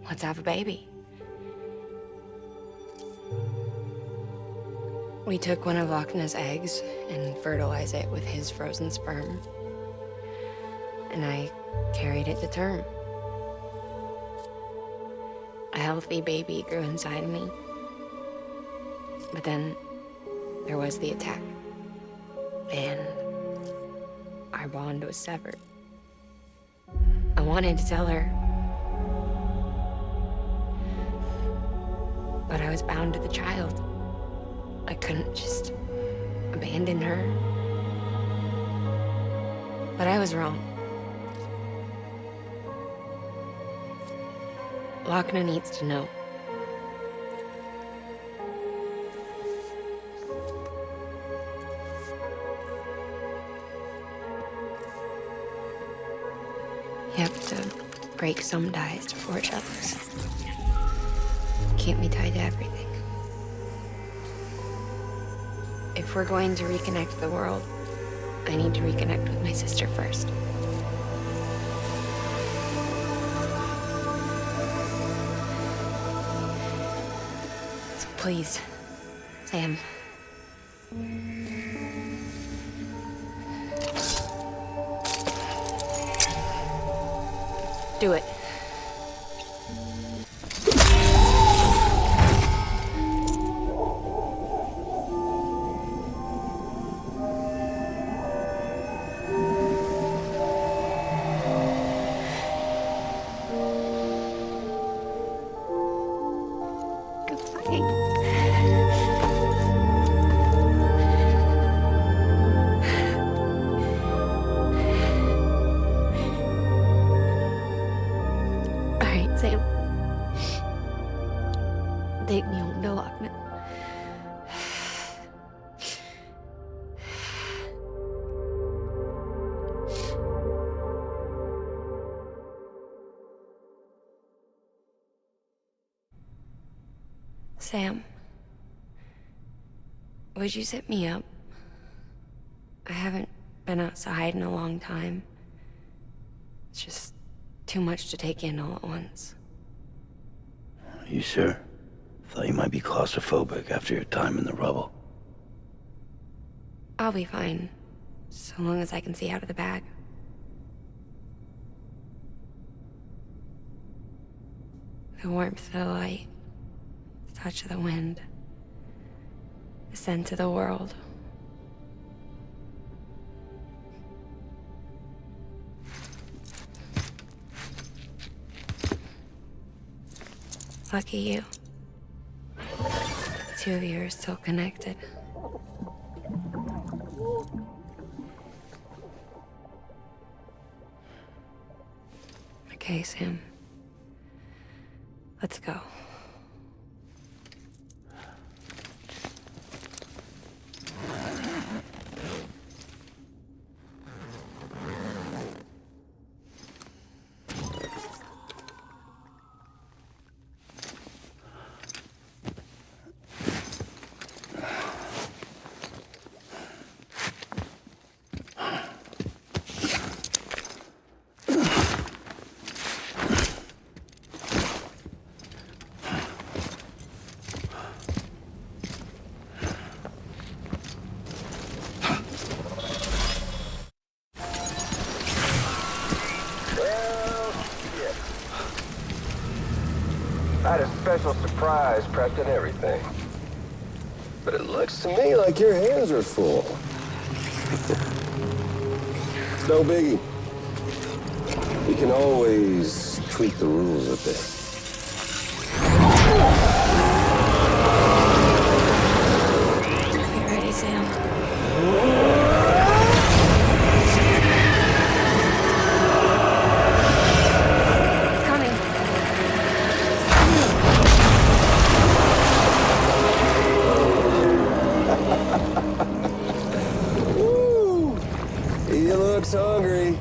[SPEAKER 6] let's have a baby. We took one of Lochna's eggs and fertilized it with his frozen sperm. And I carried it to term. A healthy baby grew inside of me. But then there was the attack. And our bond was severed. I wanted to tell her, but I was bound to the child. I couldn't just abandon her. But I was wrong. Lochna needs to know. You have to break some ties to forge others. Can't be tied to everything. If we're going to reconnect the world, I need to reconnect with my sister first. So please, Sam. Do it. Take me home to Lochna. Sam, would you sit me up? I haven't been outside in a long time. It's just too much to take in all at once.
[SPEAKER 1] You sure? Thought you might be claustrophobic after your time in the rubble.
[SPEAKER 6] I'll be fine, so long as I can see out of the bag. The warmth of the light, the touch of the wind, the scent of the world. Lucky you. The two of you are still connected. Okay, Sam. Let's go.
[SPEAKER 2] I had a special surprise prepped and everything. But it looks to me like your hands are full. No biggie. You can always tweak the rules a bit.
[SPEAKER 6] Get ready, Sam.
[SPEAKER 2] Hungry.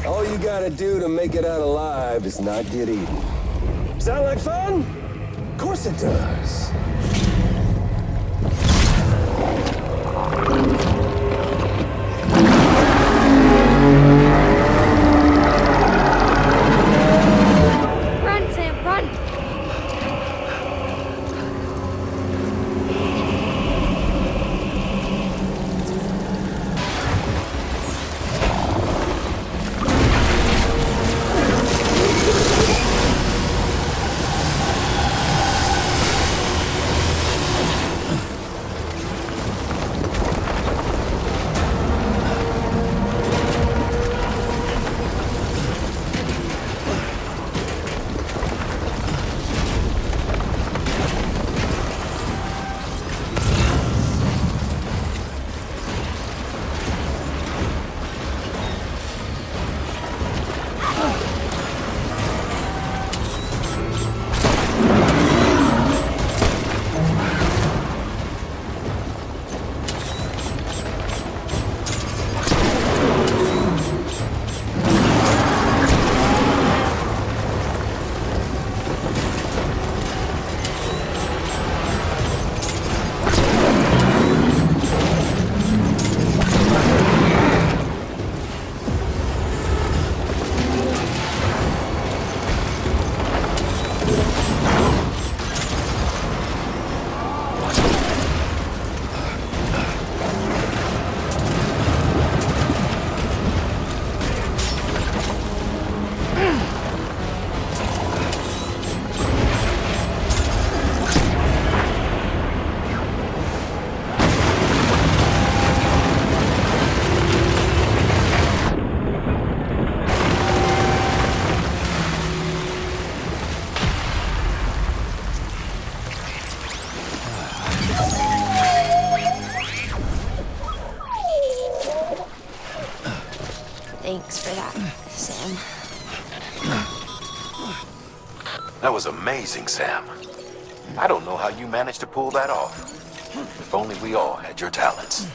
[SPEAKER 2] All you gotta do to make it out alive is not get eaten. Sound like fun? Of course it does.
[SPEAKER 20] Run, Sam, run!
[SPEAKER 6] Thanks for that, Sam.
[SPEAKER 22] That was amazing, Sam. I don't know how you managed to pull that off. If only we all had your talents.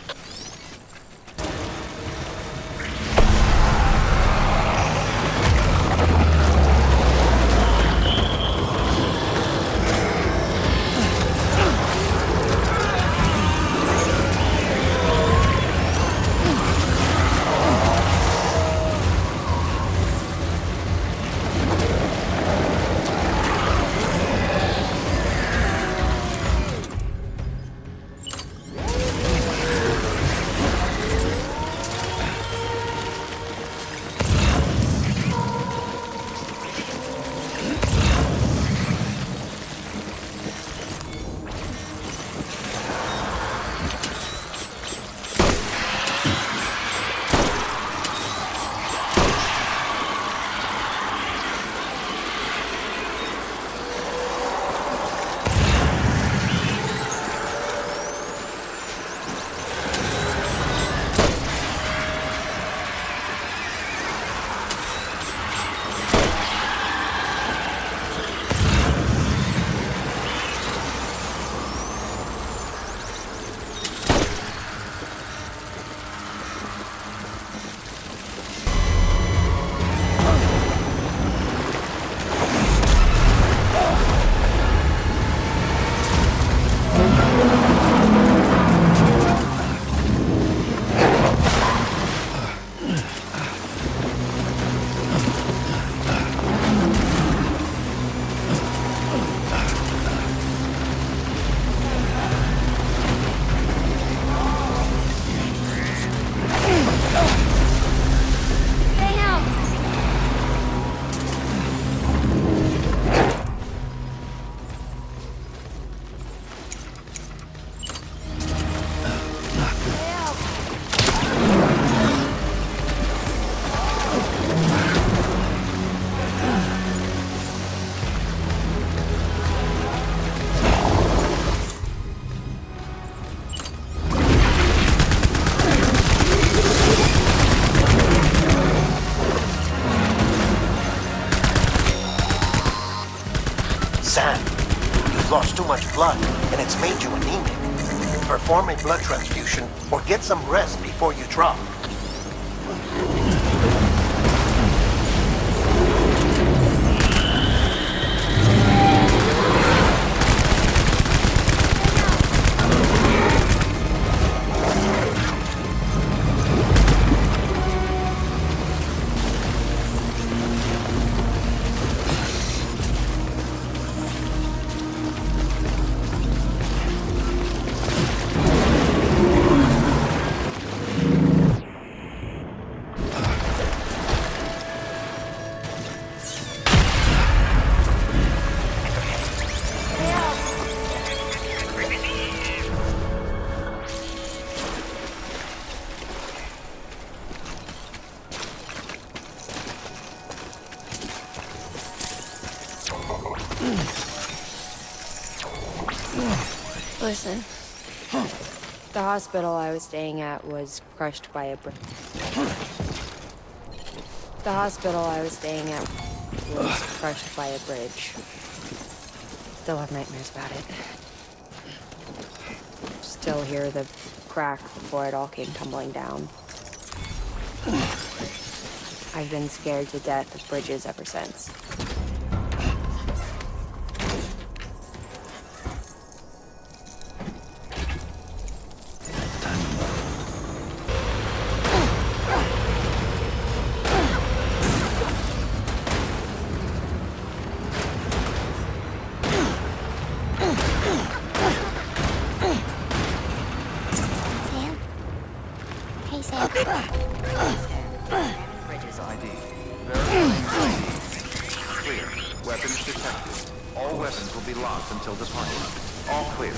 [SPEAKER 16] too much blood, and it's made you anemic. Perform a blood transfusion or get some rest before you drop.
[SPEAKER 6] Listen. The hospital I was staying at was crushed by a bridge. The hospital I was staying at was crushed by a bridge. Still have nightmares about it. Still hear the crack before it all came tumbling down. I've been scared to death of bridges ever since.
[SPEAKER 9] Bridges ID. Verifying ID. Clear. Weapons detected. All weapons will be locked until departure. All clear.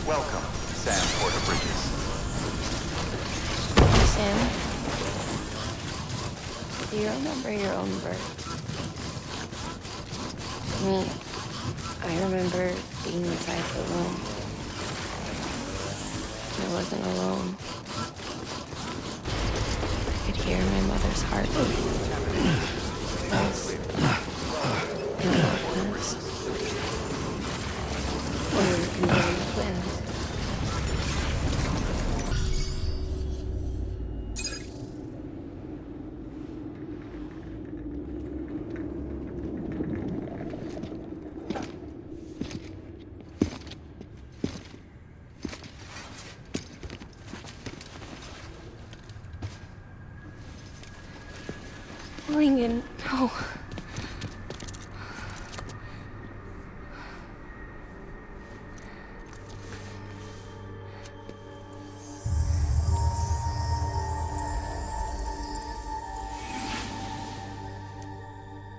[SPEAKER 9] Welcome, Sam Porter Bridges.
[SPEAKER 6] Sam, do you remember your own birth? Me, I remember being inside the womb. I wasn't alone. I could hear my mother's heartbeat. Lincoln, no.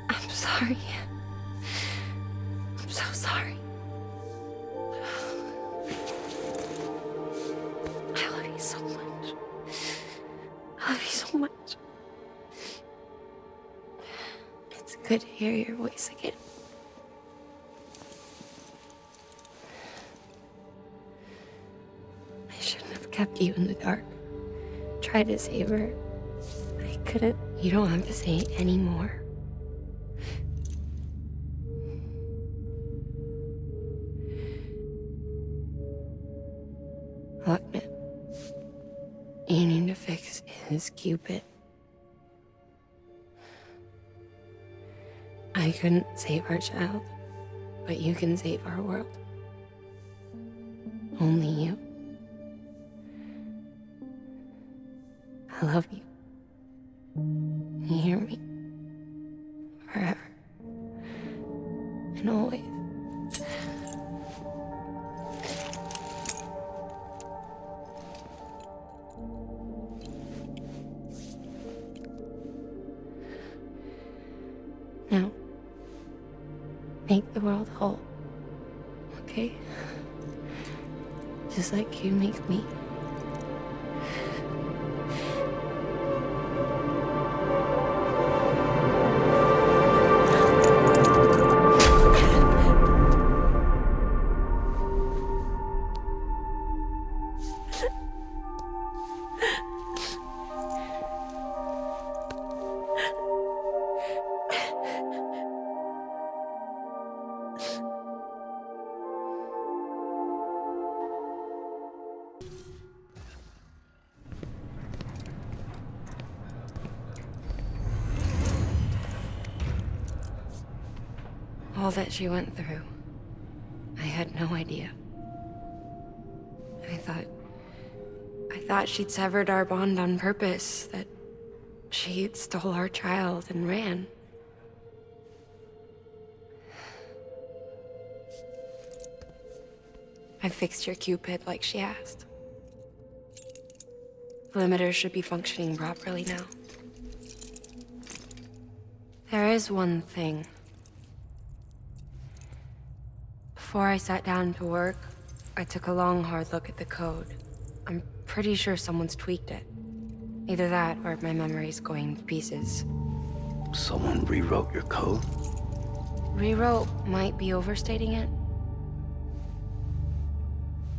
[SPEAKER 6] I'm sorry. I'm so sorry. I love you so much. I love you so much. It's good to hear your voice again. I shouldn't have kept you in the dark. Tried to save her. I couldn't. You don't have to say it anymore. Wagner. You need to fix his Cupid. I couldn't save our child, but you can save our world. Only you. I love you. You hear me? Forever. And always. Now, make the world whole, okay? Just like you make me. All that she went through. I had no idea. I thought she'd severed our bond on purpose, that she stole our child and ran. I fixed your Cupid like she asked. The limiter should be functioning properly now. There is one thing. Before I sat down to work, I took a long, hard look at the code. I'm pretty sure someone's tweaked it. Either that, or my memory's going to pieces.
[SPEAKER 1] Someone rewrote your code?
[SPEAKER 6] Rewrote might be overstating it.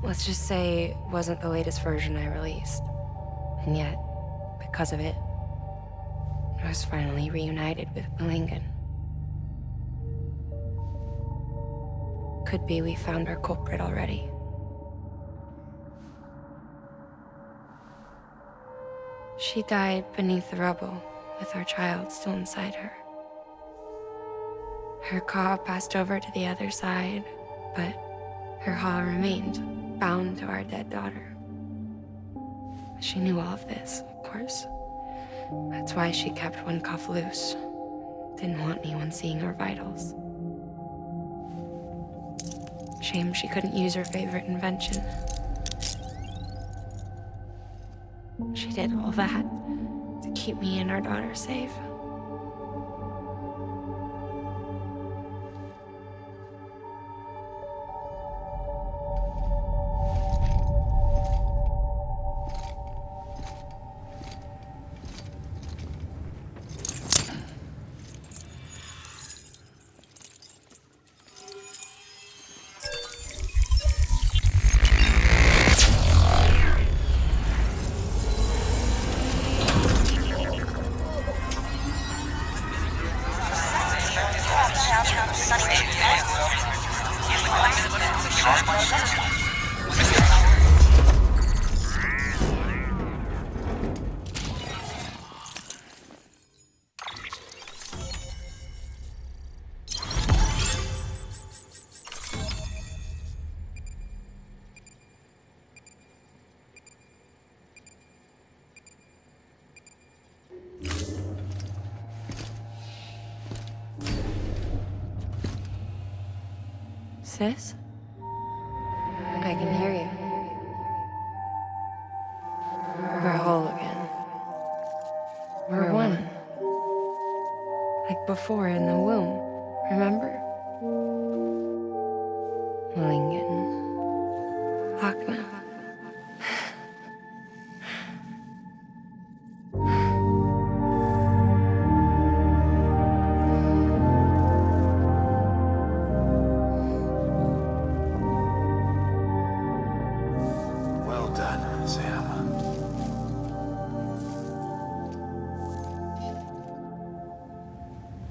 [SPEAKER 6] Let's just say it wasn't the latest version I released. And yet, because of it, I was finally reunited with Malingen. Could be we found our culprit already. She died beneath the rubble, with our child still inside her. Her Ka passed over to the other side, but her Ha remained, bound to our dead daughter. She knew all of this, of course. That's why she kept one cuff loose. Didn't want anyone seeing her vitals. Shame she couldn't use her favorite invention. She did all that to keep me and our daughter safe. Sis? I can hear you. We're whole again. We're one. Like before in the womb, remember? Malingen. Wagner.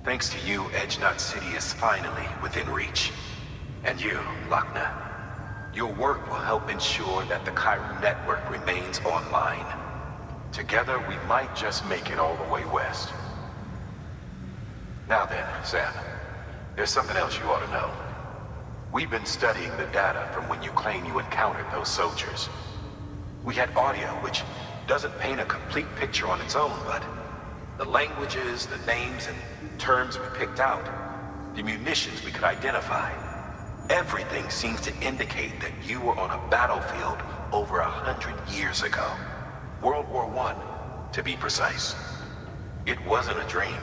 [SPEAKER 22] Thanks to you, Edgenot City is finally within reach. And you, Wagner, your work will help ensure that the Chiral network remains online. Together, we might just make it all the way west. Now then, Sam, there's something else you ought to know. We've been studying the data from when you claim you encountered those soldiers. We had audio, which doesn't paint a complete picture on its own, but the languages, the names, and terms we picked out, the munitions we could identify, everything seems to indicate that you were on a battlefield over 100 years ago. World War I, to be precise. It wasn't a dream.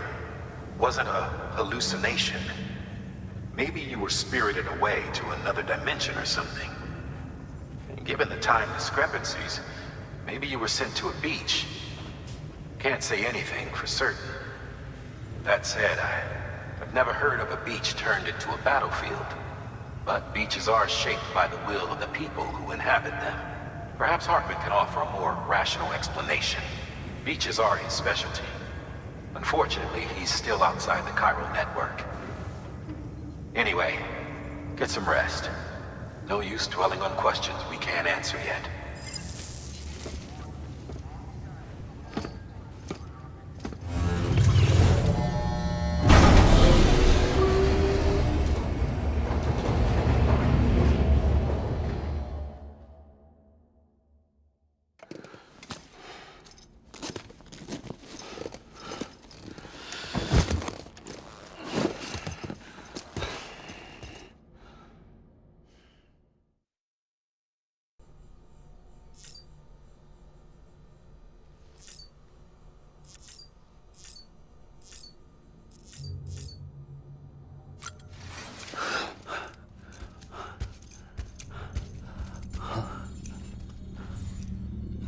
[SPEAKER 22] Wasn't a hallucination. Maybe you were spirited away to another dimension or something. And given the time discrepancies, maybe you were sent to a beach. Can't say anything for certain. That said, I've never heard of a beach turned into a battlefield. But beaches are shaped by the will of the people who inhabit them. Perhaps Heartman can offer a more rational explanation. Beaches are his specialty. Unfortunately, he's still outside the Chiral network. Anyway, get some rest. No use dwelling on questions we can't answer yet.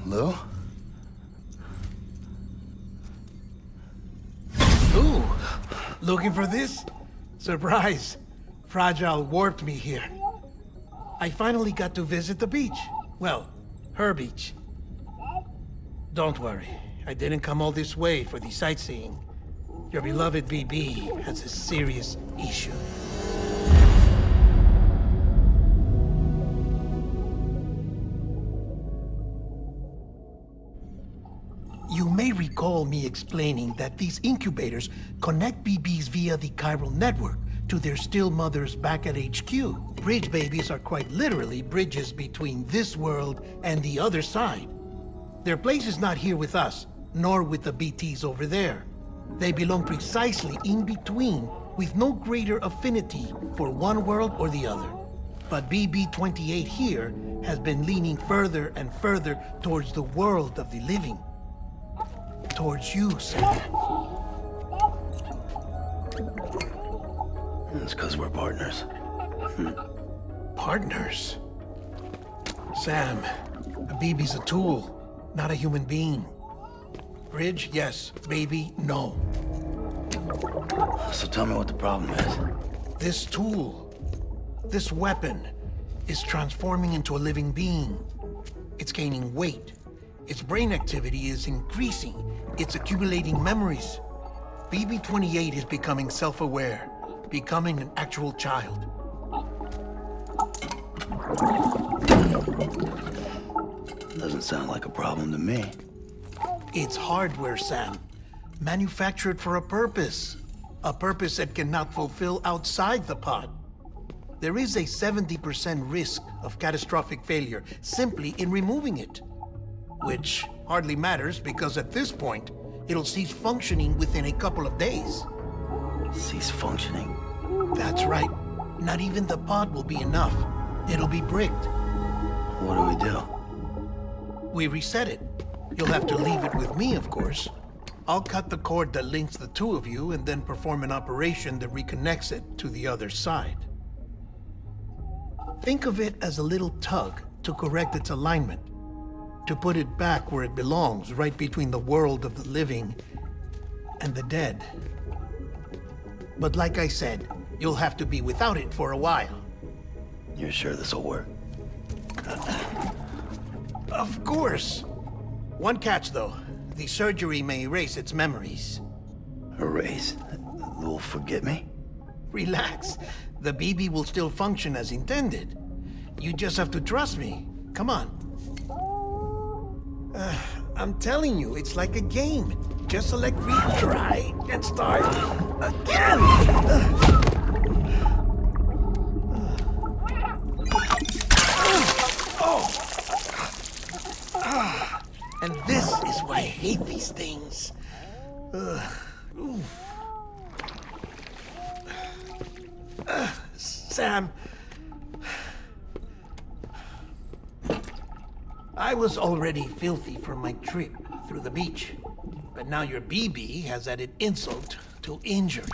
[SPEAKER 1] Lou?
[SPEAKER 10] Ooh, looking for this? Surprise. Fragile warped me here. I finally got to visit the beach. Well, her beach. Don't worry, I didn't come all this way for the sightseeing. Your beloved BB has a serious issue. You may recall me explaining that these incubators connect BBs via the chiral network to their still mothers back at HQ. Bridge babies are quite literally bridges between this world and the other side. Their place is not here with us, nor with the BTs over there. They belong precisely in between, with no greater affinity for one world or the other. But BB-28 here has been leaning further and further towards the world of the living. Towards you, Sam.
[SPEAKER 1] It's because we're partners.
[SPEAKER 10] Partners? Sam, a BB's a tool, not a human being. Bridge, yes. Baby, no.
[SPEAKER 1] So tell me what the problem is.
[SPEAKER 10] This tool, this weapon, is transforming into a living being. It's gaining weight. Its brain activity is increasing. It's accumulating memories. BB-28 is becoming self-aware, becoming an actual child.
[SPEAKER 1] Doesn't sound like a problem to me.
[SPEAKER 10] It's hardware, Sam. Manufactured for a purpose. A purpose it cannot fulfill outside the pod. There is a 70% risk of catastrophic failure simply in removing it. Which hardly matters because at this point, it'll cease functioning within a couple of days.
[SPEAKER 1] Cease functioning?
[SPEAKER 10] That's right. Not even the pod will be enough. It'll be bricked.
[SPEAKER 1] What do we do?
[SPEAKER 10] We reset it. You'll have to leave it with me, of course. I'll cut the cord that links the two of you and then perform an operation that reconnects it to the other side. Think of it as a little tug to correct its alignment, to put it back where it belongs, right between the world of the living and the dead. But like I said, you'll have to be without it for a while.
[SPEAKER 1] You're sure this'll work?
[SPEAKER 10] Of course. One catch, though. The surgery may erase its memories.
[SPEAKER 1] Erase? Will forget me?
[SPEAKER 10] Relax. The BB will still function as intended. You just have to trust me. Come on. I'm telling you, it's like a game. Just select retry and start again! And this is why I hate these things. Sam, I was already filthy from my trip through the beach, but now your BB has added insult to injury.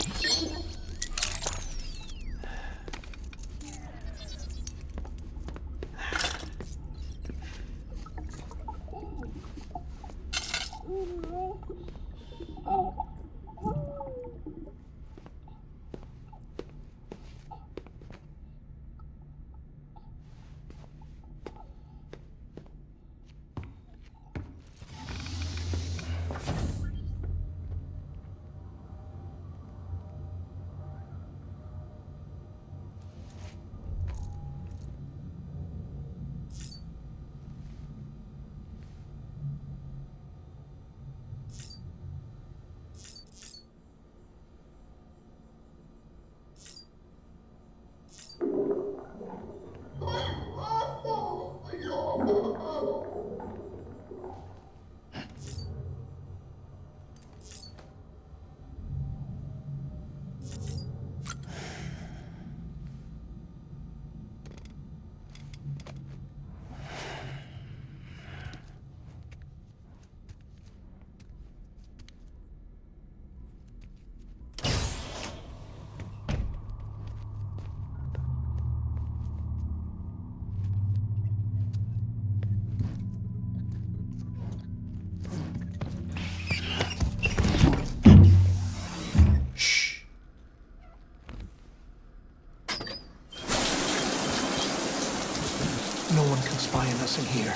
[SPEAKER 10] else in here.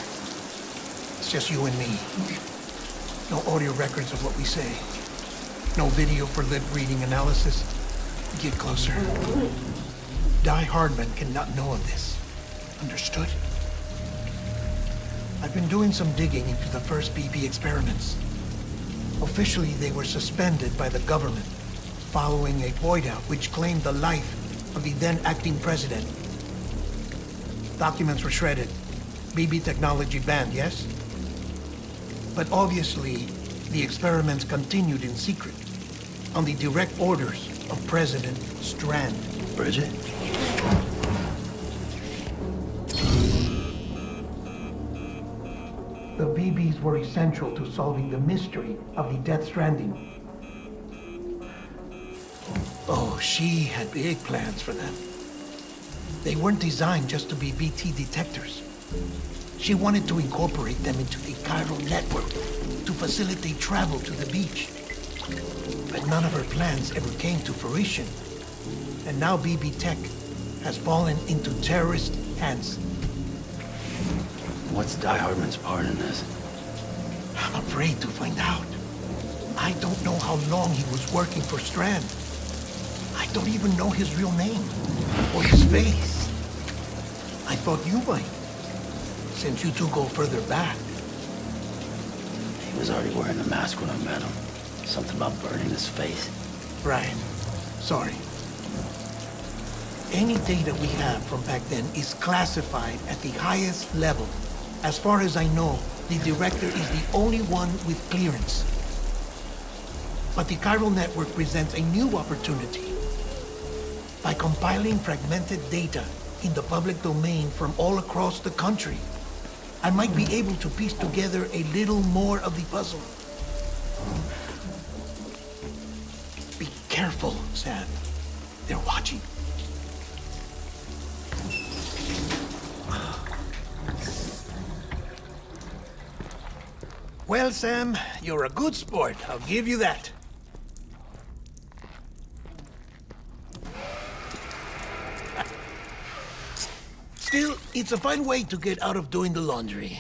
[SPEAKER 10] It's just you and me. No audio records of what we say. No video for lip-reading analysis. Get closer. Die-Hardman cannot know of this. Understood? I've been doing some digging into the first BB experiments. Officially, they were suspended by the government following a void-out which claimed the life of the then acting president. Documents were shredded. BB technology banned, yes? But obviously, the experiments continued in secret, on the direct orders of President Strand.
[SPEAKER 1] Bridget?
[SPEAKER 10] The BBs were essential to solving the mystery of the Death Stranding. Oh, she had big plans for them. They weren't designed just to be BT detectors. She wanted to incorporate them into the chiral network to facilitate travel to the beach. But none of her plans ever came to fruition. And now BB Tech has fallen into terrorist hands.
[SPEAKER 1] What's Die-Hardman's part in this?
[SPEAKER 10] I'm afraid to find out. I don't know how long he was working for Strand. I don't even know his real name or his face. I thought you might, since you two go further back.
[SPEAKER 1] He was already wearing the mask when I met him. Something about burning his face.
[SPEAKER 10] Right. Sorry. Any data we have from back then is classified at the highest level. As far as I know, the director is the only one with clearance. But the chiral network presents a new opportunity. By compiling fragmented data in the public domain from all across the country, I might be able to piece together a little more of the puzzle. Be careful, Sam. They're watching. Well, Sam, you're a good sport. I'll give you that. Still, it's a fine way to get out of doing the laundry.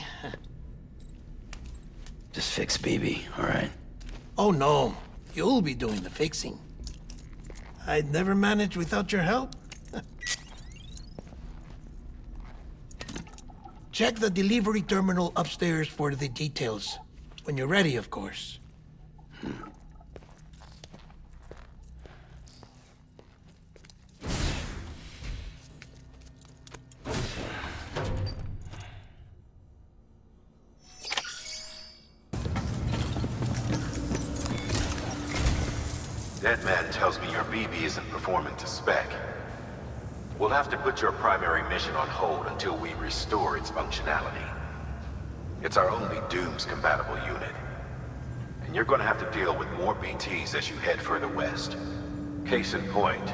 [SPEAKER 1] Just fix BB, all right?
[SPEAKER 10] Oh, no. You'll be doing the fixing. I'd never manage without your help. Check the delivery terminal upstairs for the details. When you're ready, of course.
[SPEAKER 22] Deadman tells me your BB isn't performing to spec. We'll have to put your primary mission on hold until we restore its functionality. It's our only Dooms-compatible unit. And you're gonna have to deal with more BTs as you head further west. Case in point,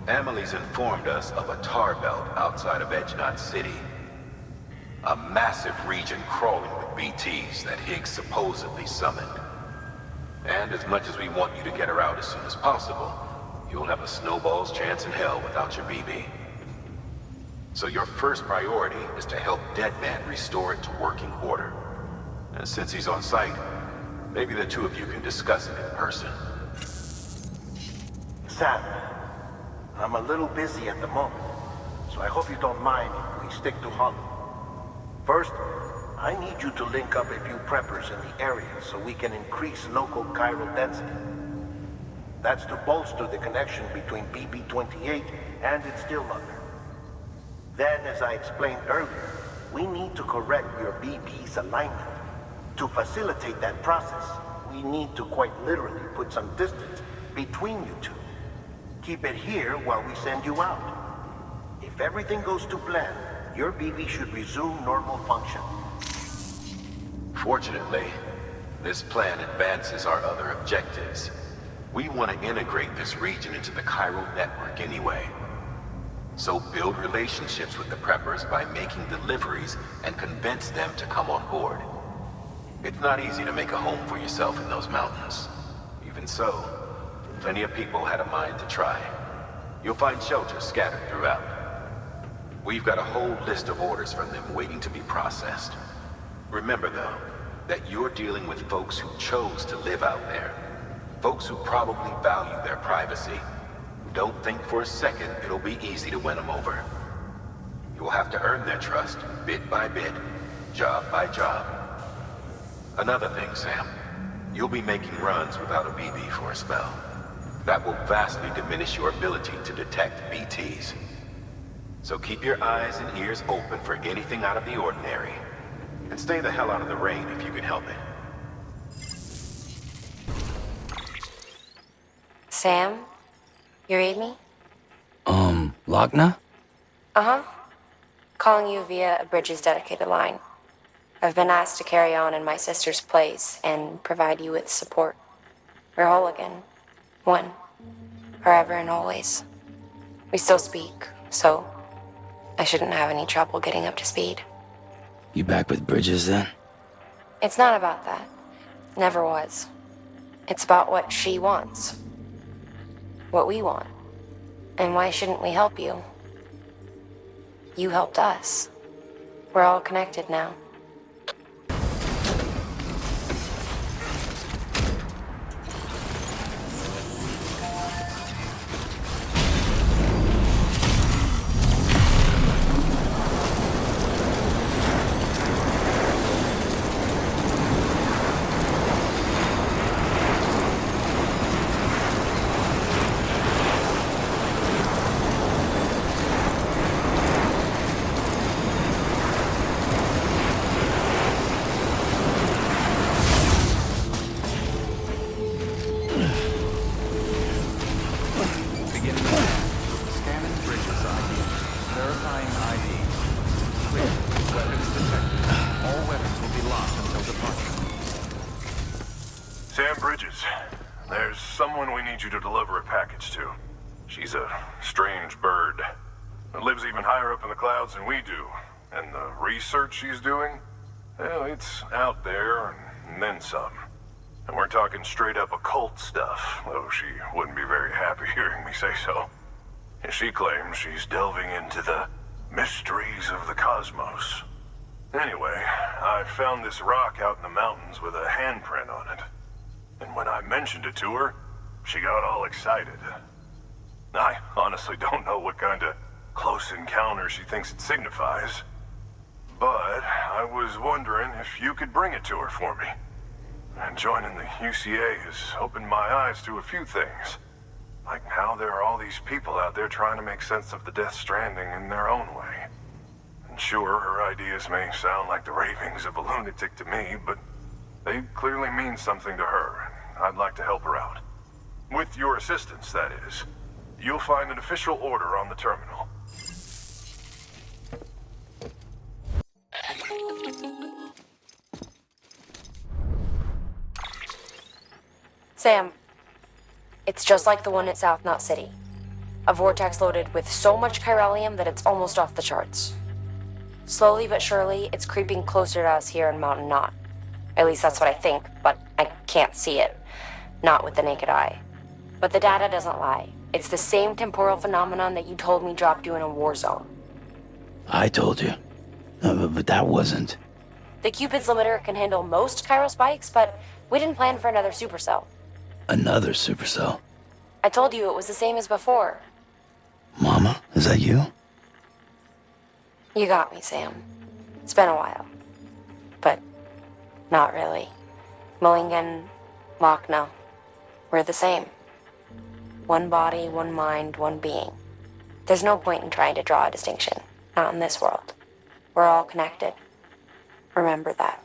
[SPEAKER 22] Amelie's informed us of a tar belt outside of Edgenot City. A massive region crawling with BTs that Higgs supposedly summoned. And as much as we want you to get her out as soon as possible, you'll have a snowball's chance in hell without your BB. So your first priority is to help Deadman restore it to working order. And since he's on site, maybe the two of you can discuss it in person.
[SPEAKER 16] Sam, I'm a little busy at the moment, so I hope you don't mind if we stick to Hollow. First, I need you to link up a few preppers in the area so we can increase local chiral density. That's to bolster the connection between BB-28 and its still mother. Then, as I explained earlier, we need to correct your BB's alignment. To facilitate that process, we need to quite literally put some distance between you two. Keep it here while we send you out. If everything goes to plan, your BB should resume normal function.
[SPEAKER 22] Fortunately, this plan advances our other objectives. We want to integrate this region into the chiral network anyway. So build relationships with the preppers by making deliveries and convince them to come on board. It's not easy to make a home for yourself in those mountains. Even so, plenty of people had a mind to try. You'll find shelters scattered throughout. We've got a whole list of orders from them waiting to be processed. Remember, though, that you're dealing with folks who chose to live out there. Folks who probably value their privacy. Don't think for a second it'll be easy to win them over. You'll have to earn their trust, bit by bit, job by job. Another thing, Sam. You'll be making runs without a BB for a spell. That will vastly diminish your ability to detect BTs. So keep your eyes and ears open for anything out of the ordinary. And stay the hell out of the rain if you can help it.
[SPEAKER 15] Sam? You read me?
[SPEAKER 1] Wagner?
[SPEAKER 15] Uh-huh. Calling you via a Bridges dedicated line. I've been asked to carry on in my sister's place and provide you with support. We're whole again. One. Forever and always. We still speak, so I shouldn't have any trouble getting up to speed.
[SPEAKER 1] You back with Bridges then?
[SPEAKER 15] It's not about that. Never was. It's about what she wants. What we want. And why shouldn't we help you? You helped us. We're all connected now.
[SPEAKER 18] You to deliver a package to. She's a strange bird. It lives even higher up in the clouds than we do. And the research she's doing, well, it's out there and then some. And we're talking straight up occult stuff, though she wouldn't be very happy hearing me say so. And she claims she's delving into the mysteries of the cosmos. Anyway, I found this rock out in the mountains with a handprint on it. And when I mentioned it to her, she got all excited. I honestly don't know what kind of close encounter she thinks it signifies. But I was wondering if you could bring it to her for me. And joining the UCA has opened my eyes to a few things. Like how there are all these people out there trying to make sense of the Death Stranding in their own way. And sure, her ideas may sound like the ravings of a lunatic to me, but they clearly mean something to her, and I'd like to help her out. With your assistance, that is. You'll find an official order on the terminal.
[SPEAKER 15] Sam, it's just like the one at South Knot City. A vortex loaded with so much chiralium that it's almost off the charts. Slowly but surely, it's creeping closer to us here in Mountain Knot. At least that's what I think, but I can't see it. Not with the naked eye. But the data doesn't lie. It's the same temporal phenomenon that you told me dropped you in a war zone.
[SPEAKER 1] I told you. But that wasn't.
[SPEAKER 15] The Cupid's limiter can handle most chiral spikes, but we didn't plan for another supercell.
[SPEAKER 1] Another supercell?
[SPEAKER 15] I told you it was the same as before.
[SPEAKER 1] Mama, is that you?
[SPEAKER 15] You got me, Sam. It's been a while. But not really. Mulligan, Wagner, we're the same. One body, one mind, one being. There's no point in trying to draw a distinction. Not in this world. We're all connected. Remember that.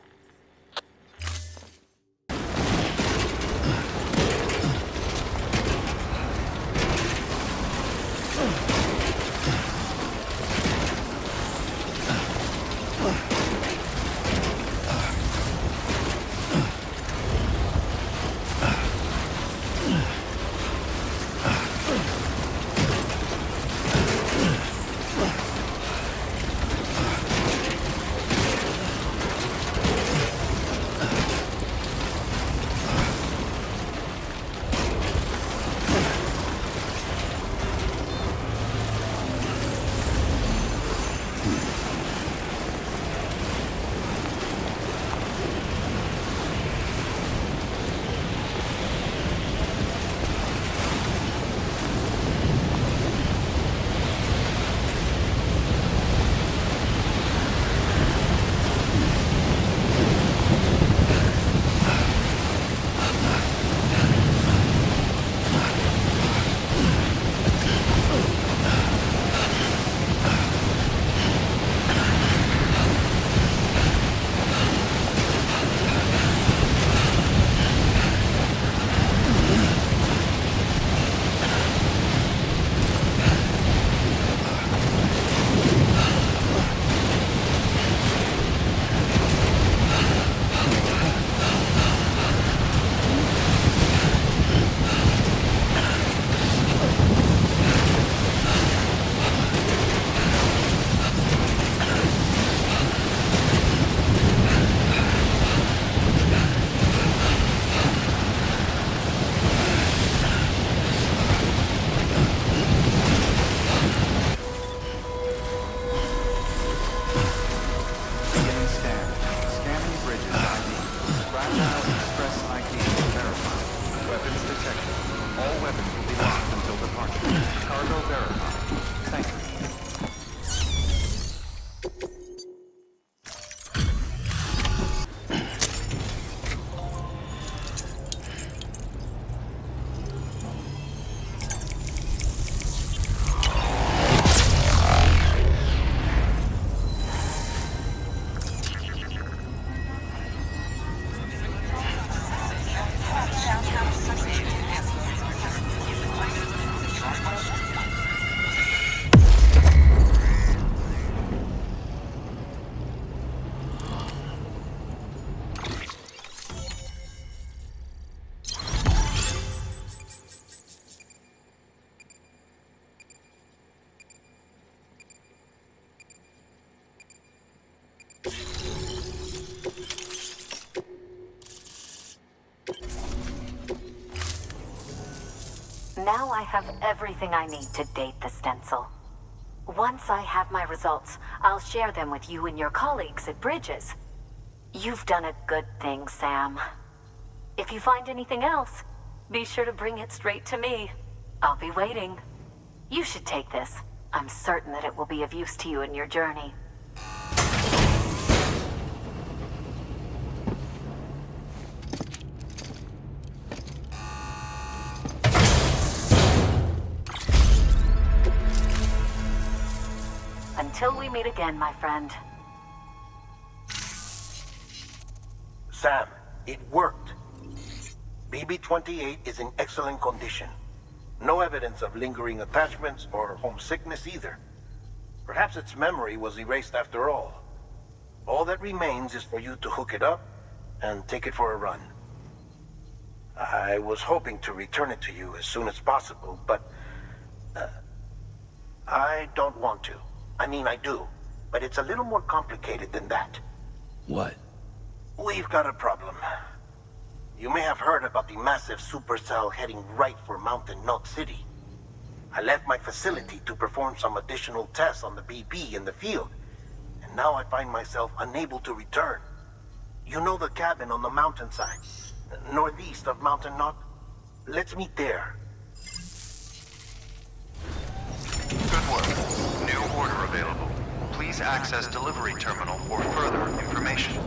[SPEAKER 15] Now I have everything I need to date the stencil. Once I have my results, I'll share them with you and your colleagues at Bridges. You've done a good thing, Sam. If you find anything else, be sure to bring it straight to me. I'll be waiting. You should take this. I'm certain that it will be of use to you in your journey. Until we meet again, my friend.
[SPEAKER 16] Sam, it worked. BB-28 is in excellent condition. No evidence of lingering attachments or homesickness either. Perhaps its memory was erased after all. All that remains is for you to hook it up and take it for a run. I was hoping to return it to you as soon as possible, but I don't want to. I mean, I do, but it's a little more complicated than that.
[SPEAKER 1] What?
[SPEAKER 16] We've got a problem. You may have heard about the massive supercell heading right for Mountain Knot City. I left my facility to perform some additional tests on the BB in the field, and now I find myself unable to return. You know the cabin on the mountainside, northeast of Mountain Knot? Let's meet there.
[SPEAKER 9] Good work. New order available. Please access delivery terminal for further information.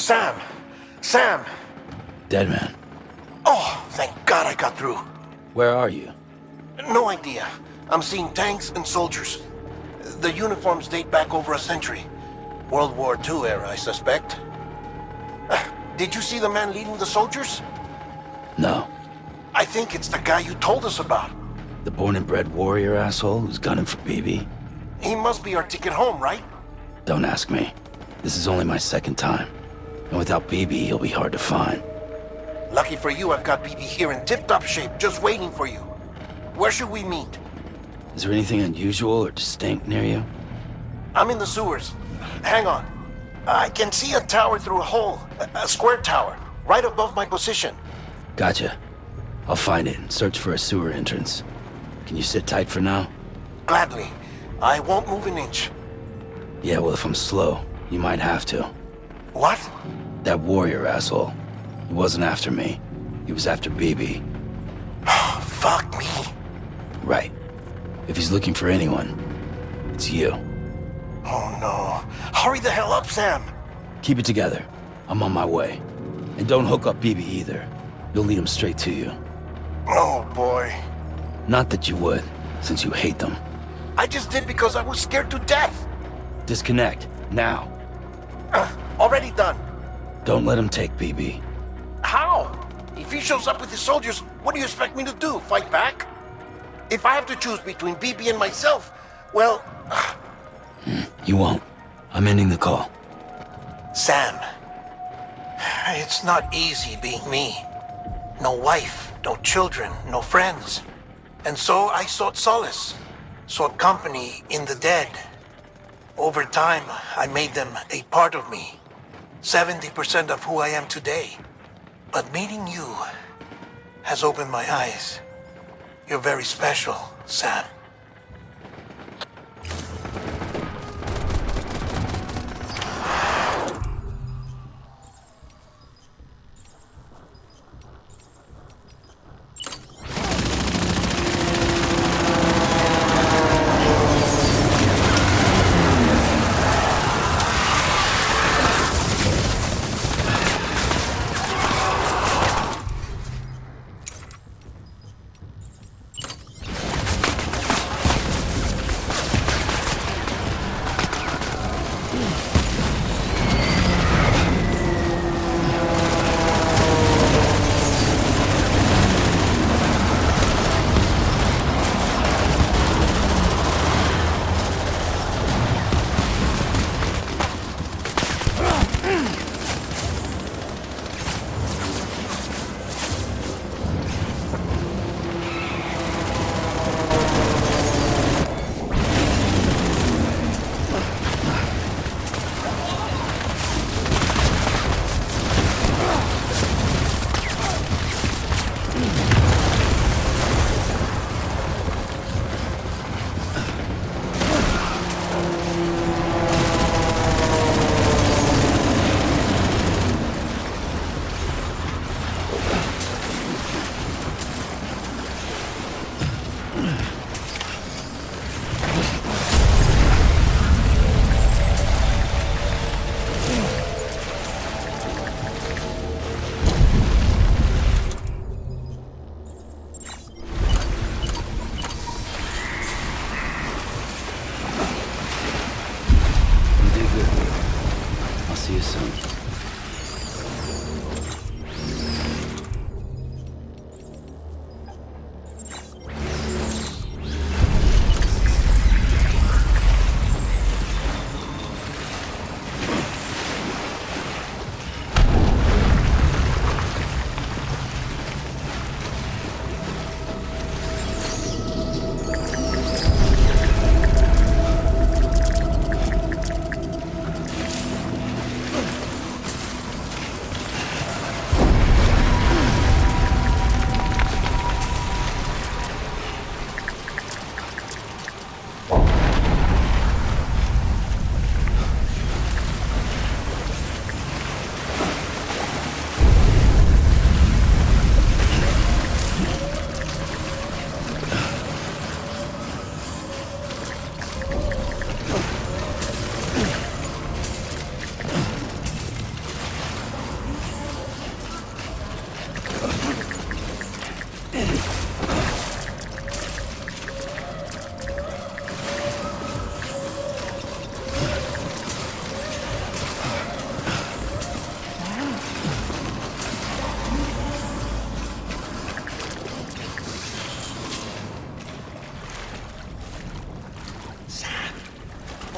[SPEAKER 16] Sam! Sam!
[SPEAKER 1] Deadman.
[SPEAKER 16] Oh, thank God I got through.
[SPEAKER 1] Where are you?
[SPEAKER 16] No idea. I'm seeing tanks and soldiers. The uniforms date back over a century. World War II era, I suspect. Did you see the man leading the soldiers?
[SPEAKER 1] No.
[SPEAKER 16] I think it's the guy you told us about.
[SPEAKER 1] The born and bred warrior asshole who's gunning for BB?
[SPEAKER 16] He must be our ticket home, right?
[SPEAKER 1] Don't ask me. This is only my second time. And without BB, he'll be hard to find.
[SPEAKER 16] Lucky for you, I've got BB here in tip-top shape, just waiting for you. Where should we meet?
[SPEAKER 1] Is there anything unusual or distinct near you?
[SPEAKER 16] I'm in the sewers. Hang on. I can see a tower through a hole. A square tower. right above my position.
[SPEAKER 1] Gotcha. I'll find it and search for a sewer entrance. Can you sit tight for now?
[SPEAKER 16] Gladly. I won't move an inch.
[SPEAKER 1] Yeah, well, if I'm slow, you might have to.
[SPEAKER 16] What?
[SPEAKER 1] That warrior asshole. He wasn't after me. He was after BB.
[SPEAKER 16] Fuck me.
[SPEAKER 1] Right. If he's looking for anyone, it's you.
[SPEAKER 16] Oh no. Hurry the hell up, Sam.
[SPEAKER 1] Keep it together. I'm on my way. And don't hook up BB either. You'll lead him straight to you.
[SPEAKER 16] Oh boy.
[SPEAKER 1] Not that you would, since you hate them.
[SPEAKER 16] I just did because I was scared to death.
[SPEAKER 1] Disconnect, now.
[SPEAKER 16] Already done.
[SPEAKER 1] Don't let him take BB.
[SPEAKER 16] How? If he shows up with his soldiers, what do you expect me to do? Fight back? If I have to choose between BB and myself, well...
[SPEAKER 1] You won't. I'm ending the call.
[SPEAKER 16] Sam, it's not easy being me. No wife, no children, no friends. And so I sought solace, sought company in the dead. Over time, I made them a part of me. 70% of who I am today. But meeting you has opened my eyes. You're very special, Sam.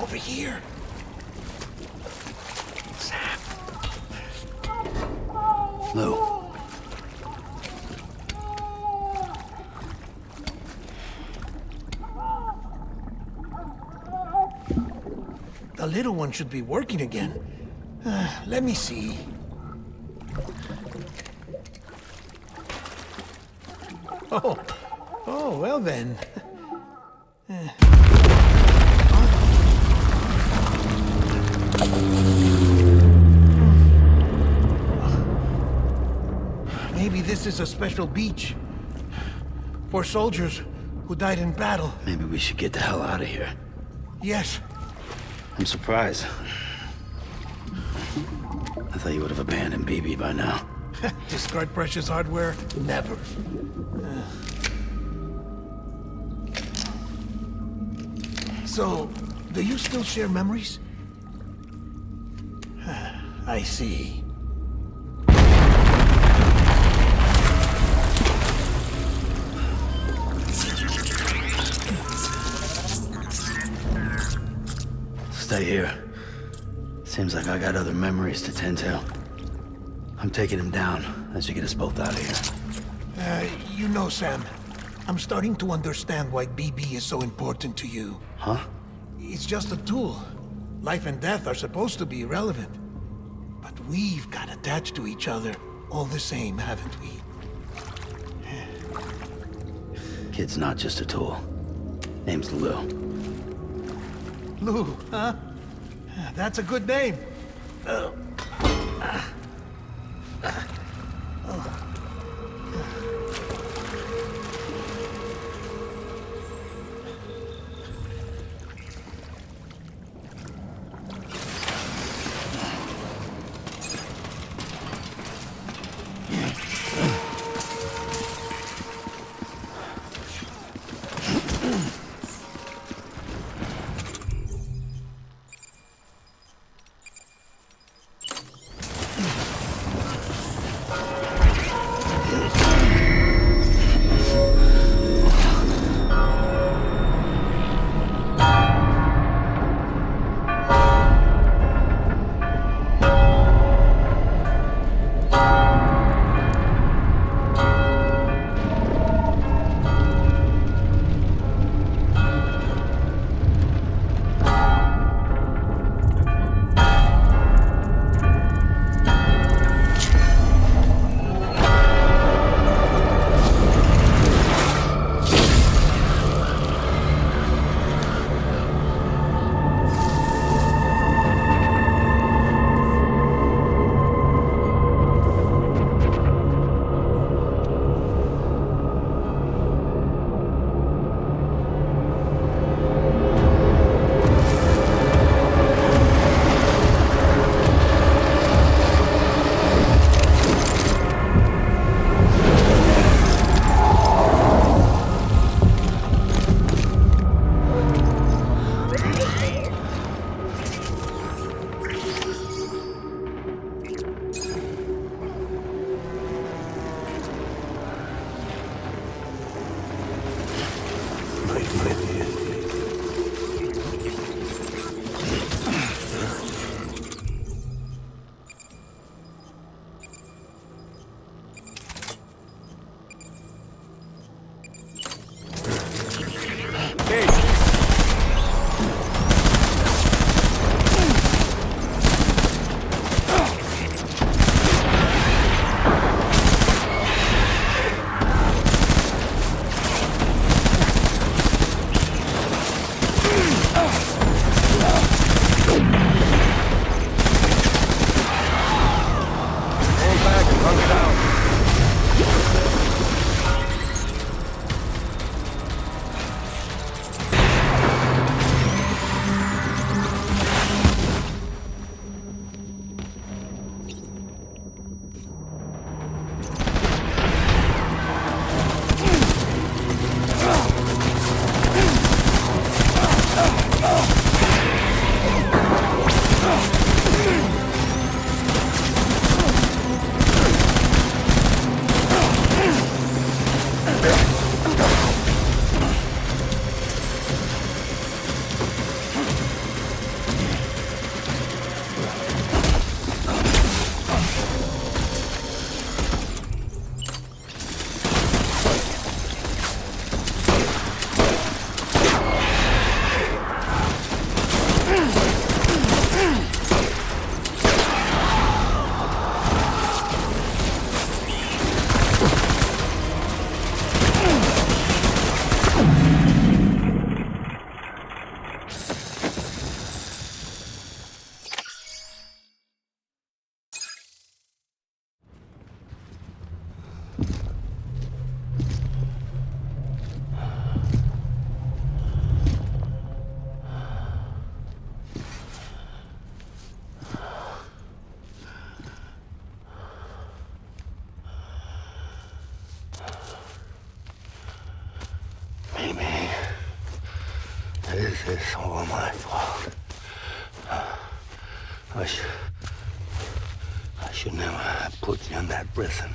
[SPEAKER 16] Over here. Sam.
[SPEAKER 1] Lou.
[SPEAKER 10] The little one should be working again. Let me see. Oh, well then. Maybe this is a special beach for soldiers who died in battle.
[SPEAKER 1] Maybe we should get the hell out of here.
[SPEAKER 10] Yes.
[SPEAKER 1] I'm surprised. I thought you would have abandoned BB by now.
[SPEAKER 10] Discard precious hardware? Never. So, do you still share memories? I see.
[SPEAKER 1] Stay here. Seems like I got other memories to tend to. I'm taking him down. That should get us both out of here.
[SPEAKER 10] You know, Sam, I'm starting to understand why BB is so important to you.
[SPEAKER 1] Huh?
[SPEAKER 10] It's just a tool. Life and death are supposed to be irrelevant. But we've got attached to each other all the same, haven't we?
[SPEAKER 1] Kid's not just a tool. Name's Lou.
[SPEAKER 10] Lou, huh? That's a good name.
[SPEAKER 5] It's all my fault. I should never have put you in that prison.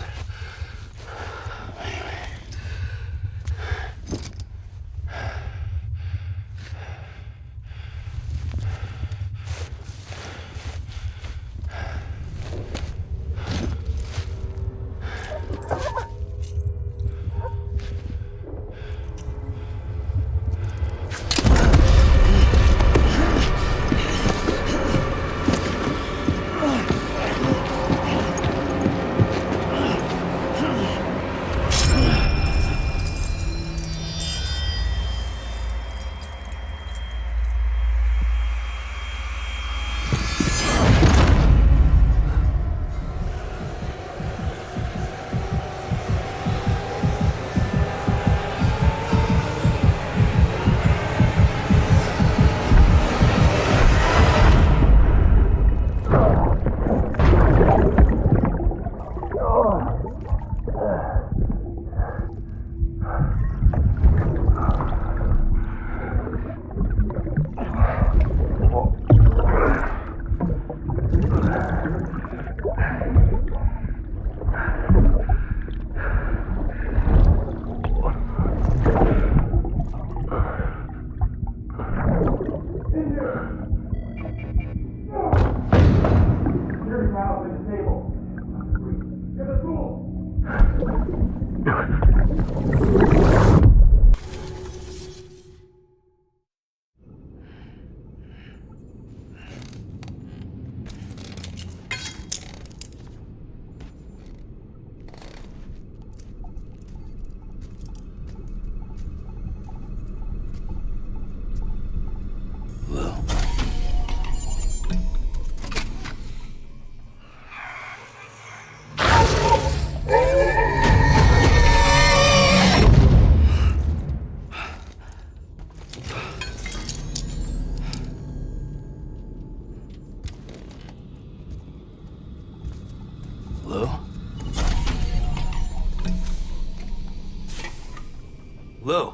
[SPEAKER 16] Lou.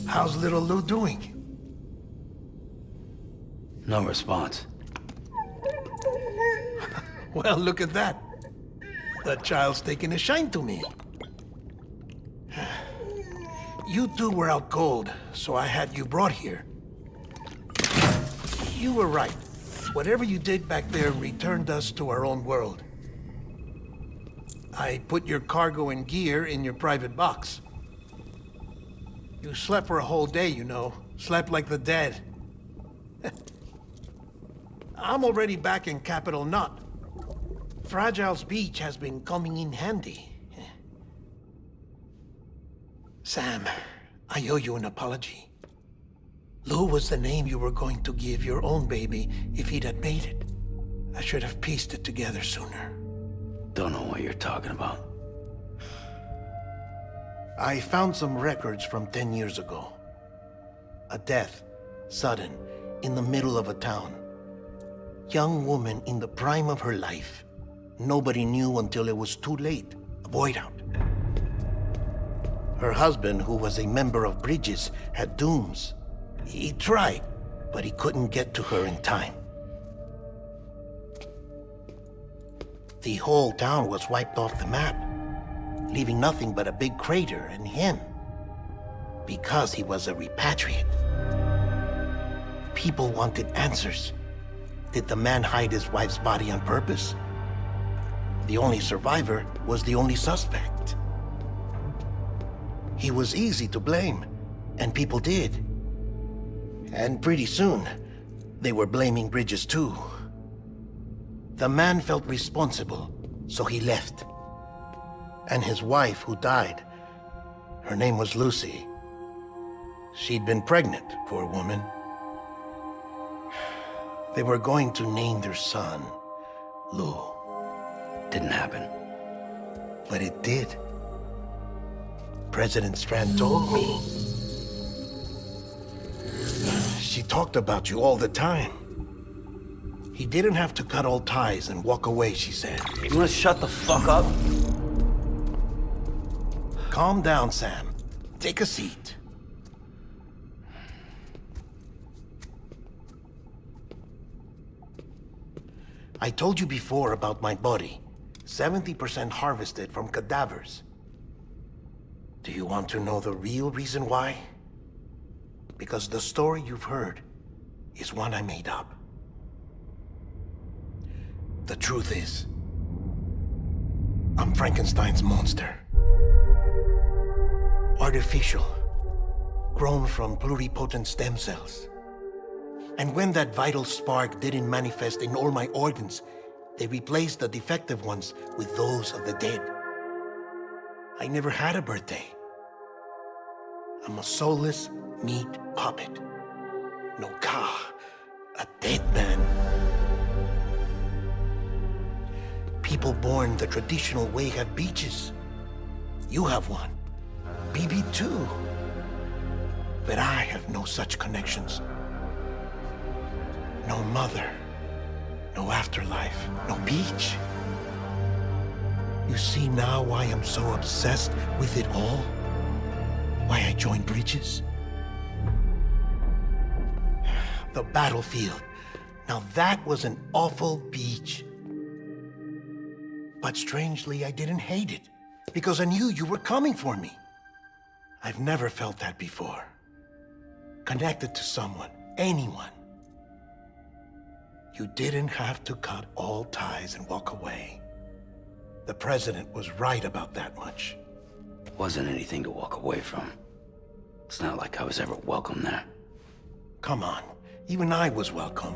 [SPEAKER 16] How's little Lou doing?
[SPEAKER 1] No response.
[SPEAKER 16] Well, look at that. The child's taking a shine to me. You two were out cold, so I had you brought here. You were right. Whatever you did back there returned us to our own world. I put your cargo and gear in your private box. You slept for a whole day, you know. Slept like the dead. I'm already back in Capital Knot. Fragile's beach has been coming in handy. Sam, I owe you an apology. Lou was the name you were going to give your own baby if he'd had made it. I should have pieced it together sooner.
[SPEAKER 1] Don't know what you're talking about.
[SPEAKER 16] I found some records from 10 years ago. A death, sudden, in the middle of a town. Young woman in the prime of her life. Nobody knew until it was too late. A void out. Her husband, who was a member of Bridges, had dooms. He tried, but he couldn't get to her in time. The whole town was wiped off the map, leaving nothing but a big crater and him. Because he was a repatriate. People wanted answers. Did the man hide his wife's body on purpose? The only survivor was the only suspect. He was easy to blame, and people did. And pretty soon, they were blaming Bridges too. The man felt responsible, so he left. And his wife, who died, her name was Lucy. She'd been pregnant, poor woman. They were going to name their son Lou.
[SPEAKER 1] Didn't happen.
[SPEAKER 16] But it did. President Strand told me. She talked about you all the time. He didn't have to cut all ties and walk away, she said.
[SPEAKER 1] You wanna shut the fuck up?
[SPEAKER 16] Calm down, Sam. Take a seat. I told you before about my body. 70% harvested from cadavers. Do you want to know the real reason why? Because the story you've heard is one I made up. The truth is, I'm Frankenstein's monster. Artificial, grown from pluripotent stem cells. And when that vital spark didn't manifest in all my organs, they replaced the defective ones with those of the dead. I never had a birthday. I'm a soulless meat puppet. No car, a dead man. People born the traditional way have beaches. You have one. BB too. But I have no such connections. No mother, no afterlife, no beach. You see now why I'm so obsessed with it all? Why I joined Bridges? The battlefield. Now that was an awful beach. But strangely, I didn't hate it, because I knew you were coming for me. I've never felt that before. Connected to someone, anyone. You didn't have to cut all ties and walk away. The president was right about that much.
[SPEAKER 1] Wasn't anything to walk away from. It's not like I was ever welcome there.
[SPEAKER 16] Come on, even I was welcome.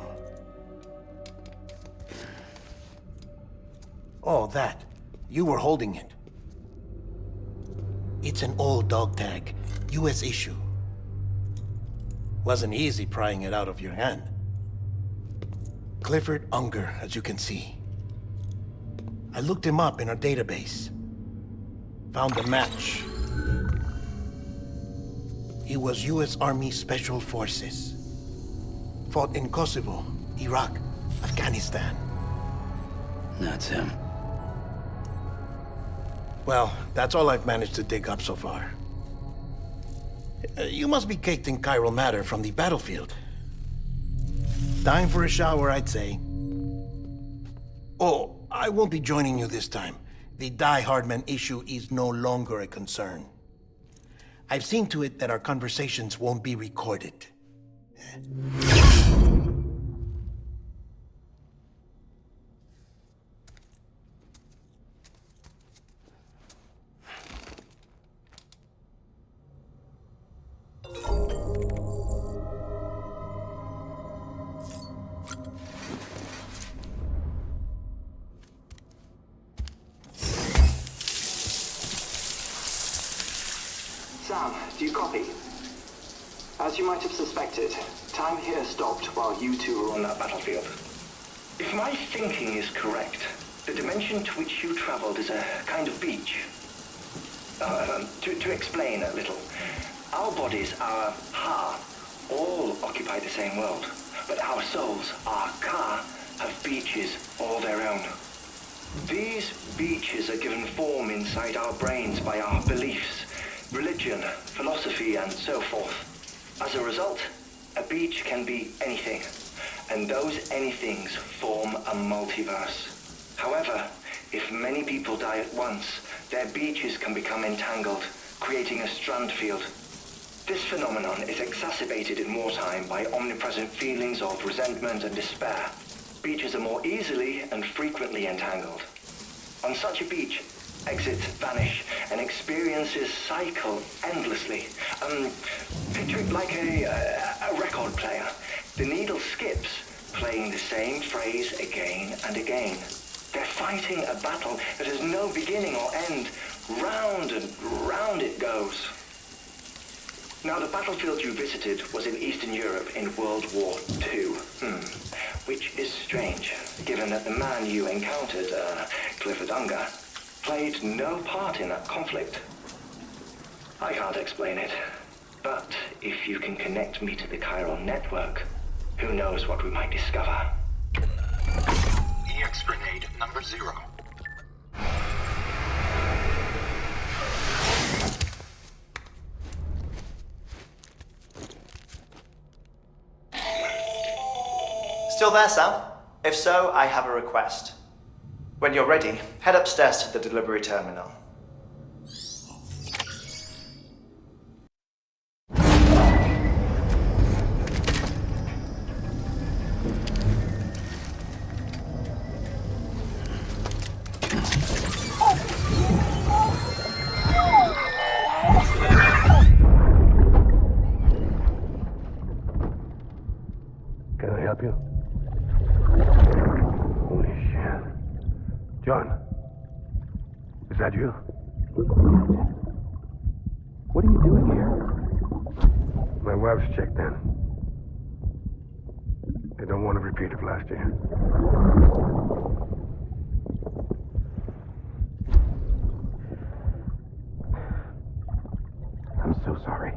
[SPEAKER 16] Oh, that. You were holding it. It's an old dog tag, US issue. Wasn't easy prying it out of your hand. Clifford Unger, as you can see. I looked him up in our database. Found a match. He was US Army Special Forces. Fought in Kosovo, Iraq, Afghanistan.
[SPEAKER 1] That's him.
[SPEAKER 16] Well, that's all I've managed to dig up so far. You must be caked in chiral matter from the battlefield. Time for a shower, I'd say. Oh, I won't be joining you this time. The Die-Hardman issue is no longer a concern. I've seen to it that our conversations won't be recorded.
[SPEAKER 12] Sam, do you copy? As you might have suspected, time here stopped while you two were on that battlefield. If my thinking is correct, the dimension to which you traveled is a kind of beach. To explain a little, our bodies, our Ha, all occupy the same world, but our souls, our Ka, have beaches all their own. These beaches are given form inside our brains by our beliefs, religion, philosophy, and so forth. As a result, a beach can be anything, and those anythings form a multiverse. However, if many people die at once, their beaches can become entangled, creating a strand field. This phenomenon is exacerbated in wartime by omnipresent feelings of resentment and despair. Beaches are more easily and frequently entangled. On such a beach, exits vanish and experiences cycle endlessly. Picture it like a record player. The needle skips, playing the same phrase again and again. They're fighting a battle that has no beginning or end. Round and round it goes. Now, the battlefield you visited was in Eastern Europe in World War II. Which is strange, given that the man you encountered, Clifford Unger, played no part in that conflict. I can't explain it, but if you can connect me to the chiral network, who knows what we might discover.
[SPEAKER 22] EX grenade number 0.
[SPEAKER 19] Still there, Sam?
[SPEAKER 14] If so, I have a request. When you're ready, head upstairs to the delivery terminal.
[SPEAKER 18] Can I help you? Holy shit. John, is that you? What are you doing here? My wife's checked in. They don't want a repeat of last year. I'm so sorry.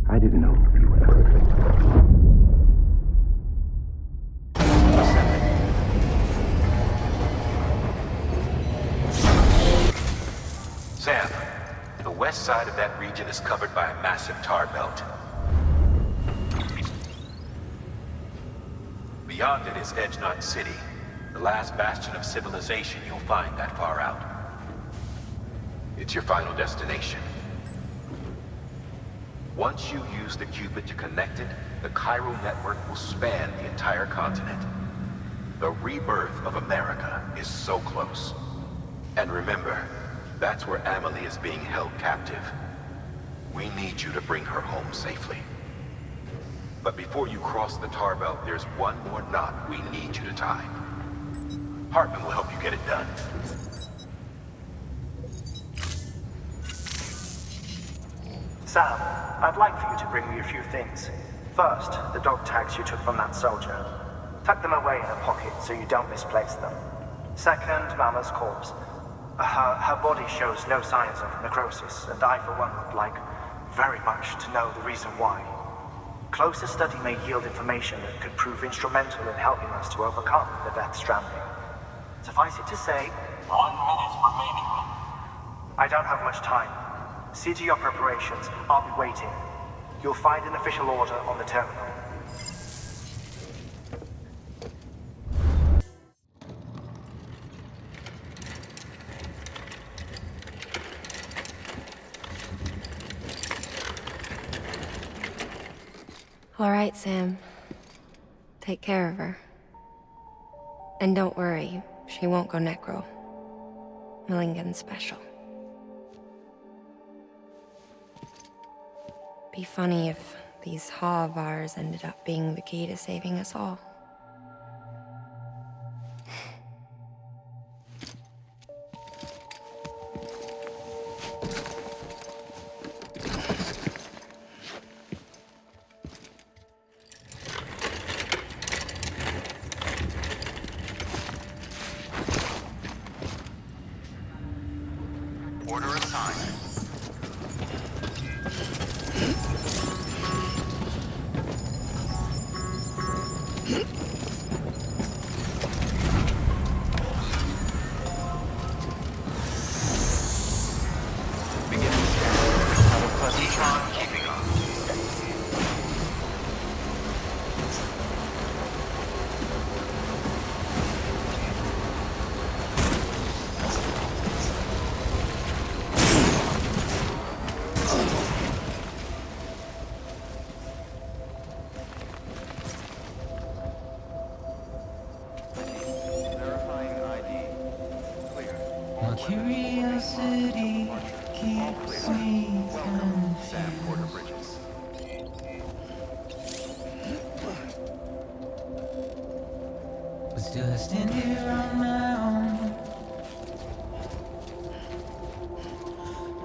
[SPEAKER 18] I didn't know you were perfect.
[SPEAKER 22] Sam, the west side of that region is covered by a massive tar belt. Beyond it is Edge-Knot City, the last bastion of civilization you'll find that far out. It's your final destination. Once you use the Cupid to connect it, the chiral network will span the entire continent. The rebirth of America is so close. And remember, that's where Amelie is being held captive. We need you to bring her home safely. But before you cross the tar belt, there's one more knot we need you to tie. Heartman will help you get it done.
[SPEAKER 14] Sam, I'd like for you to bring me a few things. First, the dog tags you took from that soldier. Tuck them away in a pocket so you don't misplace them. Second, Mama's corpse. Her body shows no signs of necrosis, and I, for one, would like very much to know the reason why. Closer study may yield information that could prove instrumental in helping us to overcome the Death Stranding. Suffice it to say, 1 minute remaining. I don't have much time. See to your preparations. I'll be waiting. You'll find an official order on the terminal.
[SPEAKER 6] All right, Sam. Take care of her. And don't worry, she won't go necro. Millingen's special. Be funny if these Ha of ours ended up being the key to saving us all.
[SPEAKER 9] Order assigned.
[SPEAKER 19] Curiosity keeps me confused. But still I stand here on my own,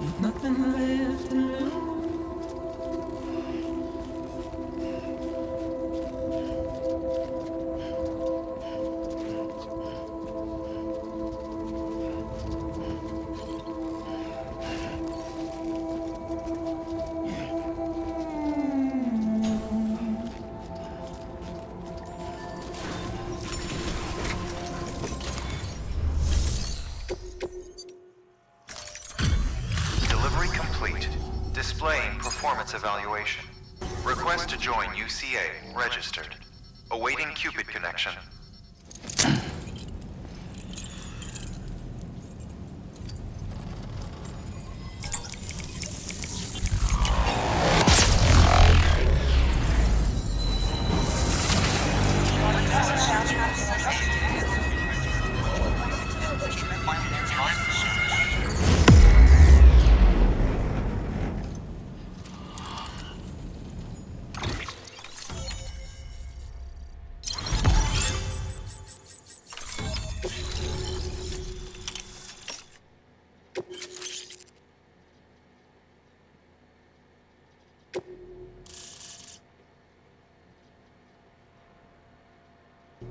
[SPEAKER 19] with nothing left to lose.
[SPEAKER 9] Displaying performance evaluation. Request to join UCA registered. Awaiting Cupid connection.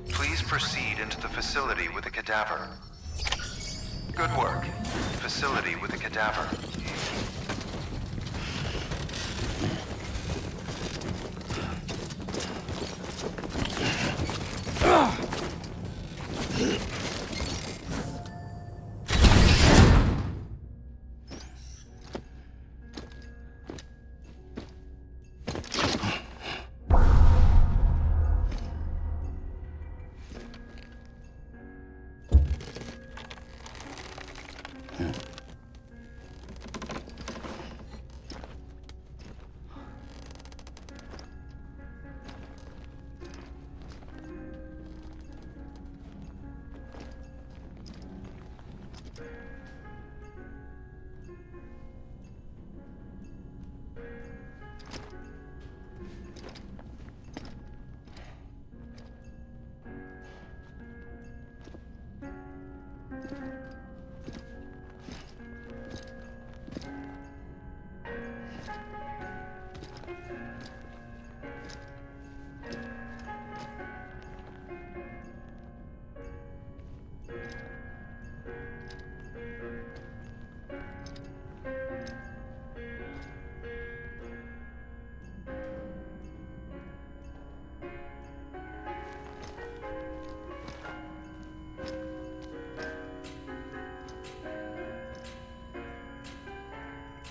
[SPEAKER 9] Please proceed into the facility with a cadaver. Good work. Facility with a cadaver.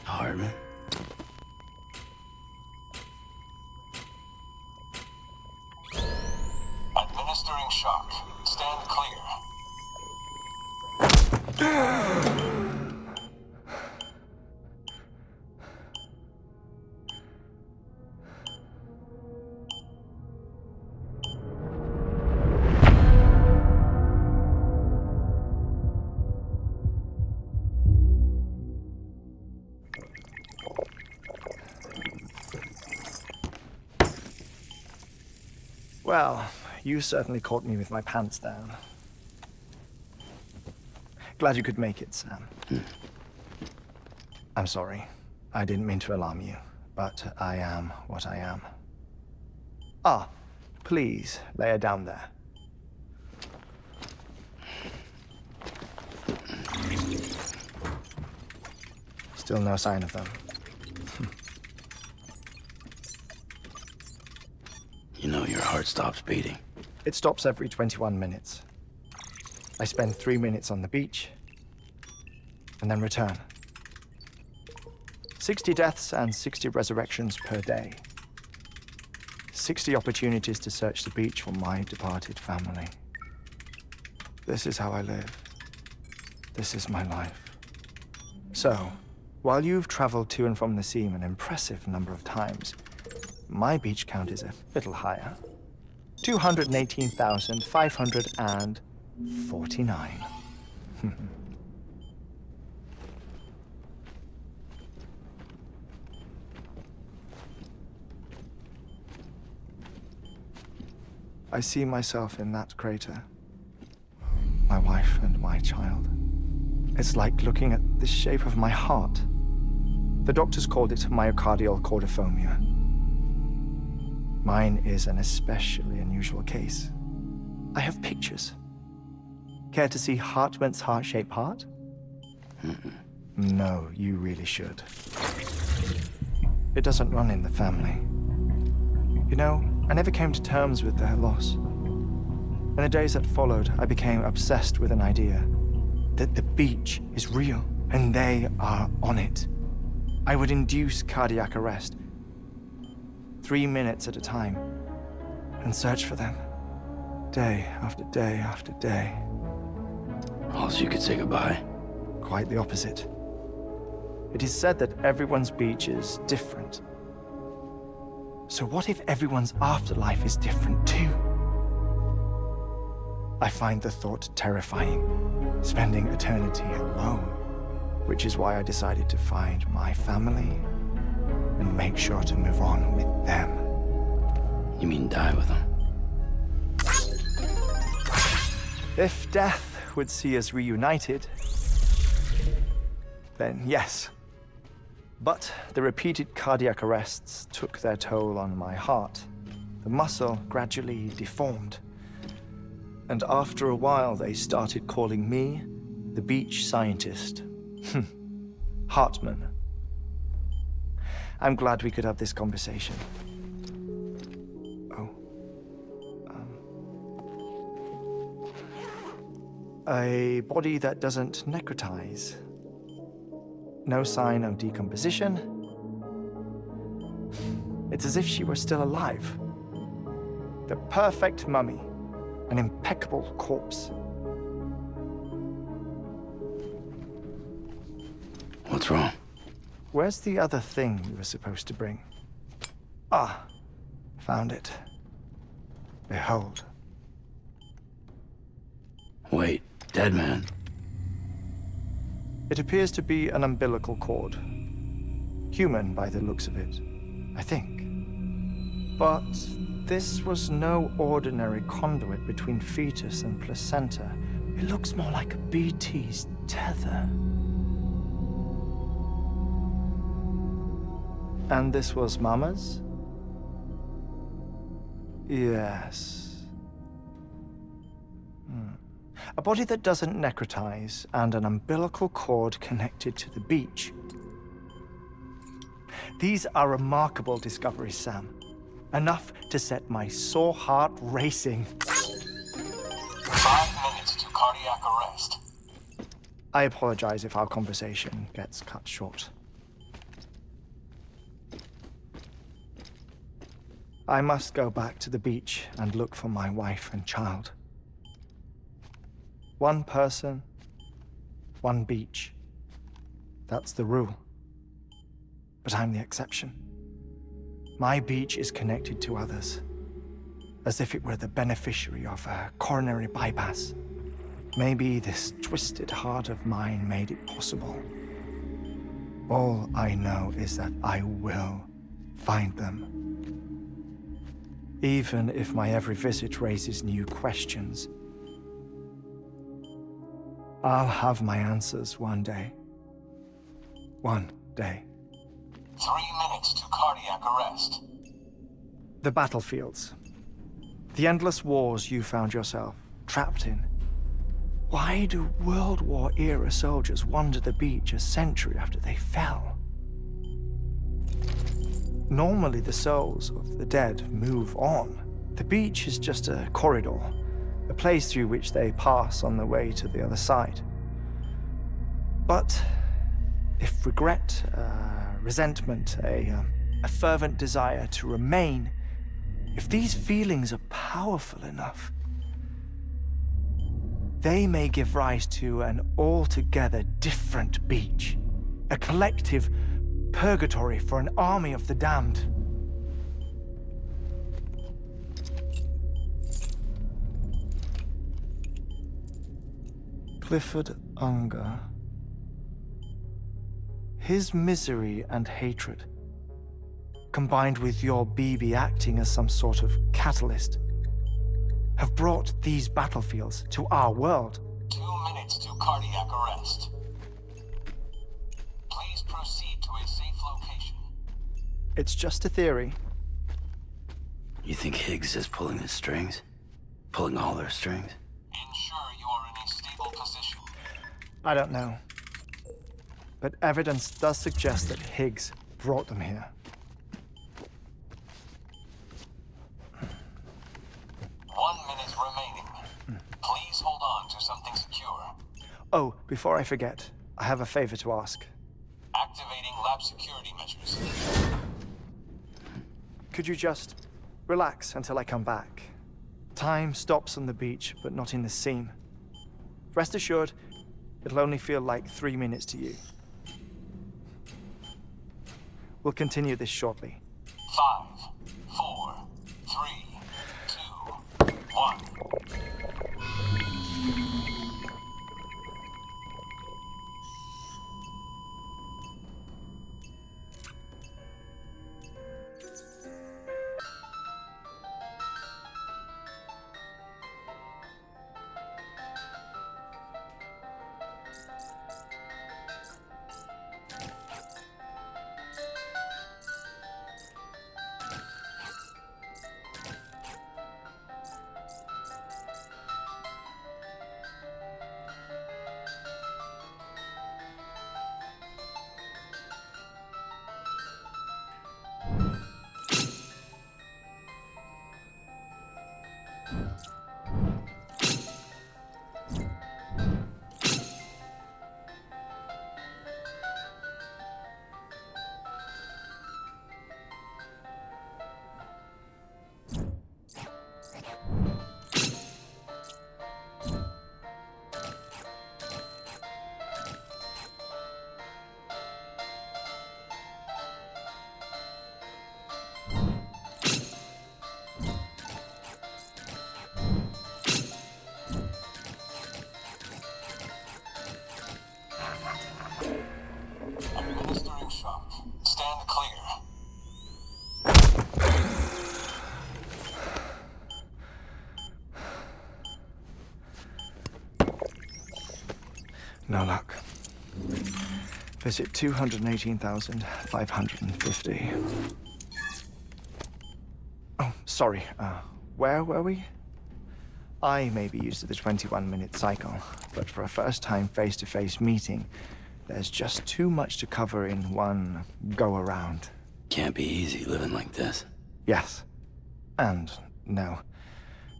[SPEAKER 1] Heartman.
[SPEAKER 4] Administering shock. Stand clear.
[SPEAKER 13] Well, you certainly caught me with my pants down. Glad you could make it, Sam. I'm sorry. I didn't mean to alarm you, but I am what I am. Ah, please, lay her down there. Still no sign of them.
[SPEAKER 1] You know your heart stops beating.
[SPEAKER 13] It stops every 21 minutes. I spend 3 minutes on the beach, and then return. 60 deaths and 60 resurrections per day. 60 opportunities to search the beach for my departed family. This is how I live. This is my life. So, while you've traveled to and from the scene an impressive number of times, my beach count is a little higher. 218,549. I see myself in that crater. My wife and my child. It's like looking at the shape of my heart. The doctors called it myocardial cordiformia. Mine is an especially unusual case. I have pictures. Care to see Heartman's heart-shaped heart? No, you really should. It doesn't run in the family. You know, I never came to terms with their loss. In the days that followed, I became obsessed with an idea that the beach is real, and they are on it. I would induce cardiac arrest, 3 minutes at a time.
[SPEAKER 11] and search for them. Day after day after day.
[SPEAKER 1] Also, you could say goodbye.
[SPEAKER 11] Quite the opposite. It is said that everyone's beach is different. So what if everyone's afterlife is different too? I find the thought terrifying, spending eternity alone, which is why I decided to find my family and make sure to move on with them.
[SPEAKER 1] You mean die with them?
[SPEAKER 11] If death would see us reunited, then yes. But the repeated cardiac arrests took their toll on my heart. The muscle gradually deformed. And after a while, they started calling me the beach scientist. Heartman. I'm glad we could have this conversation. A body that doesn't necrotize. No sign of decomposition. It's as if she were still alive. The perfect mummy. An impeccable corpse.
[SPEAKER 1] What's wrong?
[SPEAKER 11] Where's the other thing you were supposed to bring? Ah, found it. Behold.
[SPEAKER 1] Wait, Deadman.
[SPEAKER 11] It appears to be an umbilical cord. Human by the looks of it, I think. But this was no ordinary conduit between fetus and placenta. It looks more like a BT's tether. And this was Mama's? Yes. A body that doesn't necrotize and an umbilical cord connected to the beach. These are remarkable discoveries, Sam. Enough to set my sore heart racing.
[SPEAKER 4] 5 minutes to cardiac arrest.
[SPEAKER 11] I apologize if our conversation gets cut short. I must go back to the beach and look for my wife and child. One person, one beach. That's the rule. But I'm the exception. My beach is connected to others, as if it were the beneficiary of a coronary bypass. Maybe this twisted heart of mine made it possible. All I know is that I will find them. Even if my every visit raises new questions, I'll have my answers one day. One day.
[SPEAKER 4] 3 minutes to cardiac arrest.
[SPEAKER 11] The battlefields. The endless wars you found yourself trapped in. Why do World War-era soldiers wander the beach a century after they fell? Normally the souls of the dead move on. The beach is just a corridor, a place through which they pass on the way to the other side. But if regret, resentment, a fervent desire to remain, if these feelings are powerful enough, they may give rise to an altogether different beach, a collective purgatory for an army of the damned. Clifford Unger. His misery and hatred, combined with your BB acting as some sort of catalyst, have brought these battlefields to our world.
[SPEAKER 4] 2 minutes to cardiac arrest. Please proceed to a safe location.
[SPEAKER 11] It's just a theory.
[SPEAKER 1] You think Higgs is pulling the strings? Pulling all their strings?
[SPEAKER 4] Ensure you are in a stable position.
[SPEAKER 11] I don't know. But evidence does suggest that Higgs brought them here.
[SPEAKER 4] 1 minute remaining. Please hold on to something secure.
[SPEAKER 11] Oh, before I forget, I have a favor to ask.
[SPEAKER 4] Activating lab security measures.
[SPEAKER 11] Could you just Relax until I come back. Time stops on the beach, but not in the scene. Rest assured, it'll only feel like 3 minutes to you. We'll continue this shortly.
[SPEAKER 4] 5, 4, 3, 2, 1. Administering shock. Stand clear.
[SPEAKER 11] No luck. Visit 218,550. Oh, sorry. Where were we? I may be used to the 21-minute cycle, but for a first-time face-to-face meeting, there's just too much to cover in one go-around.
[SPEAKER 1] Can't be easy living like this.
[SPEAKER 11] Yes. And no.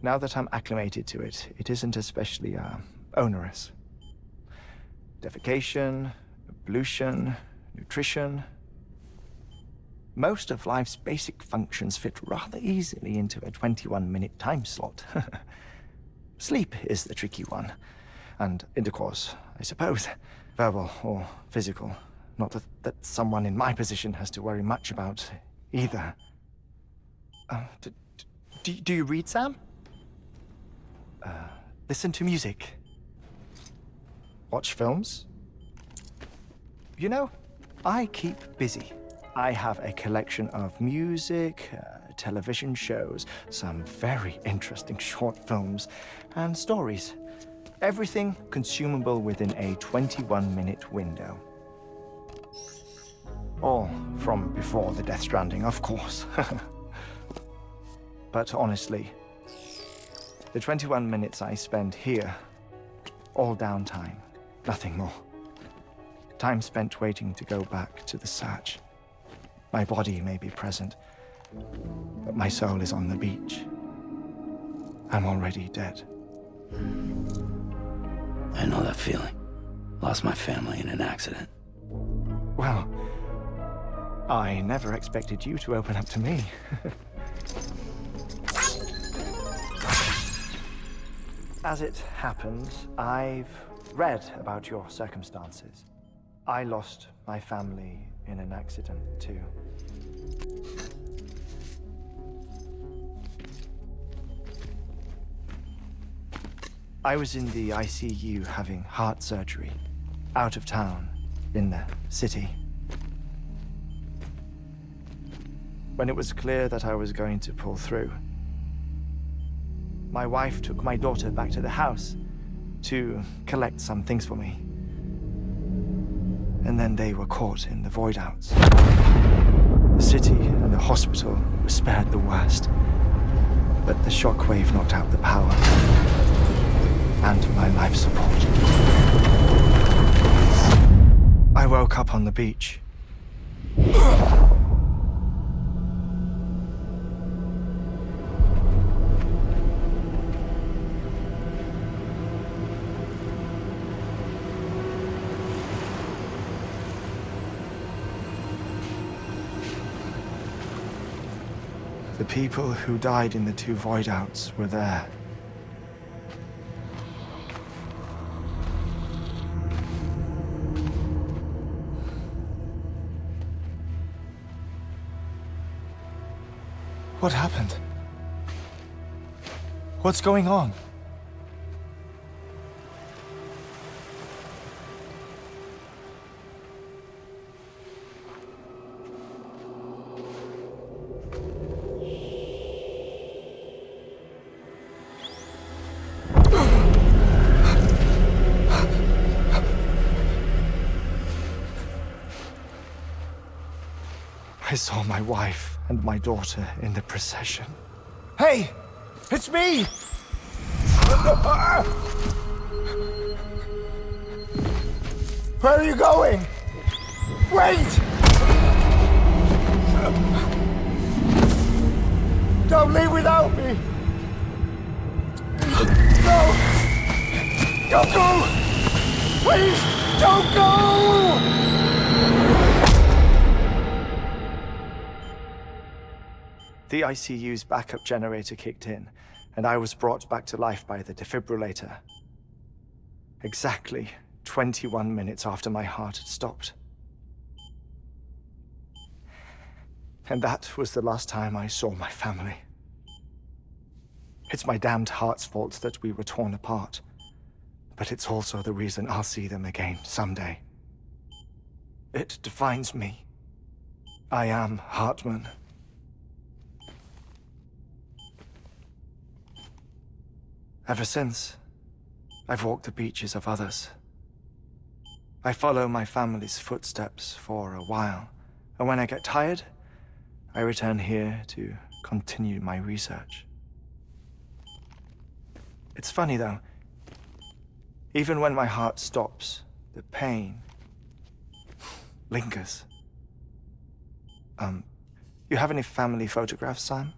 [SPEAKER 11] Now that I'm acclimated to it, it isn't especially, onerous. Defecation, ablution, nutrition. Most of life's basic functions fit rather easily into a 21-minute time slot. Sleep is the tricky one. And intercourse, I suppose. Verbal or physical. Not that someone in my position has to worry much about either. Do you read, Sam? Listen to music. Watch films? You know, I keep busy. I have a collection of music, television shows, some very interesting short films, and stories. Everything consumable within a 21-minute window. All from before the Death Stranding, of course. But honestly, the 21 minutes I spend here, all downtime, nothing more. Time spent waiting to go back to the search. My body may be present, but my soul is on the beach. I'm already dead.
[SPEAKER 1] I know that feeling. Lost my family in an accident.
[SPEAKER 11] Well, I never expected you to open up to me. As it happens, I've read about your circumstances. I lost my family in an accident, too. I was in the ICU having heart surgery, out of town, in the city. When it was clear that I was going to pull through, my wife took my daughter back to the house to collect some things for me. And then they were caught in the void-outs. The city and the hospital were spared the worst, but the shockwave knocked out the power and my life support. I woke up on the beach. The people who died in the 2 void outs were there. What happened? What's going on? I saw my wife and my daughter in the procession. Hey! It's me! Where are you going? Wait! Don't leave without me! No! Don't go! Please, don't go! The ICU's backup generator kicked in, and I was brought back to life by the defibrillator. Exactly 21 minutes after my heart had stopped. And that was the last time I saw my family. It's my damned heart's fault that we were torn apart, but it's also the reason I'll see them again someday. It defines me. I am Heartman. Ever since, I've walked the beaches of others. I follow my family's footsteps for a while, and when I get tired, I return here to continue my research. It's funny though, even when my heart stops, the pain lingers. You have any family photographs, Sam?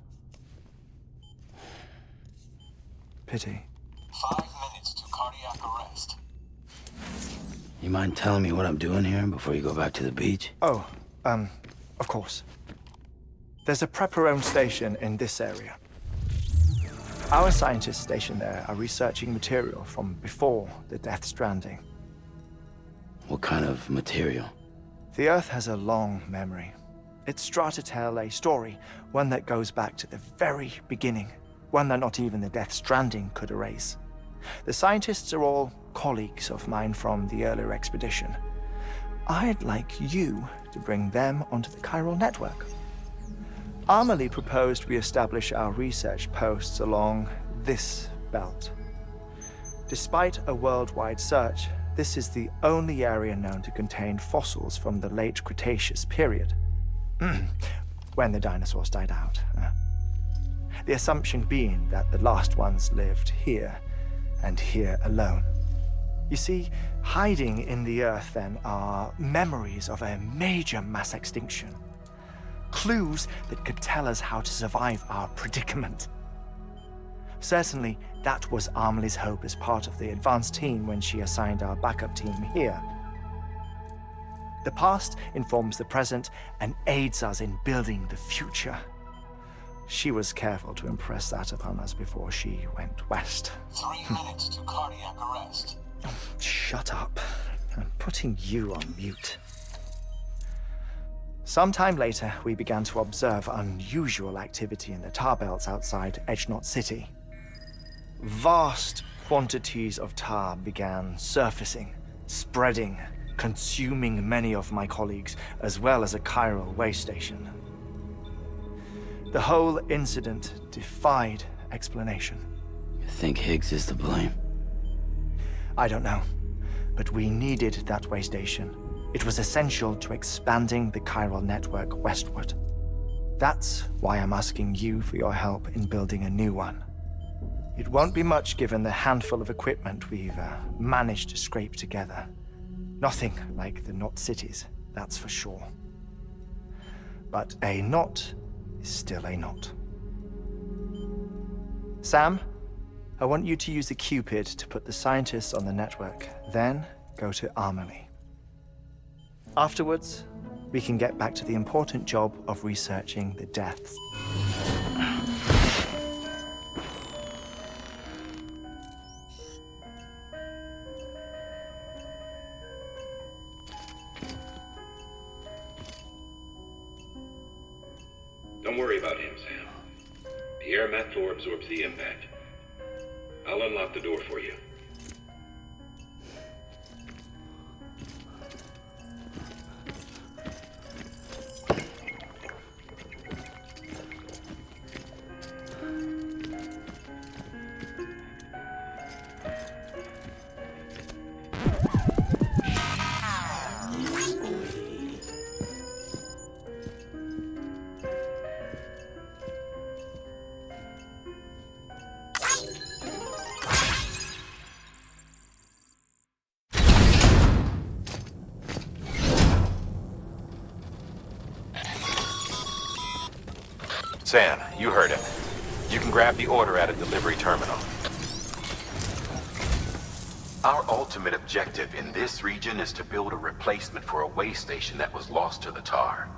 [SPEAKER 11] Pity.
[SPEAKER 4] 5 minutes to cardiac arrest.
[SPEAKER 1] You mind telling me what I'm doing here before you go back to the beach?
[SPEAKER 11] Oh, of course. There's a prepper-owned station in this area. Our scientists stationed there are researching material from before the Death Stranding.
[SPEAKER 1] What kind of material?
[SPEAKER 11] The Earth has a long memory. It's trying to tell a story, one that goes back to the very beginning. One that not even the Death Stranding could erase. The scientists are all colleagues of mine from the earlier expedition. I'd like you to bring them onto the chiral network. Amelie proposed we establish our research posts along this belt. Despite a worldwide search, this is the only area known to contain fossils from the late Cretaceous period, when the dinosaurs died out. The assumption being that the last ones lived here, and here alone. You see, hiding in the Earth then are memories of a major mass extinction. Clues that could tell us how to survive our predicament. Certainly, that was Amelie's hope as part of the advanced team when she assigned our backup team here. The past informs the present and aids us in building the future. She was careful to impress that upon us before she went west.
[SPEAKER 4] 3 minutes to cardiac arrest.
[SPEAKER 11] Oh, shut up. I'm putting you on mute. Sometime later, we began to observe unusual activity in the tar belts outside Edgenot City. Vast quantities of tar began surfacing, spreading, consuming many of my colleagues, as well as a chiral way station. The whole incident defied explanation.
[SPEAKER 1] You think Higgs is to blame?
[SPEAKER 11] I don't know, but we needed that way station. It was essential to expanding the chiral network westward. That's why I'm asking you for your help in building a new one. It won't be much given the handful of equipment we've managed to scrape together. Nothing like the knot cities, that's for sure. But a knot is still a knot. Sam, I want you to use the Cupid to put the scientists on the network, then go to Amelie. Afterwards, we can get back to the important job of researching the deaths.
[SPEAKER 22] Don't worry about him, Sam. The air mat floor absorbs the impact. I'll unlock the door for you. Sam, you heard him. You can grab the order at a delivery terminal. Our ultimate objective in this region is to build a replacement for a way station that was lost to the tar.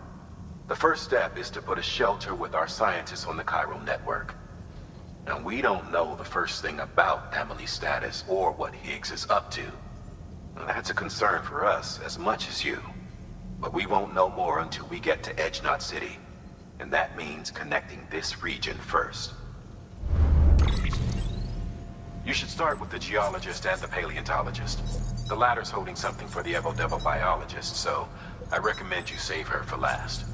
[SPEAKER 22] The first step is to put a shelter with our scientists on the chiral network. Now, we don't know the first thing about Amelie's status or what Higgs is up to. Now, that's a concern for us as much as you. But we won't know more until we get to Edge Knot City. And that means connecting this region first. You should start with the geologist and the paleontologist. The latter's holding something for the Evo-Devo biologist, so I recommend you save her for last.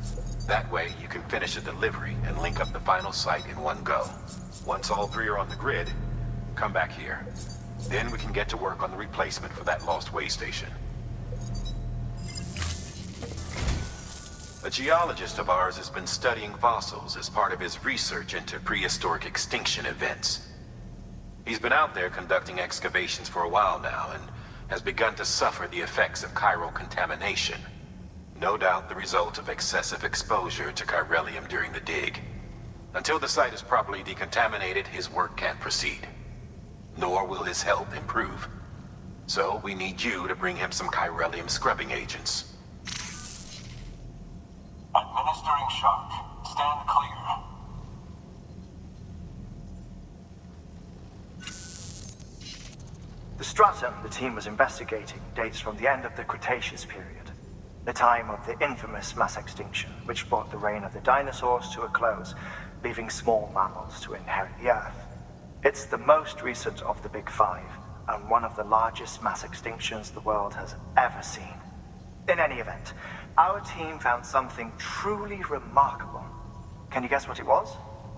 [SPEAKER 22] That way, you can finish a delivery and link up the final site in one go. Once all three are on the grid, come back here. Then we can get to work on the replacement for that lost way station. A geologist of ours has been studying fossils as part of his research into prehistoric extinction events. He's been out there conducting excavations for a while now and has begun to suffer the effects of chiral contamination. No doubt the result of excessive exposure to chiralium during the dig. Until the site is properly decontaminated, his work can't proceed. Nor will his health improve. So we need you to bring him some chiralium scrubbing agents.
[SPEAKER 4] Administering shock. Stand clear.
[SPEAKER 14] The stratum the team was investigating dates from the end of the Cretaceous period, the time of the infamous mass extinction, which brought the reign of the dinosaurs to a close, leaving small mammals to inherit the Earth. It's the most recent of the Big Five, and one of the largest mass extinctions the world has ever seen. In any event, our team found something truly remarkable. Can you guess what it was?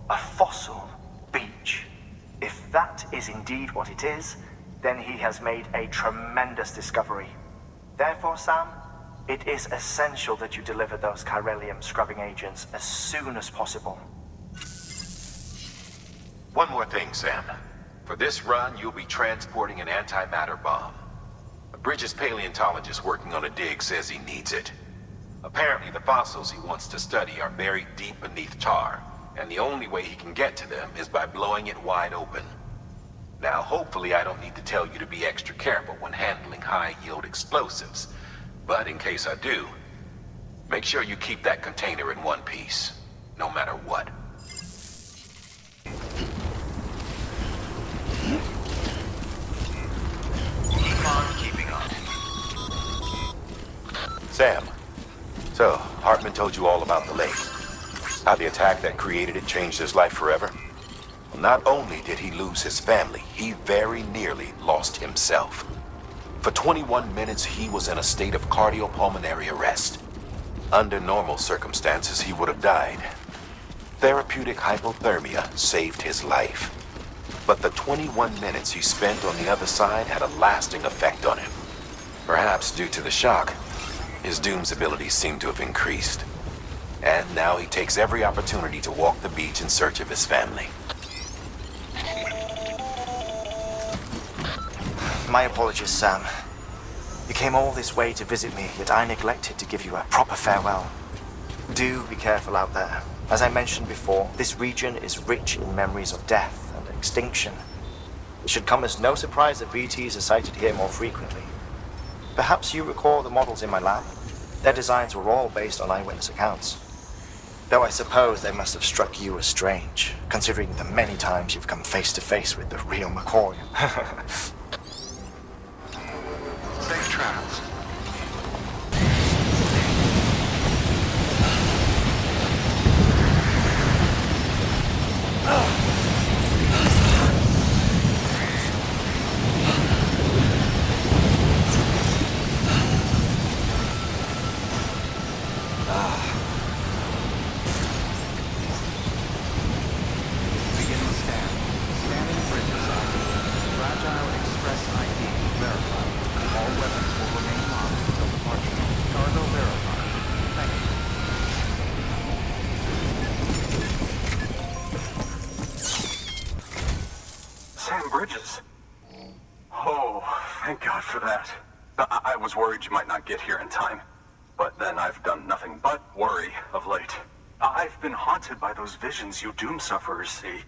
[SPEAKER 14] A fossil beach. If that is indeed what it is, then he has made a tremendous discovery. Therefore, Sam, it is essential that you deliver those chiralium scrubbing agents as soon as possible.
[SPEAKER 22] One more thing, Sam. For this run, you'll be transporting an antimatter bomb. Bridget's paleontologist working on a dig says he needs it. Apparently, the fossils he wants to study are buried deep beneath tar, and the only way he can get to them is by blowing it wide open. Now, hopefully I don't need to tell you to be extra careful when handling high-yield explosives, but in case I do, make sure you keep that container in one piece, no matter what. Keep on keeping on. Sam, so Heartman told you all about the lake. How the attack that created it changed his life forever? Well, not only did he lose his family, he very nearly lost himself. For 21 minutes, he was in a state of cardiopulmonary arrest. Under normal circumstances, he would have died. Therapeutic hypothermia saved his life. But the 21 minutes he spent on the other side had a lasting effect on him. Perhaps due to the shock, his Doom's abilities seem to have increased. And now he takes every opportunity to walk the beach in search of his family.
[SPEAKER 3] My apologies, Sam. You came all this way to visit me, yet I neglected to give you a proper farewell. Do be careful out there. As I mentioned before, this region is rich in memories of death and extinction. It should come as no surprise that BTs are sighted here more frequently. Perhaps you recall the models in my lab? Their designs were all based on eyewitness accounts. Though I suppose they must have struck you as strange, considering the many times you've come face to face with the real McCoy.
[SPEAKER 9] Safe travels.
[SPEAKER 18] Bridges. Oh, thank God for that. I was worried you might not get here in time. But then I've done nothing but worry of late. I've been haunted by those visions you doom sufferers see.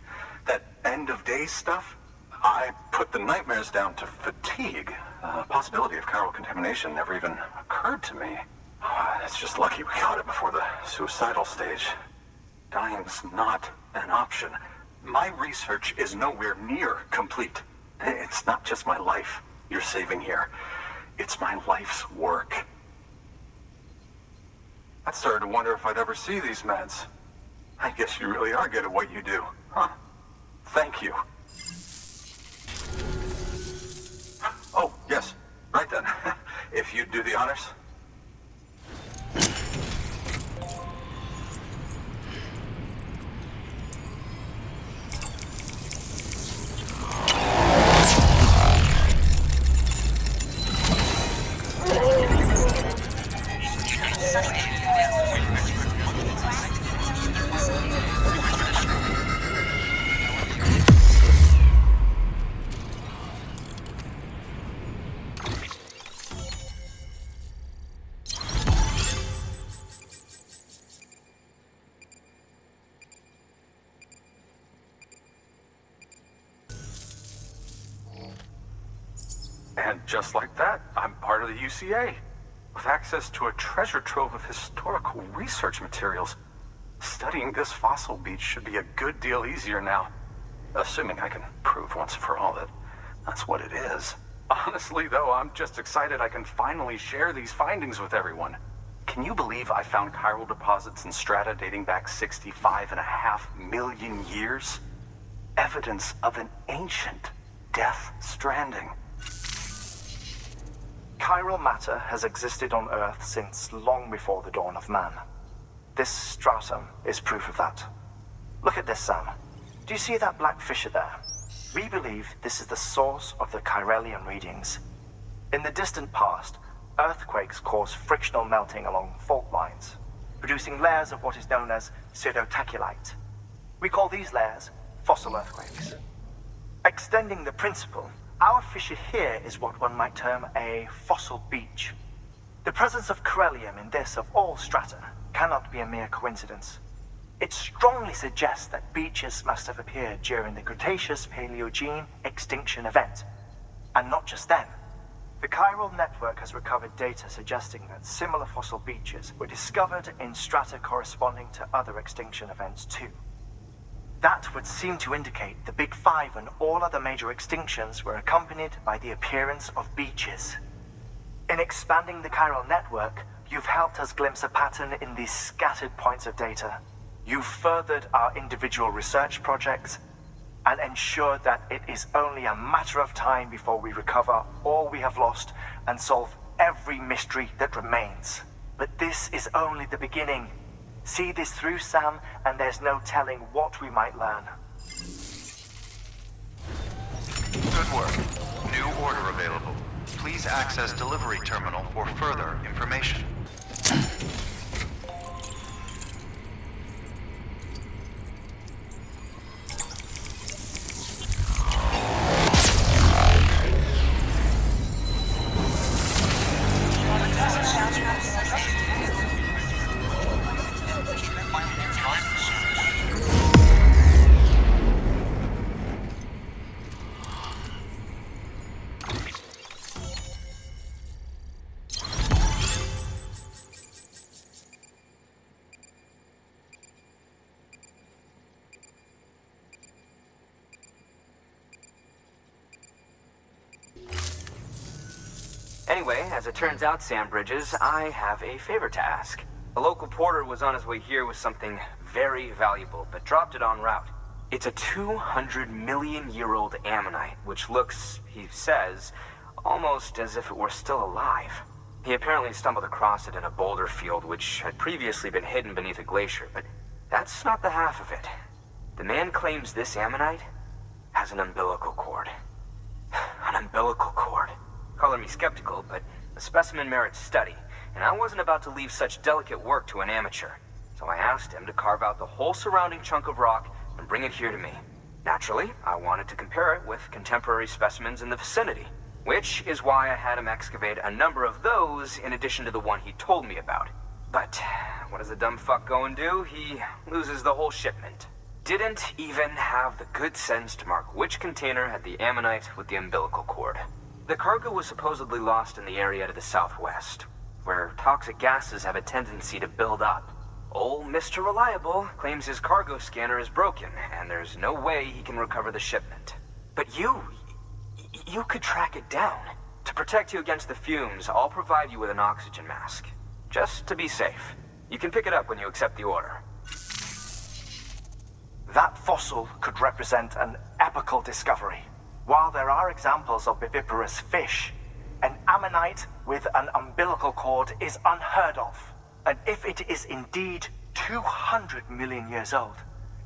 [SPEAKER 18] That end of days stuff. I put the nightmares down to fatigue. Possibility of chiral contamination never even occurred to me. It's just lucky we caught it before the suicidal stage. Dying's not an option. My research is nowhere near complete. It's not just my life you're saving here. It's my life's work. I started to wonder if I'd ever see these meds. I guess you really are good at what you do, huh? Thank you. Oh, yes. Right then. If you'd do the honors. And just like that, I'm part of the UCA, with access to a treasure trove of historical research materials. Studying this fossil beach should be a good deal easier now, assuming I can prove once and for all that that's what it is. Honestly, though, I'm just excited I can finally share these findings with everyone. Can you believe I found chiral deposits in strata dating back 65.5 million years? Evidence of an ancient Death Stranding.
[SPEAKER 14] Chiral matter has existed on Earth since long before the dawn of man. This stratum is proof of that. Look at this, Sam. Do you see that black fissure there? We believe this is the source of the Chiralian readings. In the distant past, earthquakes caused frictional melting along fault lines, producing layers of what is known as pseudotachylite. We call these layers fossil earthquakes. Extending the principle, our fissure here is what one might term a fossil beach. The presence of chiralium in this of all strata cannot be a mere coincidence. It strongly suggests that beaches must have appeared during the Cretaceous-Paleogene extinction event. And not just then. The chiral network has recovered data suggesting that similar fossil beaches were discovered in strata corresponding to other extinction events too. That would seem to indicate the Big Five and all other major extinctions were accompanied by the appearance of beaches. In expanding the chiral network, you've helped us glimpse a pattern in these scattered points of data. You've furthered our individual research projects and ensured that it is only a matter of time before we recover all we have lost and solve every mystery that remains. But this is only the beginning. See this through, Sam, and there's no telling what we might learn.
[SPEAKER 9] Good work. New order available. Please access delivery terminal for further information.
[SPEAKER 8] Anyway, as it turns out, Sam Bridges, I have a favor to ask. A local porter was on his way here with something very valuable, but dropped it en route. It's a 200-million-year-old ammonite, which looks, he says, almost as if it were still alive. He apparently stumbled across it in a boulder field, which had previously been hidden beneath a glacier, but that's not the half of it. The man claims this ammonite has an umbilical cord. An umbilical cord. Color me skeptical, but the specimen merits study, and I wasn't about to leave such delicate work to an amateur. So I asked him to carve out the whole surrounding chunk of rock and bring it here to me. Naturally, I wanted to compare it with contemporary specimens in the vicinity, which is why I had him excavate a number of those in addition to the one he told me about. But what does the dumb fuck go and do? He loses the whole shipment. Didn't even have the good sense to mark which container had the ammonite with the umbilical cord. The cargo was supposedly lost in the area to the southwest, where toxic gases have a tendency to build up. Old Mr. Reliable claims his cargo scanner is broken, and there's no way he can recover the shipment. But you could track it down. To protect you against the fumes, I'll provide you with an oxygen mask. Just to be safe. You can pick it up when you accept the order.
[SPEAKER 14] That fossil could represent an epical discovery. While there are examples of viviparous fish, an ammonite with an umbilical cord is unheard of. And if it is indeed 200 million years old,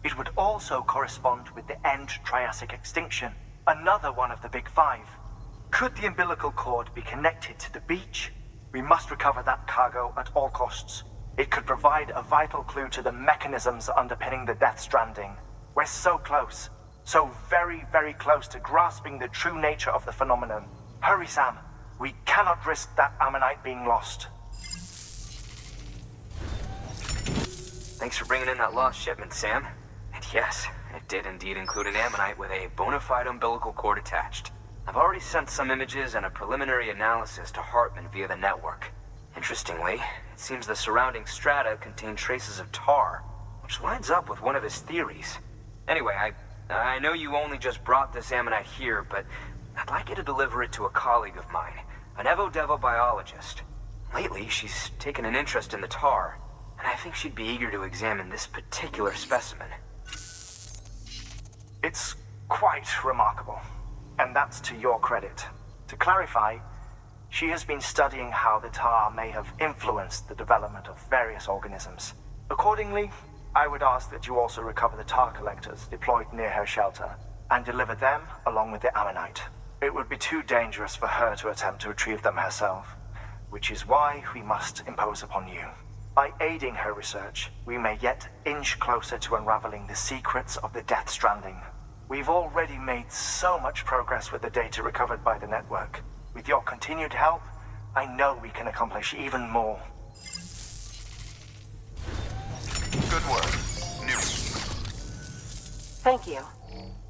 [SPEAKER 14] it would also correspond with the end Triassic extinction, another one of the big five. Could the umbilical cord be connected to the beach? We must recover that cargo at all costs. It could provide a vital clue to the mechanisms underpinning the Death Stranding. We're so close. So very, very close to grasping the true nature of the phenomenon. Hurry, Sam. We cannot risk that ammonite being lost.
[SPEAKER 8] Thanks for bringing in that lost shipment, Sam. And yes, it did indeed include an ammonite with a bona fide umbilical cord attached. I've already sent some images and a preliminary analysis to Heartman via the network. Interestingly, it seems the surrounding strata contain traces of tar, which lines up with one of his theories. Anyway, I know you only just brought this ammonite here, but I'd like you to deliver it to a colleague of mine, an Evo-Devo biologist. Lately, she's taken an interest in the tar, and I think she'd be eager to examine this particular specimen.
[SPEAKER 14] It's quite remarkable, and that's to your credit. To clarify, she has been studying how the tar may have influenced the development of various organisms. Accordingly, I would ask that you also recover the tar collectors deployed near her shelter and deliver them along with the ammonite. It would be too dangerous for her to attempt to retrieve them herself, which is why we must impose upon you. By aiding her research, we may yet inch closer to unraveling the secrets of the Death Stranding. We've already made so much progress with the data recovered by the network. With your continued help, I know we can accomplish even more.
[SPEAKER 9] Good work.
[SPEAKER 15] Thank you.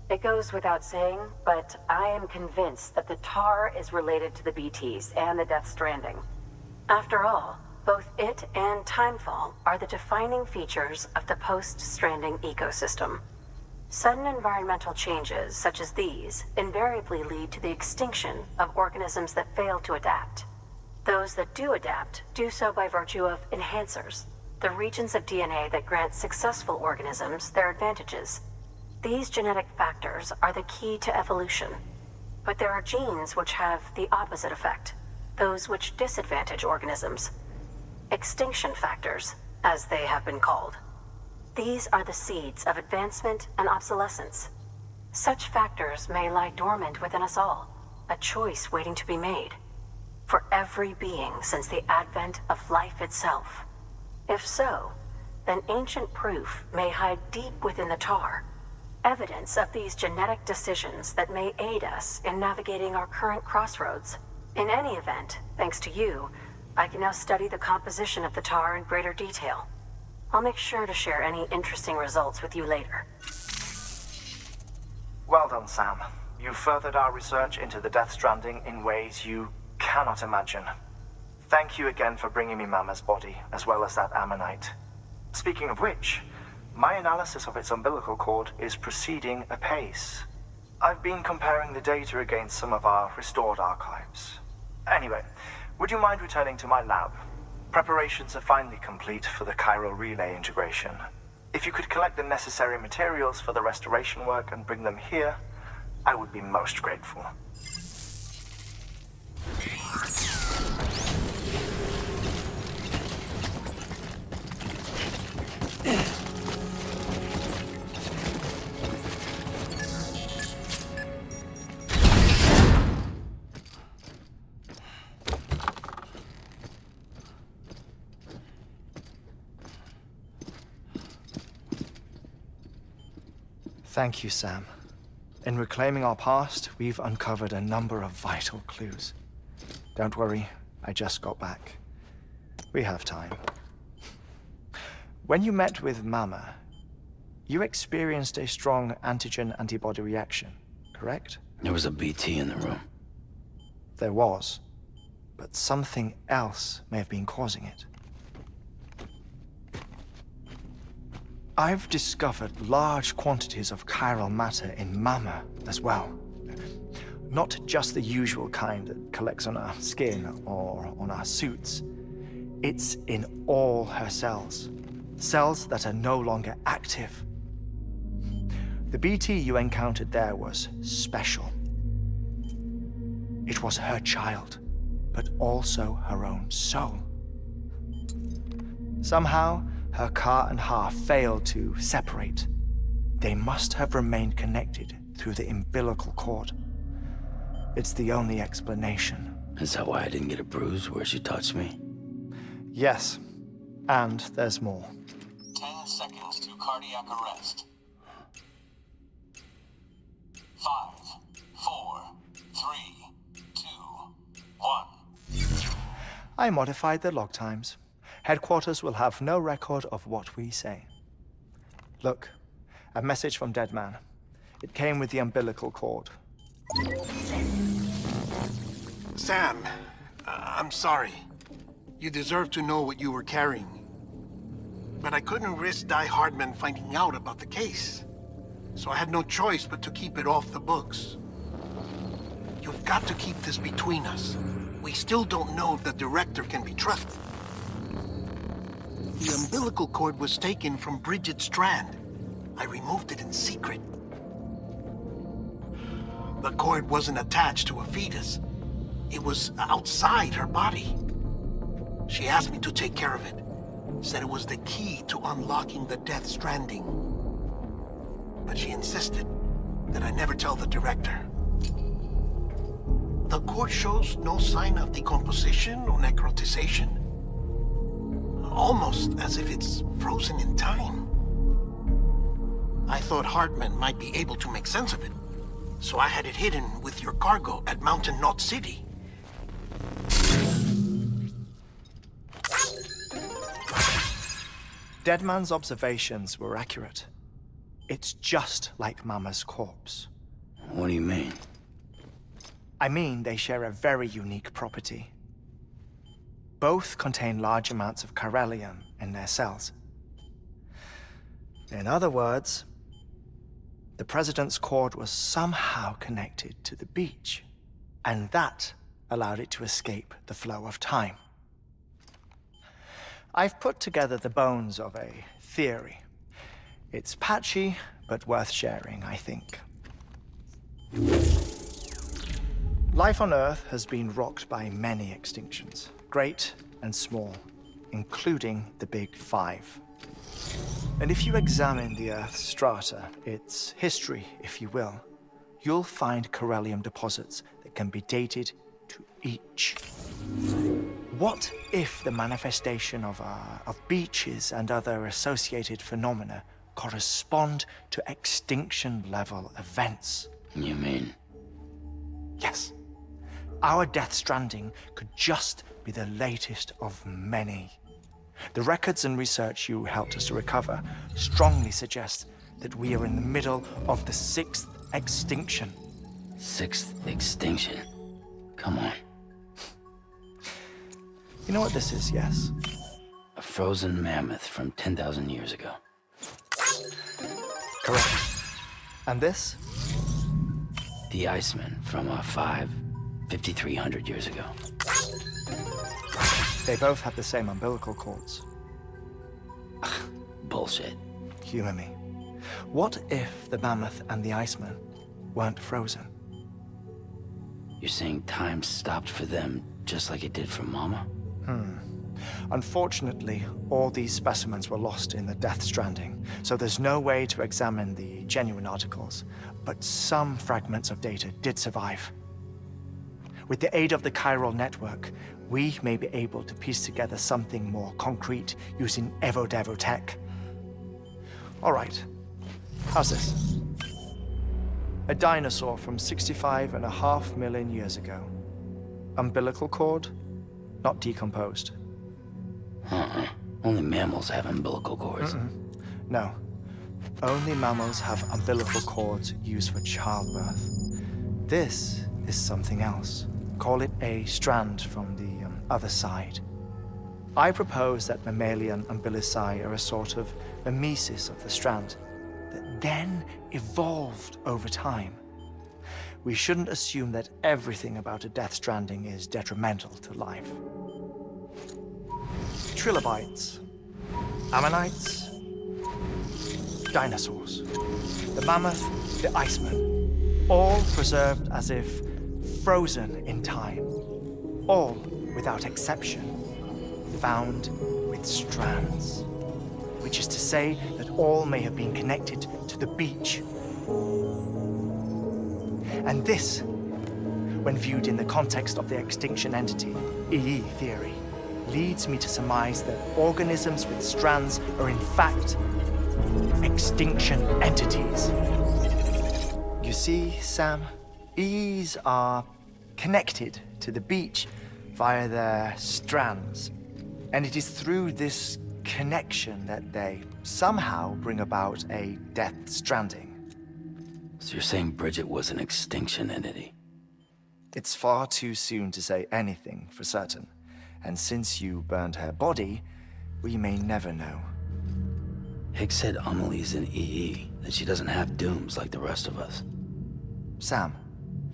[SPEAKER 15] It goes without saying, but I am convinced that the tar is related to the BTs and the Death Stranding. After all, both it and Timefall are the defining features of the post-Stranding ecosystem. Sudden environmental changes such as these invariably lead to the extinction of organisms that fail to adapt. Those that do adapt do so by virtue of enhancers, the regions of DNA that grant successful organisms their advantages. These genetic factors are the key to evolution. But there are genes which have the opposite effect, those which disadvantage organisms. Extinction factors, as they have been called. These are the seeds of advancement and obsolescence. Such factors may lie dormant within us all, a choice waiting to be made. For every being since the advent of life itself. If so, then ancient proof may hide deep within the tar, evidence of these genetic decisions that may aid us in navigating our current crossroads. In any event, thanks to you, I can now study the composition of the tar in greater detail. I'll make sure to share any interesting results with you later.
[SPEAKER 14] Well done, Sam. You furthered our research into the Death Stranding in ways you cannot imagine. Thank you again for bringing me Mama's body, as well as that ammonite. Speaking of which, my analysis of its umbilical cord is proceeding apace. I've been comparing the data against some of our restored archives. Anyway, would you mind returning to my lab? Preparations are finally complete for the chiral relay integration. If you could collect the necessary materials for the restoration work and bring them here, I would be most grateful.
[SPEAKER 11] Thank you, Sam. In reclaiming our past, we've uncovered a number of vital clues. Don't worry, I just got back. We have time. When you met with Mama, you experienced a strong antigen-antibody reaction, correct?
[SPEAKER 1] There was a BT in the room.
[SPEAKER 11] There was, but something else may have been causing it. I've discovered large quantities of chiral matter in Mama as well. Not just the usual kind that collects on our skin or on our suits. It's in all her cells. Cells that are no longer active. The BT you encountered there was special. It was her child, but also her own soul. Somehow, her Ka and Ha failed to separate. They must have remained connected through the umbilical cord. It's the only explanation.
[SPEAKER 1] Is that why I didn't get a bruise where she touched me?
[SPEAKER 11] Yes, and there's more.
[SPEAKER 4] 10 seconds to cardiac arrest. 5, 4, 3, 2, 1.
[SPEAKER 11] I modified the log times. Headquarters will have no record of what we say. Look, a message from Deadman. It came with the umbilical cord.
[SPEAKER 16] Sam, I'm sorry. You deserve to know what you were carrying. But I couldn't risk Die-Hardman finding out about the case. So I had no choice but to keep it off the books. You've got to keep this between us. We still don't know if the director can be trusted. The umbilical cord was taken from Bridget's strand. I removed it in secret. The cord wasn't attached to a fetus. It was outside her body. She asked me to take care of it. Said it was the key to unlocking the Death Stranding. But she insisted that I never tell the director. The cord shows no sign of decomposition or necrotization. Almost as if it's frozen in time. I thought Heartman might be able to make sense of it, so I had it hidden with your cargo at Mountain Knot City.
[SPEAKER 11] Deadman's observations were accurate. It's just like Mama's corpse.
[SPEAKER 1] What do you mean?
[SPEAKER 11] I mean, they share a very unique property. Both contain large amounts of chiralium in their cells. In other words, the President's cord was somehow connected to the beach, and that allowed it to escape the flow of time. I've put together the bones of a theory. It's patchy, but worth sharing, I think. Life on Earth has been rocked by many extinctions. Great and small, including the Big Five. And if you examine the Earth's strata, its history, if you will, you'll find chiralium deposits that can be dated to each. What if the manifestation of beaches and other associated phenomena correspond to extinction-level events?
[SPEAKER 1] You mean?
[SPEAKER 11] Yes. Our Death Stranding could just be the latest of many. The records and research you helped us to recover strongly suggest that we are in the middle of the 6th extinction.
[SPEAKER 1] 6th extinction? Come on.
[SPEAKER 11] You know what this is, yes?
[SPEAKER 1] A frozen mammoth from 10,000 years ago.
[SPEAKER 11] Correct. And this?
[SPEAKER 1] The Iceman from 5,300 years ago.
[SPEAKER 11] They both have the same umbilical cords.
[SPEAKER 1] Bullshit.
[SPEAKER 11] Humor me. What if the mammoth and the Iceman weren't frozen?
[SPEAKER 1] You're saying time stopped for them just like it did for Mama?
[SPEAKER 11] Unfortunately, all these specimens were lost in the Death Stranding, so there's no way to examine the genuine articles, but some fragments of data did survive. With the aid of the chiral network, we may be able to piece together something more concrete using Evo-Devo tech. All right, how's this? A dinosaur from 65.5 million years ago. Umbilical cord, not decomposed.
[SPEAKER 1] Only mammals have umbilical cords.
[SPEAKER 11] No. Only mammals have umbilical cords used for childbirth. This is something else. Call it a strand from the other side. I propose that mammalian umbilici are a sort of mimesis of the strand that then evolved over time. We shouldn't assume that everything about a Death Stranding is detrimental to life. Trilobites, ammonites, dinosaurs, the mammoth, the iceman, all preserved as if frozen in time, all, without exception, found with strands, which is to say that all may have been connected to the beach. And this, when viewed in the context of the extinction entity, EE theory, leads me to surmise that organisms with strands are in fact extinction entities. You see, Sam, EEs are connected to the beach via their strands. And it is through this connection that they somehow bring about a Death Stranding.
[SPEAKER 1] So you're saying Bridget was an extinction entity?
[SPEAKER 11] It's far too soon to say anything for certain. And since you burned her body, we may never know.
[SPEAKER 1] Higgs said Amelie's an EE, that she doesn't have dooms like the rest of us.
[SPEAKER 11] Sam,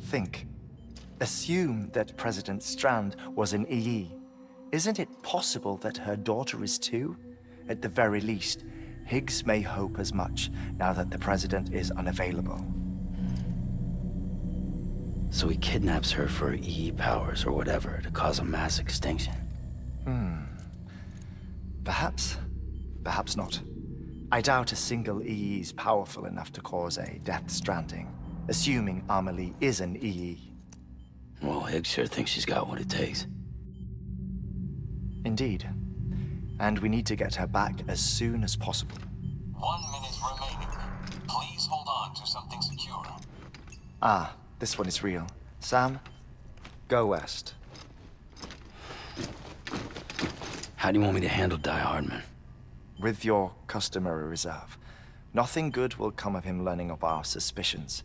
[SPEAKER 11] think. Assume that President Strand was an EE. Isn't it possible that her daughter is too? At the very least, Higgs may hope as much now that the president is unavailable.
[SPEAKER 1] So he kidnaps her for EE powers or whatever to cause a mass extinction.
[SPEAKER 11] Perhaps. Perhaps not. I doubt a single EE is powerful enough to cause a Death Stranding, assuming Amelie is an EE.
[SPEAKER 1] Well, Higgs sure thinks she's got what it takes.
[SPEAKER 11] Indeed. And we need to get her back as soon as possible.
[SPEAKER 4] 1 minute remaining. Please hold on to something secure.
[SPEAKER 11] Ah, this one is real. Sam, go west.
[SPEAKER 1] How do you want me to handle Die-Hardman?
[SPEAKER 11] With your customary reserve. Nothing good will come of him learning of our suspicions.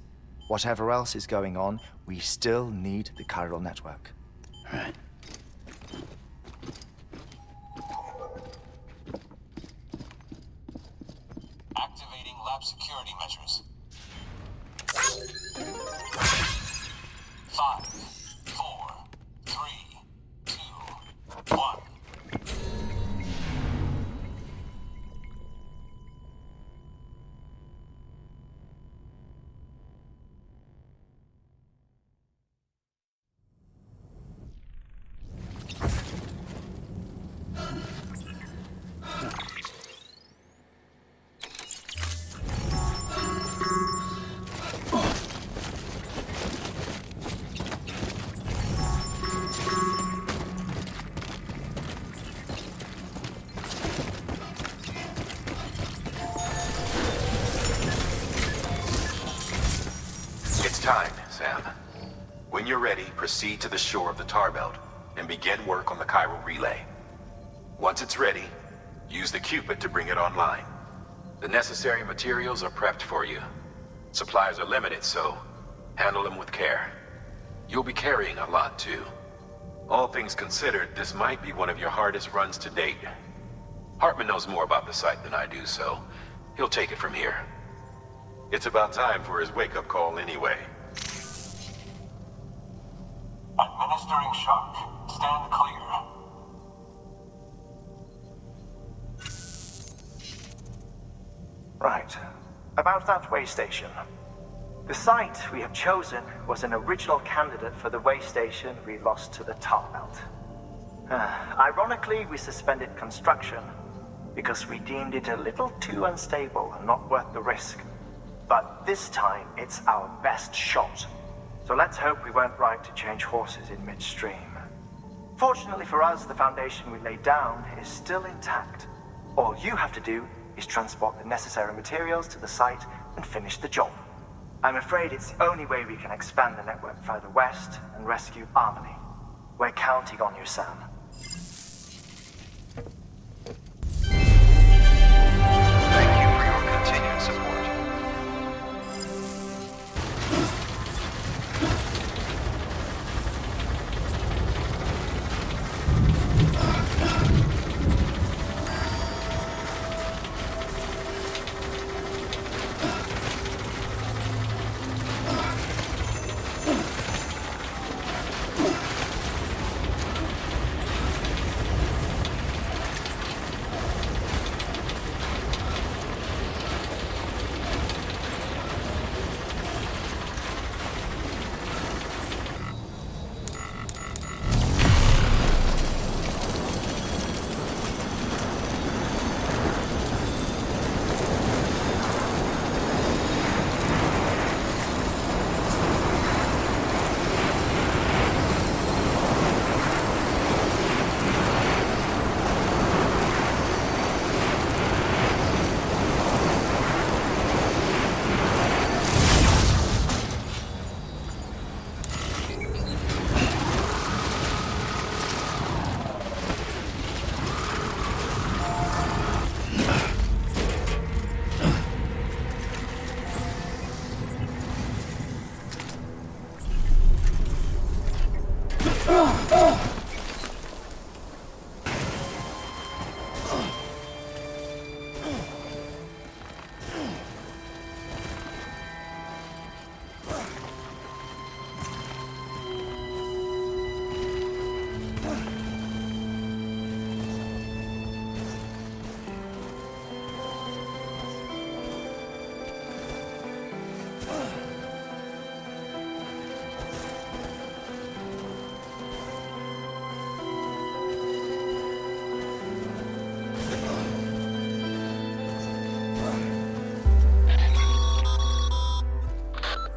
[SPEAKER 11] Whatever else is going on, we still need the chiral network.
[SPEAKER 1] Right.
[SPEAKER 4] Activating lab security measures. 5, 4, 3, 2, 1.
[SPEAKER 22] Time, Sam. When you're ready, proceed to the shore of the tar belt and begin work on the chiral relay. Once it's ready, use the Cupid to bring it online. The necessary materials are prepped for you. Supplies are limited, so handle them with care. You'll be carrying a lot, too. All things considered, this might be one of your hardest runs to date. Heartman knows more about the site than I do, so he'll take it from here. It's about time for his wake-up call anyway.
[SPEAKER 4] Administering shock. Stand clear.
[SPEAKER 14] Right. About that way station. The site we have chosen was an original candidate for the way station we lost to the tar belt. Ironically, we suspended construction because we deemed it a little too unstable and not worth the risk. But this time, it's our best shot. So let's hope we weren't right to change horses in midstream. Fortunately for us, the foundation we laid down is still intact. All you have to do is transport the necessary materials to the site and finish the job. I'm afraid it's the only way we can expand the network further west and rescue Amelie. We're counting on you, Sam.
[SPEAKER 22] Thank you for your continued support.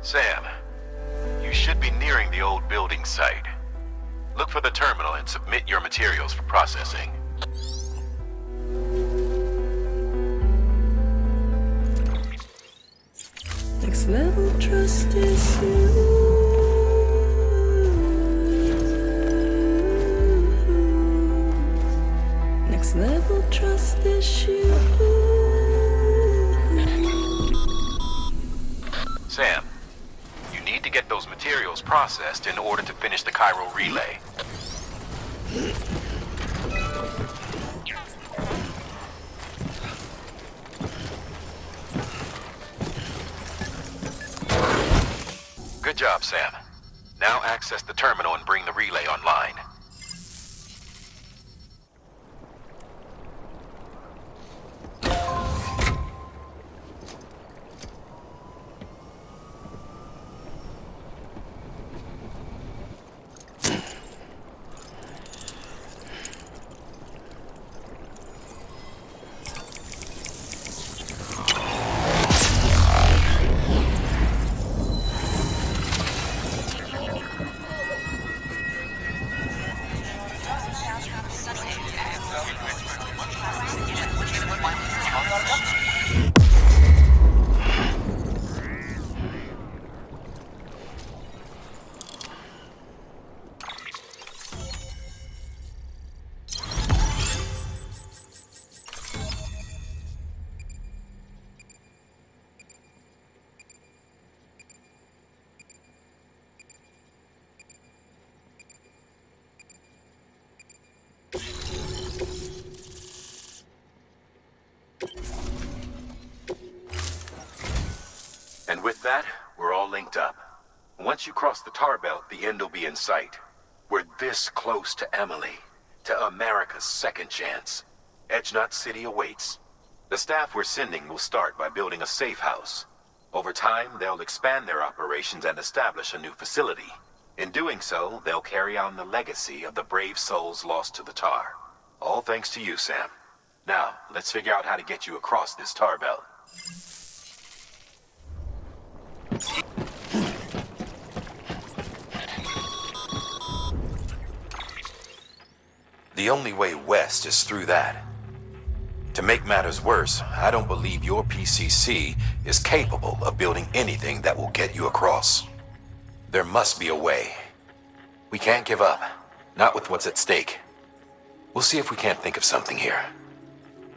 [SPEAKER 22] Sam, you should be nearing the old building site. Look for the terminal and submit your materials for processing.
[SPEAKER 19] Next level trust is you. Next level trust is you.
[SPEAKER 22] Sam, you need to get those materials processed in order to finish the Cairo relay. Good job, Sam. Now access the terminal and bring the relay online. And with that, we're all linked up. Once you cross the tar belt, the end will be in sight. We're this close to Amelie, to America's second chance. Edge-Knot City awaits. The staff we're sending will start by building a safe house. Over time, they'll expand their operations and establish a new facility. In doing so, they'll carry on the legacy of the brave souls lost to the tar. All thanks to you, Sam. Now, let's figure out how to get you across this tar belt. The only way west is through that. To make matters worse, I don't believe your PCC is capable of building anything that will get you across. There must be a way. We can't give up, not with what's at stake. We'll see if we can't think of something here.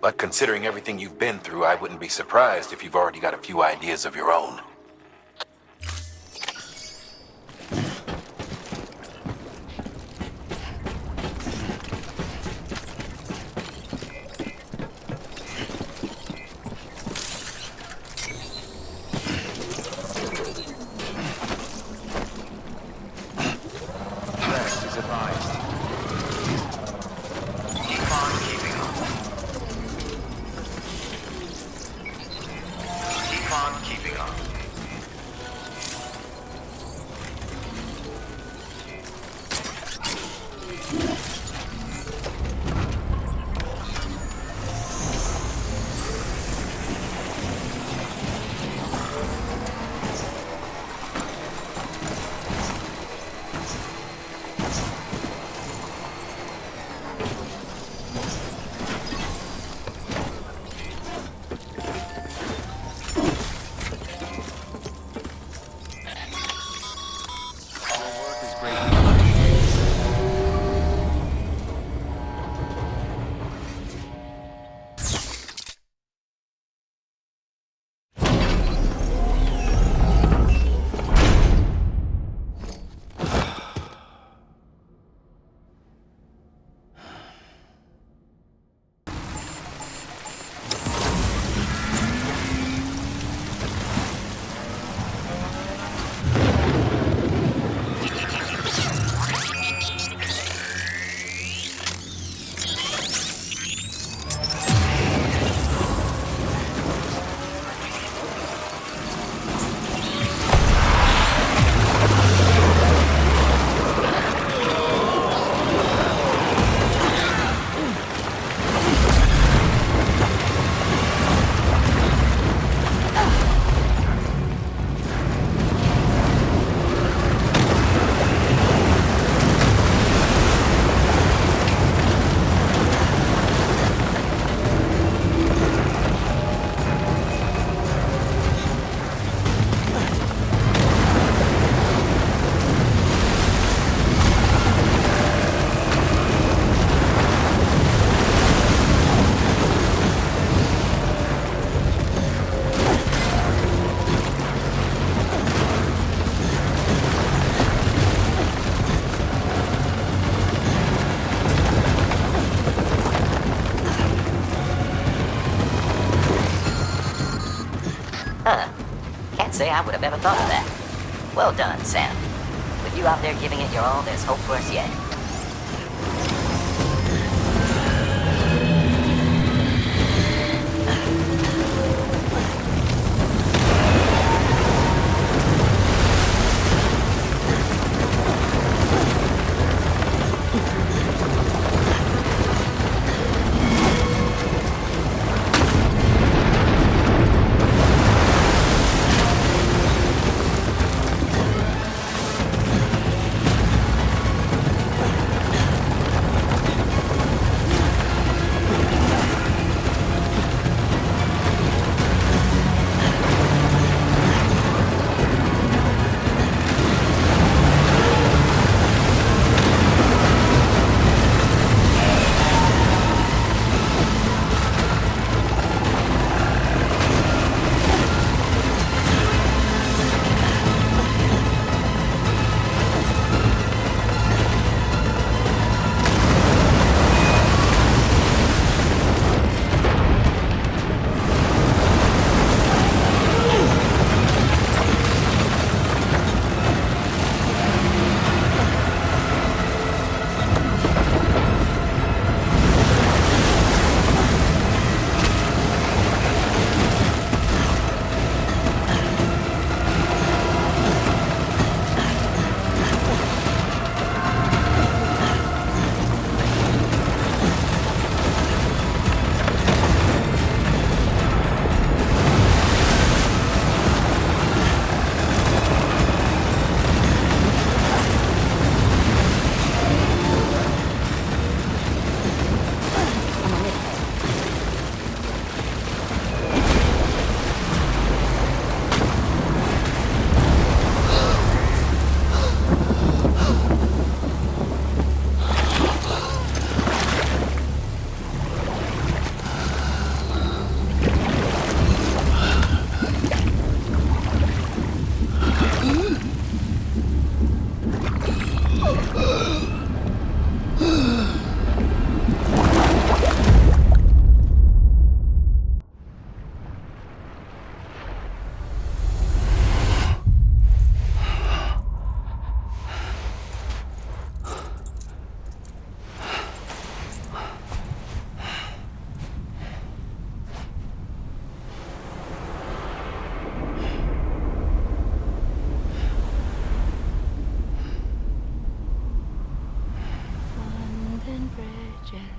[SPEAKER 22] But considering everything you've been through, I wouldn't be surprised if you've already got a few ideas of your own.
[SPEAKER 17] Can't say I would have ever thought of that. Well done, Sam. With you out there giving it your all, there's hope for us yet.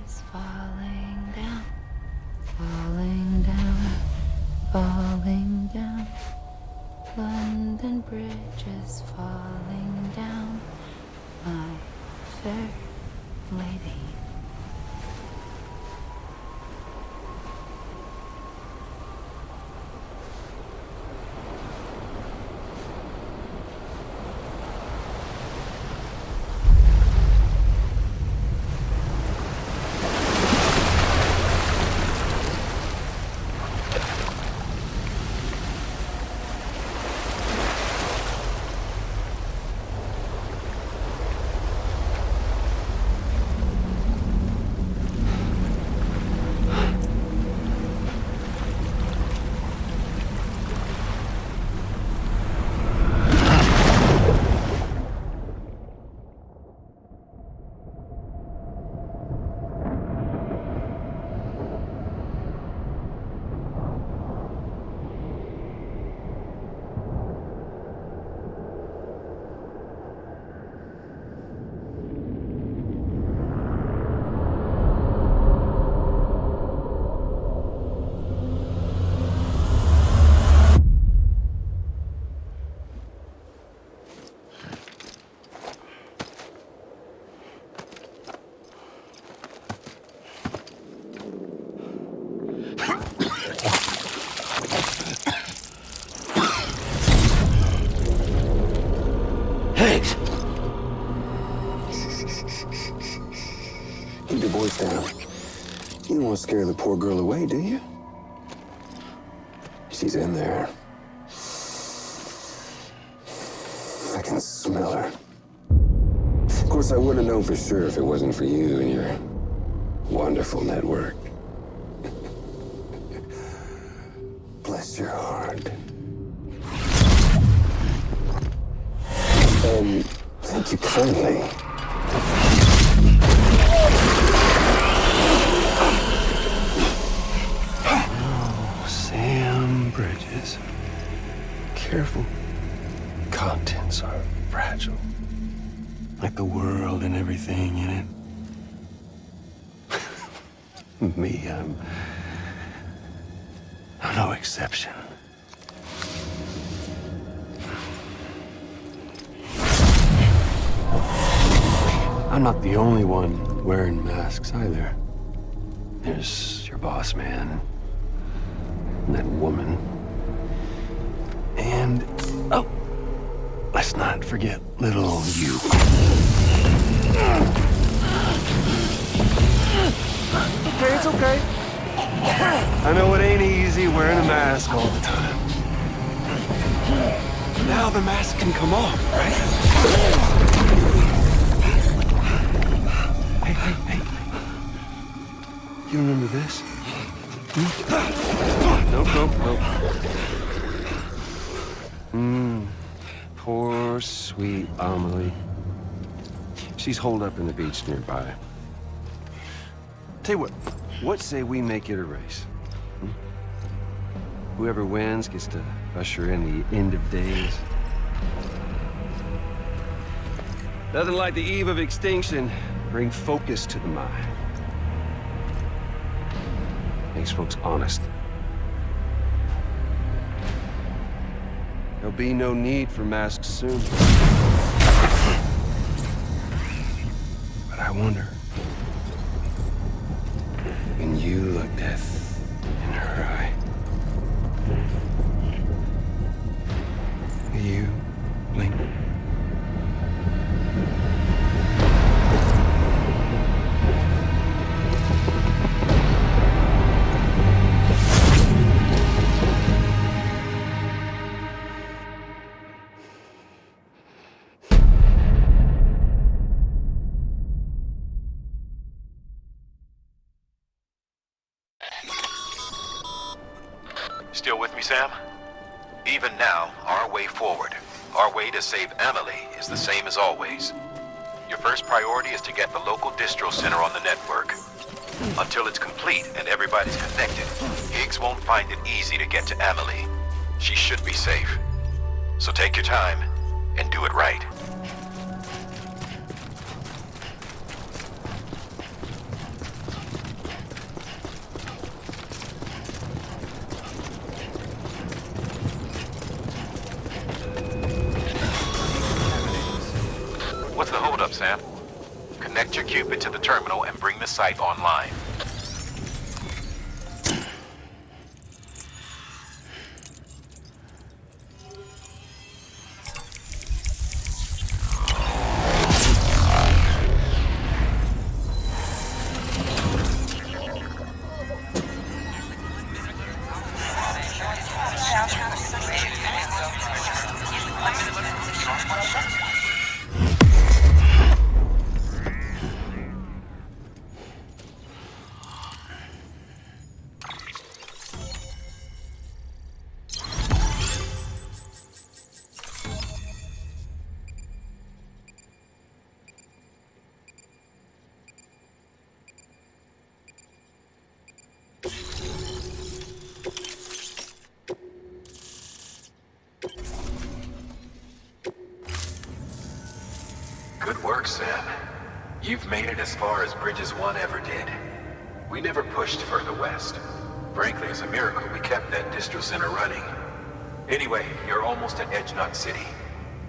[SPEAKER 20] is falling down, falling down, falling down. London Bridge is falling down, my fair lady.
[SPEAKER 2] Higgs! Keep your voice down. You don't want to scare the poor girl away, do you? She's in there. I can smell her. Of course, I wouldn't have known for sure if it wasn't for you and your wonderful network. Bless your heart. And thank you kindly.
[SPEAKER 7] Oh, Sam Bridges. Careful. Contents are fragile. Like the world and everything in it. Me, I'm no exception. I'm not the only one wearing masks either. There's your boss man, and that woman, and, oh, let's not forget little you.
[SPEAKER 13] Okay, it's okay.
[SPEAKER 7] I know it ain't easy wearing a mask all the time. Now the mask can come off, right? Hey. You remember this? Nope. Poor, sweet Amelie. She's holed up in the beach nearby. Tell you what say we make it a race? Whoever wins gets to usher in the end of days. Nothing like the eve of extinction. Bring focus to the mind. Makes folks honest. There'll be no need for masks soon. But I wonder, when you look death in her eye, will you blink?
[SPEAKER 22] Still with me, Sam? Even now, our way forward, our way to save Amelie, is the same as always. Your first priority is to get the local distro center on the network. Until it's complete and everybody's connected, Higgs won't find it easy to get to Amelie. She should be safe. So take your time and do it right. Connect your Cupid to the terminal and bring the site online. Good work, Sam. You've made it as far as Bridges 1 ever did. We never pushed further west. Frankly, it's a miracle we kept that distro center running. Anyway, you're almost at Edge Knot City,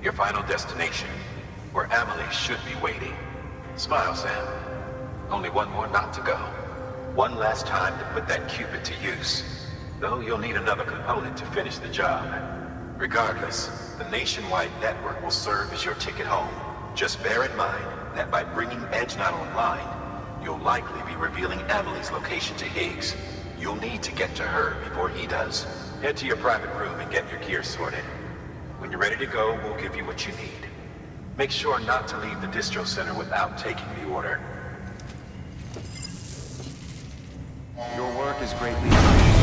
[SPEAKER 22] your final destination, where Amelie should be waiting. Smile, Sam. Only one more knot to go. One last time to put that Cupid to use. Though you'll need another component to finish the job. Regardless, the nationwide network will serve as your ticket home. Just bear in mind that by bringing Edge Knot online, you'll likely be revealing Amelie's location to Higgs. You'll need to get to her before he does. Head to your private room and get your gear sorted. When you're ready to go, we'll give you what you need. Make sure not to leave the distro center without taking the order.
[SPEAKER 9] Your work is greatly appreciated.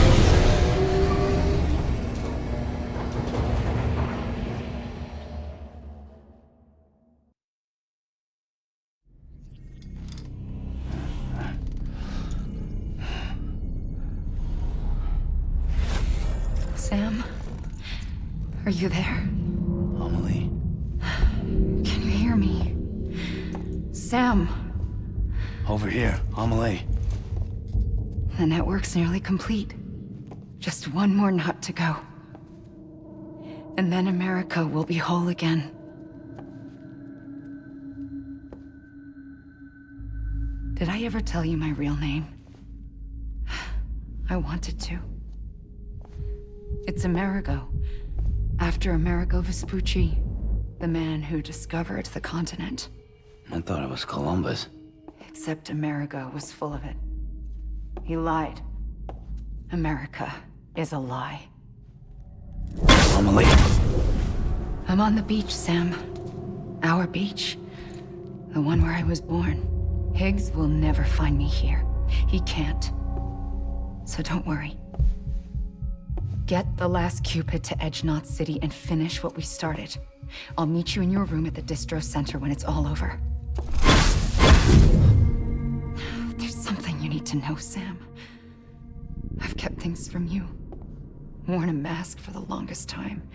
[SPEAKER 6] Sam? Are you there?
[SPEAKER 1] Amelie?
[SPEAKER 6] Can you hear me? Sam!
[SPEAKER 1] Over here, Amelie.
[SPEAKER 6] The network's nearly complete. Just one more knot to go. And then America will be whole again. Did I ever tell you my real name? I wanted to. It's Amerigo, after Amerigo Vespucci, the man who discovered the continent.
[SPEAKER 1] I thought it was Columbus.
[SPEAKER 6] Except Amerigo was full of it. He lied. America is a lie.
[SPEAKER 1] Amelie.
[SPEAKER 6] I'm on the beach, Sam. Our beach. The one where I was born. Higgs will never find me here. He can't. So don't worry. Get the last Cupid to Edge Knot City and finish what we started. I'll meet you in your room at the distro center when it's all over. There's something you need to know, Sam. I've kept things from you. Worn a mask for the longest time.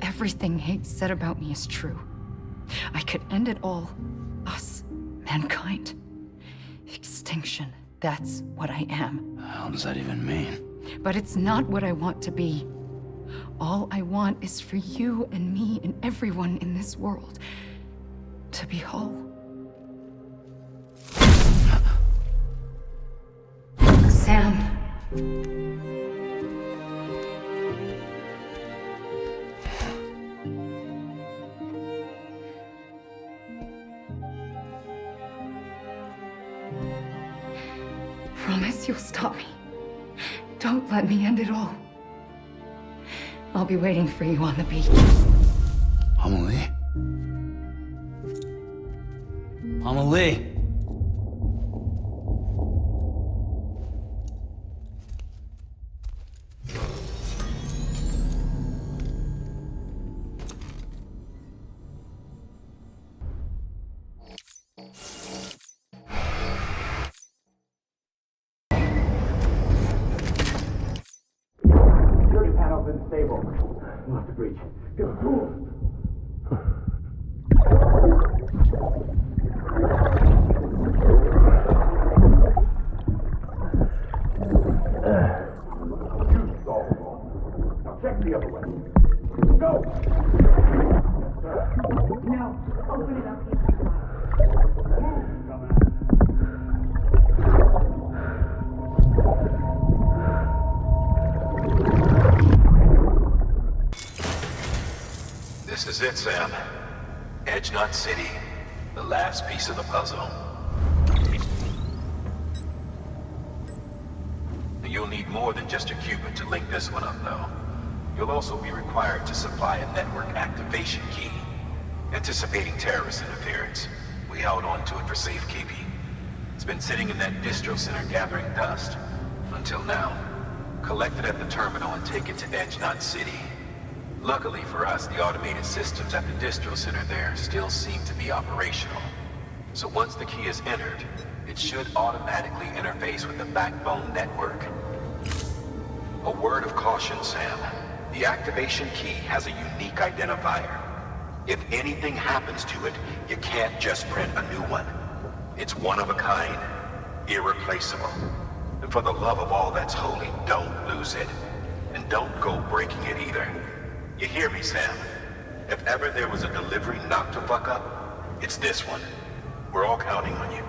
[SPEAKER 6] Everything Higgs said about me is true. I could end it all. Us. Mankind. Extinction. That's what I am.
[SPEAKER 1] How does that even mean?
[SPEAKER 6] But it's not what I want to be. All I want is for you and me and everyone in this world to be whole. Sam. Promise you'll stop me. Don't let me end it all. I'll be waiting for you on the beach.
[SPEAKER 1] Amelie? Amelie!
[SPEAKER 12] Off the bridge. Go. Now check the other way. Go! Yes, sir.
[SPEAKER 15] No, open it up.
[SPEAKER 22] it, Sam. Edge Knot City, the last piece of the puzzle. You'll need more than just a qubit to link this one up, though. You'll also be required to supply a network activation key. Anticipating terrorist interference, we held on to it for safekeeping. It's been sitting in that distro center gathering dust. Until now. Collect it at the terminal and take it to Edge Knot City. Luckily for us, the automated systems at the distro center there still seem to be operational. So once the key is entered, it should automatically interface with the backbone network. A word of caution, Sam. The activation key has a unique identifier. If anything happens to it, you can't just print a new one. It's one of a kind, irreplaceable. And for the love of all that's holy, don't lose it. And don't go breaking it either. You hear me, Sam? If ever there was a delivery not to fuck up, it's this one. We're all counting on you.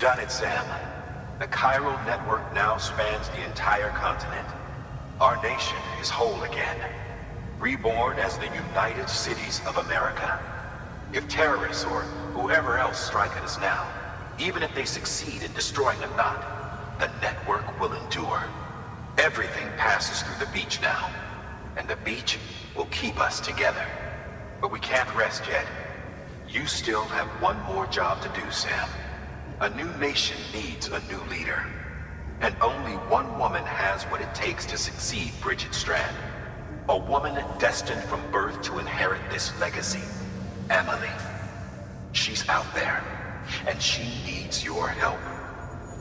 [SPEAKER 22] done it, Sam. The chiral network now spans the entire continent. Our nation is whole again, reborn as the United Cities of America. If terrorists or whoever else strike at us now, even if they succeed in destroying the knot, the network will endure. Everything passes through the beach now, and the beach will keep us together. But we can't rest yet. You still have one more job to do, Sam. A new nation needs a new leader. And only one woman has what it takes to succeed Bridget Strand. A woman destined from birth to inherit this legacy. Amelie. She's out there, and she needs your help.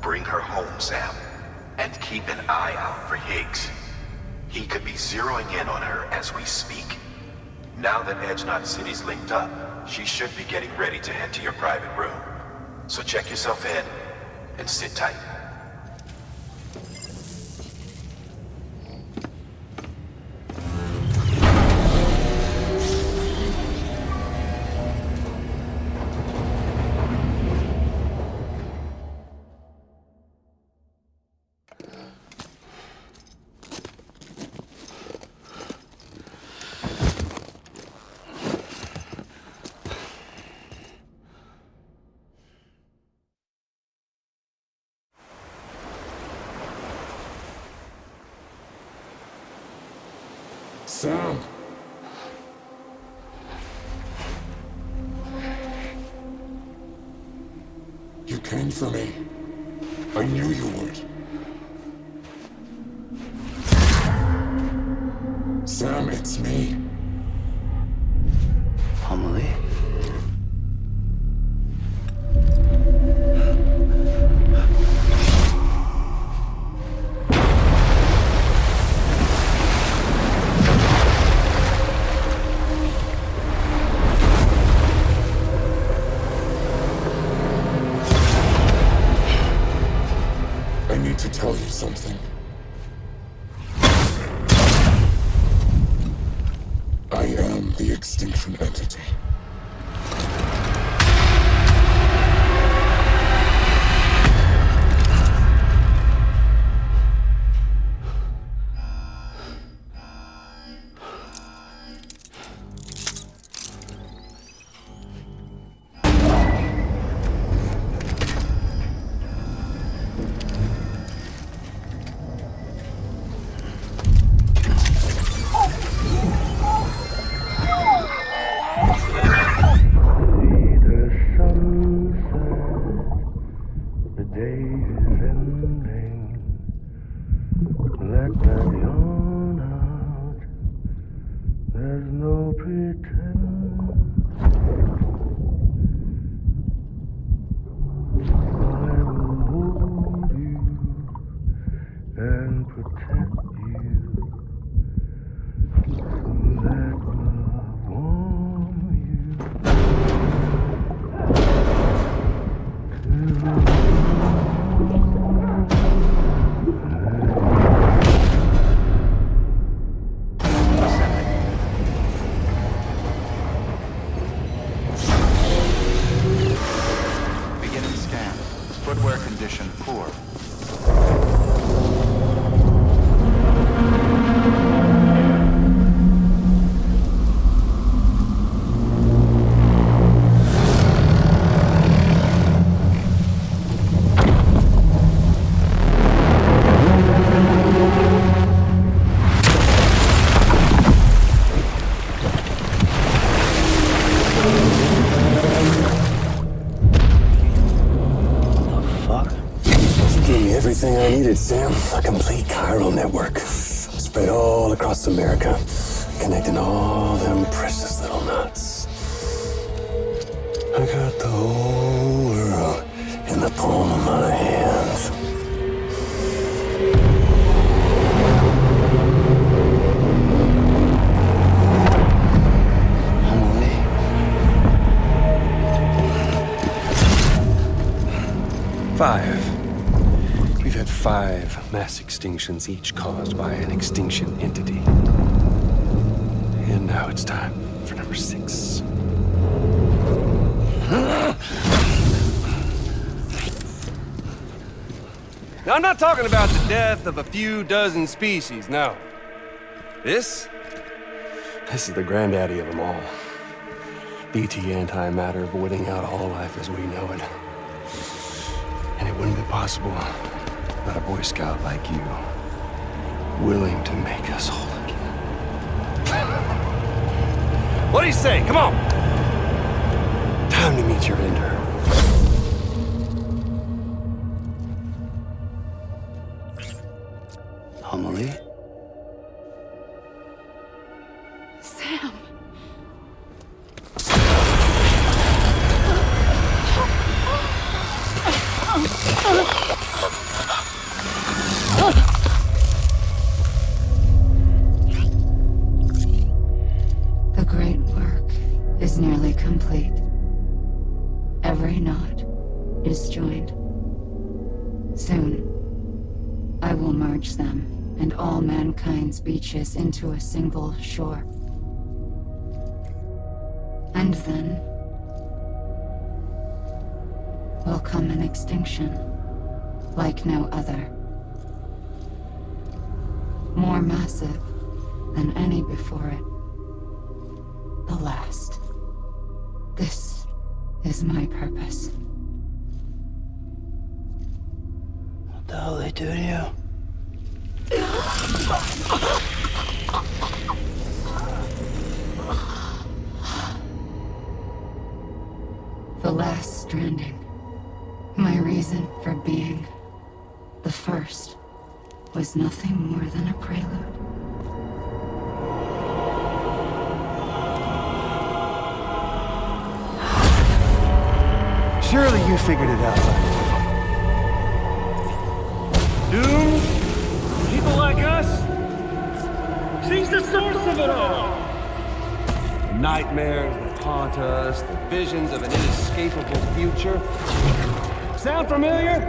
[SPEAKER 22] Bring her home, Sam, and keep an eye out for Higgs. He could be zeroing in on her as we speak. Now that Edge Knot City's linked up, she should be getting ready to head to your private room. So check yourself in, and sit tight.
[SPEAKER 2] Sam! You came for me. I knew you would. Sam, it's me.
[SPEAKER 1] Amelie?
[SPEAKER 2] To tell you something. I am the extinction entity. Everything I needed, Sam. A complete chiral network. Spread all across America. Connecting all them precious little knots. I got the whole world in the palm of my hand.
[SPEAKER 7] Amelie. 5. We've had 5 mass extinctions, each caused by an extinction entity. And now it's time for number 6. Now, I'm not talking about the death of a few dozen species, no. This is the granddaddy of them all. BT antimatter voiding out all life as we know it. And it wouldn't be possible without a Boy Scout like you, willing to make us whole again. What do you say? Come on! Time to meet your ender.
[SPEAKER 1] Amelie?
[SPEAKER 20] Sam.
[SPEAKER 10] The great work is nearly complete. Every knot is joined. Soon, I will merge them and all mankind's beaches into a single shore. And then will come an extinction like no other. More massive than any before it. The last. This is my purpose.
[SPEAKER 1] What the hell they do to you?
[SPEAKER 10] The last stranding. My reason for being. The first was nothing more than a prelude.
[SPEAKER 7] Surely you figured it out.
[SPEAKER 21] Doom? People like us? She's the source of it all!
[SPEAKER 7] The nightmares that haunt us, the visions of an inescapable future. Sound familiar?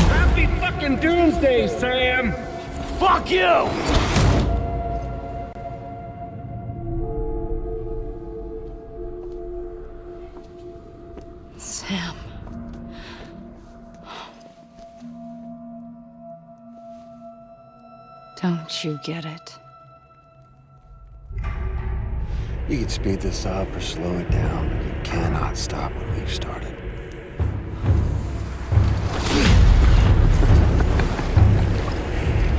[SPEAKER 21] Happy fucking doomsday, Sam! Fuck you!
[SPEAKER 10] Sam. Don't you get it?
[SPEAKER 7] You can speed this up or slow it down, but you cannot stop what we've started.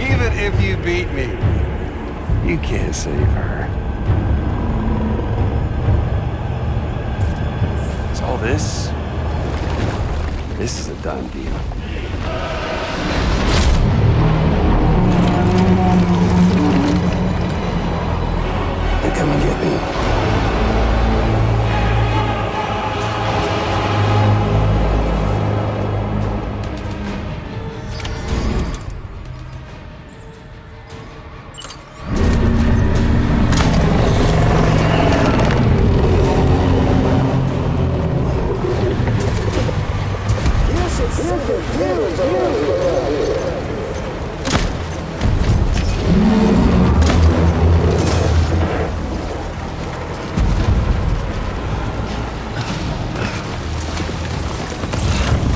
[SPEAKER 7] Even if you beat me, you can't save her. So all this is a done deal.
[SPEAKER 2] They're coming to get me.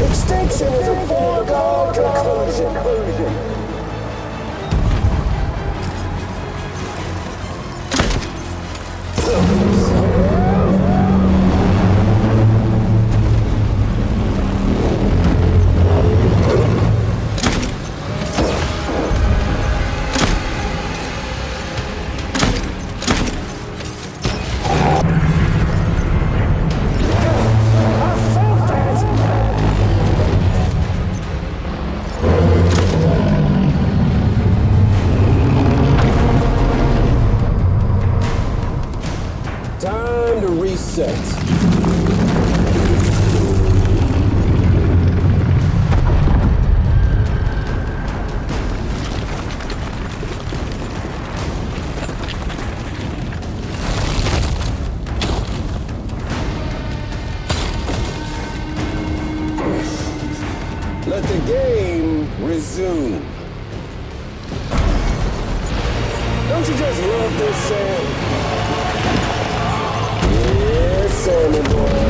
[SPEAKER 2] Extinction is a foregone conclusion. Time to reset. Let the game resume. Don't you just love this, Sam? Yes, Sammy boy.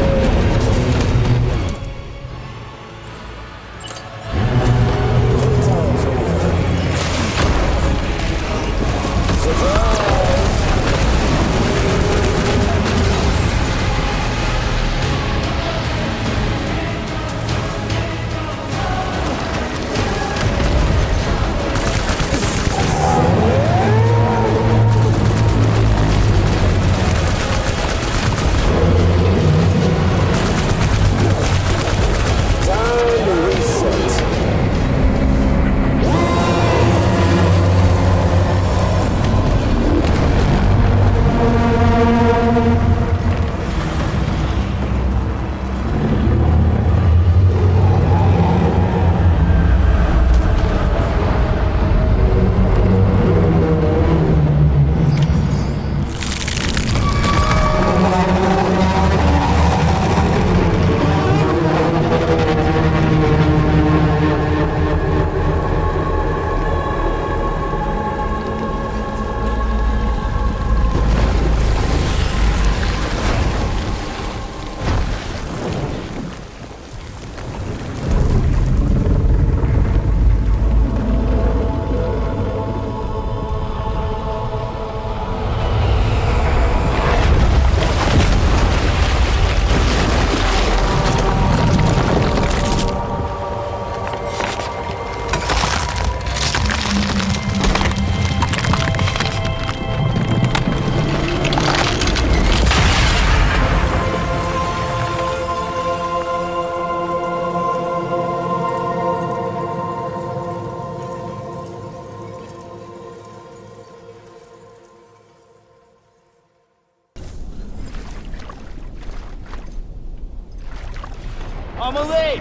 [SPEAKER 21] Amelie!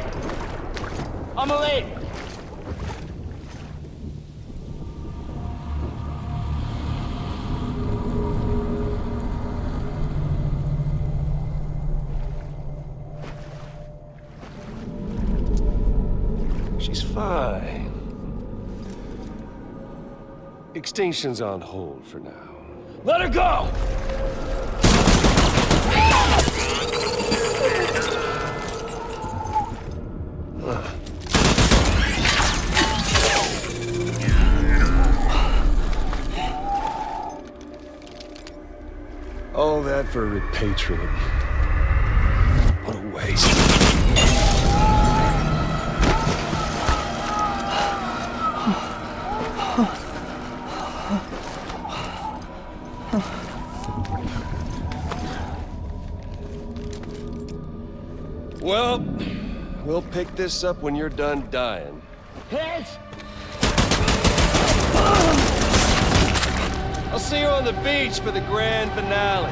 [SPEAKER 21] Amelie!
[SPEAKER 7] She's fine. Extinction's on hold for now.
[SPEAKER 21] Let her go!
[SPEAKER 7] All that for repatriate. What a waste. Well, we'll pick this up when you're done dying.
[SPEAKER 21] Heads!
[SPEAKER 7] I'll see you on the beach for the grand finale.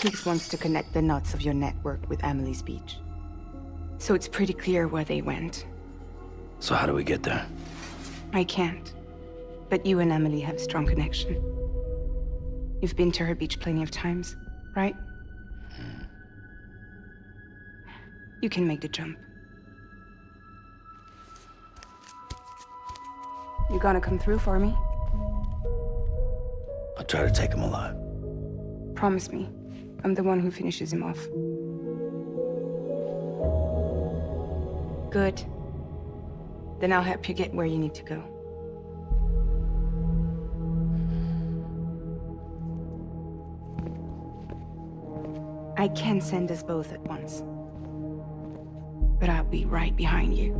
[SPEAKER 3] Higgs wants to connect the knots of your network with Amelie's beach. So it's pretty clear where they went.
[SPEAKER 1] So how do we get there?
[SPEAKER 3] I can't. But you and Amelie have a strong connection. You've been to her beach plenty of times, right? You can make the jump. You gonna come through for me?
[SPEAKER 1] I'll try to take him alive.
[SPEAKER 3] Promise me. I'm the one who finishes him off. Good. Then I'll help you get where you need to go. I can send us both at once. But I'll be right behind you.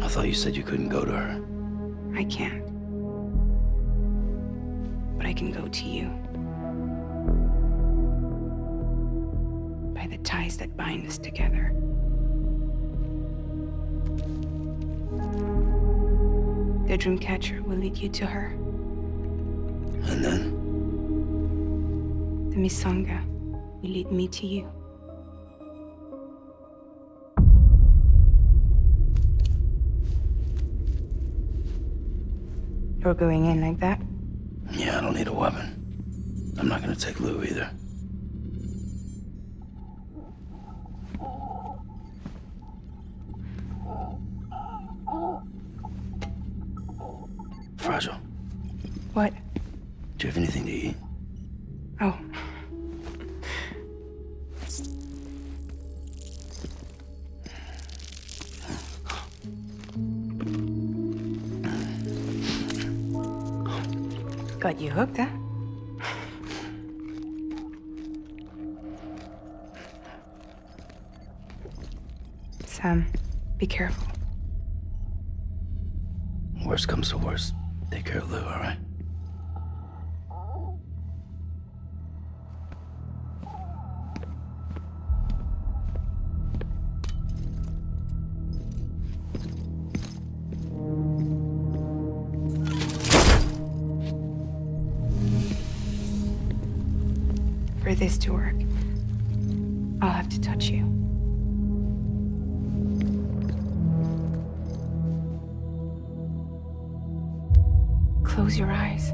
[SPEAKER 1] I thought you said you couldn't go to her.
[SPEAKER 3] I can't. But I can go to you. By the ties that bind us together. The Dreamcatcher will lead you to her.
[SPEAKER 1] And then?
[SPEAKER 3] The Misanga will lead me to you. You're going in like that?
[SPEAKER 1] Yeah, I don't need a weapon. I'm not gonna take Lou either.
[SPEAKER 3] What?
[SPEAKER 1] Do you have anything to eat?
[SPEAKER 3] Oh. Got you hooked, huh? Sam, be careful.
[SPEAKER 1] Worst comes to worst. Take care of Lou, all right?
[SPEAKER 3] For this to work, I'll have to touch you. Close your eyes.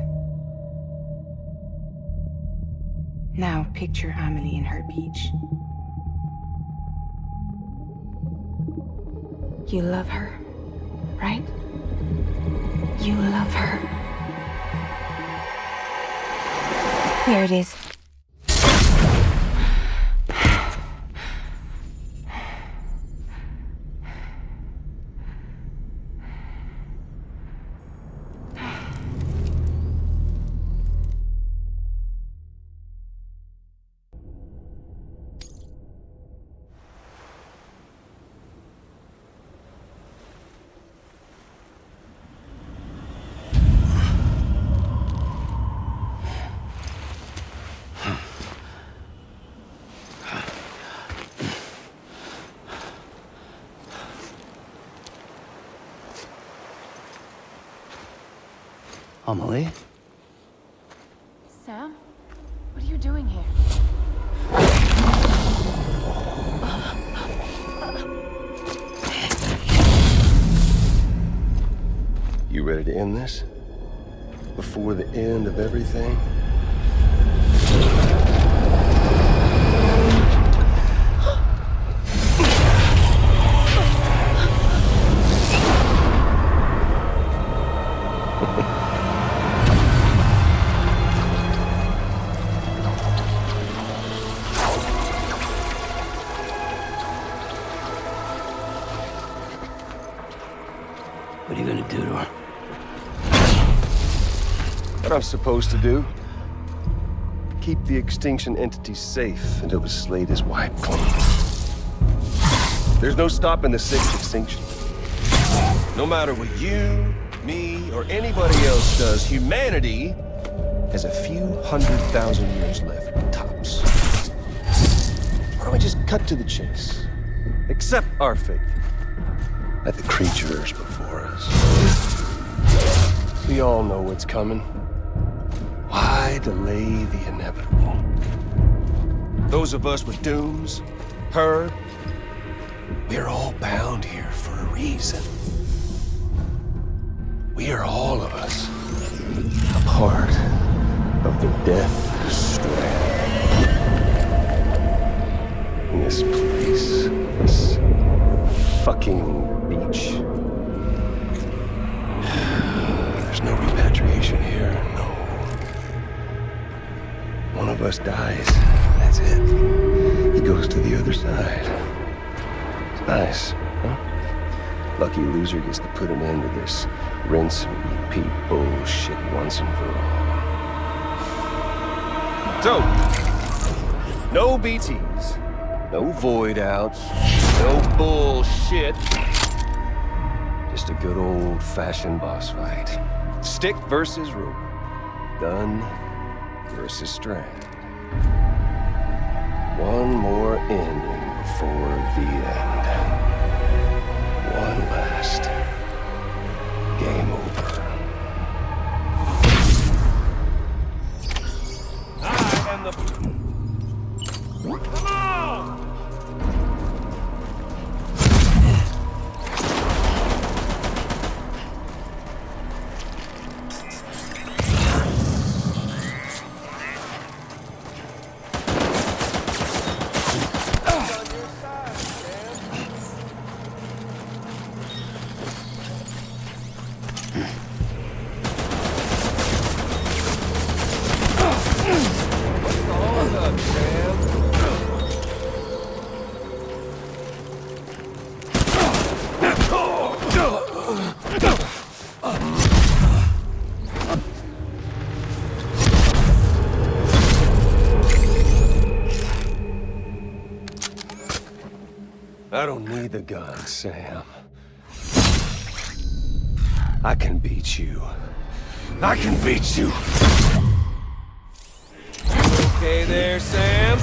[SPEAKER 3] Now picture Amelie in her beach. You love her, right? You love her. There it is.
[SPEAKER 1] Amelie?
[SPEAKER 20] Sam? What are you doing here?
[SPEAKER 7] You ready to end this? Before the end of everything?
[SPEAKER 1] What are you gonna do to her?
[SPEAKER 7] What I'm supposed to do? Keep the extinction entity safe until the slate is wiped clean. There's no stopping the sixth extinction. No matter what you, me, or anybody else does, humanity has a few 100,000 years left, tops. Why don't we just cut to the chase? Accept our fate. Let the creatures before us. We all know what's coming. Why delay the inevitable? Those of us with dooms, her, we're all bound here for a reason. We are all of us a part of the Death Stranding. In this place, this fucking beach. There's no repatriation here, no. One of us dies, that's it. He goes to the other side. It's nice, huh? Lucky loser gets to put an end to this rinse and repeat bullshit once and for all. So, no BTs, no void outs, no bullshit. Just a good old-fashioned boss fight. Stick versus rope. Gun versus strand. One more ending before the end. One last game over. I am the... Come on! I don't need the gun, Sam. I can beat you. I can beat you! Okay there, Sam?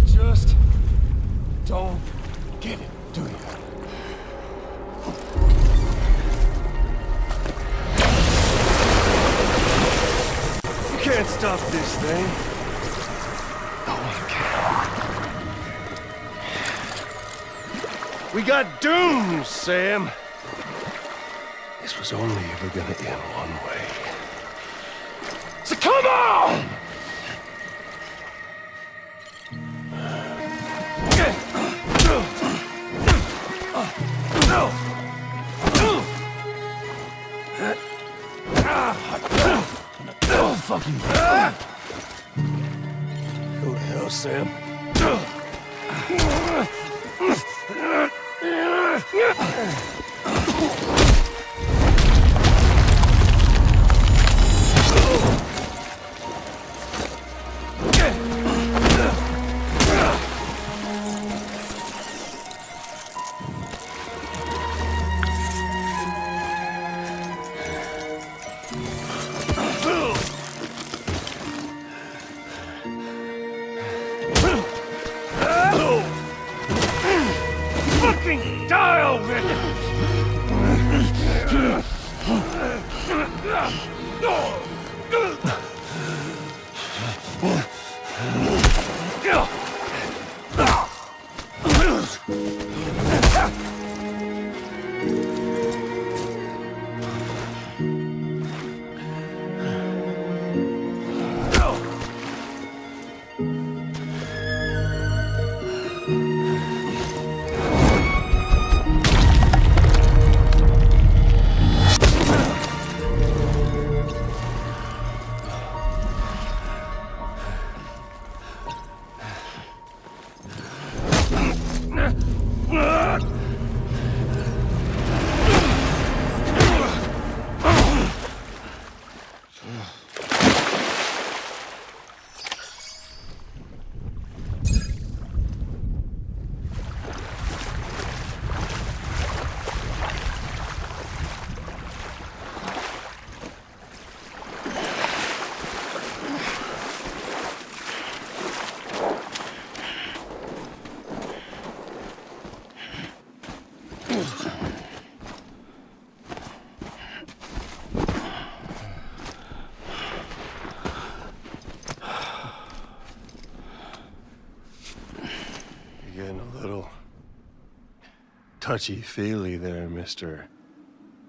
[SPEAKER 7] Just don't get it, do you? You can't stop this thing. No one can. We got doomed, Sam. This was only ever gonna end one way. So come on! Fucking go to hell, Sam. Touchy-feely there, Mr.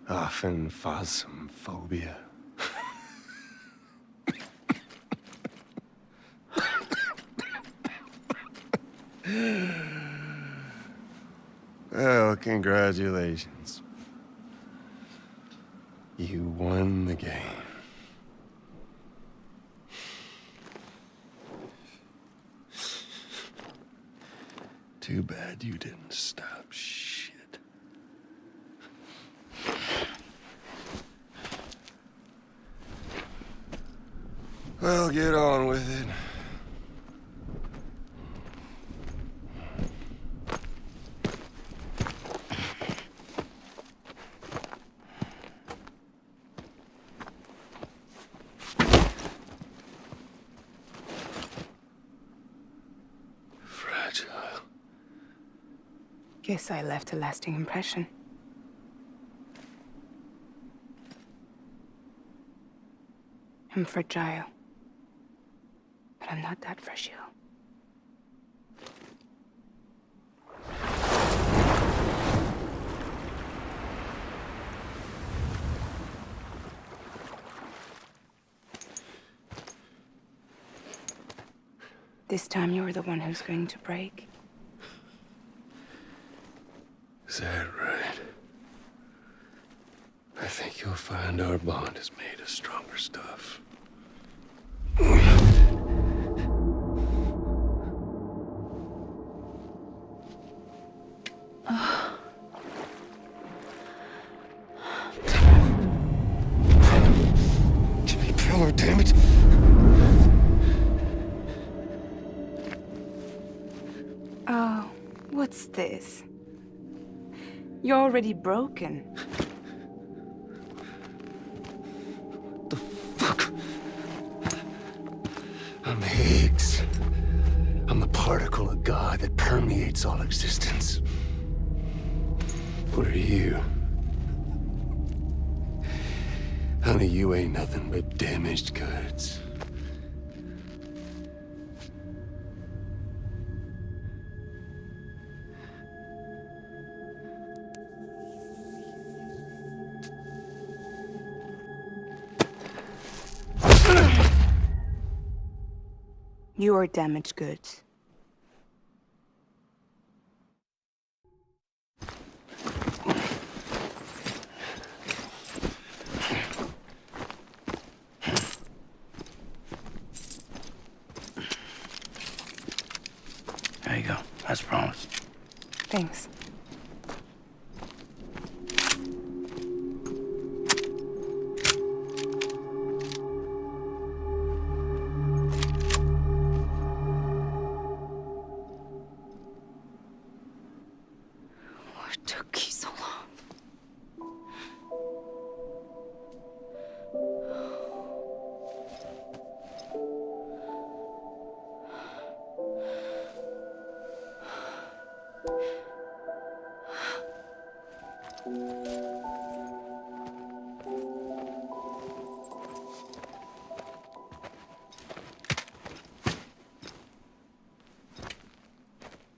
[SPEAKER 7] Phasmophobia. Well, congratulations. You won the game. Too bad you didn't stop shit. Well, get on with it. Fragile.
[SPEAKER 3] Guess I left a lasting impression. I'm fragile. But I'm not that fragile. This time you're the one who's going to break.
[SPEAKER 7] Is that right? I think you'll find our bond is made of stronger stuff. Jimmy Pillar, damn it!
[SPEAKER 3] Oh, what's this? You're already broken.
[SPEAKER 7] The fuck? I'm Higgs. I'm the particle of God that permeates all existence. What are you? Honey, you ain't nothing but damaged goods.
[SPEAKER 3] You are damaged goods.
[SPEAKER 1] There you go, as promised.
[SPEAKER 3] Thanks.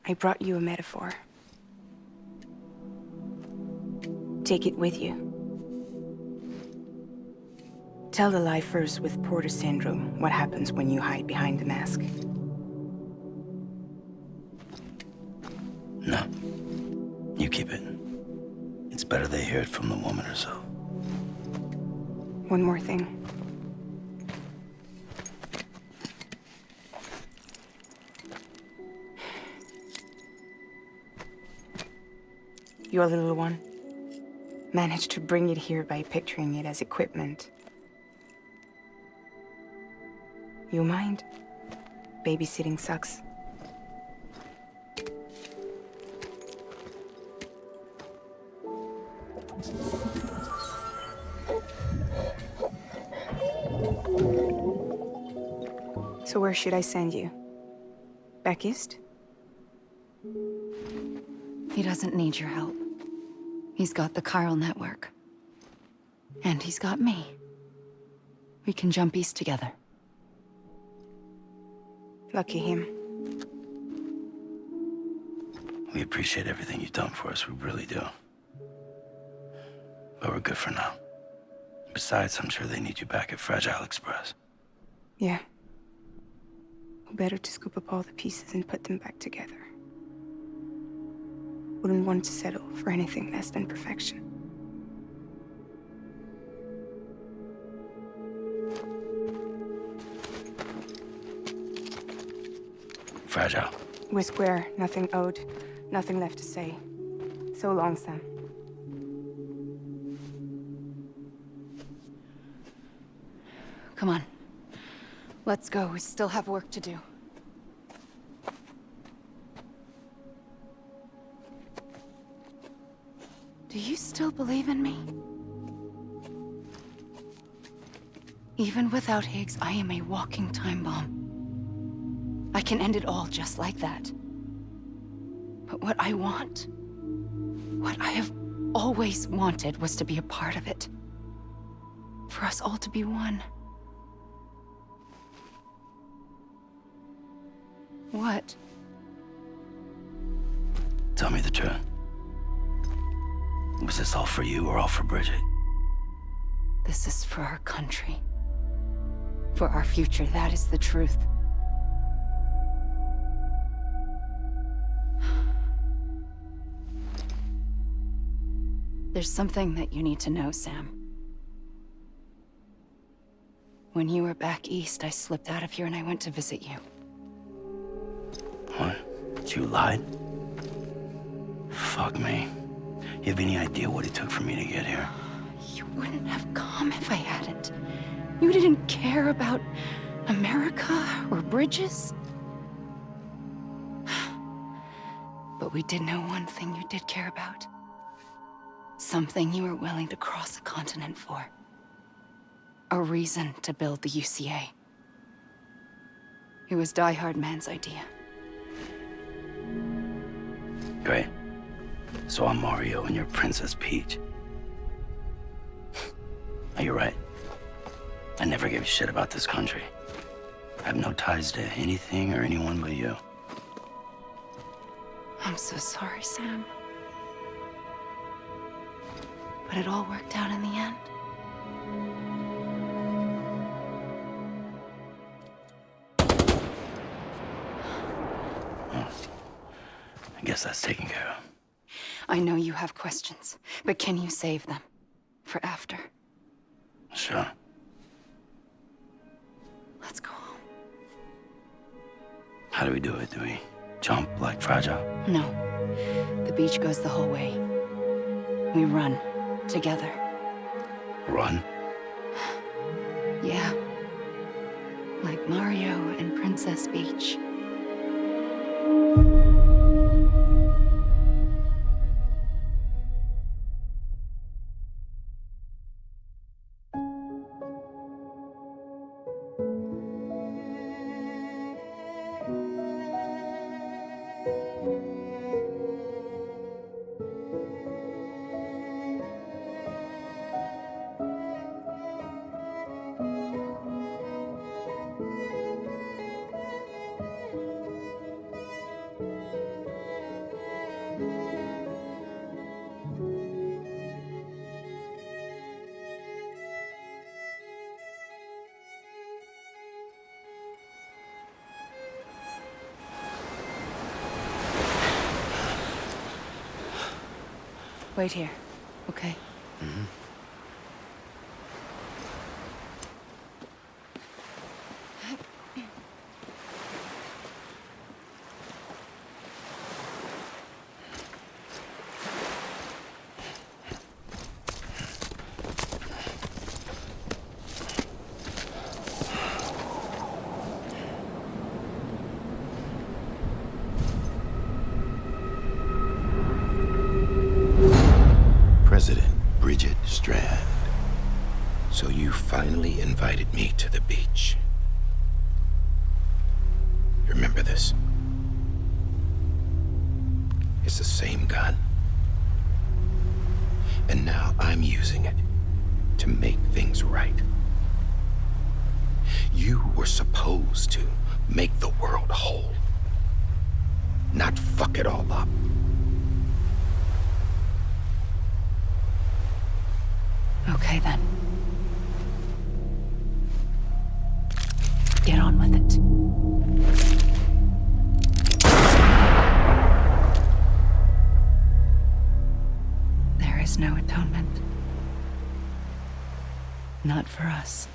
[SPEAKER 3] I brought you a metaphor. Take it with you. Tell the lifers with Porter syndrome what happens when you hide behind the mask.
[SPEAKER 1] No. You keep it. It's better they hear it from the woman herself.
[SPEAKER 3] One more thing. Your little one managed to bring it here by picturing it as equipment. You mind? Babysitting sucks. So where should I send you? Back east?
[SPEAKER 10] He doesn't need your help. He's got the chiral network. And he's got me. We can jump east together.
[SPEAKER 3] Lucky him.
[SPEAKER 1] We appreciate everything you've done for us, we really do. But we're good for now. Besides, I'm sure they need you back at Fragile Express.
[SPEAKER 3] Yeah. Better to scoop up all the pieces and put them back together. Wouldn't want to settle for anything less than perfection.
[SPEAKER 1] Fragile.
[SPEAKER 3] We're square, nothing owed, nothing left to say. So long, Sam.
[SPEAKER 10] Come on. Let's go. We still have work to do. Do you still believe in me? Even without Higgs, I am a walking time bomb. I can end it all just like that. But what I want, what I have always wanted, was to be a part of it. For us all to be one. What?
[SPEAKER 1] Tell me the truth. Was this all for you or all for Bridget?
[SPEAKER 10] This is for our country. For our future, that is the truth. There's something that you need to know, Sam. When you were back east, I slipped out of here and I went to visit you.
[SPEAKER 1] What? You lied? Fuck me. You have any idea what it took for me to get here?
[SPEAKER 10] You wouldn't have come if I hadn't. You didn't care about America or bridges. But we did know one thing you did care about. Something you were willing to cross a continent for. A reason to build the UCA. It was Die-Hardman's idea.
[SPEAKER 1] Great. So I'm Mario and you're Princess Peach. You're right. I never gave a shit about this country. I have no ties to anything or anyone but you.
[SPEAKER 10] I'm so sorry, Sam. But it all worked out in the end.
[SPEAKER 1] I guess that's taken care of.
[SPEAKER 10] I know you have questions, but can you save them for after?
[SPEAKER 1] Sure.
[SPEAKER 10] Let's go home.
[SPEAKER 1] How do we do it? Do we jump like Fragile?
[SPEAKER 10] No. The beach goes the whole way. We run together.
[SPEAKER 1] Run?
[SPEAKER 10] Yeah. Like Mario and Princess Peach. Wait here, okay?
[SPEAKER 1] Mm-hmm.
[SPEAKER 22] President Bridget Strand. So you finally invited me to the beach. Remember this? It's the same gun. And now I'm using it to make things right. You were supposed to make the world whole, not fuck it all up.
[SPEAKER 10] Okay, then. Get on with it. There is no atonement. Not for us.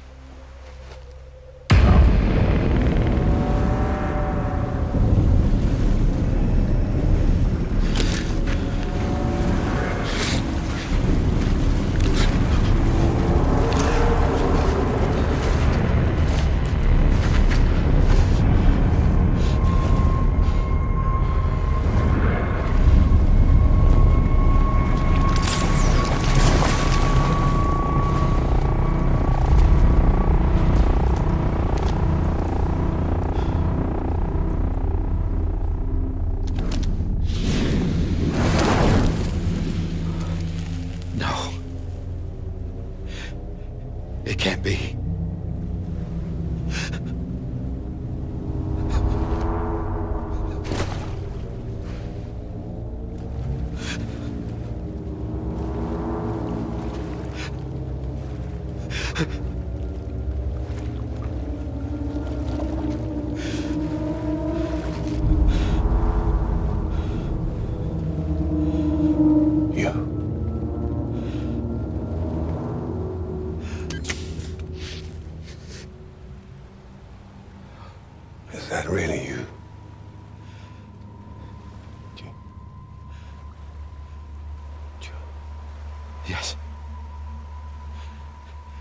[SPEAKER 1] Yes.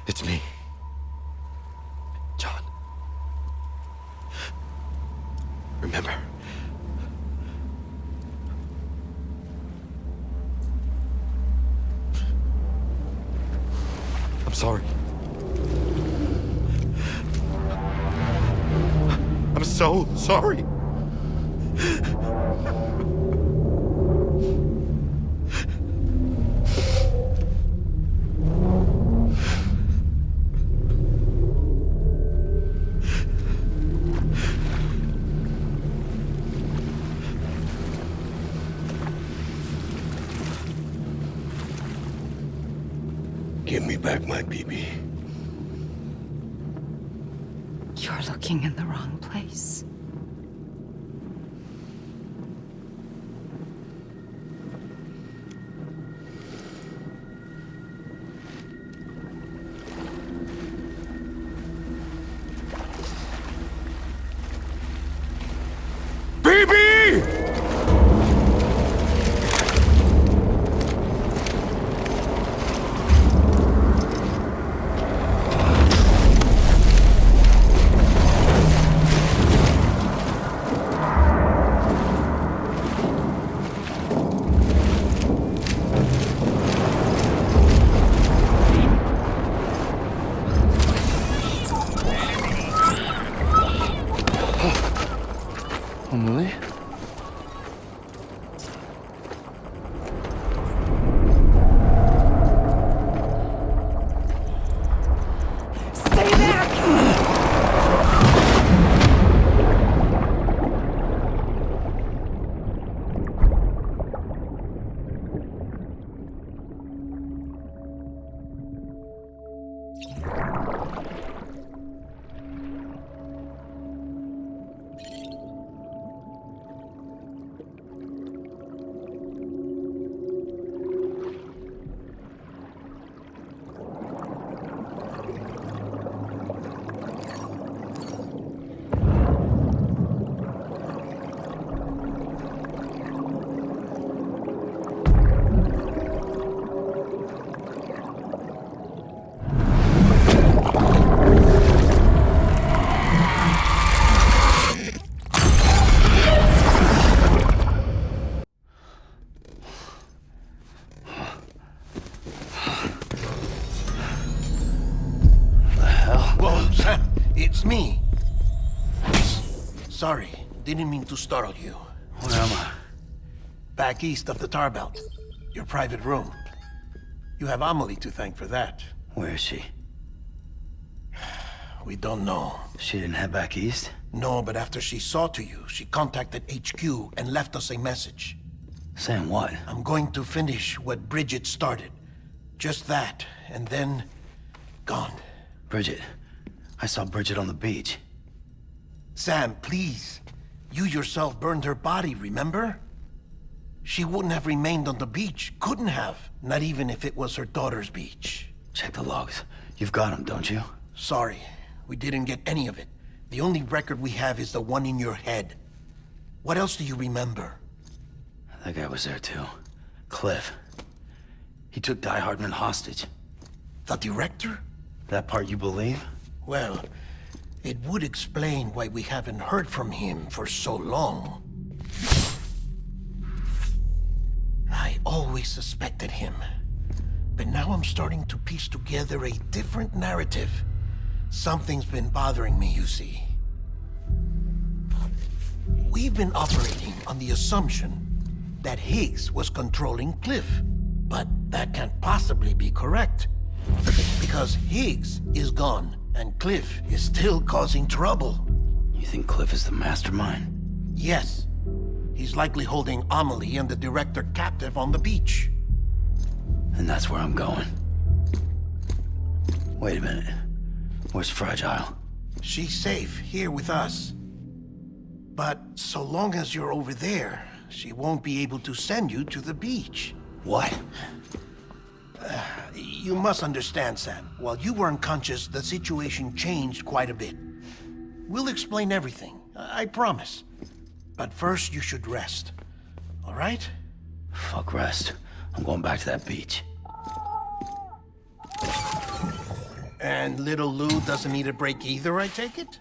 [SPEAKER 1] It's me. John. Remember? I'm sorry. I'm so sorry. Give me back my BB.
[SPEAKER 3] You're looking in the wrong place.
[SPEAKER 1] Amelie?
[SPEAKER 19] Stay back!
[SPEAKER 16] me. Sorry, didn't mean to startle you.
[SPEAKER 1] Where am I?
[SPEAKER 16] Back east of the tar belt. Your private room. You have Amelie to thank for that.
[SPEAKER 1] Where is she?
[SPEAKER 16] We don't know.
[SPEAKER 1] She didn't head back east?
[SPEAKER 16] No, but after she saw to you, she contacted HQ and left us a message.
[SPEAKER 1] Saying what?
[SPEAKER 16] I'm going to finish what Bridget started. Just that, and then... gone.
[SPEAKER 1] Bridget. I saw Bridget on the beach.
[SPEAKER 16] Sam, please. You yourself burned her body, remember? She wouldn't have remained on the beach. Couldn't have. Not even if it was her daughter's beach.
[SPEAKER 1] Check the logs. You've got them, don't you?
[SPEAKER 16] Sorry. We didn't get any of it. The only record we have is the one in your head. What else do you remember?
[SPEAKER 1] That guy was there too. Cliff. He took Die-Hardman hostage.
[SPEAKER 16] The director?
[SPEAKER 1] That part you believe?
[SPEAKER 16] Well, it would explain why we haven't heard from him for so long. I always suspected him. But now I'm starting to piece together a different narrative. Something's been bothering me, you see. We've been operating on the assumption that Higgs was controlling Cliff. But that can't possibly be correct. Because Higgs is gone, and Cliff is still causing trouble.
[SPEAKER 1] You think Cliff is the mastermind?
[SPEAKER 16] Yes. He's likely holding Amelie and the director captive on the beach.
[SPEAKER 1] And that's where I'm going. Wait a minute. Where's Fragile?
[SPEAKER 16] She's safe here with us. But so long as you're over there, she won't be able to send you to the beach.
[SPEAKER 1] What?
[SPEAKER 16] You must understand, Sam. While you were unconscious, the situation changed quite a bit. We'll explain everything, I promise. But first, you should rest. All right?
[SPEAKER 1] Fuck rest. I'm going back to that beach.
[SPEAKER 16] And little Lou doesn't need a break either, I take it?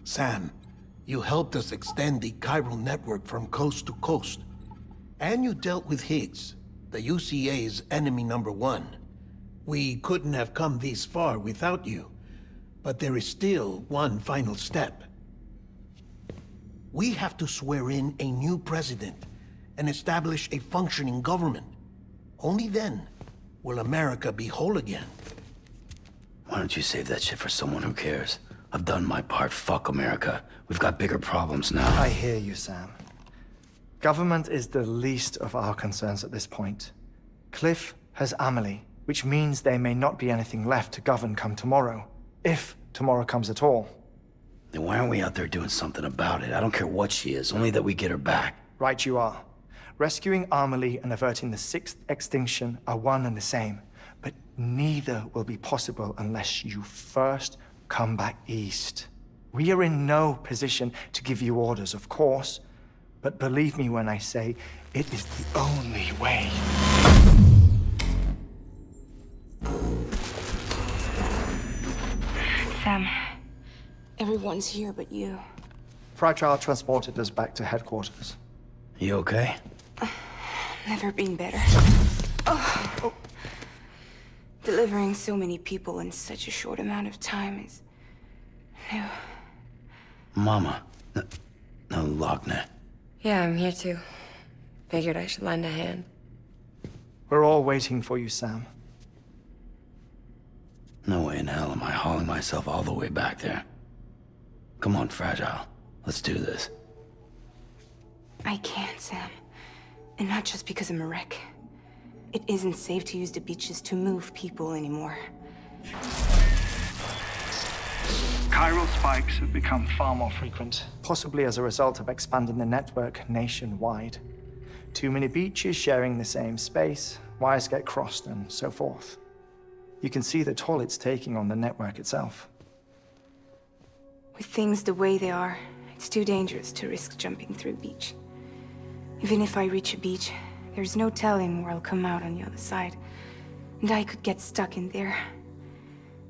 [SPEAKER 16] Sam, you helped us extend the chiral network from coast to coast. And you dealt with Higgs, the UCA's enemy #1. We couldn't have come this far without you. But there is still one final step. We have to swear in a new president and establish a functioning government. Only then will America be whole again.
[SPEAKER 1] Why don't you save that shit for someone who cares? I've done my part. Fuck America. We've got bigger problems now.
[SPEAKER 11] I hear you, Sam. Government is the least of our concerns at this point. Cliff has Amelie, which means there may not be anything left to govern come tomorrow. If tomorrow comes at all.
[SPEAKER 1] Then why aren't we out there doing something about it? I don't care what she is, only that we get her back.
[SPEAKER 11] Right you are. Rescuing Amelie and averting the 6th extinction are one and the same. But neither will be possible unless you first come back east. We are in no position to give you orders, of course. But believe me when I say, it is the only way.
[SPEAKER 3] Sam, everyone's here but you.
[SPEAKER 11] Fragile transported us back to headquarters.
[SPEAKER 1] You okay?
[SPEAKER 3] Never been better. Oh. Delivering so many people in such a short amount of time is new.
[SPEAKER 1] Mama. No, Wagner.
[SPEAKER 6] Yeah, I'm here too. Figured I should lend a hand.
[SPEAKER 11] We're all waiting for you, Sam.
[SPEAKER 1] No way in hell am I hauling myself all the way back there. Come on, Fragile. Let's do this.
[SPEAKER 3] I can't, Sam. And not just because I'm a wreck. It isn't safe to use the beaches to move people anymore.
[SPEAKER 11] Chiral spikes have become far more frequent, possibly as a result of expanding the network nationwide. Too many beaches sharing the same space, wires get crossed, and so forth. You can see the toll it's taking on the network itself.
[SPEAKER 3] With things the way they are, it's too dangerous to risk jumping through a beach. Even if I reach a beach, there's no telling where I'll come out on the other side. And I could get stuck in there.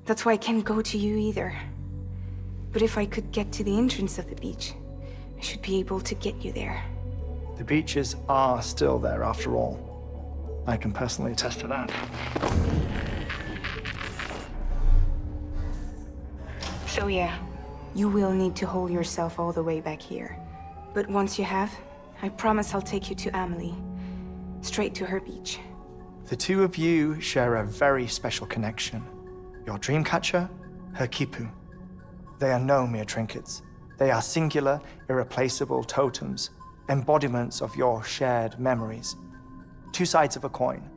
[SPEAKER 3] That's why I can't go to you either. But if I could get to the entrance of the beach, I should be able to get you there.
[SPEAKER 11] The beaches are still there after all. I can personally attest to that.
[SPEAKER 3] So yeah, you will need to hold yourself all the way back here. But once you have, I promise I'll take you to Amelie. Straight to her beach.
[SPEAKER 11] The two of you share a very special connection. Your dreamcatcher, her quipu. They are no mere trinkets. They are singular, irreplaceable totems, embodiments of your shared memories. Two sides of a coin.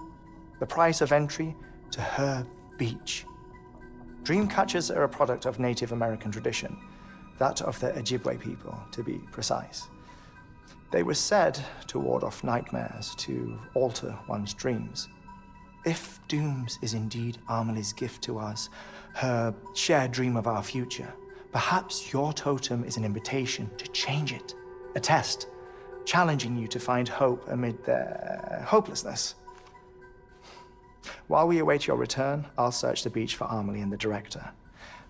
[SPEAKER 11] The price of entry to her beach. Dreamcatchers are a product of Native American tradition, that of the Ojibwe people, to be precise. They were said to ward off nightmares, to alter one's dreams. If Dooms is indeed Amelie's gift to us, her shared dream of our future, perhaps your totem is an invitation to change it. A test, challenging you to find hope amid their hopelessness. While we await your return, I'll search the beach for Amelie and the director.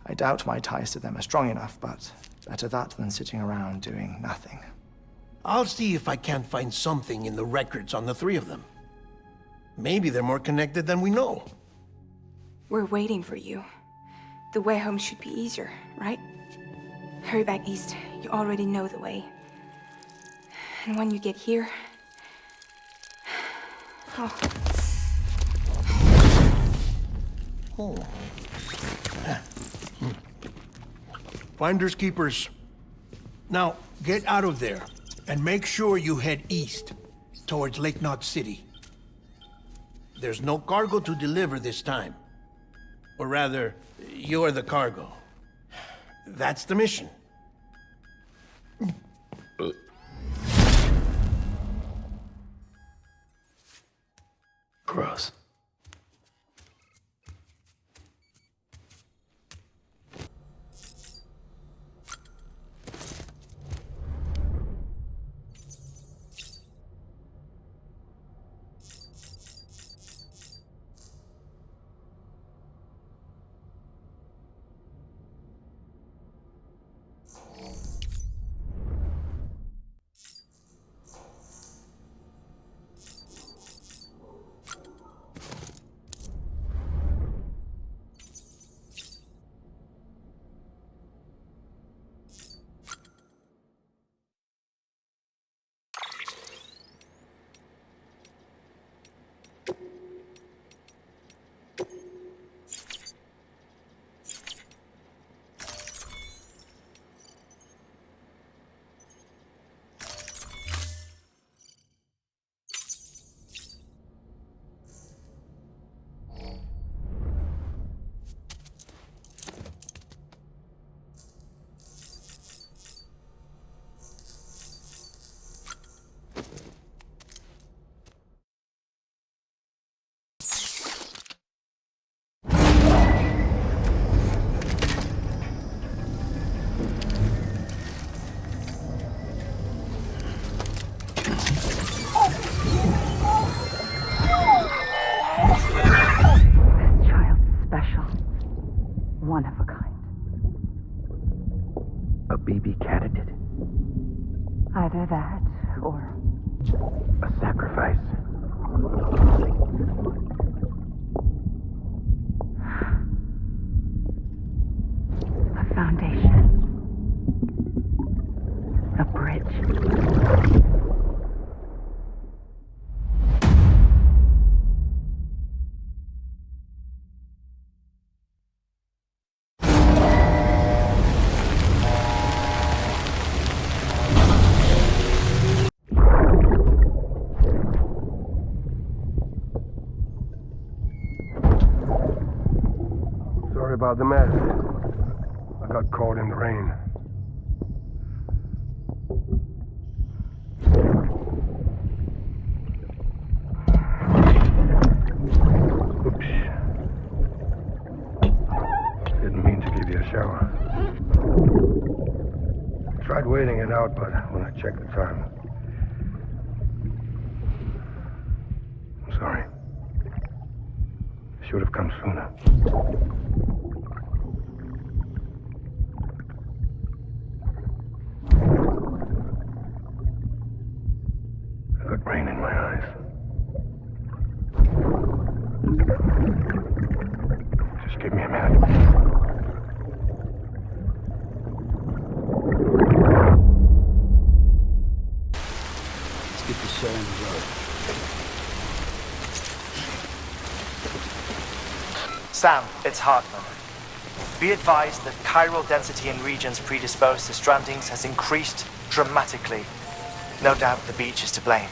[SPEAKER 11] I doubt my ties to them are strong enough, but better that than sitting around doing nothing.
[SPEAKER 16] I'll see if I can't find something in the records on the three of them. Maybe they're more connected than we know.
[SPEAKER 3] We're waiting for you. The way home should be easier, right? Hurry back east. You already know the way. And when you get here...
[SPEAKER 16] Oh. Finders keepers. Now, get out of there. And make sure you head east, towards Lake Knot City. There's no cargo to deliver this time. Or rather, you're the cargo. That's the mission.
[SPEAKER 1] Gross.
[SPEAKER 5] One of a kind.
[SPEAKER 18] A BB candidate?
[SPEAKER 5] Either that, or...
[SPEAKER 18] a sacrifice.
[SPEAKER 5] A foundation. A bridge.
[SPEAKER 23] About the mess. I got caught in the rain. Oops. Didn't mean to give you a shower. Tried waiting it out, but when I checked the time... I'm sorry. Should have come sooner. I got rain in my eyes. Just give me a minute.
[SPEAKER 1] Let's get the show on the road.
[SPEAKER 14] Sam, it's Heartman. Be advised that chiral density in regions predisposed to strandings has increased dramatically. No doubt the beach is to blame.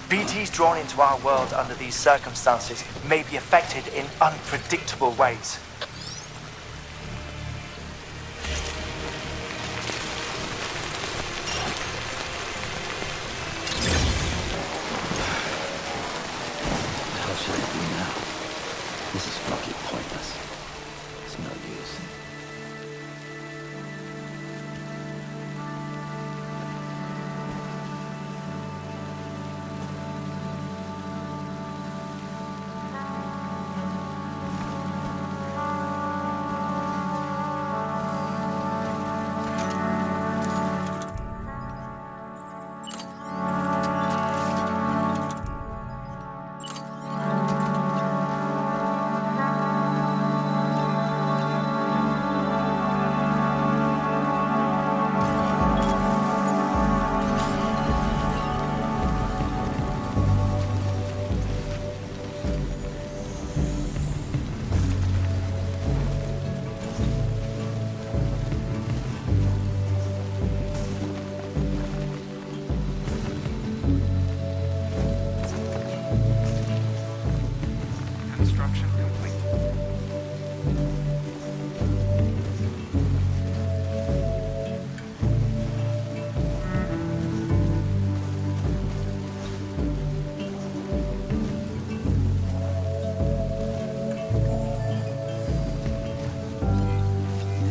[SPEAKER 14] BTs drawn into our world under these circumstances may be affected in unpredictable ways.
[SPEAKER 1] What the hell should I do now? This is fucking pointless. It's no use.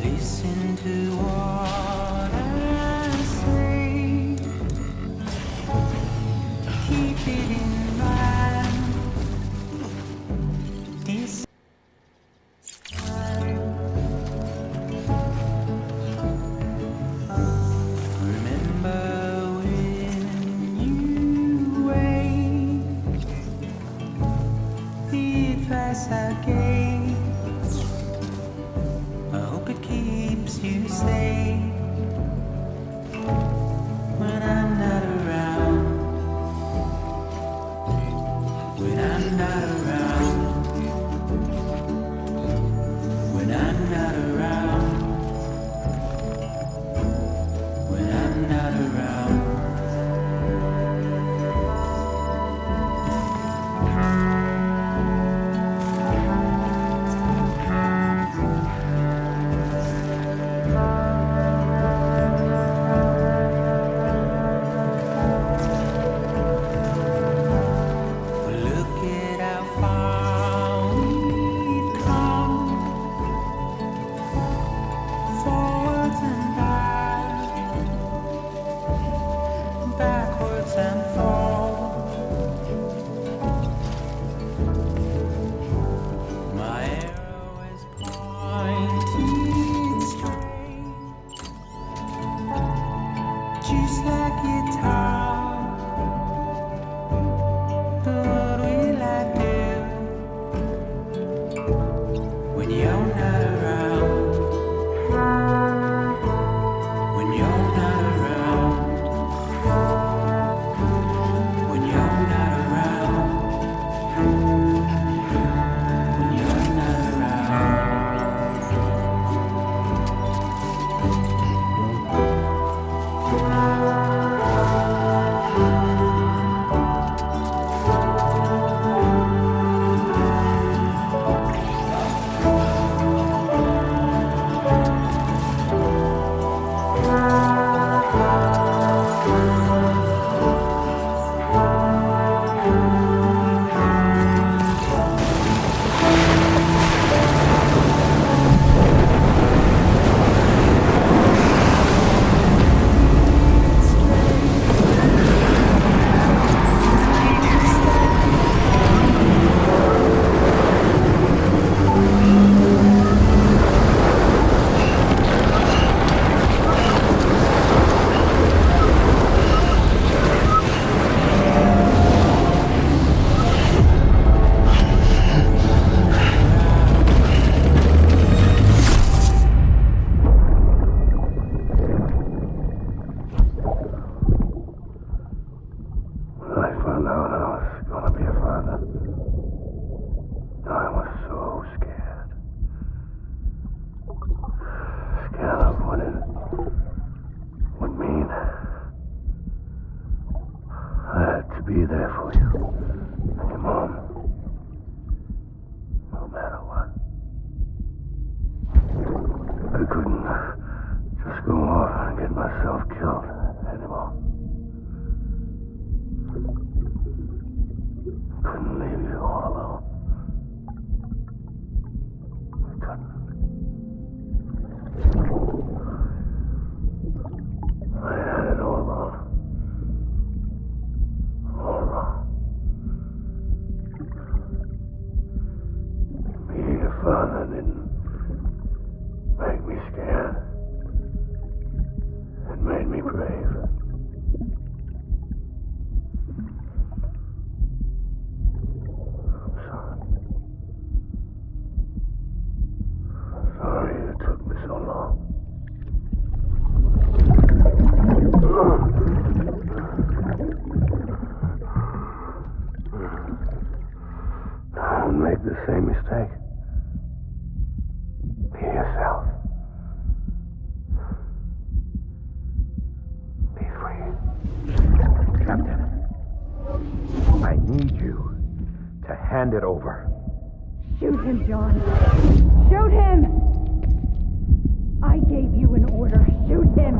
[SPEAKER 4] Listen to what I say. Keep it in mind. This remember when you wake, the advice I gave. I hope it keeps you safe when I'm not around. When I'm not around. When I'm not around. When I'm not around. Look at how far we've come, forwards and backwards and forwards. My arrow is pointed straight, just like guitar. What will I do when you're not around? When you're not around. When you're not around. When you're not around.
[SPEAKER 23] When I found out I was gonna be a father, I was so scared. Scared of what it would mean. I had to be there for you and your mom, no matter what. I couldn't just go off and get myself killed anymore. Couldn't leave you all alone. I couldn't. I had it all wrong. All wrong. Being a father didn't make me scared. It made me brave. Sorry it took me so long. Don't make the same mistake. Be yourself. Be free.
[SPEAKER 18] Captain, I need you to hand it over.
[SPEAKER 5] Shoot him, John. Shoot him! I gave you an order. Shoot him!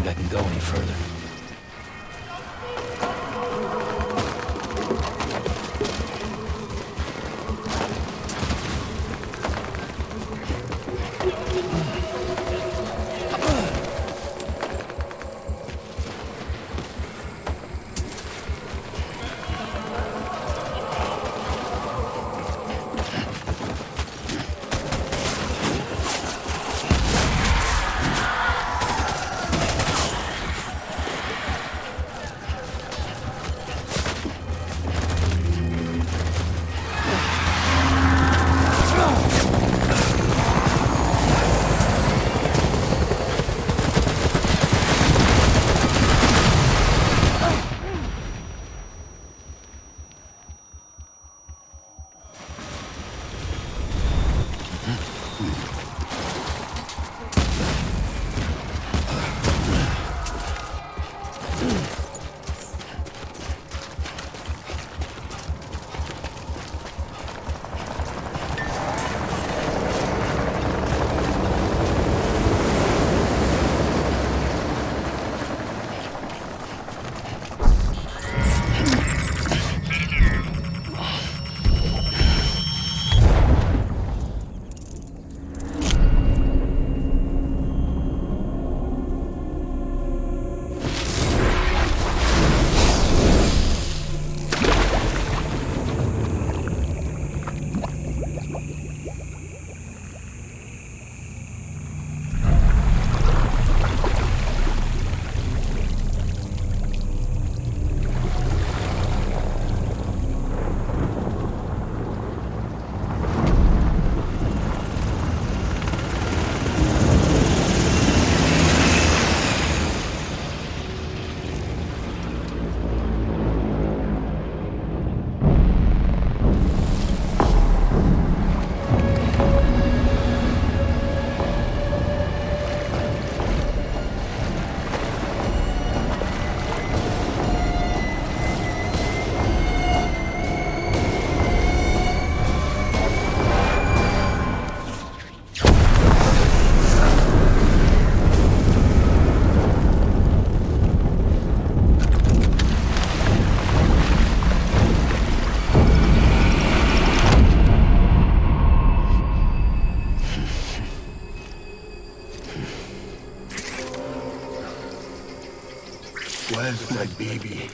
[SPEAKER 1] think I can go any further.
[SPEAKER 23] Where's my baby?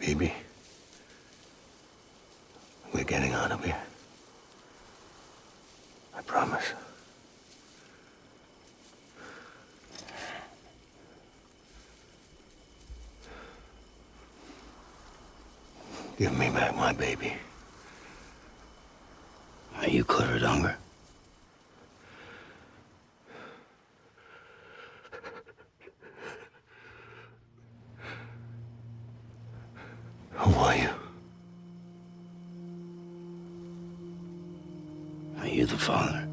[SPEAKER 23] Baby, we're getting out of here. I promise. Give me back my baby.
[SPEAKER 1] Are you Clifford Unger?
[SPEAKER 23] Who are you?
[SPEAKER 1] Are you the father?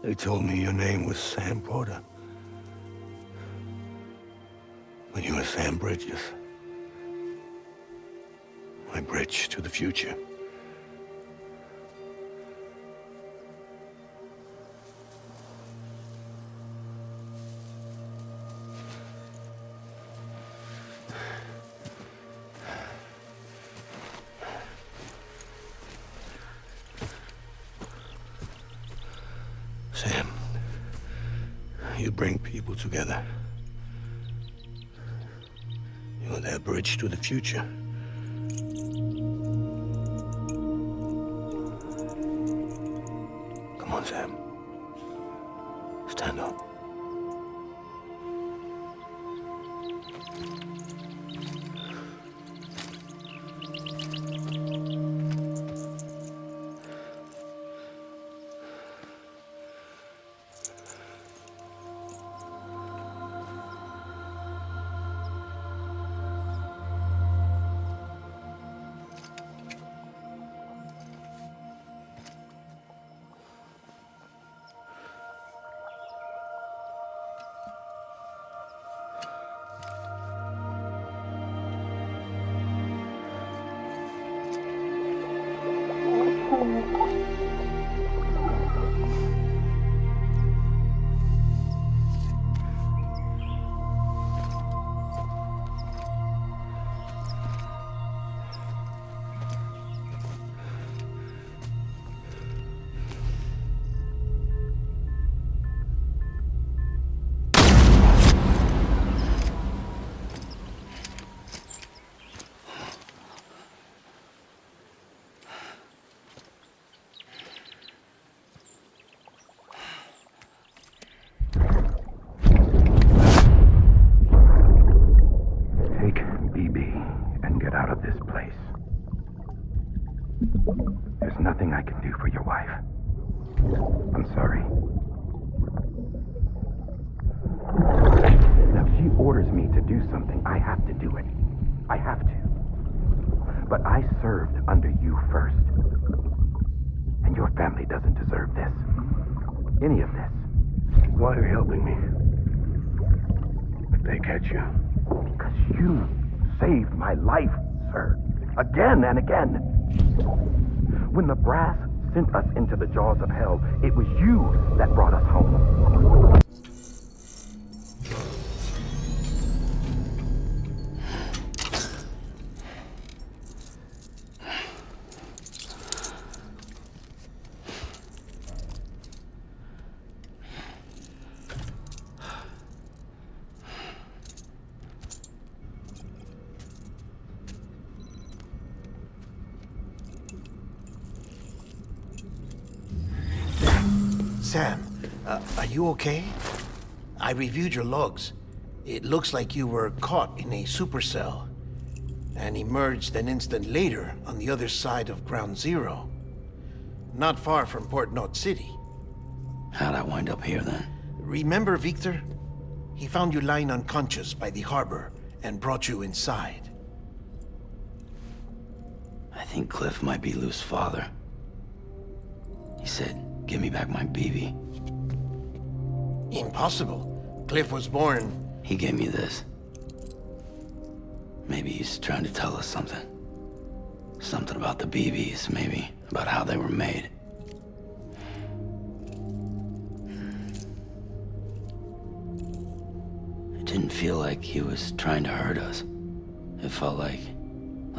[SPEAKER 23] They told me your name was Sam Porter. But you were Sam Bridges. My bridge to the future. Sam, you bring people together. You're their bridge to the future. Come on, Sam. Stand up. There's nothing I can do for your wife. I'm sorry. Now, if she orders me to do something, I have to do it. I have to. But I served under you first. And your family doesn't deserve this. Any of this. Why are you helping me? If they catch you. Because you saved my life, sir. Again and again. When the brass sent us into the jaws of hell, it was you that brought us home.
[SPEAKER 16] Sam, are you okay? I reviewed your logs. It looks like you were caught in a supercell and emerged an instant later on the other side of Ground Zero. Not far from Port Knot City.
[SPEAKER 1] How'd I wind up here then?
[SPEAKER 16] Remember Victor? He found you lying unconscious by the harbor and brought you inside.
[SPEAKER 1] I think Cliff might be Lou's father. He said, "Give me back my BB."
[SPEAKER 16] Impossible. Cliff was born.
[SPEAKER 1] He gave me this. Maybe he's trying to tell us something. Something about the BBs, maybe. About how they were made. It didn't feel like he was trying to hurt us. It felt like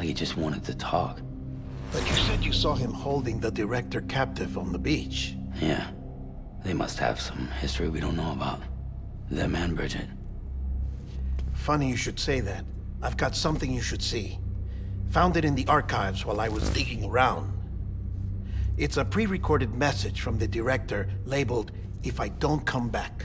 [SPEAKER 1] he just wanted to talk.
[SPEAKER 16] But you said you saw him holding the director captive on the beach.
[SPEAKER 1] Yeah. They must have some history we don't know about. Them and Bridget.
[SPEAKER 16] Funny you should say that. I've got something you should see. Found it in the archives while I was digging around. It's a pre-recorded message from the director labeled, "If I don't come back."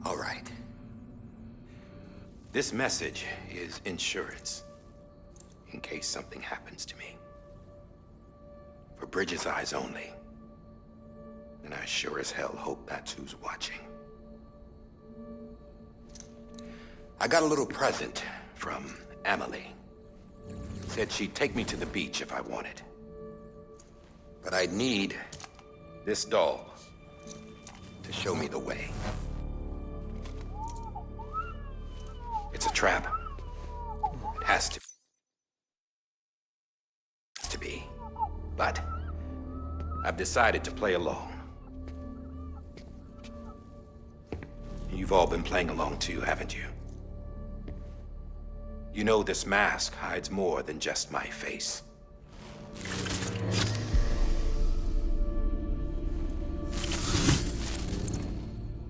[SPEAKER 22] All right. This message is insurance, in case something happens to me. For Bridget's eyes only. And I sure as hell hope that's who's watching. I got a little present from Amelie. Said she'd take me to the beach if I wanted. But I'd need this doll to show me the way. It's a trap. It has to be. But I've decided to play along. You've all been playing along too, haven't you? You know this mask hides more than just my face.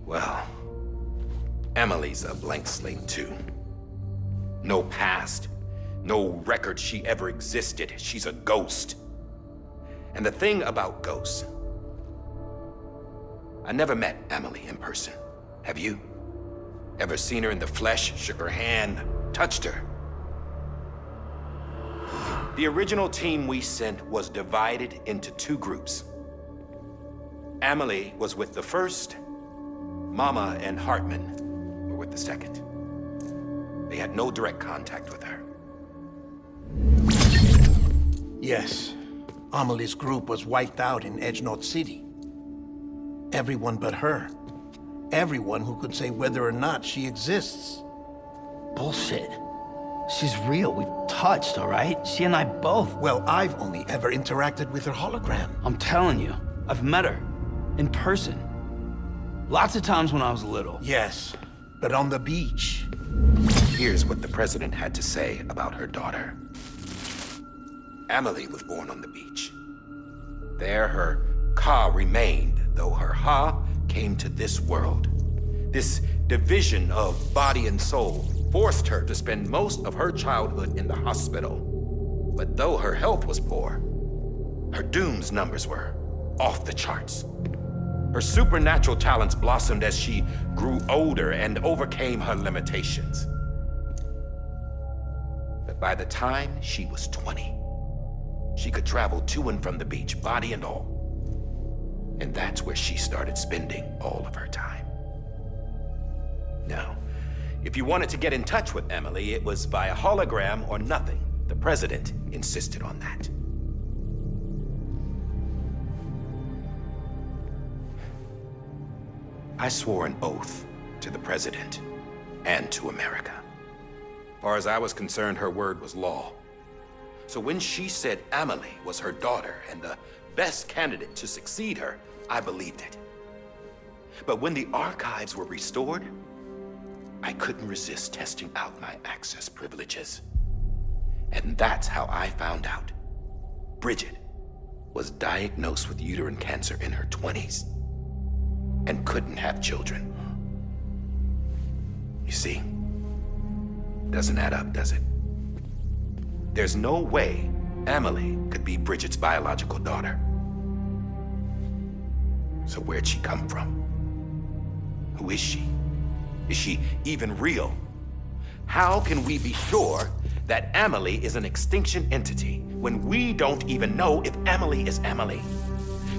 [SPEAKER 22] Well, Amelie's a blank slate too. No past, no record she ever existed. She's a ghost. And the thing about ghosts, I never met Amelie in person. Have you? Ever seen her in the flesh, shook her hand, touched her? The original team we sent was divided into two groups. Amelie was with the first, Mama and Heartman were with the second. They had no direct contact with her.
[SPEAKER 16] Yes. Amelie's group was wiped out in Edge Knot City. Everyone but her. Everyone who could say whether or not she exists.
[SPEAKER 1] Bullshit. She's real. We've touched, all right? She and I both.
[SPEAKER 16] Well, I've only ever interacted with her hologram.
[SPEAKER 1] I'm telling you, I've met her. In person. Lots of times when I was little.
[SPEAKER 16] Yes, but on the beach.
[SPEAKER 22] Here's what the president had to say about her daughter. Amelie was born on the beach. There her Ka remained, though her Ha came to this world. This division of body and soul forced her to spend most of her childhood in the hospital. But though her health was poor, her Doom's numbers were off the charts. Her supernatural talents blossomed as she grew older and overcame her limitations. But by the time she was 20, she could travel to and from the beach, body and all. And that's where she started spending all of her time. Now, if you wanted to get in touch with Amelie, it was via hologram or nothing. The president insisted on that. I swore an oath to the president and to America. As far as I was concerned, her word was law. So when she said Amelie was her daughter and the best candidate to succeed her, I believed it. But when the archives were restored, I couldn't resist testing out my access privileges. And that's how I found out. Bridget was diagnosed with uterine cancer in her 20s and couldn't have children. You see, doesn't add up, does it? There's no way Amelie could be Bridget's biological daughter. So where'd she come from? Who is she? Is she even real? How can we be sure that Amelie is an extinction entity when we don't even know if Amelie is Amelie?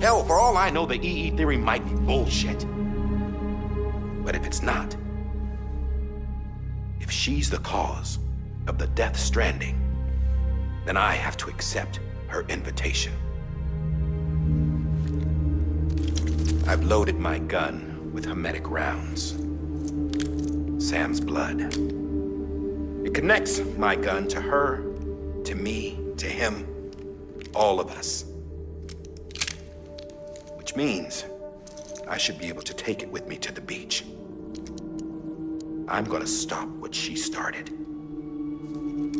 [SPEAKER 22] Hell, for all I know, the EE theory might be bullshit. But if it's not, if she's the cause of the Death Stranding, then I have to accept her invitation. I've loaded my gun with hermetic rounds. Sam's blood. It connects my gun to her, to me, to him, all of us. Which means I should be able to take it with me to the beach. I'm gonna stop what she started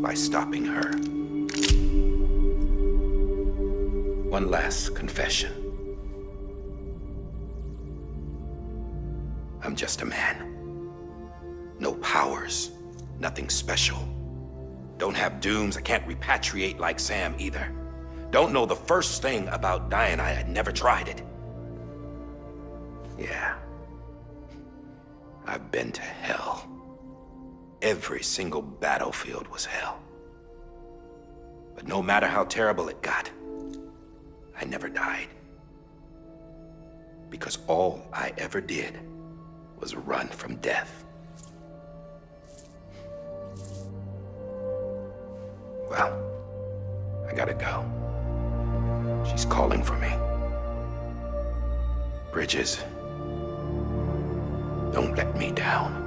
[SPEAKER 22] by stopping her. One last confession. I'm just a man. No powers, nothing special. Don't have dooms, I can't repatriate like Sam either. Don't know the first thing about dying, I had never tried it. Yeah. I've been to hell. Every single battlefield was hell. But no matter how terrible it got, I never died. Because all I ever did was run from death. Well, I gotta go. She's calling for me. Bridges, don't let me down.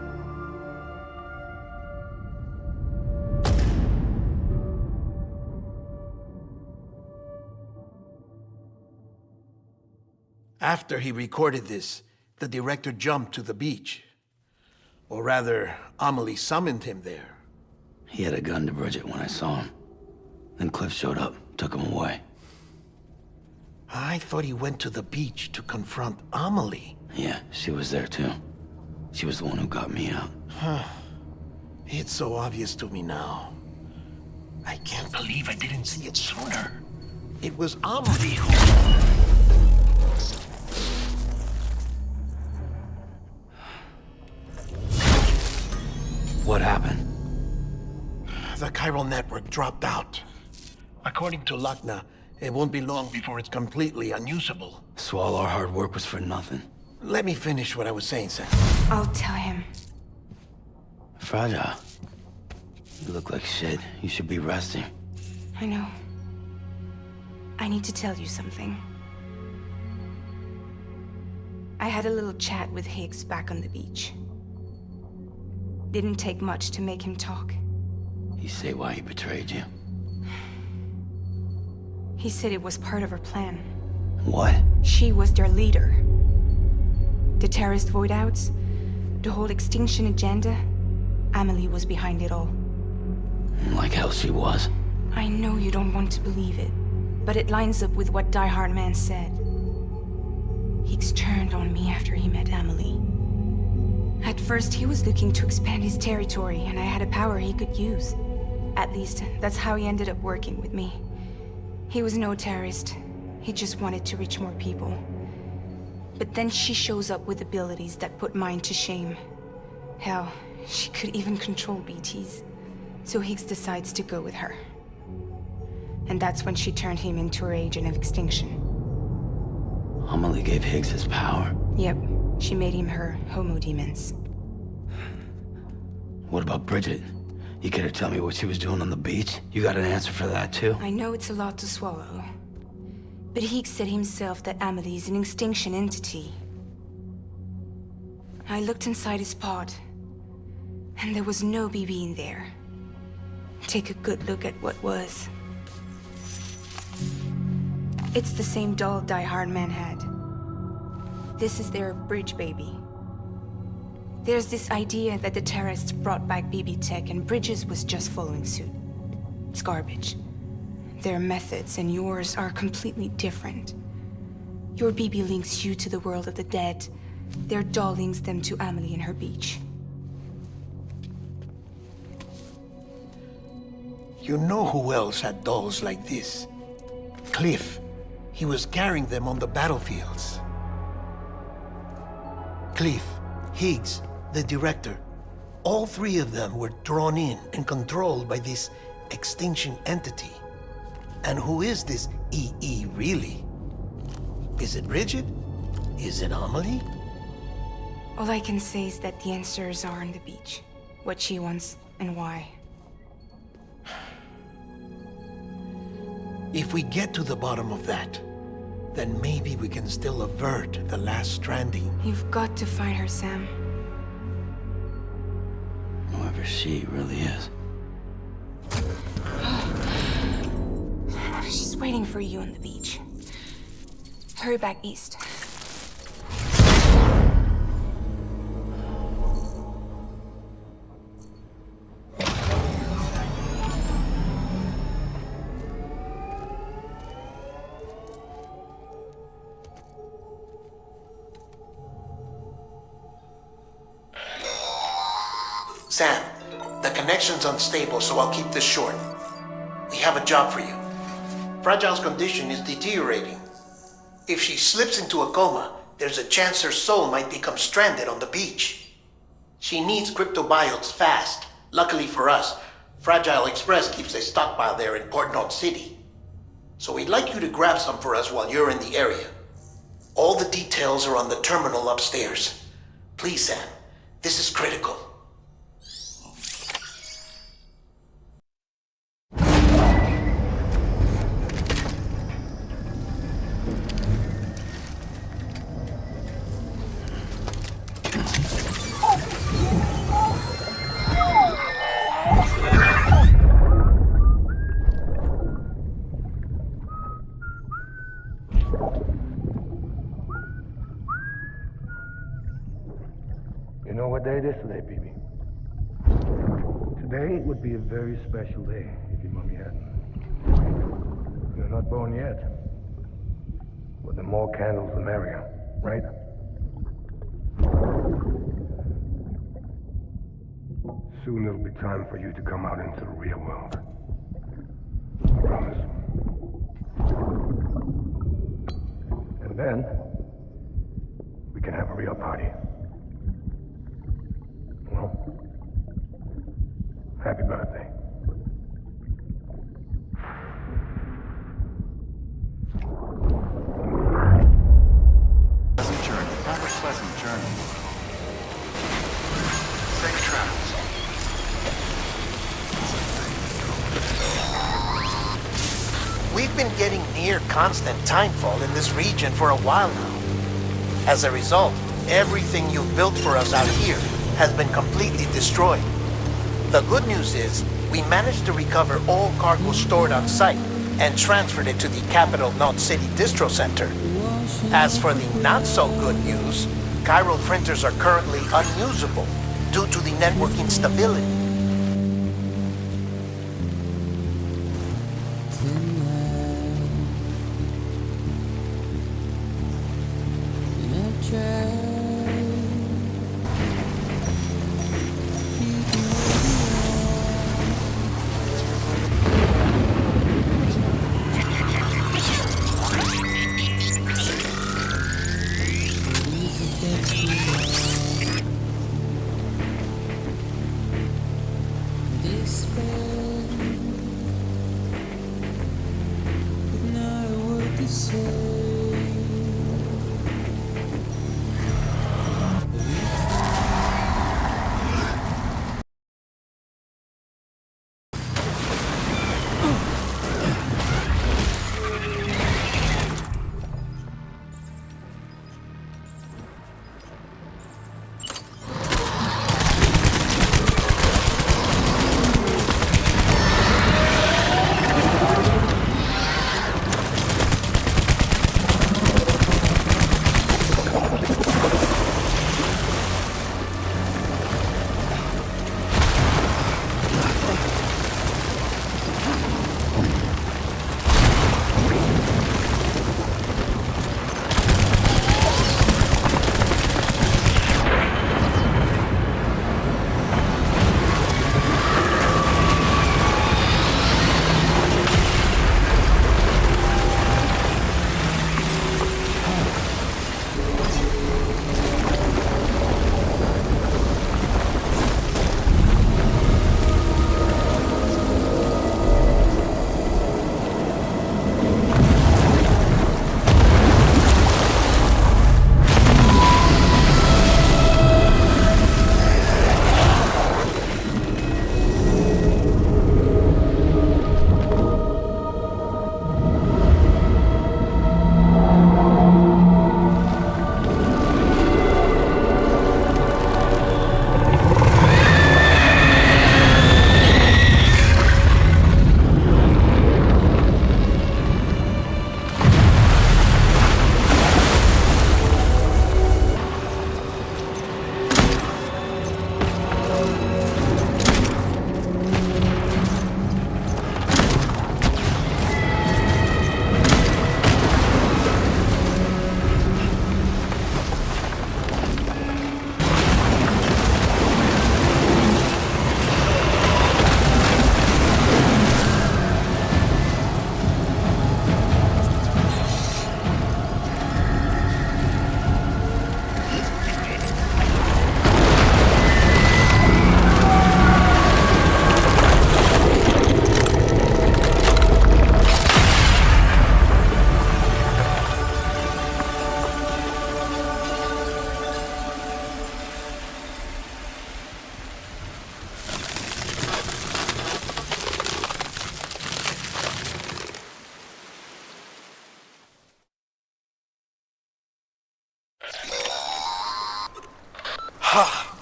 [SPEAKER 16] After he recorded this, the director jumped to the beach. Or rather, Amelie summoned him there.
[SPEAKER 1] He had a gun to Bridget when I saw him. Then Cliff showed up, took him away.
[SPEAKER 16] I thought he went to the beach to confront Amelie.
[SPEAKER 1] Yeah, she was there too. She was the one who got me out.
[SPEAKER 16] It's so obvious to me now. I can't believe I didn't see it sooner. It was Amelie who...
[SPEAKER 1] What happened?
[SPEAKER 16] The chiral network dropped out. According to Wagner, it won't be long before it's completely unusable.
[SPEAKER 1] So all our hard work was for nothing.
[SPEAKER 16] Let me finish what I was saying, Sam.
[SPEAKER 3] I'll tell him.
[SPEAKER 1] Fragile. You look like shit. You should be resting.
[SPEAKER 3] I know. I need to tell you something. I had a little chat with Higgs back on the beach. Didn't take much to make him talk.
[SPEAKER 1] You say why he betrayed you?
[SPEAKER 3] He said it was part of her plan.
[SPEAKER 1] What?
[SPEAKER 3] She was their leader. The terrorist void-outs, the whole extinction agenda, Amelie was behind it all.
[SPEAKER 1] Like hell she was.
[SPEAKER 3] I know you don't want to believe it, but it lines up with what Die-Hardman said. Higgs turned on me after he met Amelie. At first, he was looking to expand his territory, and I had a power he could use. At least, that's how he ended up working with me. He was no terrorist. He just wanted to reach more people. But then she shows up with abilities that put mine to shame. Hell, she could even control BTs. So Higgs decides to go with her. And that's when she turned him into her agent of extinction.
[SPEAKER 1] Amelie gave Higgs his power?
[SPEAKER 3] Yep. She made him her homo demons.
[SPEAKER 1] What about Bridget? You care to tell me what she was doing on the beach? You got an answer for that too?
[SPEAKER 3] I know it's a lot to swallow. But Higgs said himself that Amelie is an extinction entity. I looked inside his pod, and there was no BB in there. Take a good look at what was. It's the same doll Die-Hardman had. This is their bridge baby. There's this idea that the terrorists brought back BB tech and Bridges was just following suit. It's garbage. Their methods and yours are completely different. Your BB links you to the world of the dead. Their doll links them to Amelie and her beach.
[SPEAKER 16] You know who else had dolls like this? Cliff. He was carrying them on the battlefields. Cliff, Higgs, the director, all three of them were drawn in and controlled by this extinction entity. And who is this EE really? Is it Bridget? Is it Amelie?
[SPEAKER 3] All I can say is that the answers are on the beach. What she wants and why.
[SPEAKER 16] If we get to the bottom of that, then maybe we can still avert the last stranding.
[SPEAKER 3] You've got to find her, Sam.
[SPEAKER 1] Whoever she really is.
[SPEAKER 3] She's waiting for you on the beach. Hurry back east.
[SPEAKER 16] Sam, the connection's unstable, so I'll keep this short. We have a job for you. Fragile's condition is deteriorating. If she slips into a coma, there's a chance her soul might become stranded on the beach. She needs cryptobiotes fast. Luckily for us, Fragile Express keeps a stockpile there in Port Knot City. So we'd like you to grab some for us while you're in the area. All the details are on the terminal upstairs. Please, Sam, this is critical.
[SPEAKER 18] You know what day it is today, BB? Today would be a very special day if your mommy hadn't. You're not born yet. But the more candles, the merrier, right? Soon it'll be time for you to come out into the real world. I promise. And then, we can have a real party. Well, happy birthday.
[SPEAKER 9] Pleasant journey. Have a pleasant journey. Safe travels.
[SPEAKER 16] We've been getting near constant timefall in this region for a while now. As a result, everything you've built for us out here has been completely destroyed. The good news is, we managed to recover all cargo stored on site and transferred it to the Capital Knot City Distro Center. As for the not-so-good news, chiral printers are currently unusable due to the network instability.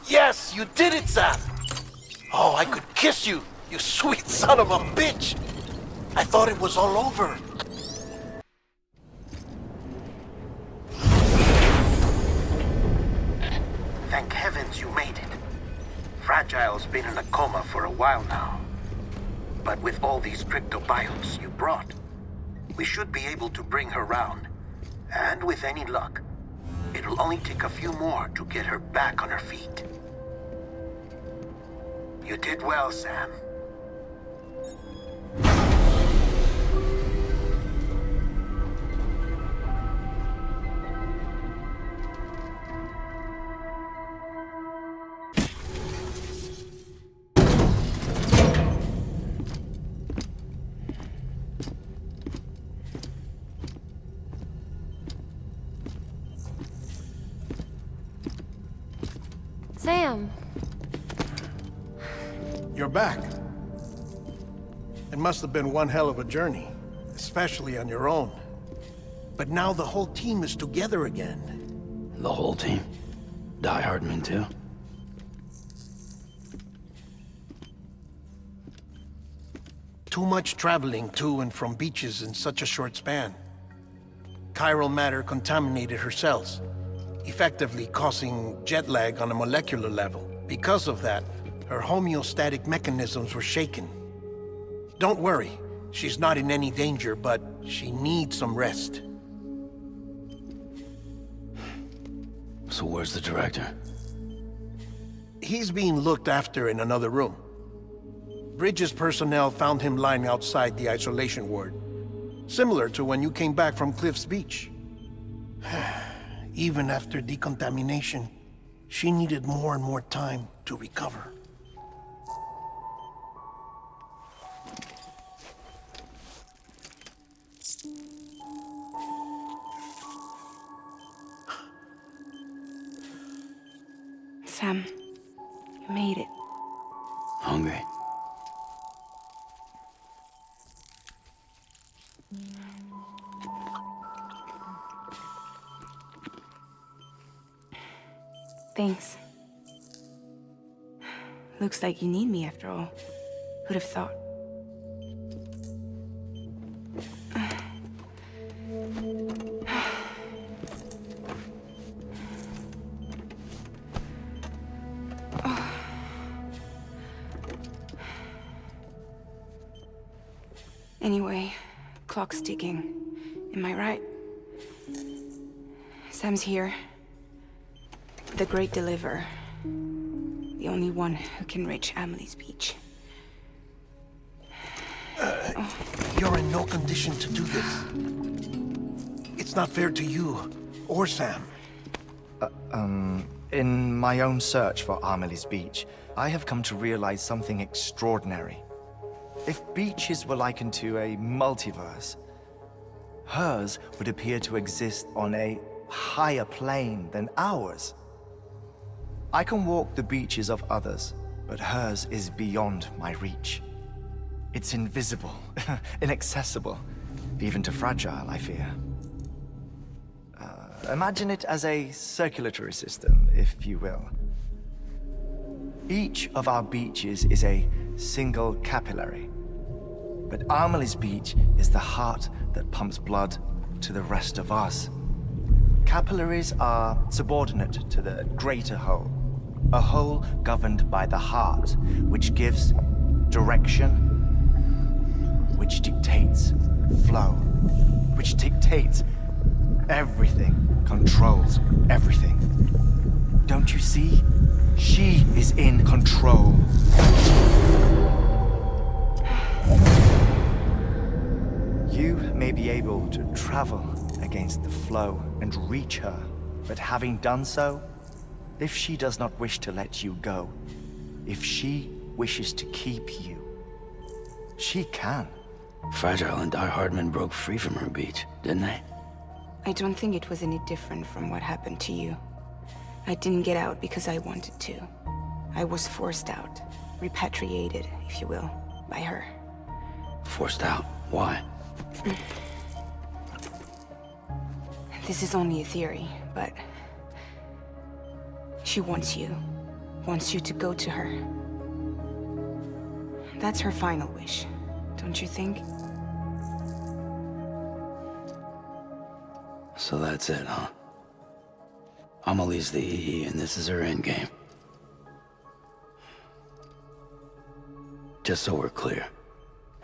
[SPEAKER 16] Yes, you did it, Sam! Oh, I could kiss you, you sweet son of a bitch! I thought it was all over. Thank heavens you made it. Fragile's been in a coma for a while now. But with all these cryptobiotes you brought, we should be able to bring her round. And with any luck, it'll only take a few more to get her back on her feet. You did well, Sam.
[SPEAKER 20] Sam.
[SPEAKER 8] You're back. It must have been one hell of a journey, especially on your own. But now the whole team is together again.
[SPEAKER 1] The whole team? Die-Hardman too?
[SPEAKER 8] Too much traveling to and from beaches in such a short span. Chiral matter contaminated her cells, effectively causing jet lag on a molecular level. Because of that, her homeostatic mechanisms were shaken. Don't worry, she's not in any danger, but she needs some rest.
[SPEAKER 1] So where's the director?
[SPEAKER 8] He's being looked after in another room. Bridget's personnel found him lying outside the isolation ward, similar to when you came back from Cliff's Beach. Even after decontamination, she needed more and more time to recover.
[SPEAKER 3] Sam, you made it.
[SPEAKER 1] Hungry?
[SPEAKER 3] Thanks. Looks like you need me after all. Who'd have thought? Anyway, clock's ticking. Am I right? Sam's here. The Great Deliverer. The only one who can reach Amelie's beach.
[SPEAKER 8] You're in no condition to do this. It's not fair to you or Sam.
[SPEAKER 11] In my own search for Amelie's beach, I have come to realize something extraordinary. If beaches were likened to a multiverse, hers would appear to exist on a higher plane than ours. I can walk the beaches of others, but hers is beyond my reach. It's invisible, inaccessible, even to Fragile, I fear. Imagine it as a circulatory system, if you will. Each of our beaches is a single capillary, but Amelie's beach is the heart that pumps blood to the rest of us. Capillaries are subordinate to the greater whole, a whole governed by the heart, which gives direction, which dictates flow, which dictates everything, controls everything. Don't you see? She is in control. You may be able to travel against the flow and reach her, but having done so, if she does not wish to let you go, if she wishes to keep you, she can.
[SPEAKER 1] Fragile and Die-Hardman broke free from her beach, didn't they?
[SPEAKER 3] I don't think it was any different from what happened to you. I didn't get out because I wanted to. I was forced out, repatriated, if you will, by her.
[SPEAKER 1] Forced out? Why?
[SPEAKER 3] This is only a theory, but She wants you. Wants you to go to her. That's her final wish, don't you think?
[SPEAKER 1] So that's it, huh? Amelie's the EE, and this is her endgame. Just so we're clear,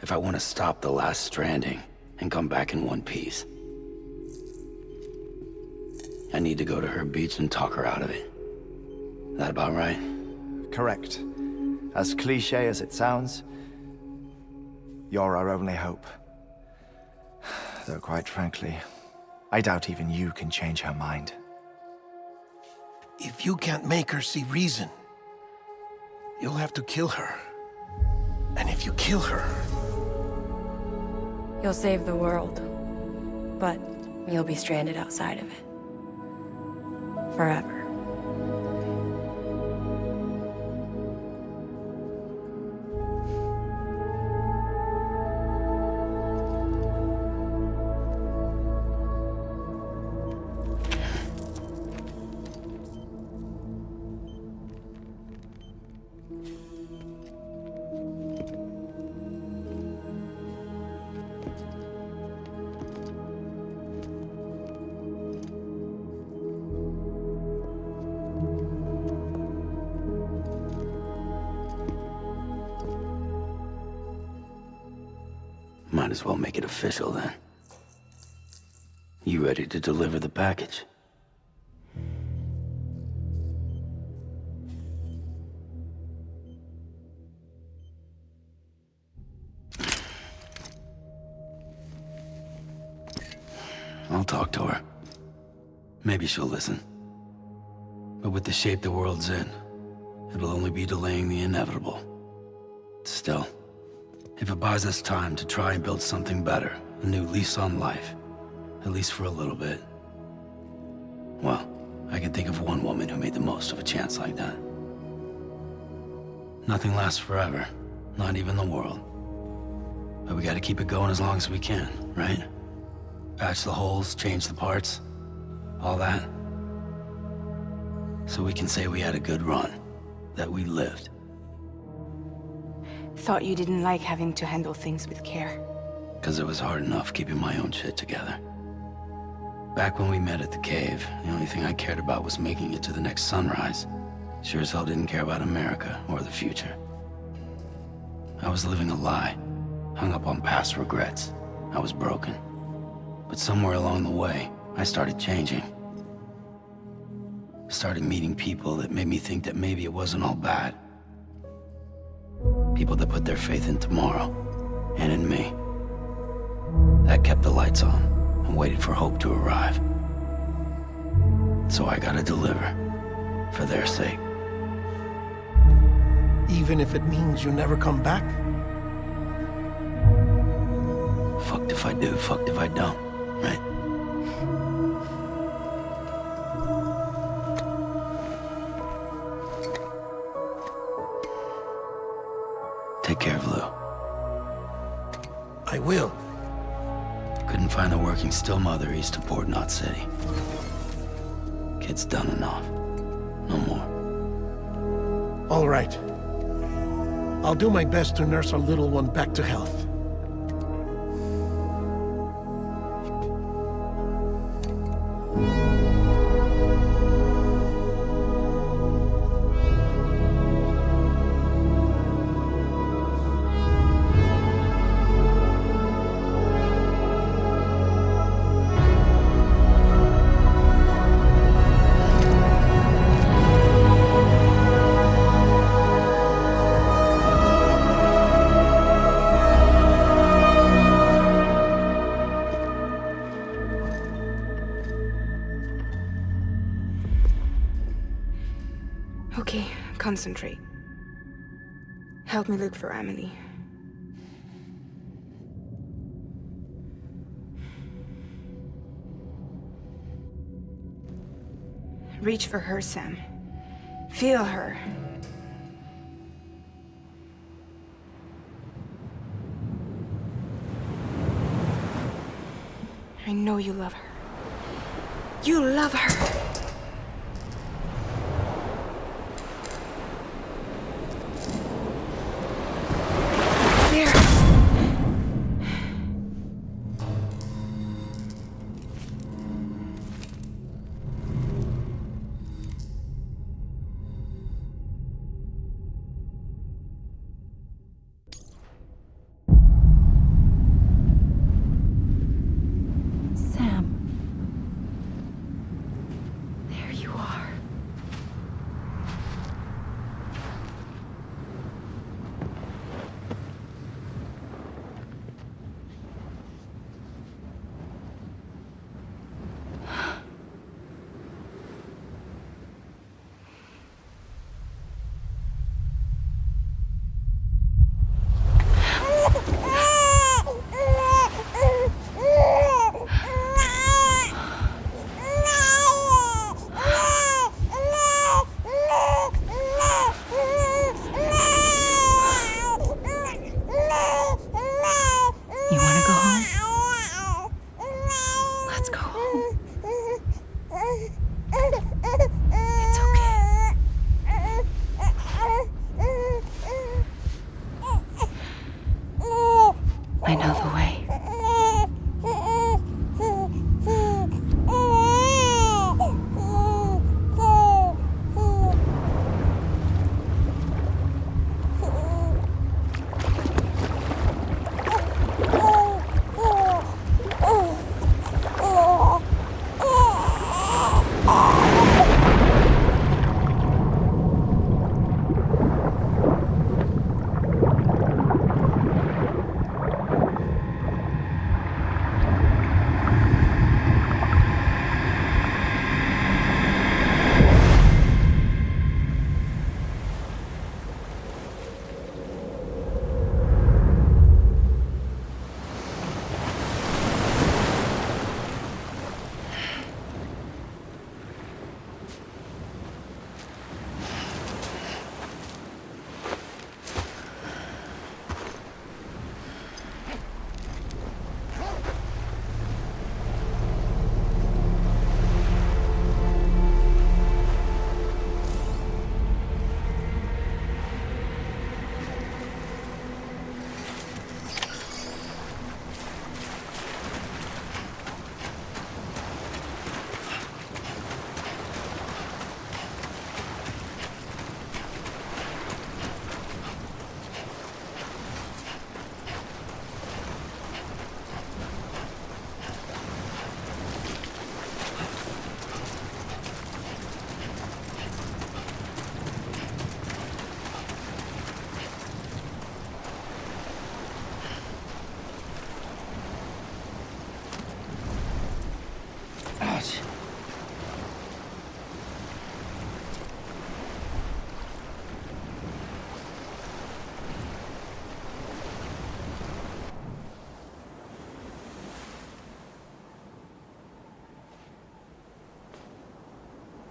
[SPEAKER 1] if I want to stop the last stranding and come back in one piece, I need to go to her beach and talk her out of it. That about right?
[SPEAKER 11] Correct. As cliché as it sounds, you're our only hope. Though quite frankly, I doubt even you can change her mind.
[SPEAKER 8] If you can't make her see reason, you'll have to kill her. And if you kill her...
[SPEAKER 6] You'll save the world, but you'll be stranded outside of it. Forever.
[SPEAKER 1] Might as well make it official then. You ready to deliver the package? I'll talk to her. Maybe she'll listen. But with the shape the world's in, it'll only be delaying the inevitable. Still, if it buys us time to try and build something better, a new lease on life, at least for a little bit, well, I can think of one woman who made the most of a chance like that. Nothing lasts forever, not even the world. But we gotta keep it going as long as we can, right? Patch the holes, change the parts, all that. So we can say we had a good run, that we lived.
[SPEAKER 3] Thought you didn't like having to handle things with care.
[SPEAKER 1] 'Cause it was hard enough keeping my own shit together. Back when we met at the cave, the only thing I cared about was making it to the next sunrise. Sure as hell didn't care about America or the future. I was living a lie, hung up on past regrets. I was broken. But somewhere along the way, I started changing. Started meeting people that made me think that maybe it wasn't all bad. People that put their faith in tomorrow, and in me. That kept the lights on, and waited for hope to arrive. So I gotta deliver, for their sake.
[SPEAKER 8] Even if it means you never come back?
[SPEAKER 1] Fucked if I do, fucked if I don't, right? Take care of Lou.
[SPEAKER 8] I will.
[SPEAKER 1] Couldn't find a working still mother east of Port Knot City. Kid's done enough. No more.
[SPEAKER 8] All right. I'll do my best to nurse our little one back to health.
[SPEAKER 3] Okay, concentrate. Help me look for Amelie. Reach for her, Sam. Feel her. I know you love her. You love her!
[SPEAKER 10] Wanna go home?
[SPEAKER 20] Let's go home.
[SPEAKER 10] It's okay. I know the way.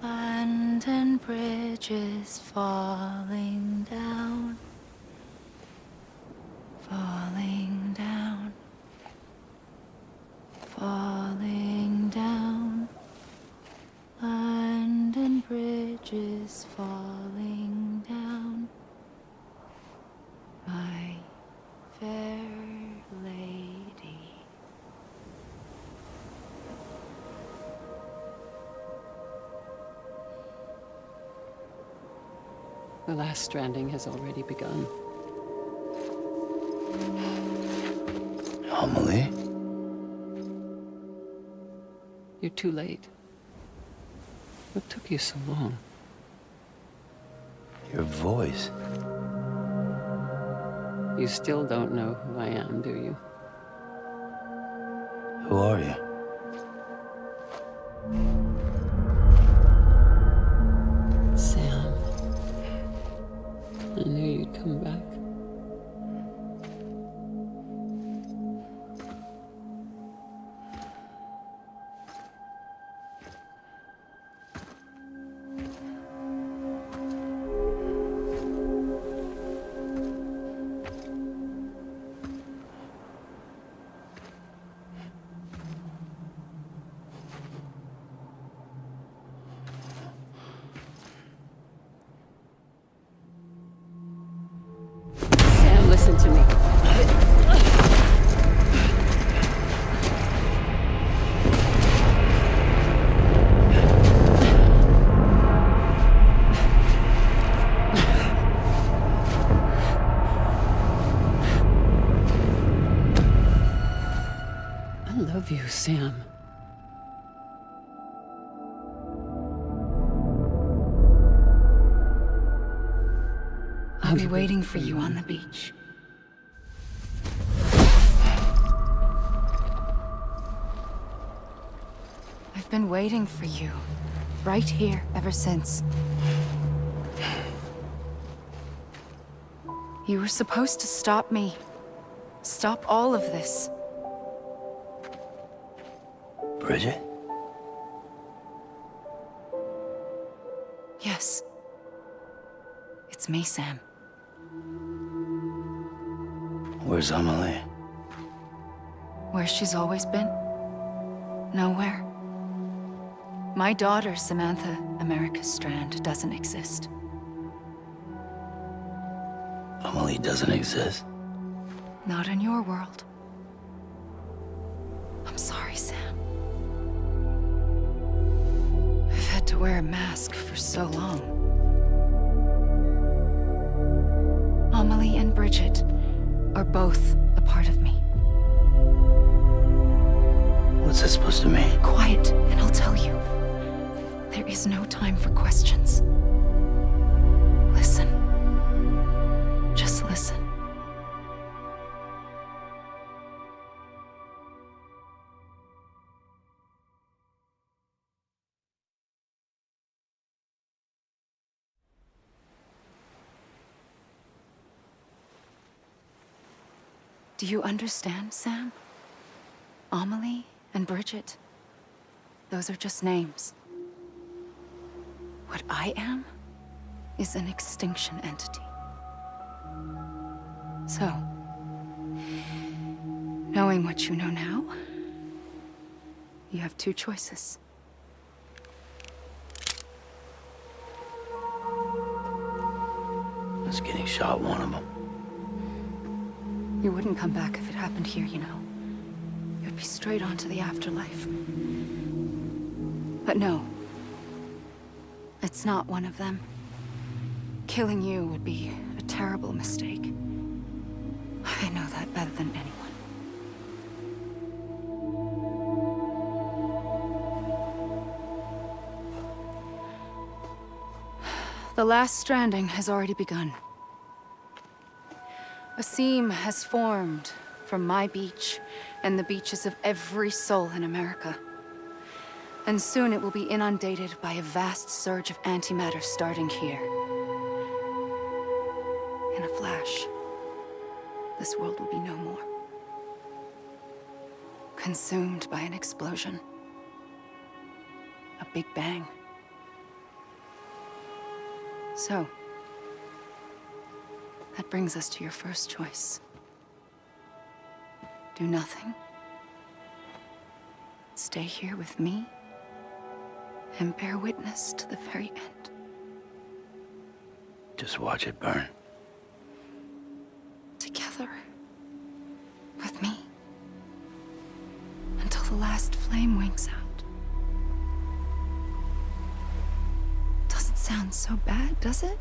[SPEAKER 10] London Bridge is falling down, falling down, falling down. London Bridge is falling down, my fair lady.
[SPEAKER 12] The last stranding has already begun.
[SPEAKER 1] Amelie?
[SPEAKER 12] You're too late. What took you so long?
[SPEAKER 1] Your voice.
[SPEAKER 12] You still don't know who I am, do you?
[SPEAKER 1] Who are you?
[SPEAKER 12] Sam. I knew you'd come back. Listen to me. I love you, Sam.
[SPEAKER 10] I'll be waiting for you on the beach. I've been waiting for you, right here, ever since. You were supposed to stop me. Stop all of this.
[SPEAKER 1] Bridget?
[SPEAKER 10] Yes. It's me, Sam.
[SPEAKER 1] Where's Amelie?
[SPEAKER 10] Where she's always been? Nowhere. My daughter, Samantha America Strand, doesn't exist.
[SPEAKER 1] Amelie doesn't exist.
[SPEAKER 10] Not in your world. I'm sorry, Sam. I've had to wear a mask for so long. Amelie and Bridget are both a part of me.
[SPEAKER 1] What's this supposed to mean?
[SPEAKER 10] Quiet, and I'll tell you. There is no time for questions. Listen. Just listen. Do you understand, Sam? Amelie and Bridget, those are just names. What I am is an extinction entity. So, knowing what you know now, you have two choices.
[SPEAKER 1] Is getting shot one of them?
[SPEAKER 10] You wouldn't come back if it happened here, you know. You'd be straight on to the afterlife. But no. It's not one of them. Killing you would be a terrible mistake. I know that better than anyone. The last stranding has already begun. A seam has formed from my beach and the beaches of every soul in America. And soon it will be inundated by a vast surge of antimatter starting here. In a flash, this world will be no more. Consumed by an explosion. A big bang. So, that brings us to your first choice. Do nothing. Stay here with me. And bear witness to the very end.
[SPEAKER 1] Just watch it burn.
[SPEAKER 10] Together. With me. Until the last flame winks out. Doesn't sound so bad, does it?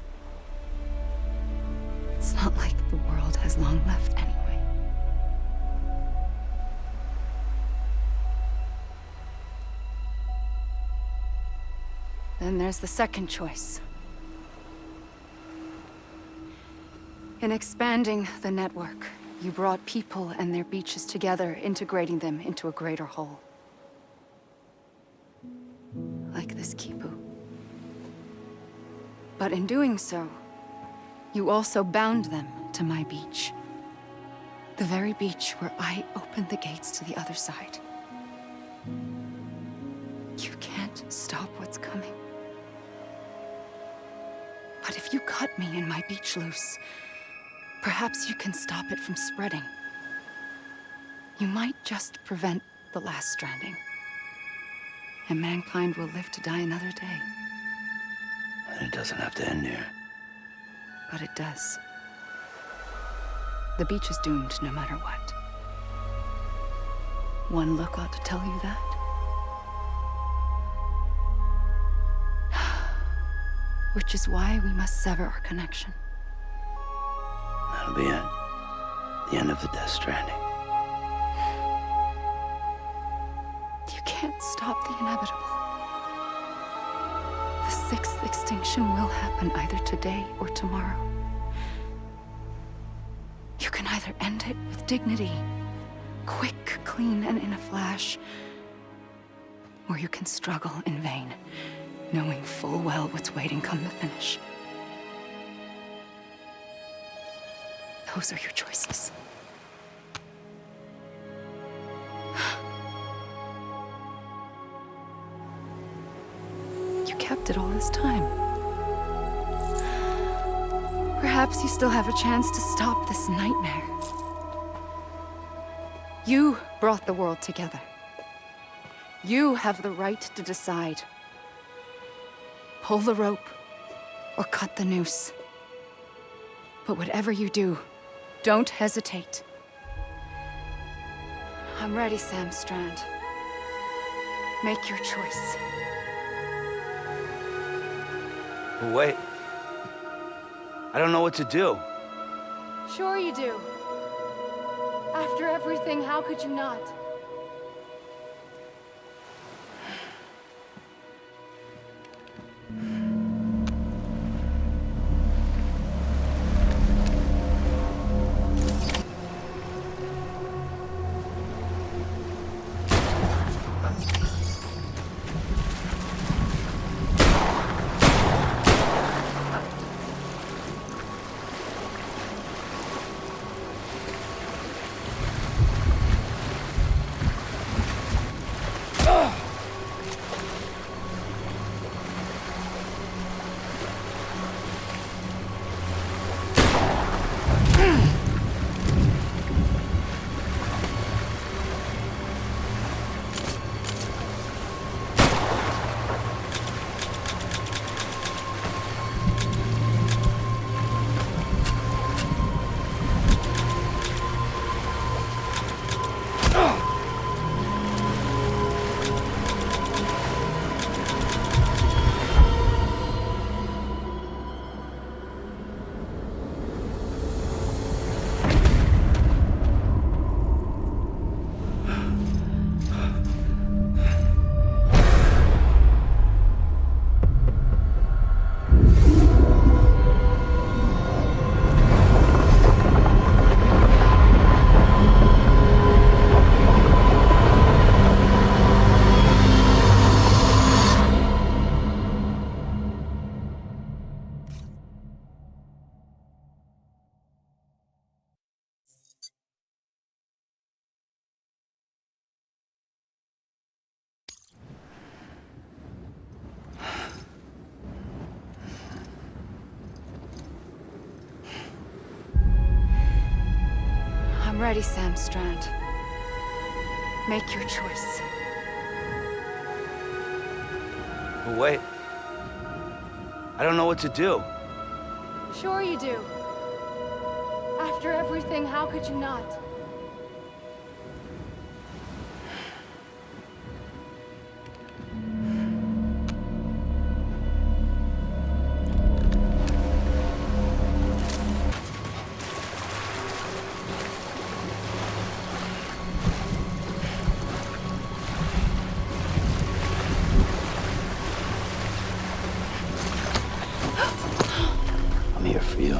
[SPEAKER 10] It's not like the world has long left anyway. Then there's the second choice. In expanding the network, you brought people and their beaches together, integrating them into a greater whole. Like this Kipu. But in doing so, you also bound them to my beach. The very beach where I opened the gates to the other side. You can't stop what's coming. But if you cut me and my beach loose, perhaps you can stop it from spreading. You might just prevent the last stranding. And mankind will live to die another day.
[SPEAKER 1] And it doesn't have to end here.
[SPEAKER 10] But it does. The beach is doomed no matter what. One look ought to tell you that. Which is why we must sever our connection.
[SPEAKER 1] That'll be it. The end of the Death Stranding.
[SPEAKER 10] You can't stop the inevitable. The sixth extinction will happen either today or tomorrow. You can either end it with dignity, quick, clean, and in a flash, or you can struggle in vain, knowing full well what's waiting come the finish. Those are your choices. You kept it all this time. Perhaps you still have a chance to stop this nightmare.
[SPEAKER 5] You brought the world together. You have the right to decide. Pull the rope, or cut the noose. But whatever you do, don't hesitate. I'm ready, Sam Strand. Make your choice.
[SPEAKER 1] Wait. I don't know what to do.
[SPEAKER 5] Sure you do. After everything, how could you not? I'm ready, Sam Strand. Make your choice.
[SPEAKER 1] Wait. I don't know what to do.
[SPEAKER 5] Sure you do. After everything, how could you not?
[SPEAKER 1] I'm here for you.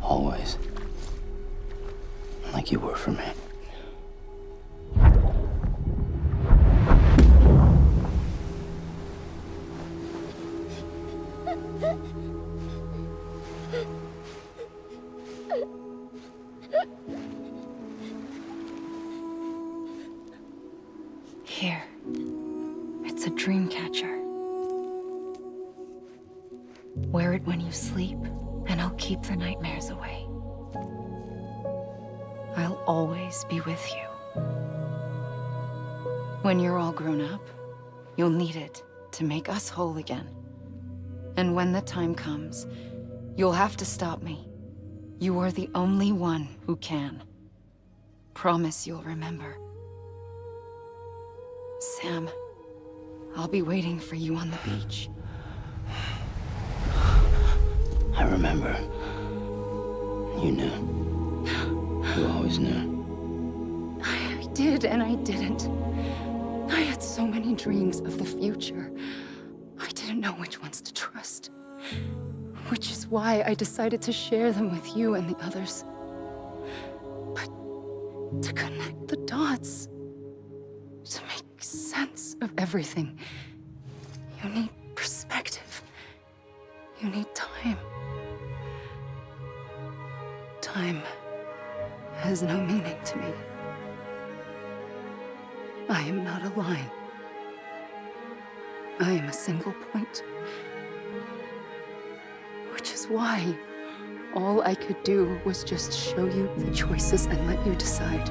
[SPEAKER 1] Always. Like you were for me.
[SPEAKER 5] Here. It's a dream catcher. Wear it when you sleep, and I'll keep the nightmares away. I'll always be with you. When you're all grown up, you'll need it to make us whole again. And when the time comes, you'll have to stop me. You are the only one who can. Promise you'll remember. Sam, I'll be waiting for you on the beach.
[SPEAKER 1] I remember. You knew. You always knew.
[SPEAKER 5] I did and I didn't. I had so many dreams of the future. I didn't know which ones to trust. Which is why I decided to share them with you and the others. But to connect the dots, to make sense of everything, you need perspective. You need time. Time has no meaning to me. I am not a line. I am a single point. Which is why all I could do was just show you the choices and let you decide.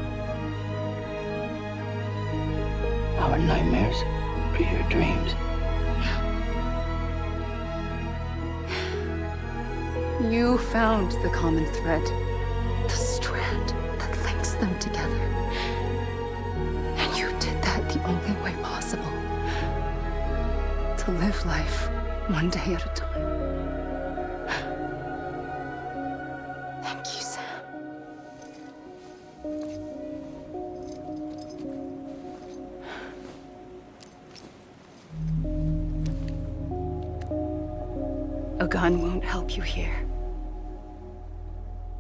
[SPEAKER 1] Our nightmares are your dreams.
[SPEAKER 5] You found the common thread, the strand that links them together. And you did that the only way possible. To live life one day at a time. Thank you, Sam. A gun won't help you here.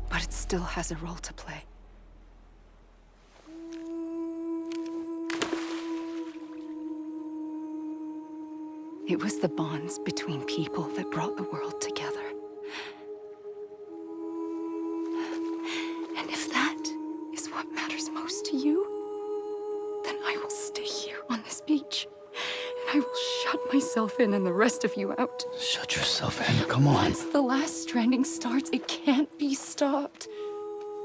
[SPEAKER 5] But it still has a role to play. It was the bonds between people that brought the world together. And if that is what matters most to you, then I will stay here on this beach. And I will shut myself in and the rest of you out.
[SPEAKER 1] Shut yourself in, come on.
[SPEAKER 5] Once the last stranding starts, it can't be stopped.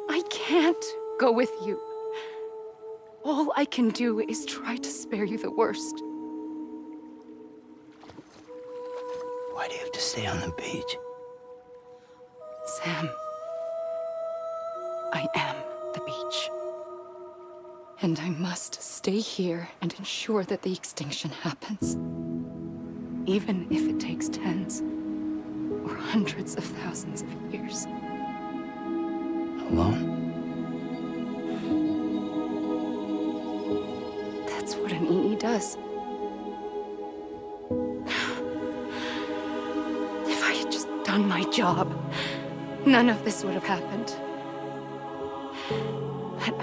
[SPEAKER 5] I can't go with you. All I can do is try to spare you the worst.
[SPEAKER 1] Why do you have to stay on the beach?
[SPEAKER 5] Sam, I am the beach. And I must stay here and ensure that the extinction happens. Even if it takes tens or hundreds of thousands of years.
[SPEAKER 1] Alone?
[SPEAKER 5] That's what an EE does. If I had just done my job, none of this would have happened. But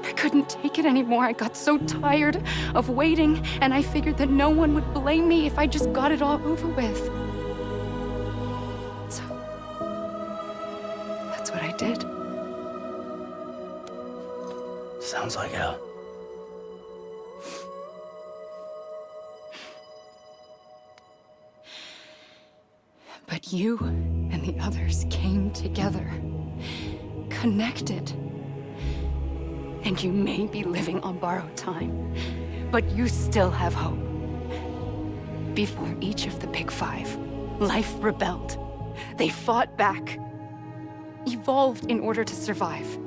[SPEAKER 5] I couldn't take it anymore. I got so tired of waiting, and I figured that no one would blame me if I just got it all over with. So, that's what I did.
[SPEAKER 1] Sounds like hell.
[SPEAKER 5] But you and the others came together, connected. And you may be living on borrowed time, but you still have hope. Before each of the Big Five, life rebelled. They fought back, evolved in order to survive.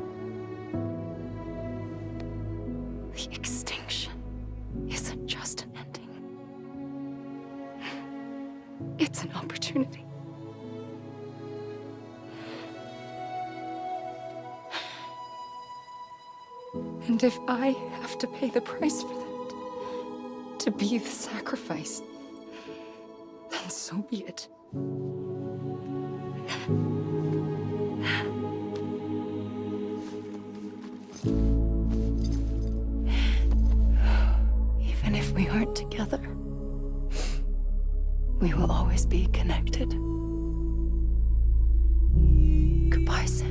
[SPEAKER 5] The extinction isn't just an ending. It's an opportunity. And if I have to pay the price for that, to be the sacrifice, then so be it. Even if we aren't together, we will always be connected. Goodbye, Sam.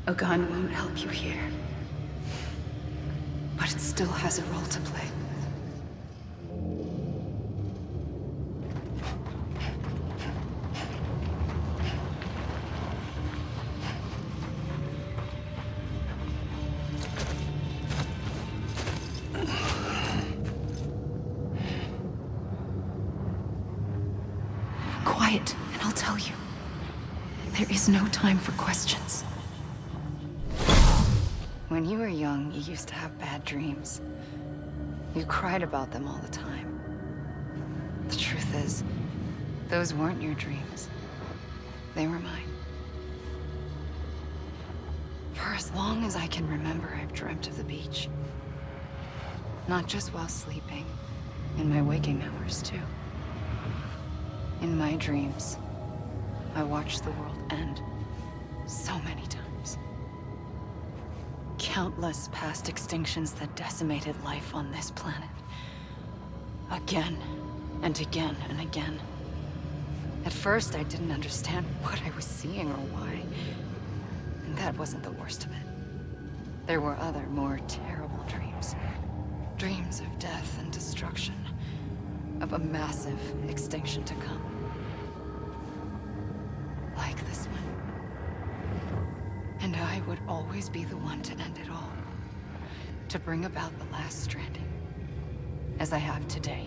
[SPEAKER 5] A gun won't help you here, but it still has a role to play. Quiet, and I'll tell you. There is no time for questions. When you were young, you used to have bad dreams. You cried about them all the time. The truth is, those weren't your dreams. They were mine. For as long as I can remember, I've dreamt of the beach. Not just while sleeping, in my waking hours too. In my dreams, I watched the world end so many times. Countless past extinctions that decimated life on this planet. Again, and again, and again. At first, I didn't understand what I was seeing or why. And that wasn't the worst of it. There were other, more terrible dreams. Dreams of death and destruction. Of a massive extinction to come. Like this one. And I would always be the one to end it all. To bring about the last stranding. As I have today.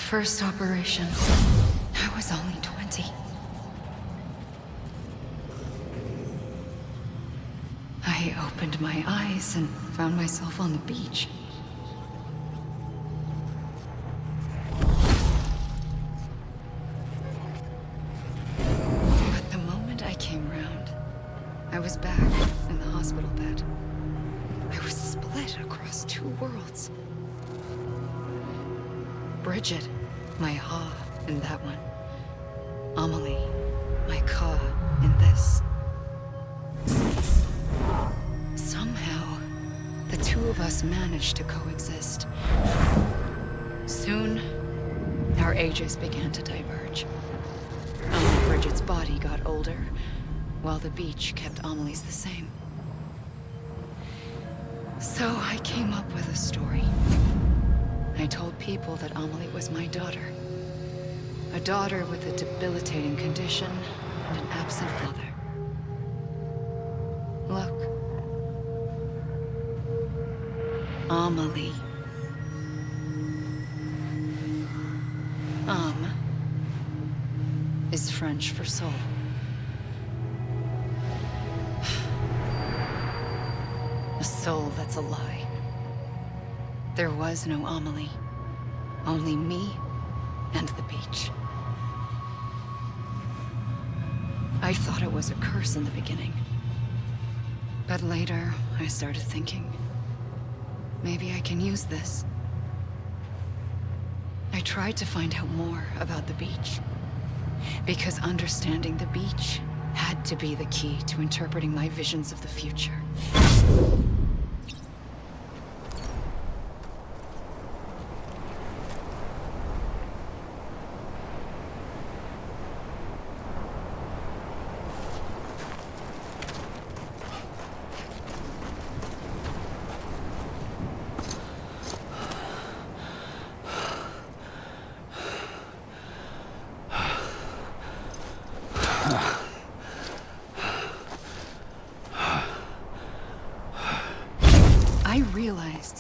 [SPEAKER 5] First operation, I was only 20. I opened my eyes and found myself on the beach. But the moment I came round, I was back in the hospital bed. I was split across two worlds. Bridget, my ha in that one. Amelie, my ka in this. Somehow, the two of us managed to coexist. Soon, our ages began to diverge. Bridget's body got older, while the beach kept Amelie's the same. So I came up with a story. I told people that Amelie was my daughter. A daughter with a debilitating condition and an absent father. Look. Amelie. Âme is French for soul. A soul that's a lie. There was no Amelie. Only me and the beach. I thought it was a curse in the beginning. But later, I started thinking, maybe I can use this. I tried to find out more about the beach. Because understanding the beach had to be the key to interpreting my visions of the future.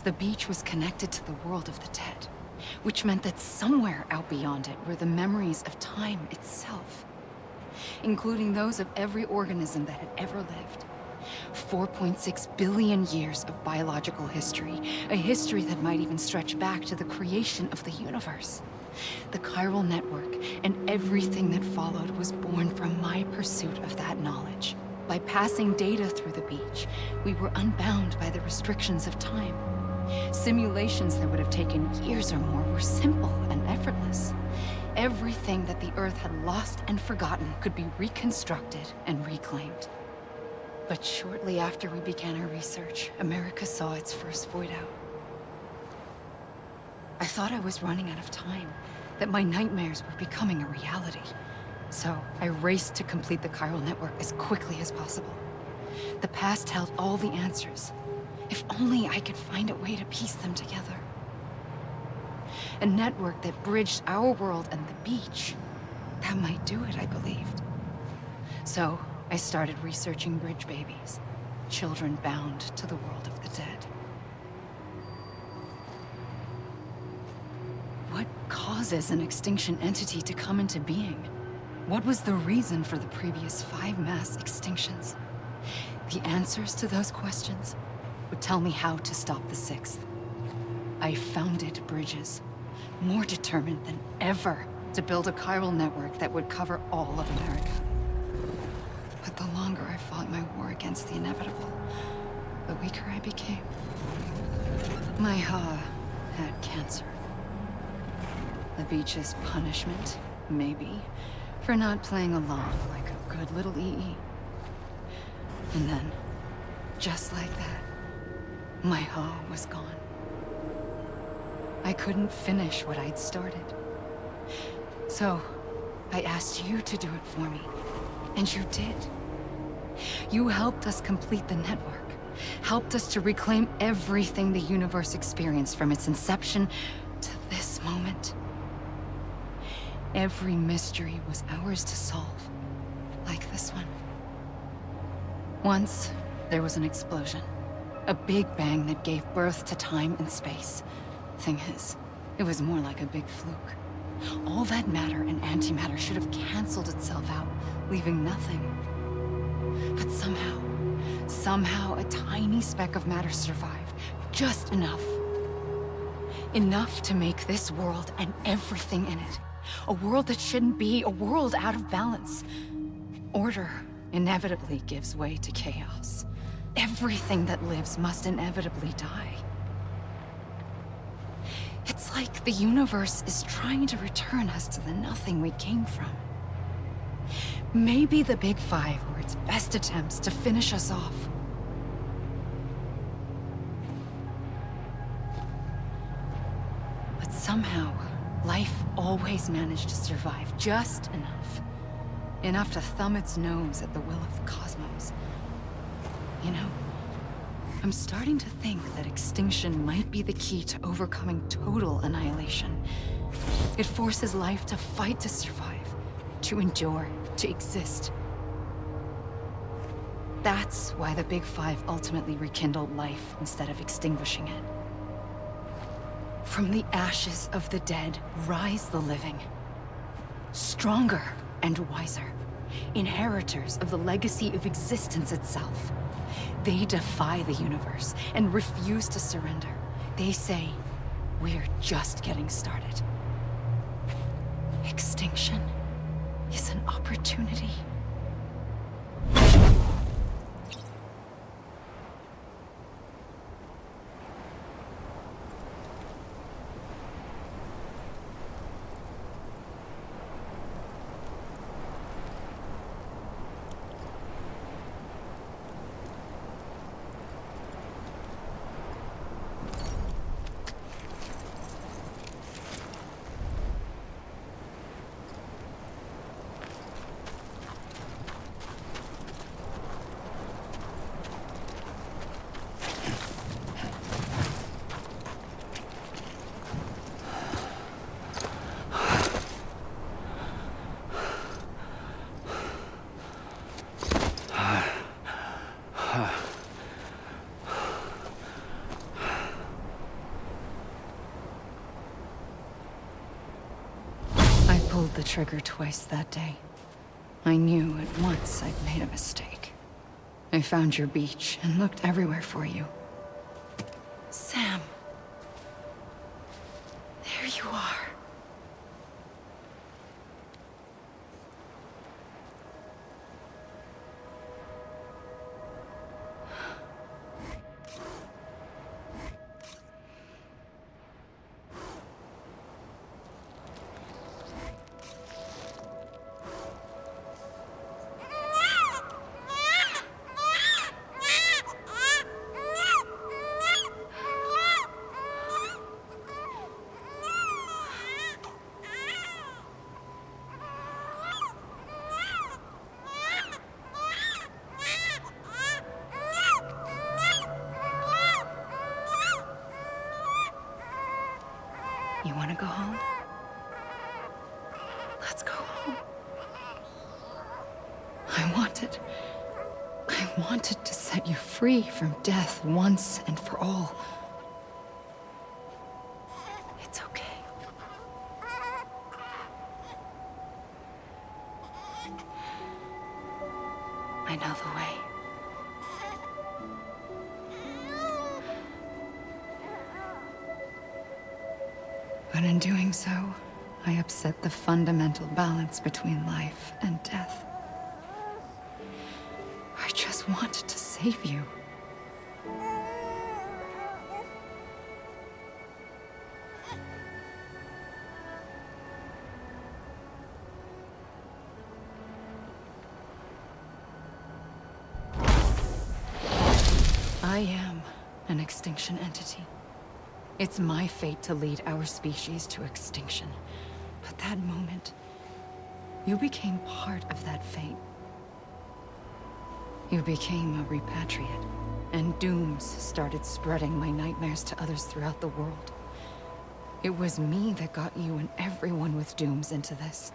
[SPEAKER 5] The beach was connected to the world of the dead, which meant that somewhere out beyond it were the memories of time itself, including those of every organism that had ever lived. 4.6 billion years of biological history, a history that might even stretch back to the creation of the universe. The chiral network and everything that followed was born from my pursuit of that knowledge. By passing data through the beach, we were unbound by the restrictions of time. Simulations that would have taken years or more were simple and effortless. Everything that the Earth had lost and forgotten could be reconstructed and reclaimed. But shortly after we began our research, America saw its first void out. I thought I was running out of time, that my nightmares were becoming a reality. So I raced to complete the chiral network as quickly as possible. The past held all the answers. If only I could find a way to piece them together. A network that bridged our world and the beach. That might do it, I believed. So I started researching bridge babies, children bound to the world of the dead. What causes an extinction entity to come into being? What was the reason for the previous 5 mass extinctions? The answers to those questions would tell me how to stop the 6th. I founded Bridges, more determined than ever to build a chiral network that would cover all of America. But the longer I fought my war against the inevitable, the weaker I became. My Ha had cancer. The beach's punishment, maybe, for not playing along like a good little EE. And then, just like that, my Ha was gone. I couldn't finish what I'd started. So, I asked you to do it for me, and you did. You helped us complete the network, helped us to reclaim everything the universe experienced from its inception to this moment. Every mystery was ours to solve, like this one. Once, there was an explosion. A big bang that gave birth to time and space. Thing is, it was more like a big fluke. All that matter and antimatter should have canceled itself out, leaving nothing. But somehow a tiny speck of matter survived. Just enough. Enough to make this world and everything in it. A world that shouldn't be, a world out of balance. Order inevitably gives way to chaos. Everything that lives must inevitably die. It's like the universe is trying to return us to the nothing we came from. Maybe the Big Five were its best attempts to finish us off. But somehow, life always managed to survive just enough. Enough to thumb its nose at the will of the cosmos. You know, I'm starting to think that extinction might be the key to overcoming total annihilation. It forces life to fight to survive, to endure, to exist. That's why the Big Five ultimately rekindled life instead of extinguishing it. From the ashes of the dead rise the living. Stronger and wiser. Inheritors of the legacy of existence itself. They defy the universe and refuse to surrender. They say, we're just getting started. Extinction is an opportunity. Pulled the trigger twice that day. I knew at once I'd made a mistake. I found your beach and looked everywhere for you. Sam. There you are. You want to go home? Let's go home. I wanted to set you free from death once and for all. It's okay. I know the way. But in doing so, I upset the fundamental balance between life and death. I just wanted to save you. I am an extinction entity. It's my fate to lead our species to extinction. But that moment, you became part of that fate. You became a repatriate, and dooms started spreading my nightmares to others throughout the world. It was me that got you and everyone with dooms into this.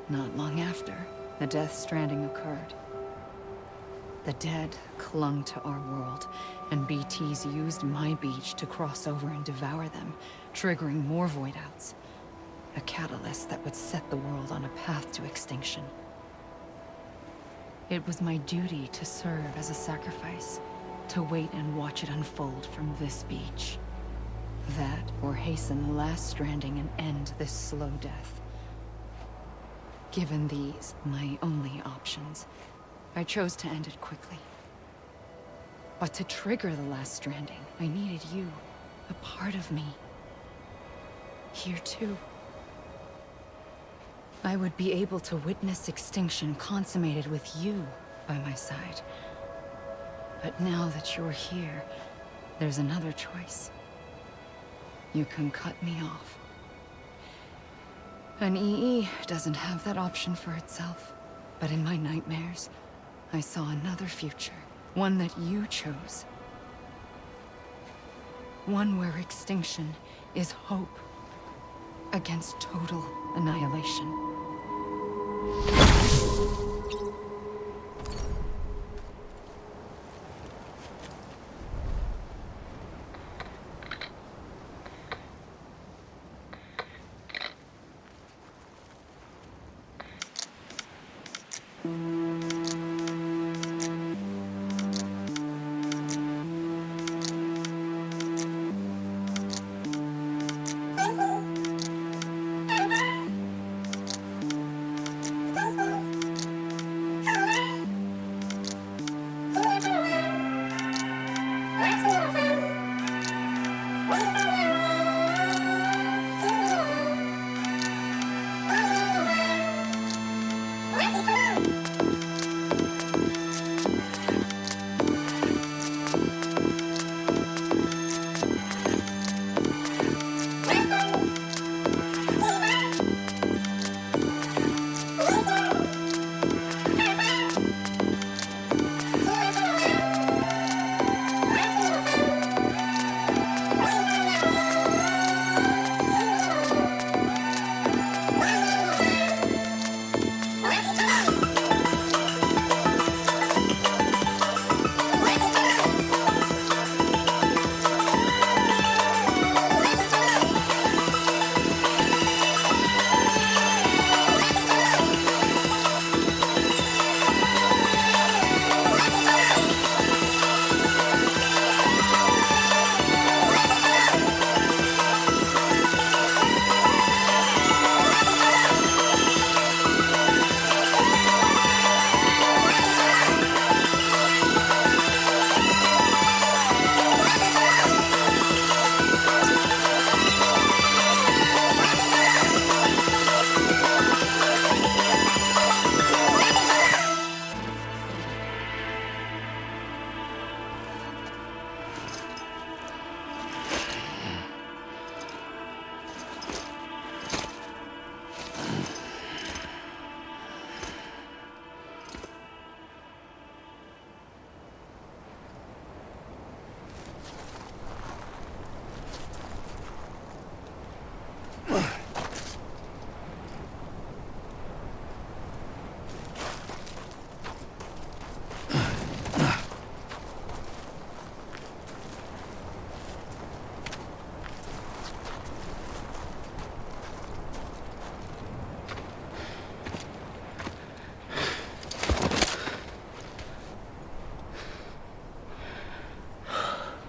[SPEAKER 5] Not long after, the Death Stranding occurred. The dead clung to our world, and BTs used my beach to cross over and devour them, triggering more void outs. A catalyst that would set the world on a path to extinction. It was my duty to serve as a sacrifice, to wait and watch it unfold from this beach. That, or hasten the last stranding and end this slow death. Given these, my only options, I chose to end it quickly. But to trigger the last stranding, I needed you, a part of me. Here too. I would be able to witness extinction consummated with you by my side. But now that you're here, there's another choice. You can cut me off. An EE doesn't have that option for itself. But in my nightmares, I saw another future. One that you chose. One where extinction is hope against total annihilation.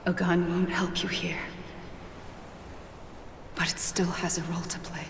[SPEAKER 5] A gun won't help you here. But it still has a role to play.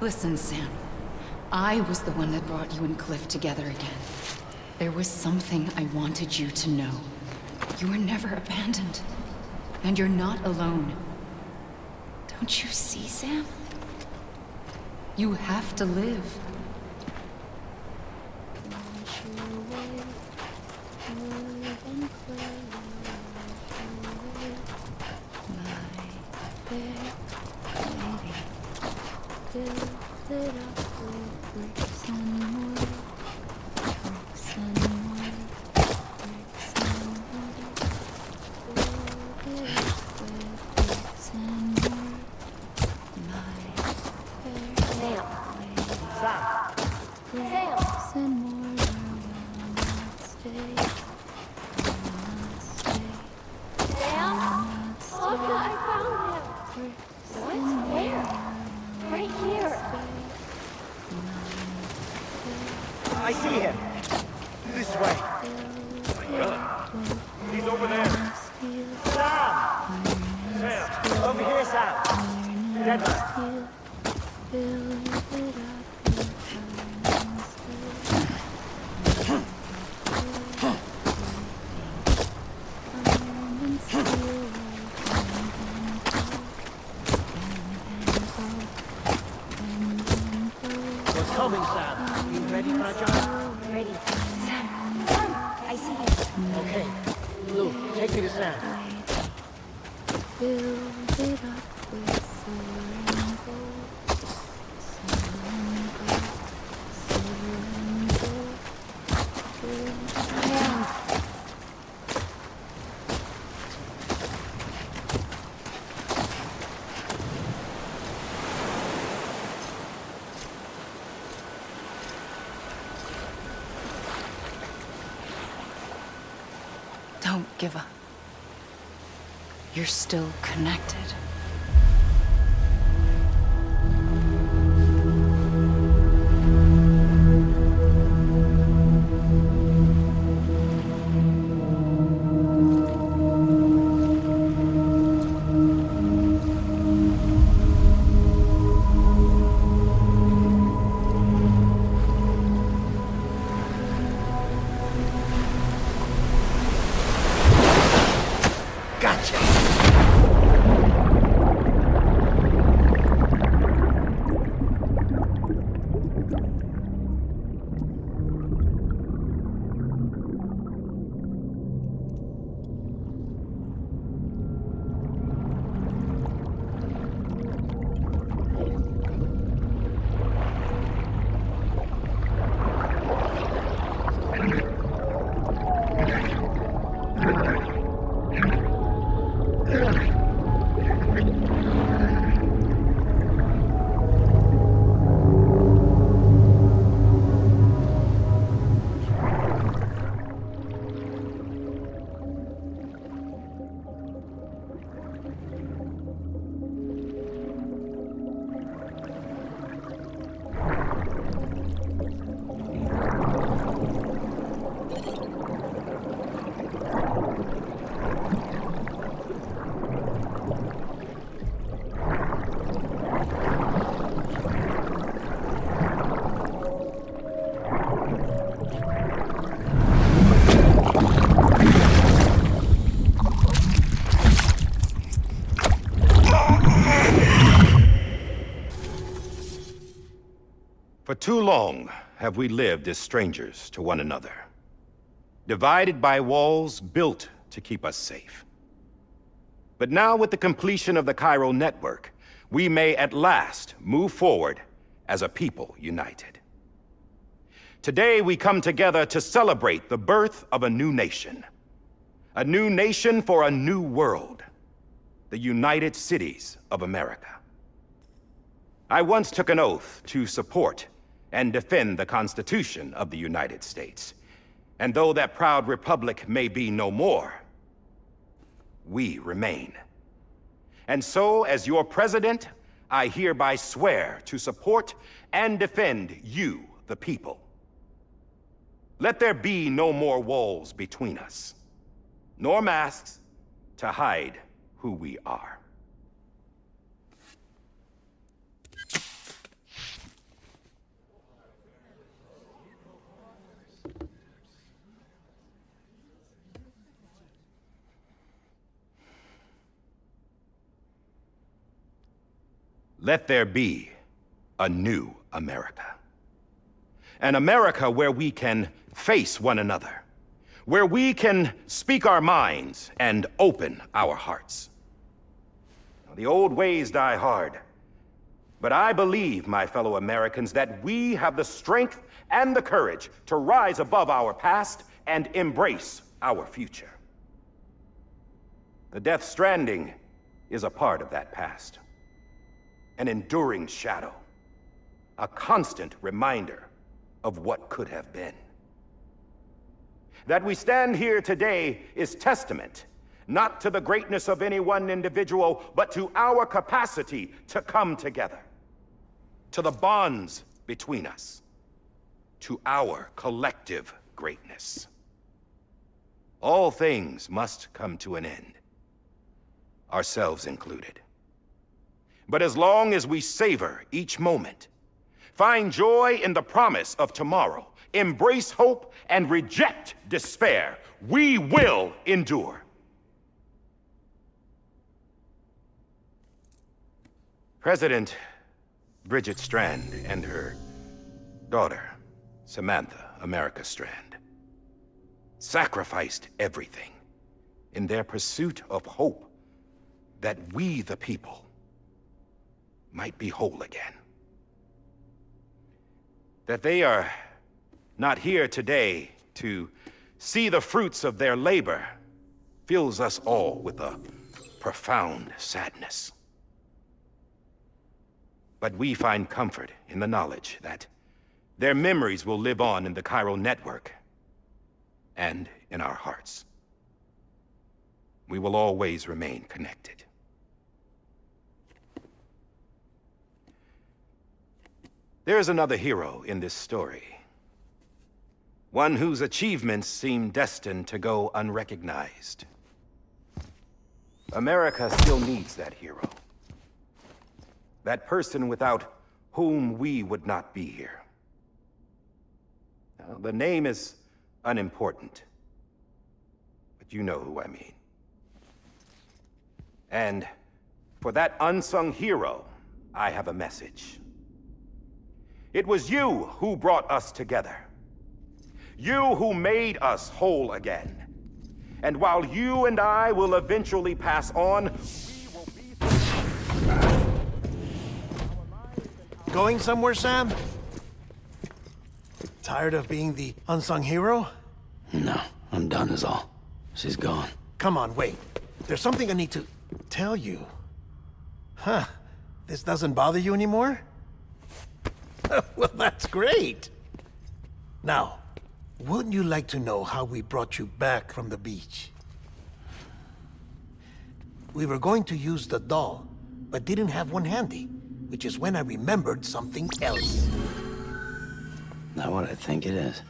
[SPEAKER 5] Listen, Sam. I was the one that brought you and Cliff together again. There was something I wanted you to know. You were never abandoned. And you're not alone. Don't you see, Sam? You have to live.
[SPEAKER 21] I see him. This way. He's over there. Sam! Sam! Over here, Sam! Deadman.
[SPEAKER 14] What's coming, Sam? You ready for a job?
[SPEAKER 13] Ready. Sam, I see you.
[SPEAKER 14] Okay. Lou, take me to Sam.
[SPEAKER 20] Build it up with
[SPEAKER 5] Don't give up. You're still connected.
[SPEAKER 22] For too long have we lived as strangers to one another, divided by walls built to keep us safe. But now, with the completion of the chiral network, we may at last move forward as a people united. Today we come together to celebrate the birth of a new nation. A new nation for a new world. The United Cities of America. I once took an oath to support and defend the Constitution of the United States. And though that proud republic may be no more, we remain. And so, as your president, I hereby swear to support and defend you, the people. Let there be no more walls between us, nor masks to hide who we are. Let there be a new America. An America where we can face one another, where we can speak our minds and open our hearts. The old ways die hard, but I believe, my fellow Americans, that we have the strength and the courage to rise above our past and embrace our future. The Death Stranding is a part of that past. An enduring shadow, a constant reminder of what could have been. That we stand here today is testament, not to the greatness of any one individual, but to our capacity to come together, to the bonds between us, to our collective greatness. All things must come to an end, ourselves included. But as long as we savor each moment, find joy in the promise of tomorrow, embrace hope, and reject despair, we will endure. President Bridget Strand and her daughter, Samantha America Strand, sacrificed everything in their pursuit of hope that we, the people, might be whole again. That they are not here today to see the fruits of their labor fills us all with a profound sadness. But we find comfort in the knowledge that their memories will live on in the chiral network and in our hearts. We will always remain connected. There is another hero in this story. One whose achievements seem destined to go unrecognized. America still needs that hero. That person without whom we would not be here. Now, the name is unimportant, but you know who I mean. And for that unsung hero, I have a message. It was you who brought us together. You who made us whole again. And while you and I will eventually pass on, we will be...
[SPEAKER 8] Going somewhere, Sam? Tired of being the unsung hero?
[SPEAKER 1] No, I'm done is all. She's gone.
[SPEAKER 8] Come on, wait. There's something I need to tell you. Huh. This doesn't bother you anymore? Well, that's great. Now, wouldn't you like to know how we brought you back from the beach? We were going to use the doll, but didn't have one handy, which is when I remembered something else.
[SPEAKER 1] Not what I think it is.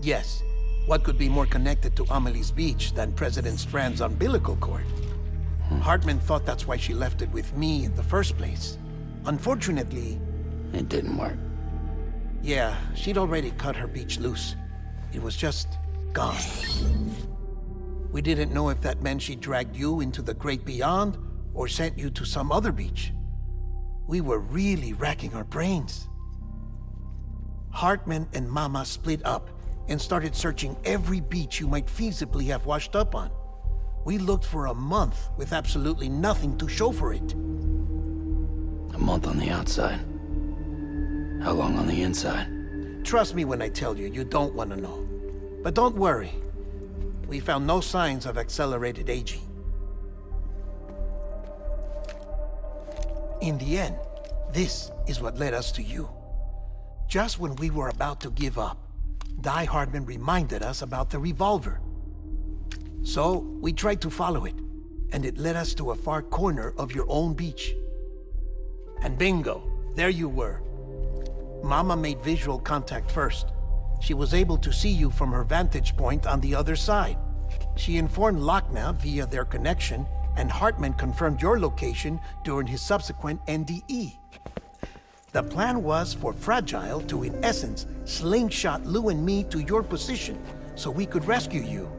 [SPEAKER 8] Yes. What could be more connected to Amelie's beach than President Strand's umbilical cord? Heartman thought that's why she left it with me in the first place. Unfortunately...
[SPEAKER 1] It didn't work.
[SPEAKER 8] Yeah, she'd already cut her beach loose. It was just gone. We didn't know if that meant she dragged you into the great beyond or sent you to some other beach. We were really racking our brains. Heartman and Mama split up and started searching every beach you might feasibly have washed up on. We looked for a month with absolutely nothing to show for it.
[SPEAKER 1] A month on the outside. How long on the inside?
[SPEAKER 8] Trust me when I tell you, you don't want to know. But don't worry. We found no signs of accelerated aging. In the end, this is what led us to you. Just when we were about to give up, Die-Hardman reminded us about the revolver. So, we tried to follow it, and it led us to a far corner of your own beach. And bingo, there you were. Mama made visual contact first. She was able to see you from her vantage point on the other side. She informed Lochner via their connection, and Heartman confirmed your location during his subsequent NDE. The plan was for Fragile to, in essence, slingshot Lou and me to your position so we could rescue you.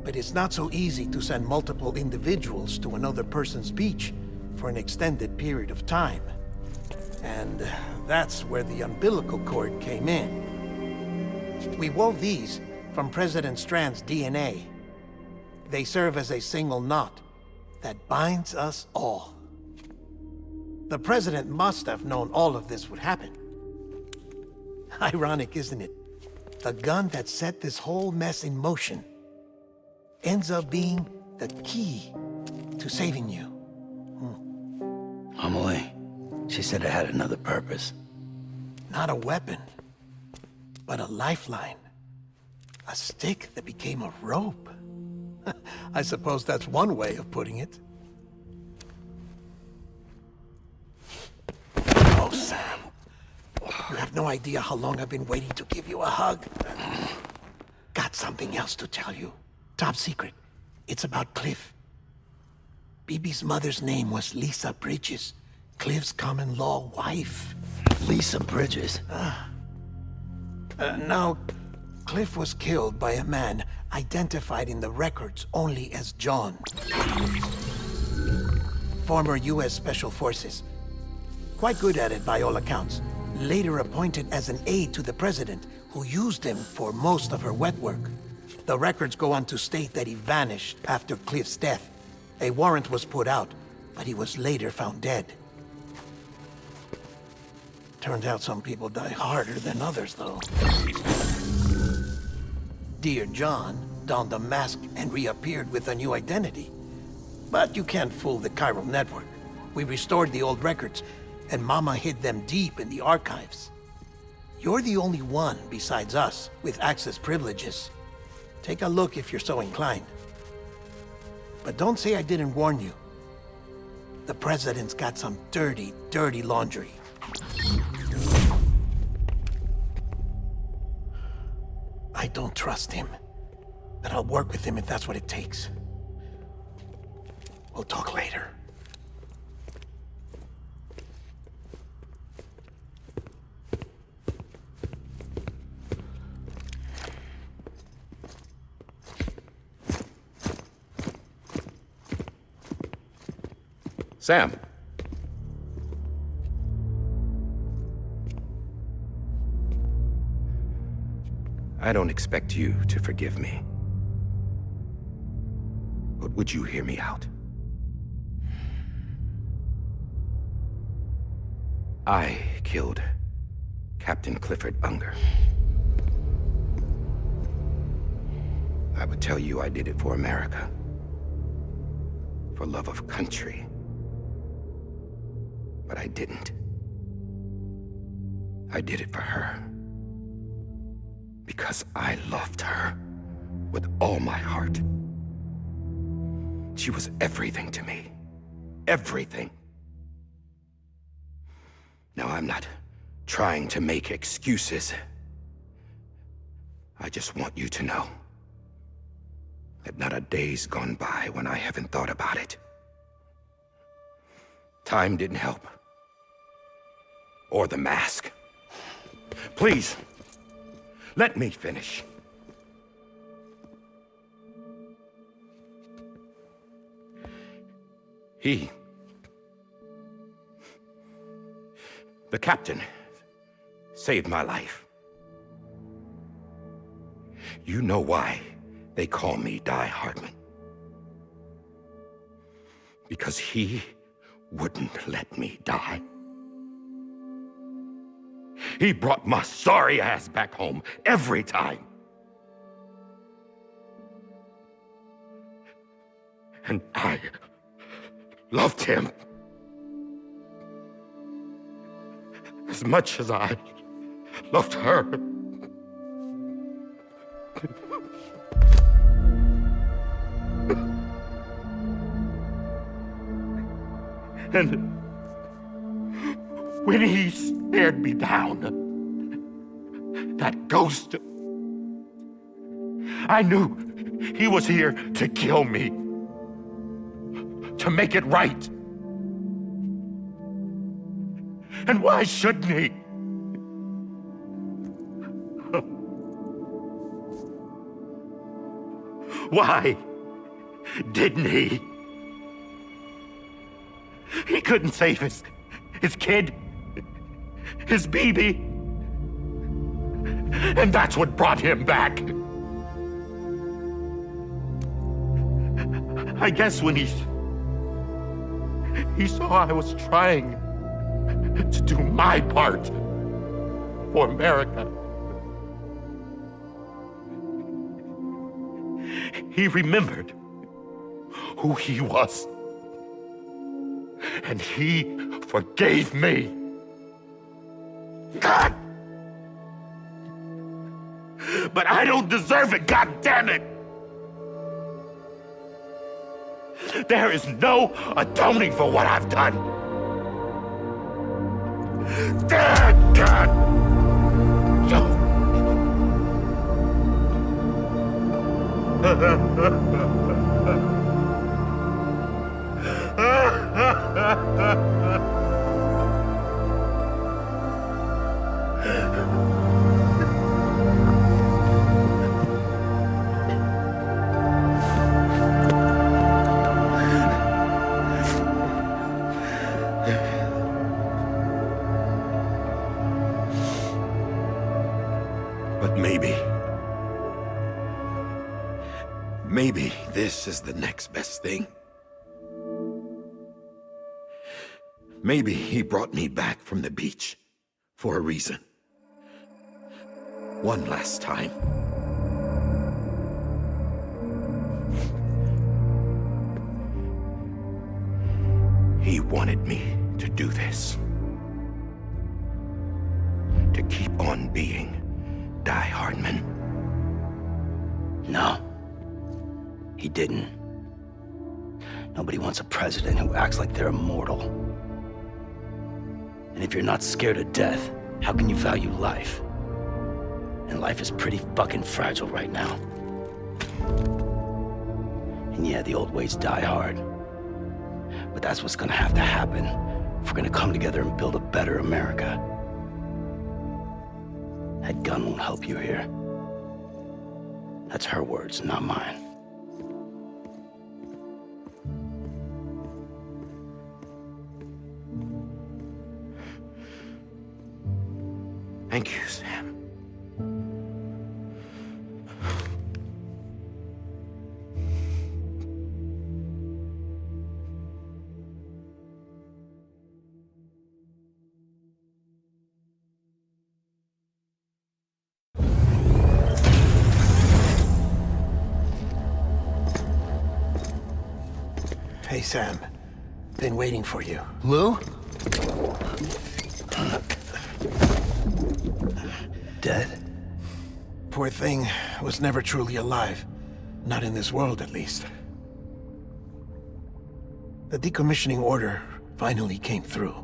[SPEAKER 8] But it's not so easy to send multiple individuals to another person's beach for an extended period of time. And that's where the umbilical cord came in. We wove these from President Strand's DNA. They serve as a single knot that binds us all. The President must have known all of this would happen. Ironic, isn't it? The gun that set this whole mess in motion ends up being the key to saving you.
[SPEAKER 1] Amelie, she said it had another purpose.
[SPEAKER 8] Not a weapon, but a lifeline. A stick that became a rope. I suppose that's one way of putting it. Oh, Sam. You have no idea how long I've been waiting to give you a hug. Got something else to tell you. Top secret. It's about Cliff. BB's mother's name was Lisa Bridges, Cliff's common-law wife.
[SPEAKER 1] Lisa Bridges?
[SPEAKER 8] Now, Cliff was killed by a man identified in the records only as John. Former U.S. Special Forces. Quite good at it by all accounts. Later appointed as an aide to the president, who used him for most of her wet work. The records go on to state that he vanished after Cliff's death. A warrant was put out, but he was later found dead. Turns out some people die harder than others, though. Dear John donned a mask and reappeared with a new identity. But you can't fool the chiral network. We restored the old records, and Mama hid them deep in the archives. You're the only one besides us with access privileges. Take a look if you're so inclined. But don't say I didn't warn you. The president's got some dirty, dirty laundry. I don't trust him, but I'll work with him if that's what it takes. We'll talk later.
[SPEAKER 22] Sam. I don't expect you to forgive me. But would you hear me out? I killed Captain Clifford Unger. I would tell you I did it for America. For love of country. But I didn't. I did it for her. Because I loved her with all my heart. She was everything to me. Everything. Now, I'm not trying to make excuses. I just want you to know that not a day's gone by when I haven't thought about it. Time didn't help. Or the mask. Please, let me finish. The captain saved my life. You know why they call me Die-Hardman? Because he wouldn't let me die. He brought my sorry ass back home every time. And I loved him as much as I loved her. And when he stared me down, that ghost, I knew he was here to kill me, to make it right. And why shouldn't he? Why didn't he? He couldn't save his kid, his baby. And that's what brought him back. I guess when he saw I was trying to do my part for America, he remembered who he was. And he forgave me. God! But I don't deserve it, God damn it! There is no atoning for what I've done. God! But maybe this is the next best thing. Maybe he brought me back from the beach for a reason. One last time. He wanted me to do this. To keep on being Die-Hardman.
[SPEAKER 1] No. He didn't. Nobody wants a president who acts like they're immortal. And if you're not scared of death, how can you value life? And life is pretty fucking fragile right now. And yeah, the old ways die hard. But that's what's gonna have to happen if we're gonna come together and build a better America. That gun won't help you here. That's her words, not mine.
[SPEAKER 22] Thank you, Sam.
[SPEAKER 8] Hey, Sam. Been waiting for you.
[SPEAKER 1] Lou? Dead?
[SPEAKER 8] Poor thing was never truly alive. Not in this world, at least. The decommissioning order finally came through.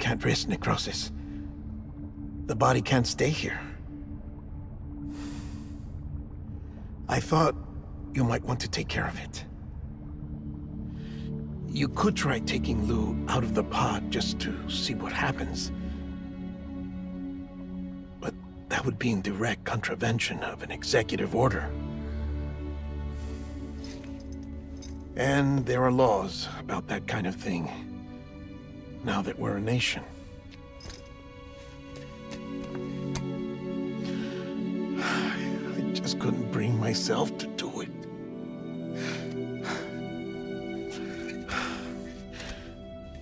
[SPEAKER 8] Can't risk necrosis. The body can't stay here. I thought you might want to take care of it. You could try taking Lou out of the pod just to see what happens. But that would be in direct contravention of an executive order. And there are laws about that kind of thing, now that we're a nation. just couldn't bring myself to do it.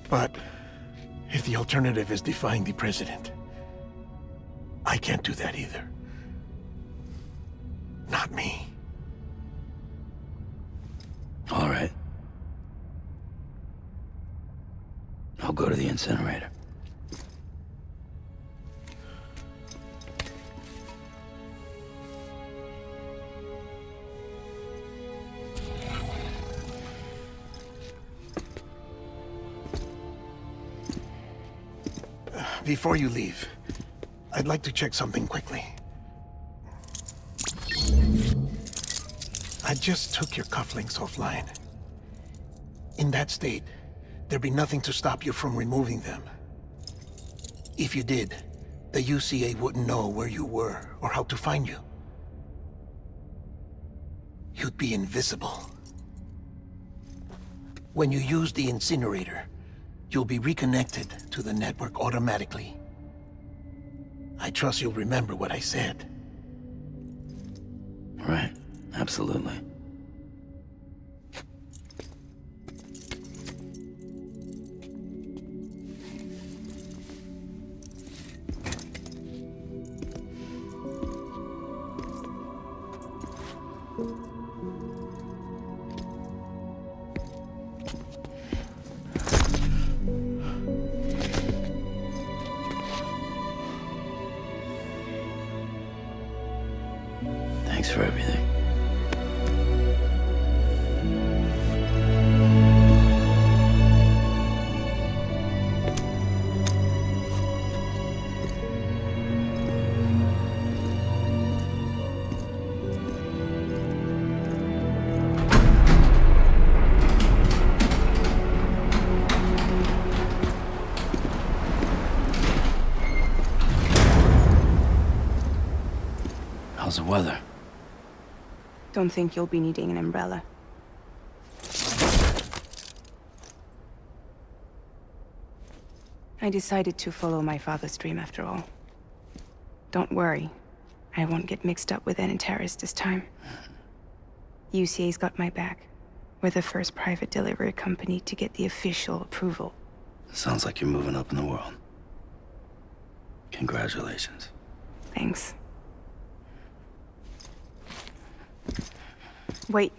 [SPEAKER 8] But if the alternative is defying the president, I can't do that either. Not me.
[SPEAKER 1] All right. I'll go to the incinerator.
[SPEAKER 8] Before you leave, I'd like to check something quickly. I just took your cufflinks offline. In that state, there'd be nothing to stop you from removing them. If you did, the UCA wouldn't know where you were or how to find you. You'd be invisible. When you use the incinerator, you'll be reconnected to the network automatically. I trust you'll remember what I said.
[SPEAKER 1] Right, absolutely. Thanks for everything. How's the weather?
[SPEAKER 3] Don't think you'll be needing an umbrella. I decided to follow my father's dream after all. Don't worry, I won't get mixed up with any terrorists this time. UCA's got my back. We're the first private delivery company to get the official approval.
[SPEAKER 1] Sounds like you're moving up in the world. Congratulations.
[SPEAKER 3] Thanks. Wait,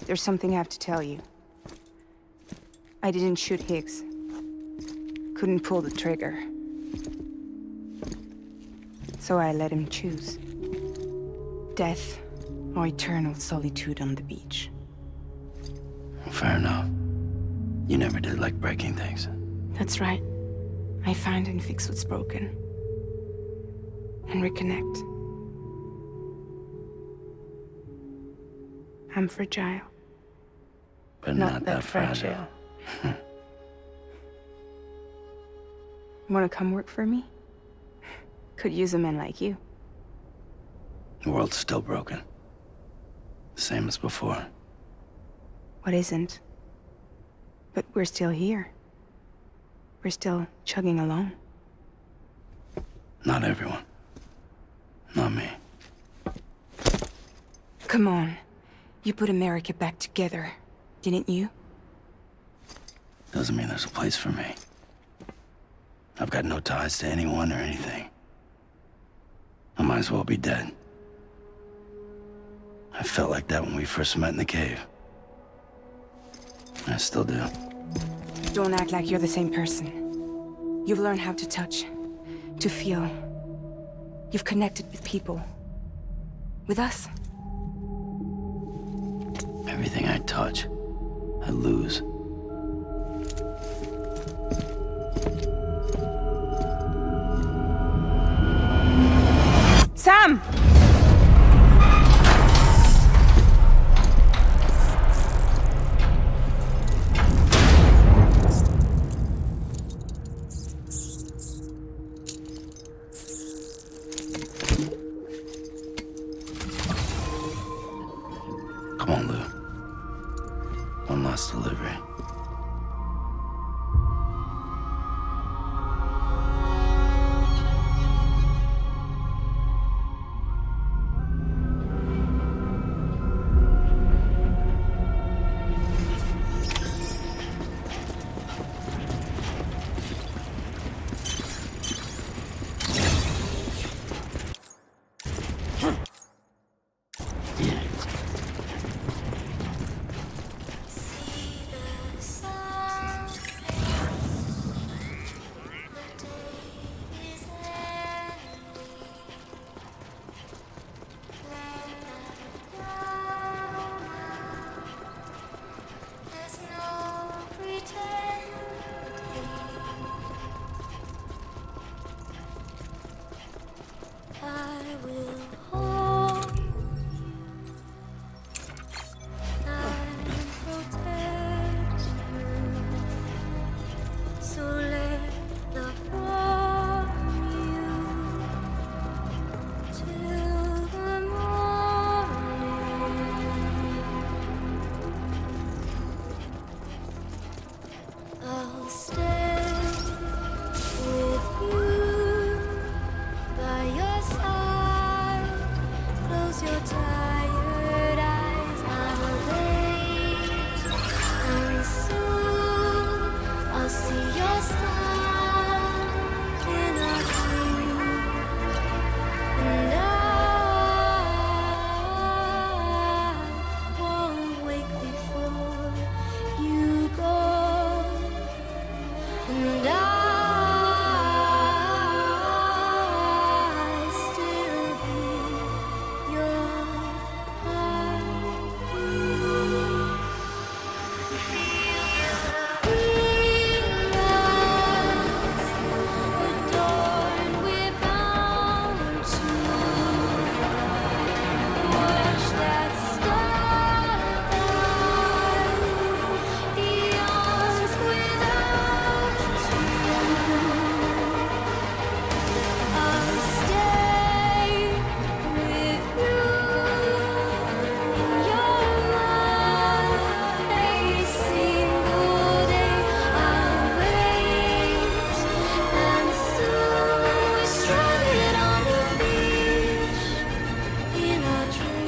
[SPEAKER 3] there's something I have to tell you. I didn't shoot Higgs. Couldn't pull the trigger. So I let him choose. Death or eternal solitude on the beach.
[SPEAKER 1] Fair enough. You never did like breaking things.
[SPEAKER 3] That's right. I find and fix what's broken. And reconnect. I'm fragile.
[SPEAKER 1] But not that fragile.
[SPEAKER 3] Wanna come work for me? Could use a man like you.
[SPEAKER 1] The world's still broken. Same as before.
[SPEAKER 3] What isn't? But we're still here. We're still chugging along.
[SPEAKER 1] Not everyone. Not me.
[SPEAKER 3] Come on. You put America back together, didn't you?
[SPEAKER 1] Doesn't mean there's a place for me. I've got no ties to anyone or anything. I might as well be dead. I felt like that when we first met in the cave. I still do.
[SPEAKER 3] Don't act like you're the same person. You've learned how to touch, to feel. You've connected with people. With us.
[SPEAKER 1] Everything I touch, I lose.
[SPEAKER 3] Sam!
[SPEAKER 1] Come on, Lou. One last delivery.
[SPEAKER 20] stay with you by your side. Close your tired eyes. I'll wait, and soon I'll see your smile in a dream, and I won't wake before you go, and I'll still be your heartbeat. Adorned, we're bound to watch that starlight eons without you. I'll stay with you in your life every single day. I'll wait, and soon we're stranded on the beach in a dream.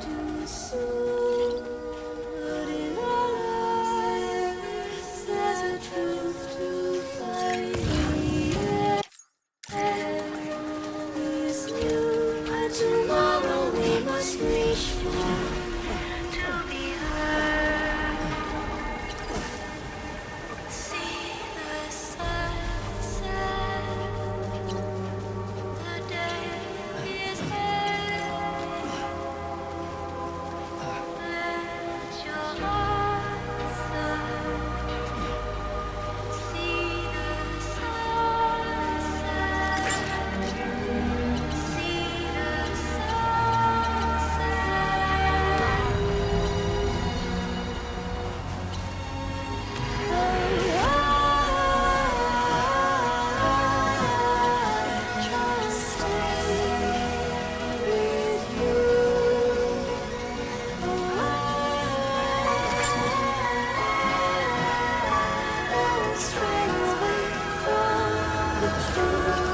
[SPEAKER 20] Too soon, but in our lives there's a truth to find. Is new, but tomorrow we must reach for to be heard. See the sunset. The day is here. Let your heart see the sunset. See the stray away from the truth.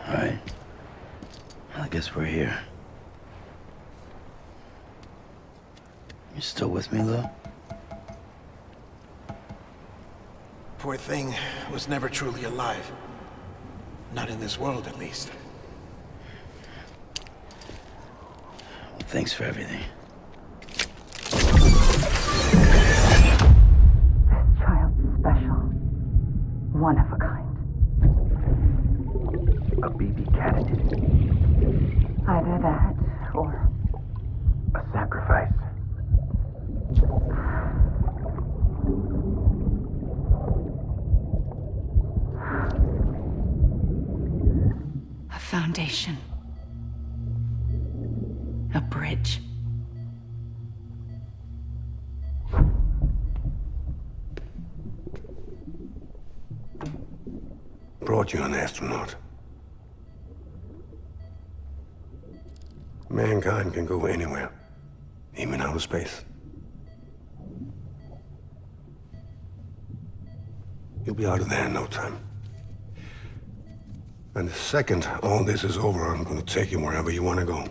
[SPEAKER 1] All right. Well, I guess we're here. You still with me, Lou?
[SPEAKER 8] Poor thing was never truly alive. Not in this world, at least.
[SPEAKER 1] Well, thanks for everything.
[SPEAKER 23] Child's special. One of a kind. A baby candidate. Either that, or a sacrifice.
[SPEAKER 10] A foundation. A bridge.
[SPEAKER 18] Brought you an astronaut. Mankind can go anywhere, even outer space. You'll be out of there in no time. And the second all this is over, I'm gonna take you wherever you want to go.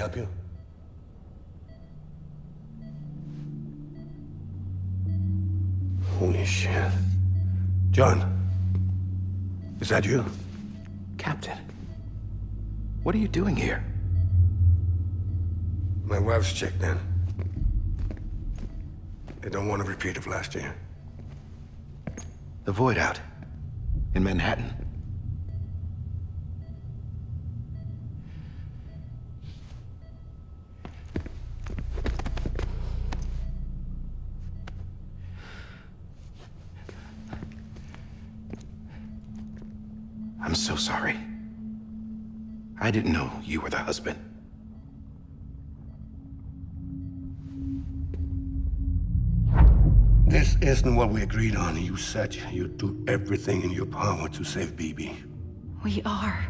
[SPEAKER 2] help you? Holy shit. John, is that you?
[SPEAKER 22] Captain, what are you doing here?
[SPEAKER 2] My wife's checked in. They don't want a repeat of last year.
[SPEAKER 22] The Void Out in Manhattan. I'm so sorry. I didn't know you were the husband.
[SPEAKER 2] This isn't what we agreed on. You said you'd do everything in your power to save BB.
[SPEAKER 5] We are.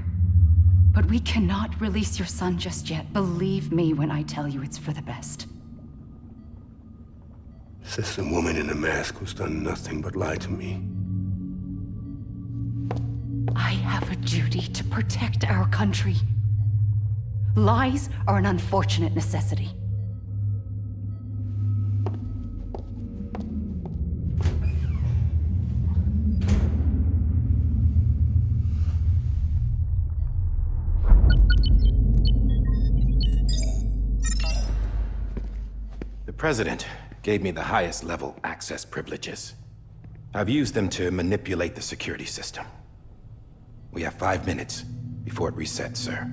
[SPEAKER 5] But we cannot release your son just yet. Believe me when I tell you it's for the best.
[SPEAKER 2] This is a woman in a mask who's done nothing but lie to me.
[SPEAKER 5] I have a duty to protect our country. Lies are an unfortunate necessity.
[SPEAKER 22] The President gave me the highest level access privileges. I've used them to manipulate the security system. We have 5 minutes before it resets, sir.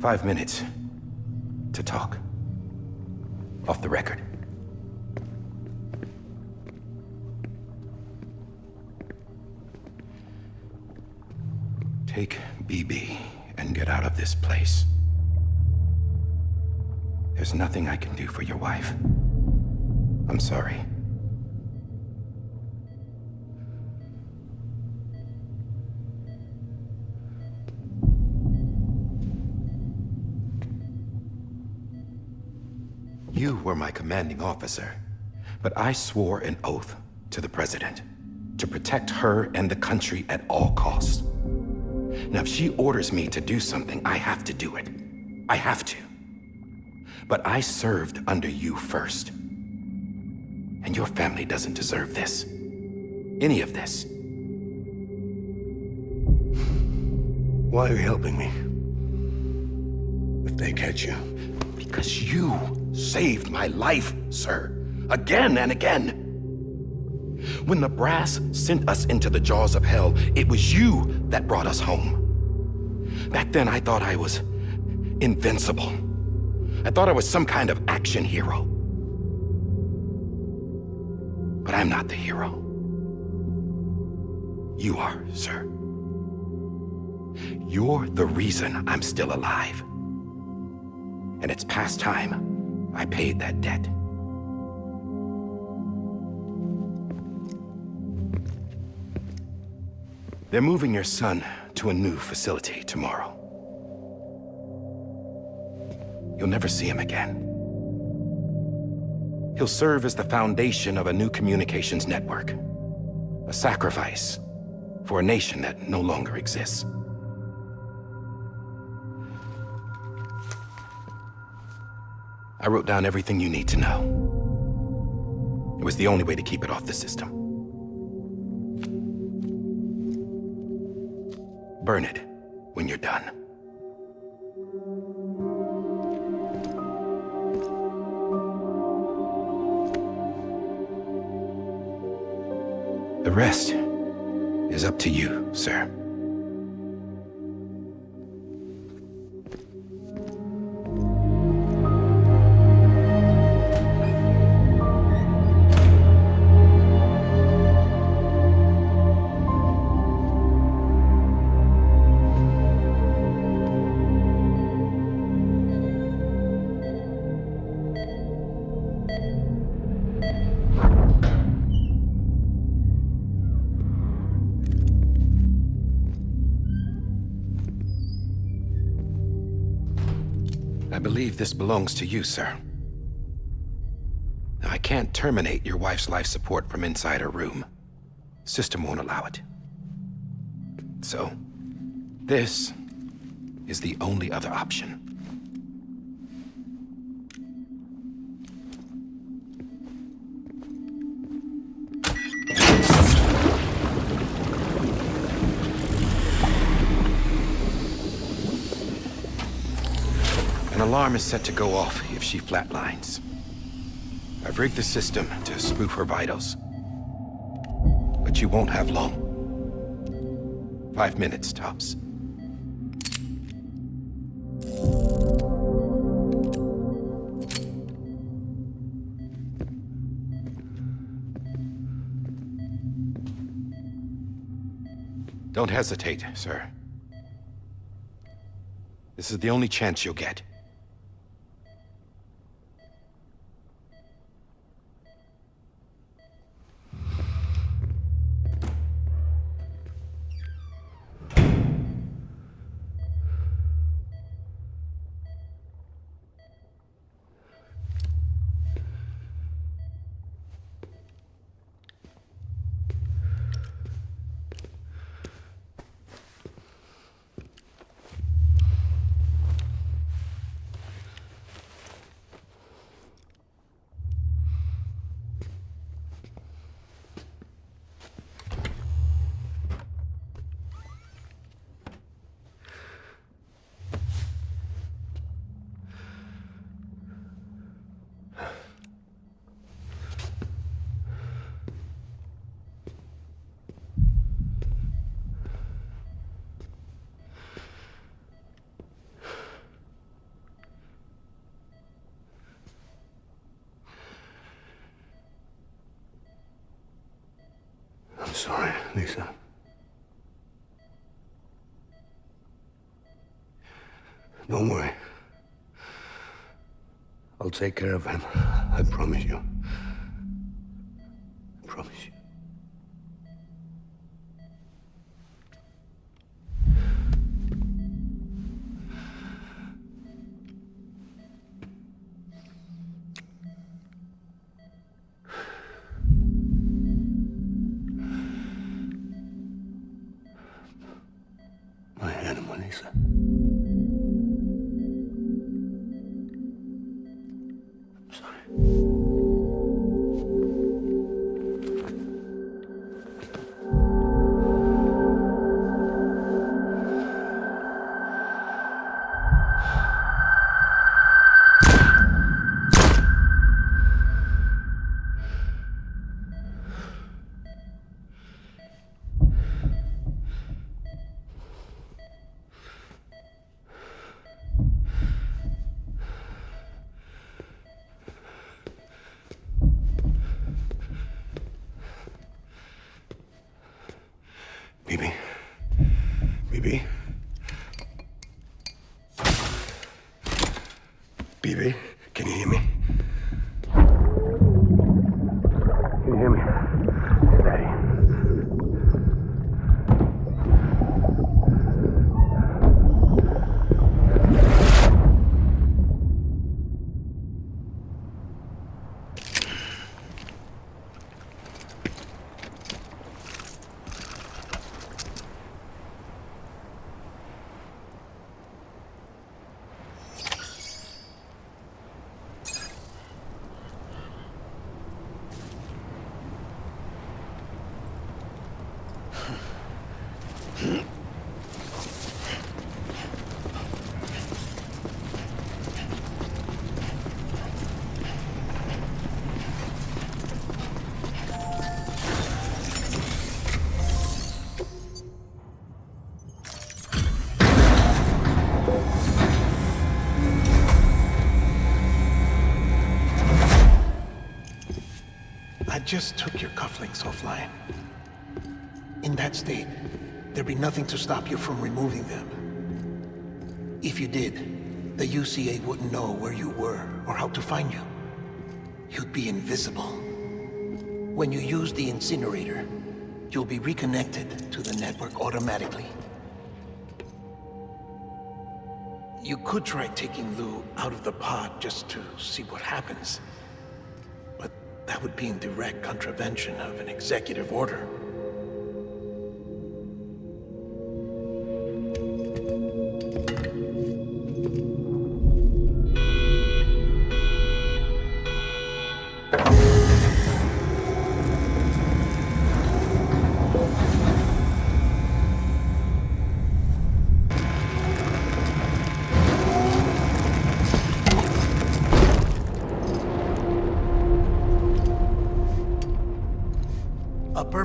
[SPEAKER 22] 5 minutes to talk. Off the record. Take BB and get out of this place. There's nothing I can do for your wife. I'm sorry. You were my commanding officer, but I swore an oath to the President to protect her and the country at all costs. Now, if she orders me to do something, I have to do it. I have to. But I served under you first. And your family doesn't deserve this. Any of this.
[SPEAKER 2] Why are you helping me? If they catch you.
[SPEAKER 22] Because you saved my life, sir. Again and again. When the brass sent us into the jaws of hell, it was you that brought us home. Back then, I thought I was invincible. I thought I was some kind of action hero. But I'm not the hero. You are, sir. You're the reason I'm still alive. And it's past time I paid that debt. They're moving your son to a new facility tomorrow. You'll never see him again. He'll serve as the foundation of a new communications network. A sacrifice for a nation that no longer exists. I wrote down everything you need to know. It was the only way to keep it off the system. Burn it when you're done. The rest is up to you, sir. I believe this belongs to you, sir. Now, I can't terminate your wife's life support from inside her room. System won't allow it. So, this is the only other option. An alarm is set to go off if she flatlines. I've rigged the system to spoof her vitals. But you won't have long. 5 minutes, tops. Don't hesitate, sir. This is the only chance you'll get.
[SPEAKER 2] I'm sorry, Lisa. Don't worry. I'll take care of him. I promise you. I promise you. My animal, Lisa. I'm sorry. Bibi? Bibi? Bibi, can you hear me? Can you hear me? Daddy.
[SPEAKER 8] I just took your cufflinks offline. In that state, there'd be nothing to stop you from removing them. If you did, the UCA wouldn't know where you were or how to find you. You'd be invisible. When you use the incinerator, you'll be reconnected to the network automatically. You could try taking Lou out of the pod just to see what happens. But that would be in direct contravention of an executive order.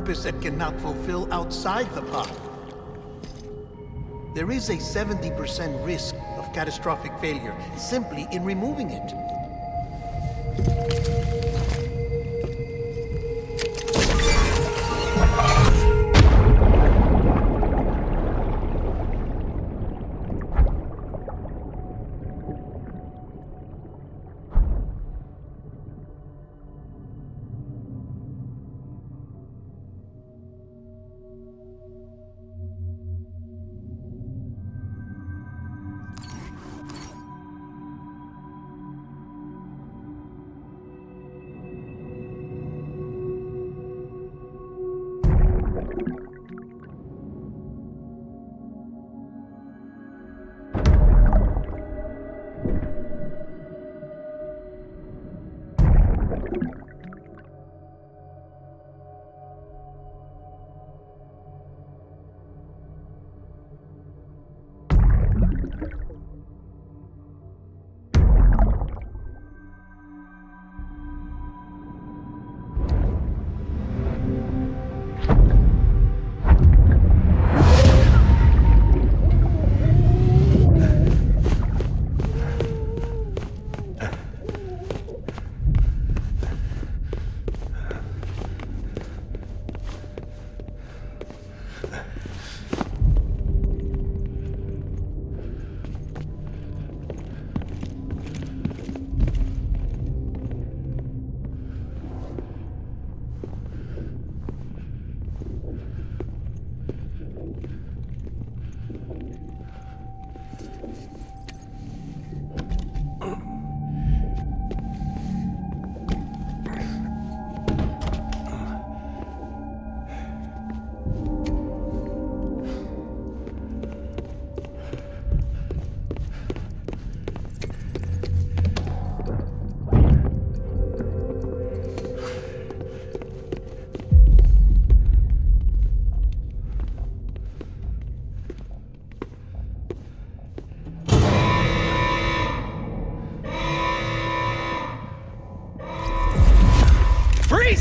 [SPEAKER 8] purpose it cannot fulfill outside the pod. There is a 70% risk of catastrophic failure simply in removing it.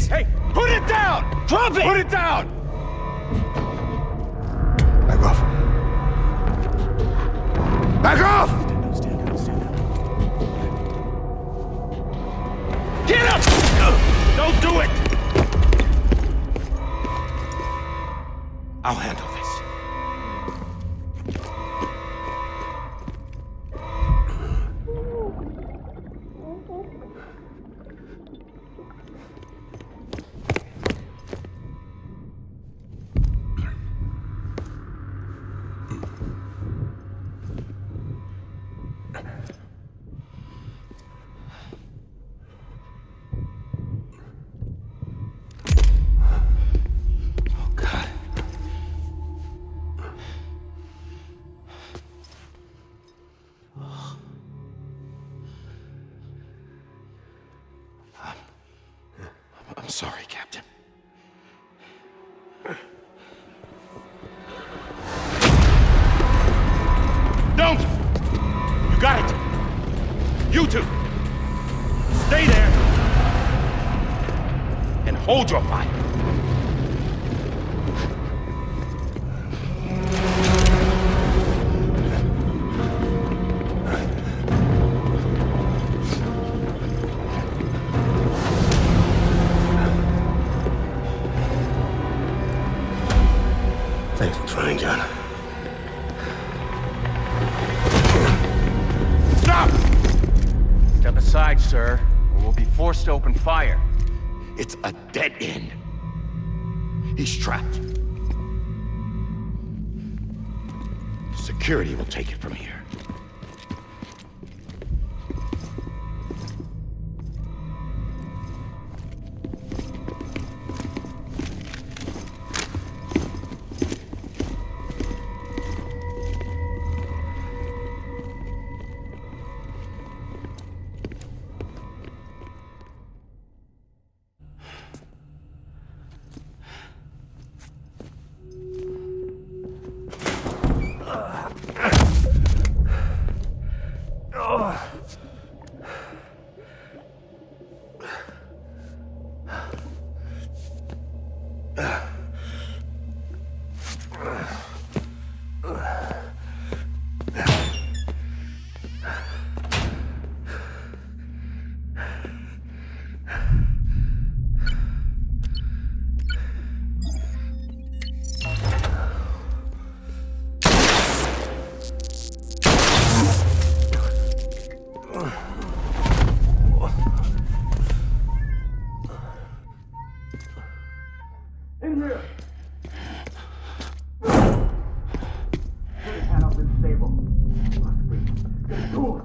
[SPEAKER 21] Hey, put it down! Drop it! Put it down!
[SPEAKER 2] Back off. Back off!
[SPEAKER 21] Get up! Don't do it! I'll handle this. I'm sorry, Captain. Don't! You got it! You two! Stay there! And hold your fire!
[SPEAKER 2] Thanks for trying, John.
[SPEAKER 21] Stop! Step aside, sir, or we'll be forced to open fire. It's a dead end. He's trapped. Security will take it from here.
[SPEAKER 18] In here! Put his hand up and stable. Let's breathe. Get to him!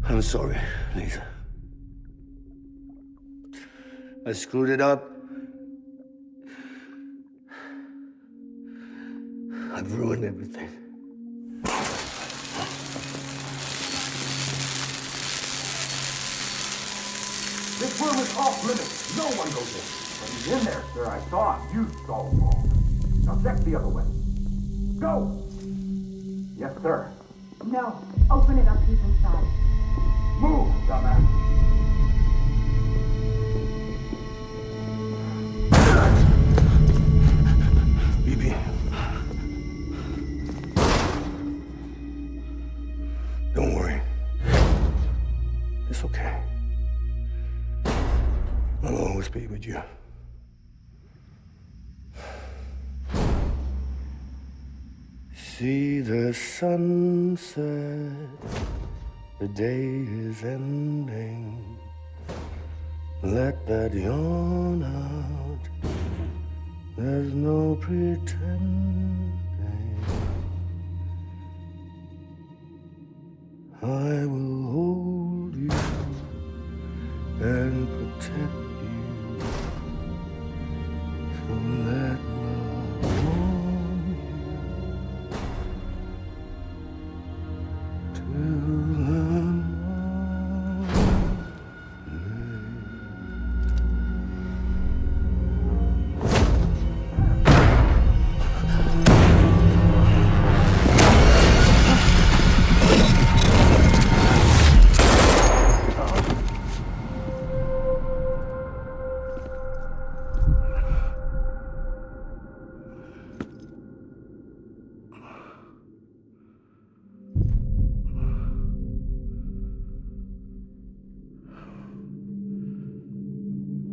[SPEAKER 2] I'm sorry, Lisa. I screwed it up. I've ruined everything.
[SPEAKER 18] This room is off limits. No one goes in. But he's in there, sir. I saw him. You saw him all. Now check the other way. Go! Yes, sir.
[SPEAKER 13] No. Open it up. He's inside.
[SPEAKER 18] Move, dumbass.
[SPEAKER 2] BB. Don't worry. It's okay. I'll always be with you. See the sunset. The day is ending. Let that yawn out. There's no pretending. I will hold you and protect you. So let love warm you till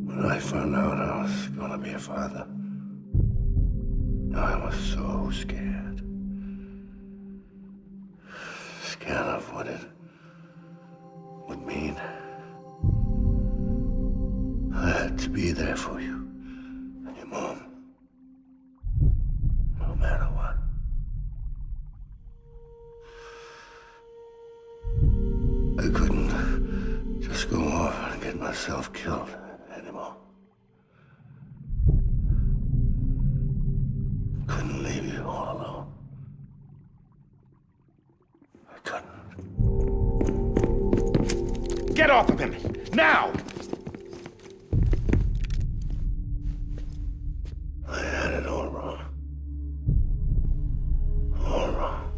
[SPEAKER 2] When I found out I was gonna be a father, I was so scared. Scared of what it would mean. I had to be there for you and your mom, no matter what. I couldn't just go off and get myself killed anymore. Couldn't leave you all alone. I couldn't.
[SPEAKER 21] Get off of him! Now!
[SPEAKER 2] I had it all wrong. All wrong.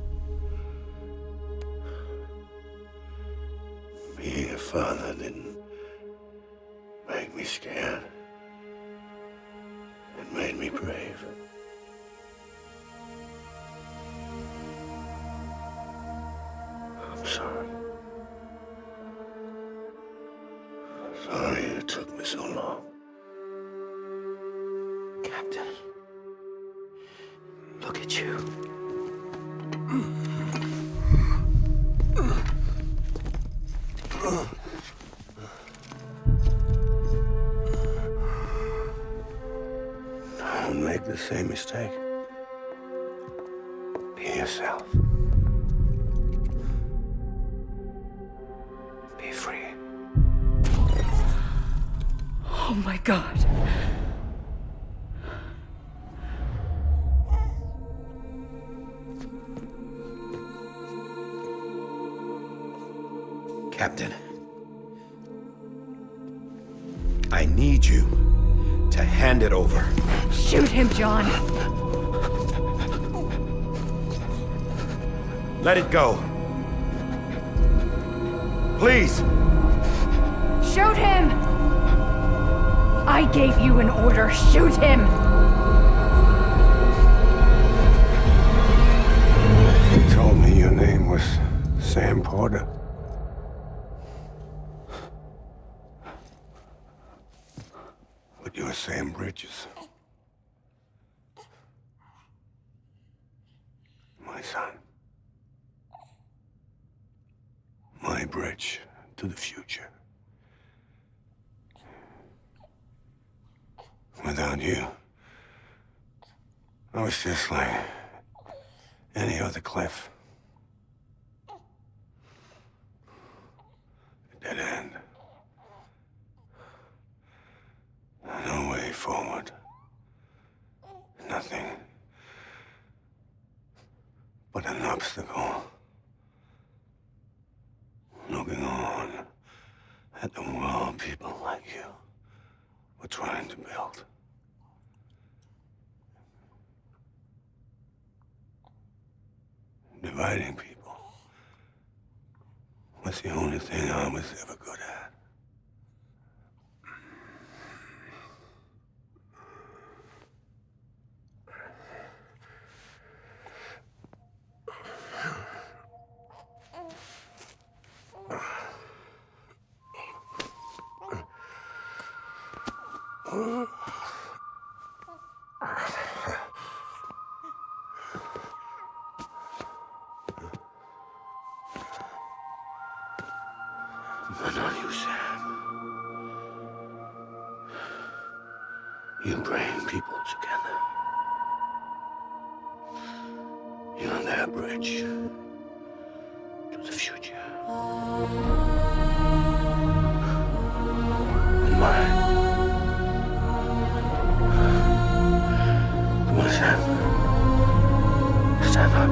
[SPEAKER 2] Being a father didn't make me scared. It made me brave. I'm sorry. Sorry it took me so long.
[SPEAKER 1] Captain, look at you.
[SPEAKER 2] Don't make the same mistake. Be yourself. Be free.
[SPEAKER 5] Oh my God.
[SPEAKER 21] Captain, I need you to hand it over.
[SPEAKER 5] Shoot him, John.
[SPEAKER 21] Let it go. Please.
[SPEAKER 5] Shoot him! I gave you an order. Shoot him!
[SPEAKER 2] order. But you're saying Bridges. My son. My bridge to the future. Without you, I was just like any other Cliff. A dead end. No way forward. Nothing but an obstacle. Looking on at the world people like you were trying to build. Dividing people was the only thing I was ever good at. But not you, Sam. You bring people together. You're their bridge to the future. And mine. Come on, Sam. Stand up.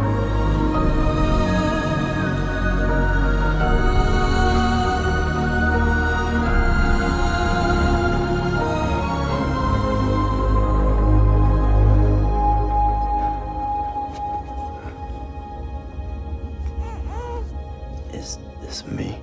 [SPEAKER 2] Is this me?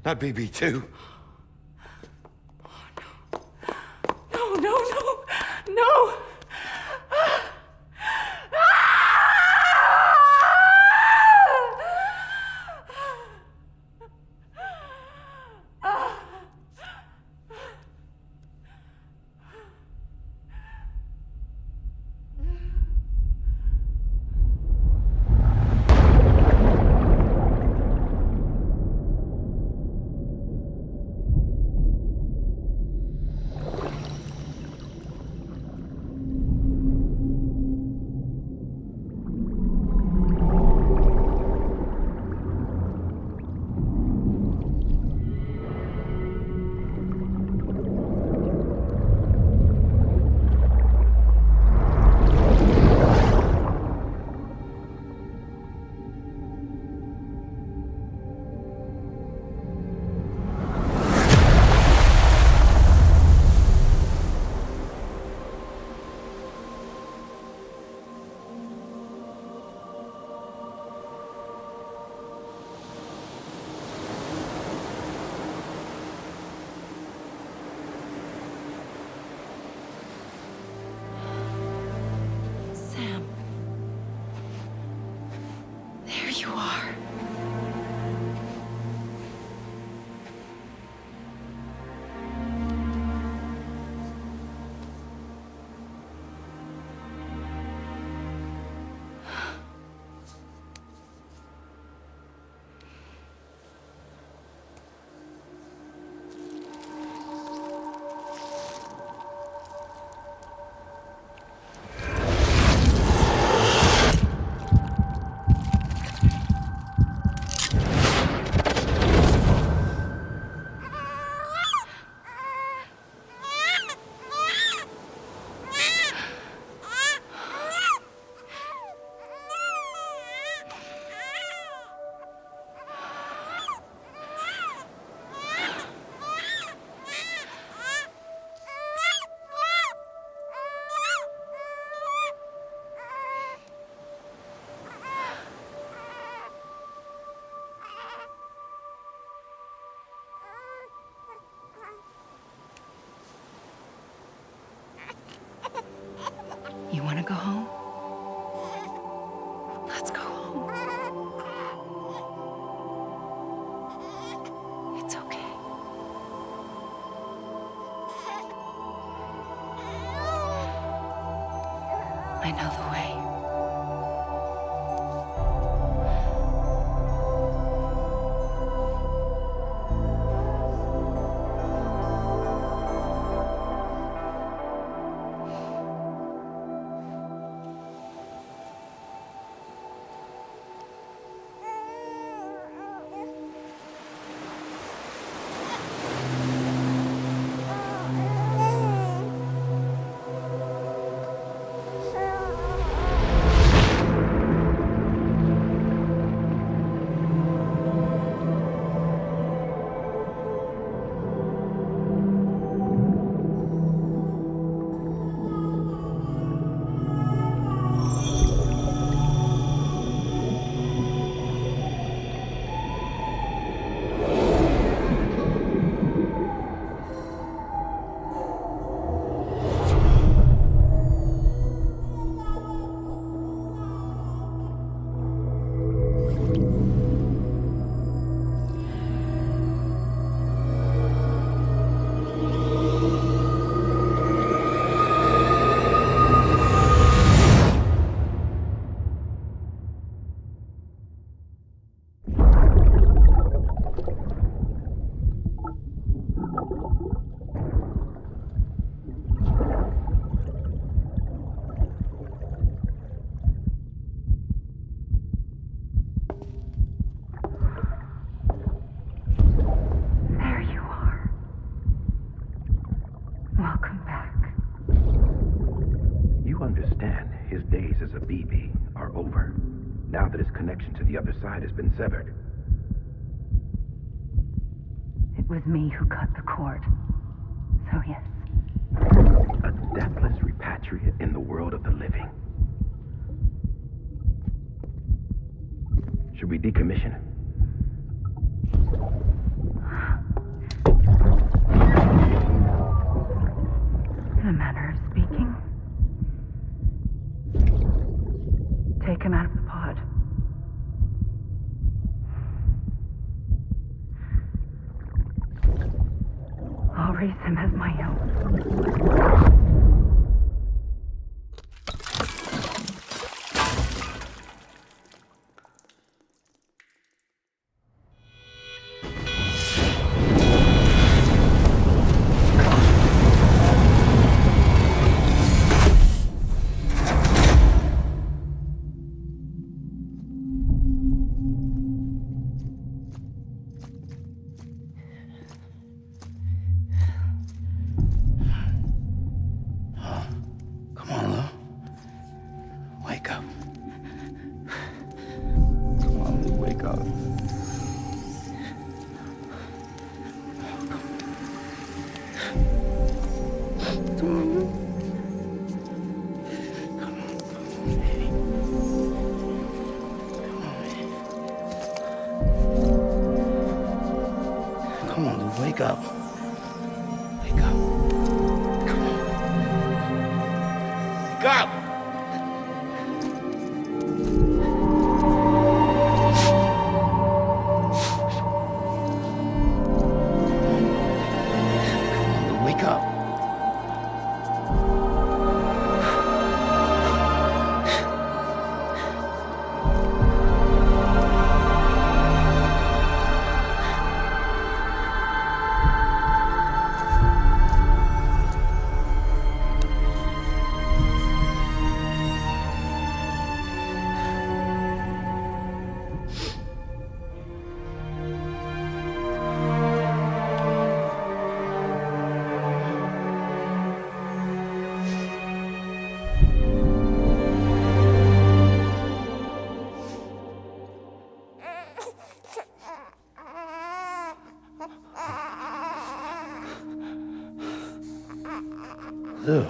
[SPEAKER 2] Not BB2.
[SPEAKER 19] No, no, no, no!
[SPEAKER 10] I know the way.
[SPEAKER 23] The other side has been severed.
[SPEAKER 10] It was me who cut the cord. So yes.
[SPEAKER 23] A deathless repatriate in the world of the living. Should we decommission it?
[SPEAKER 10] In a manner of speaking. Take him out of the pod. I'll raise him as my own.
[SPEAKER 1] Wake up. Wake up. Come on. Wake up! Wake up. Ew.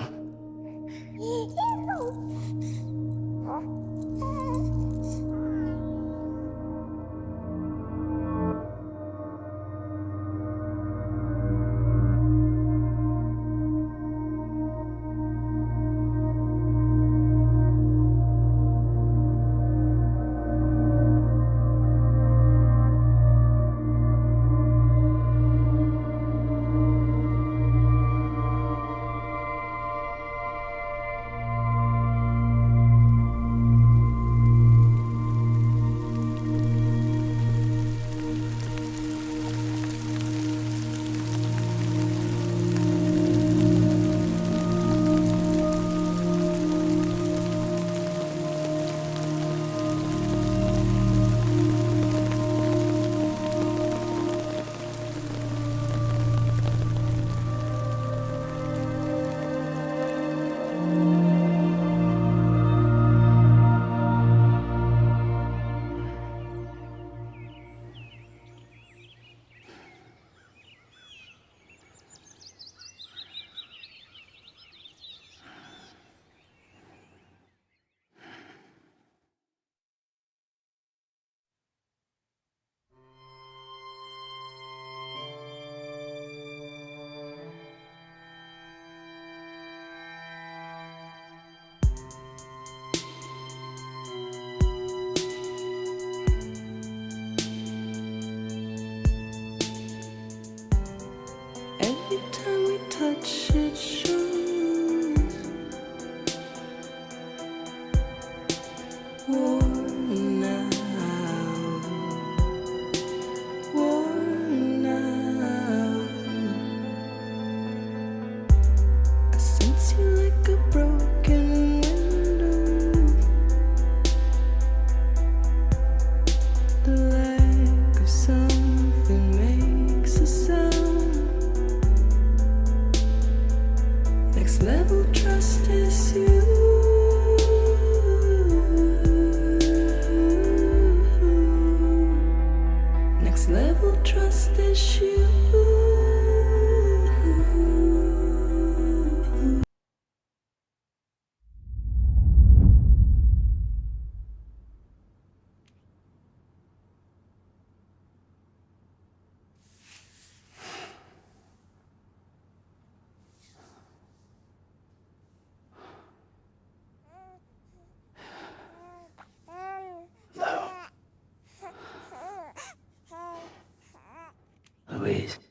[SPEAKER 19] next level trust issue.
[SPEAKER 1] Louise.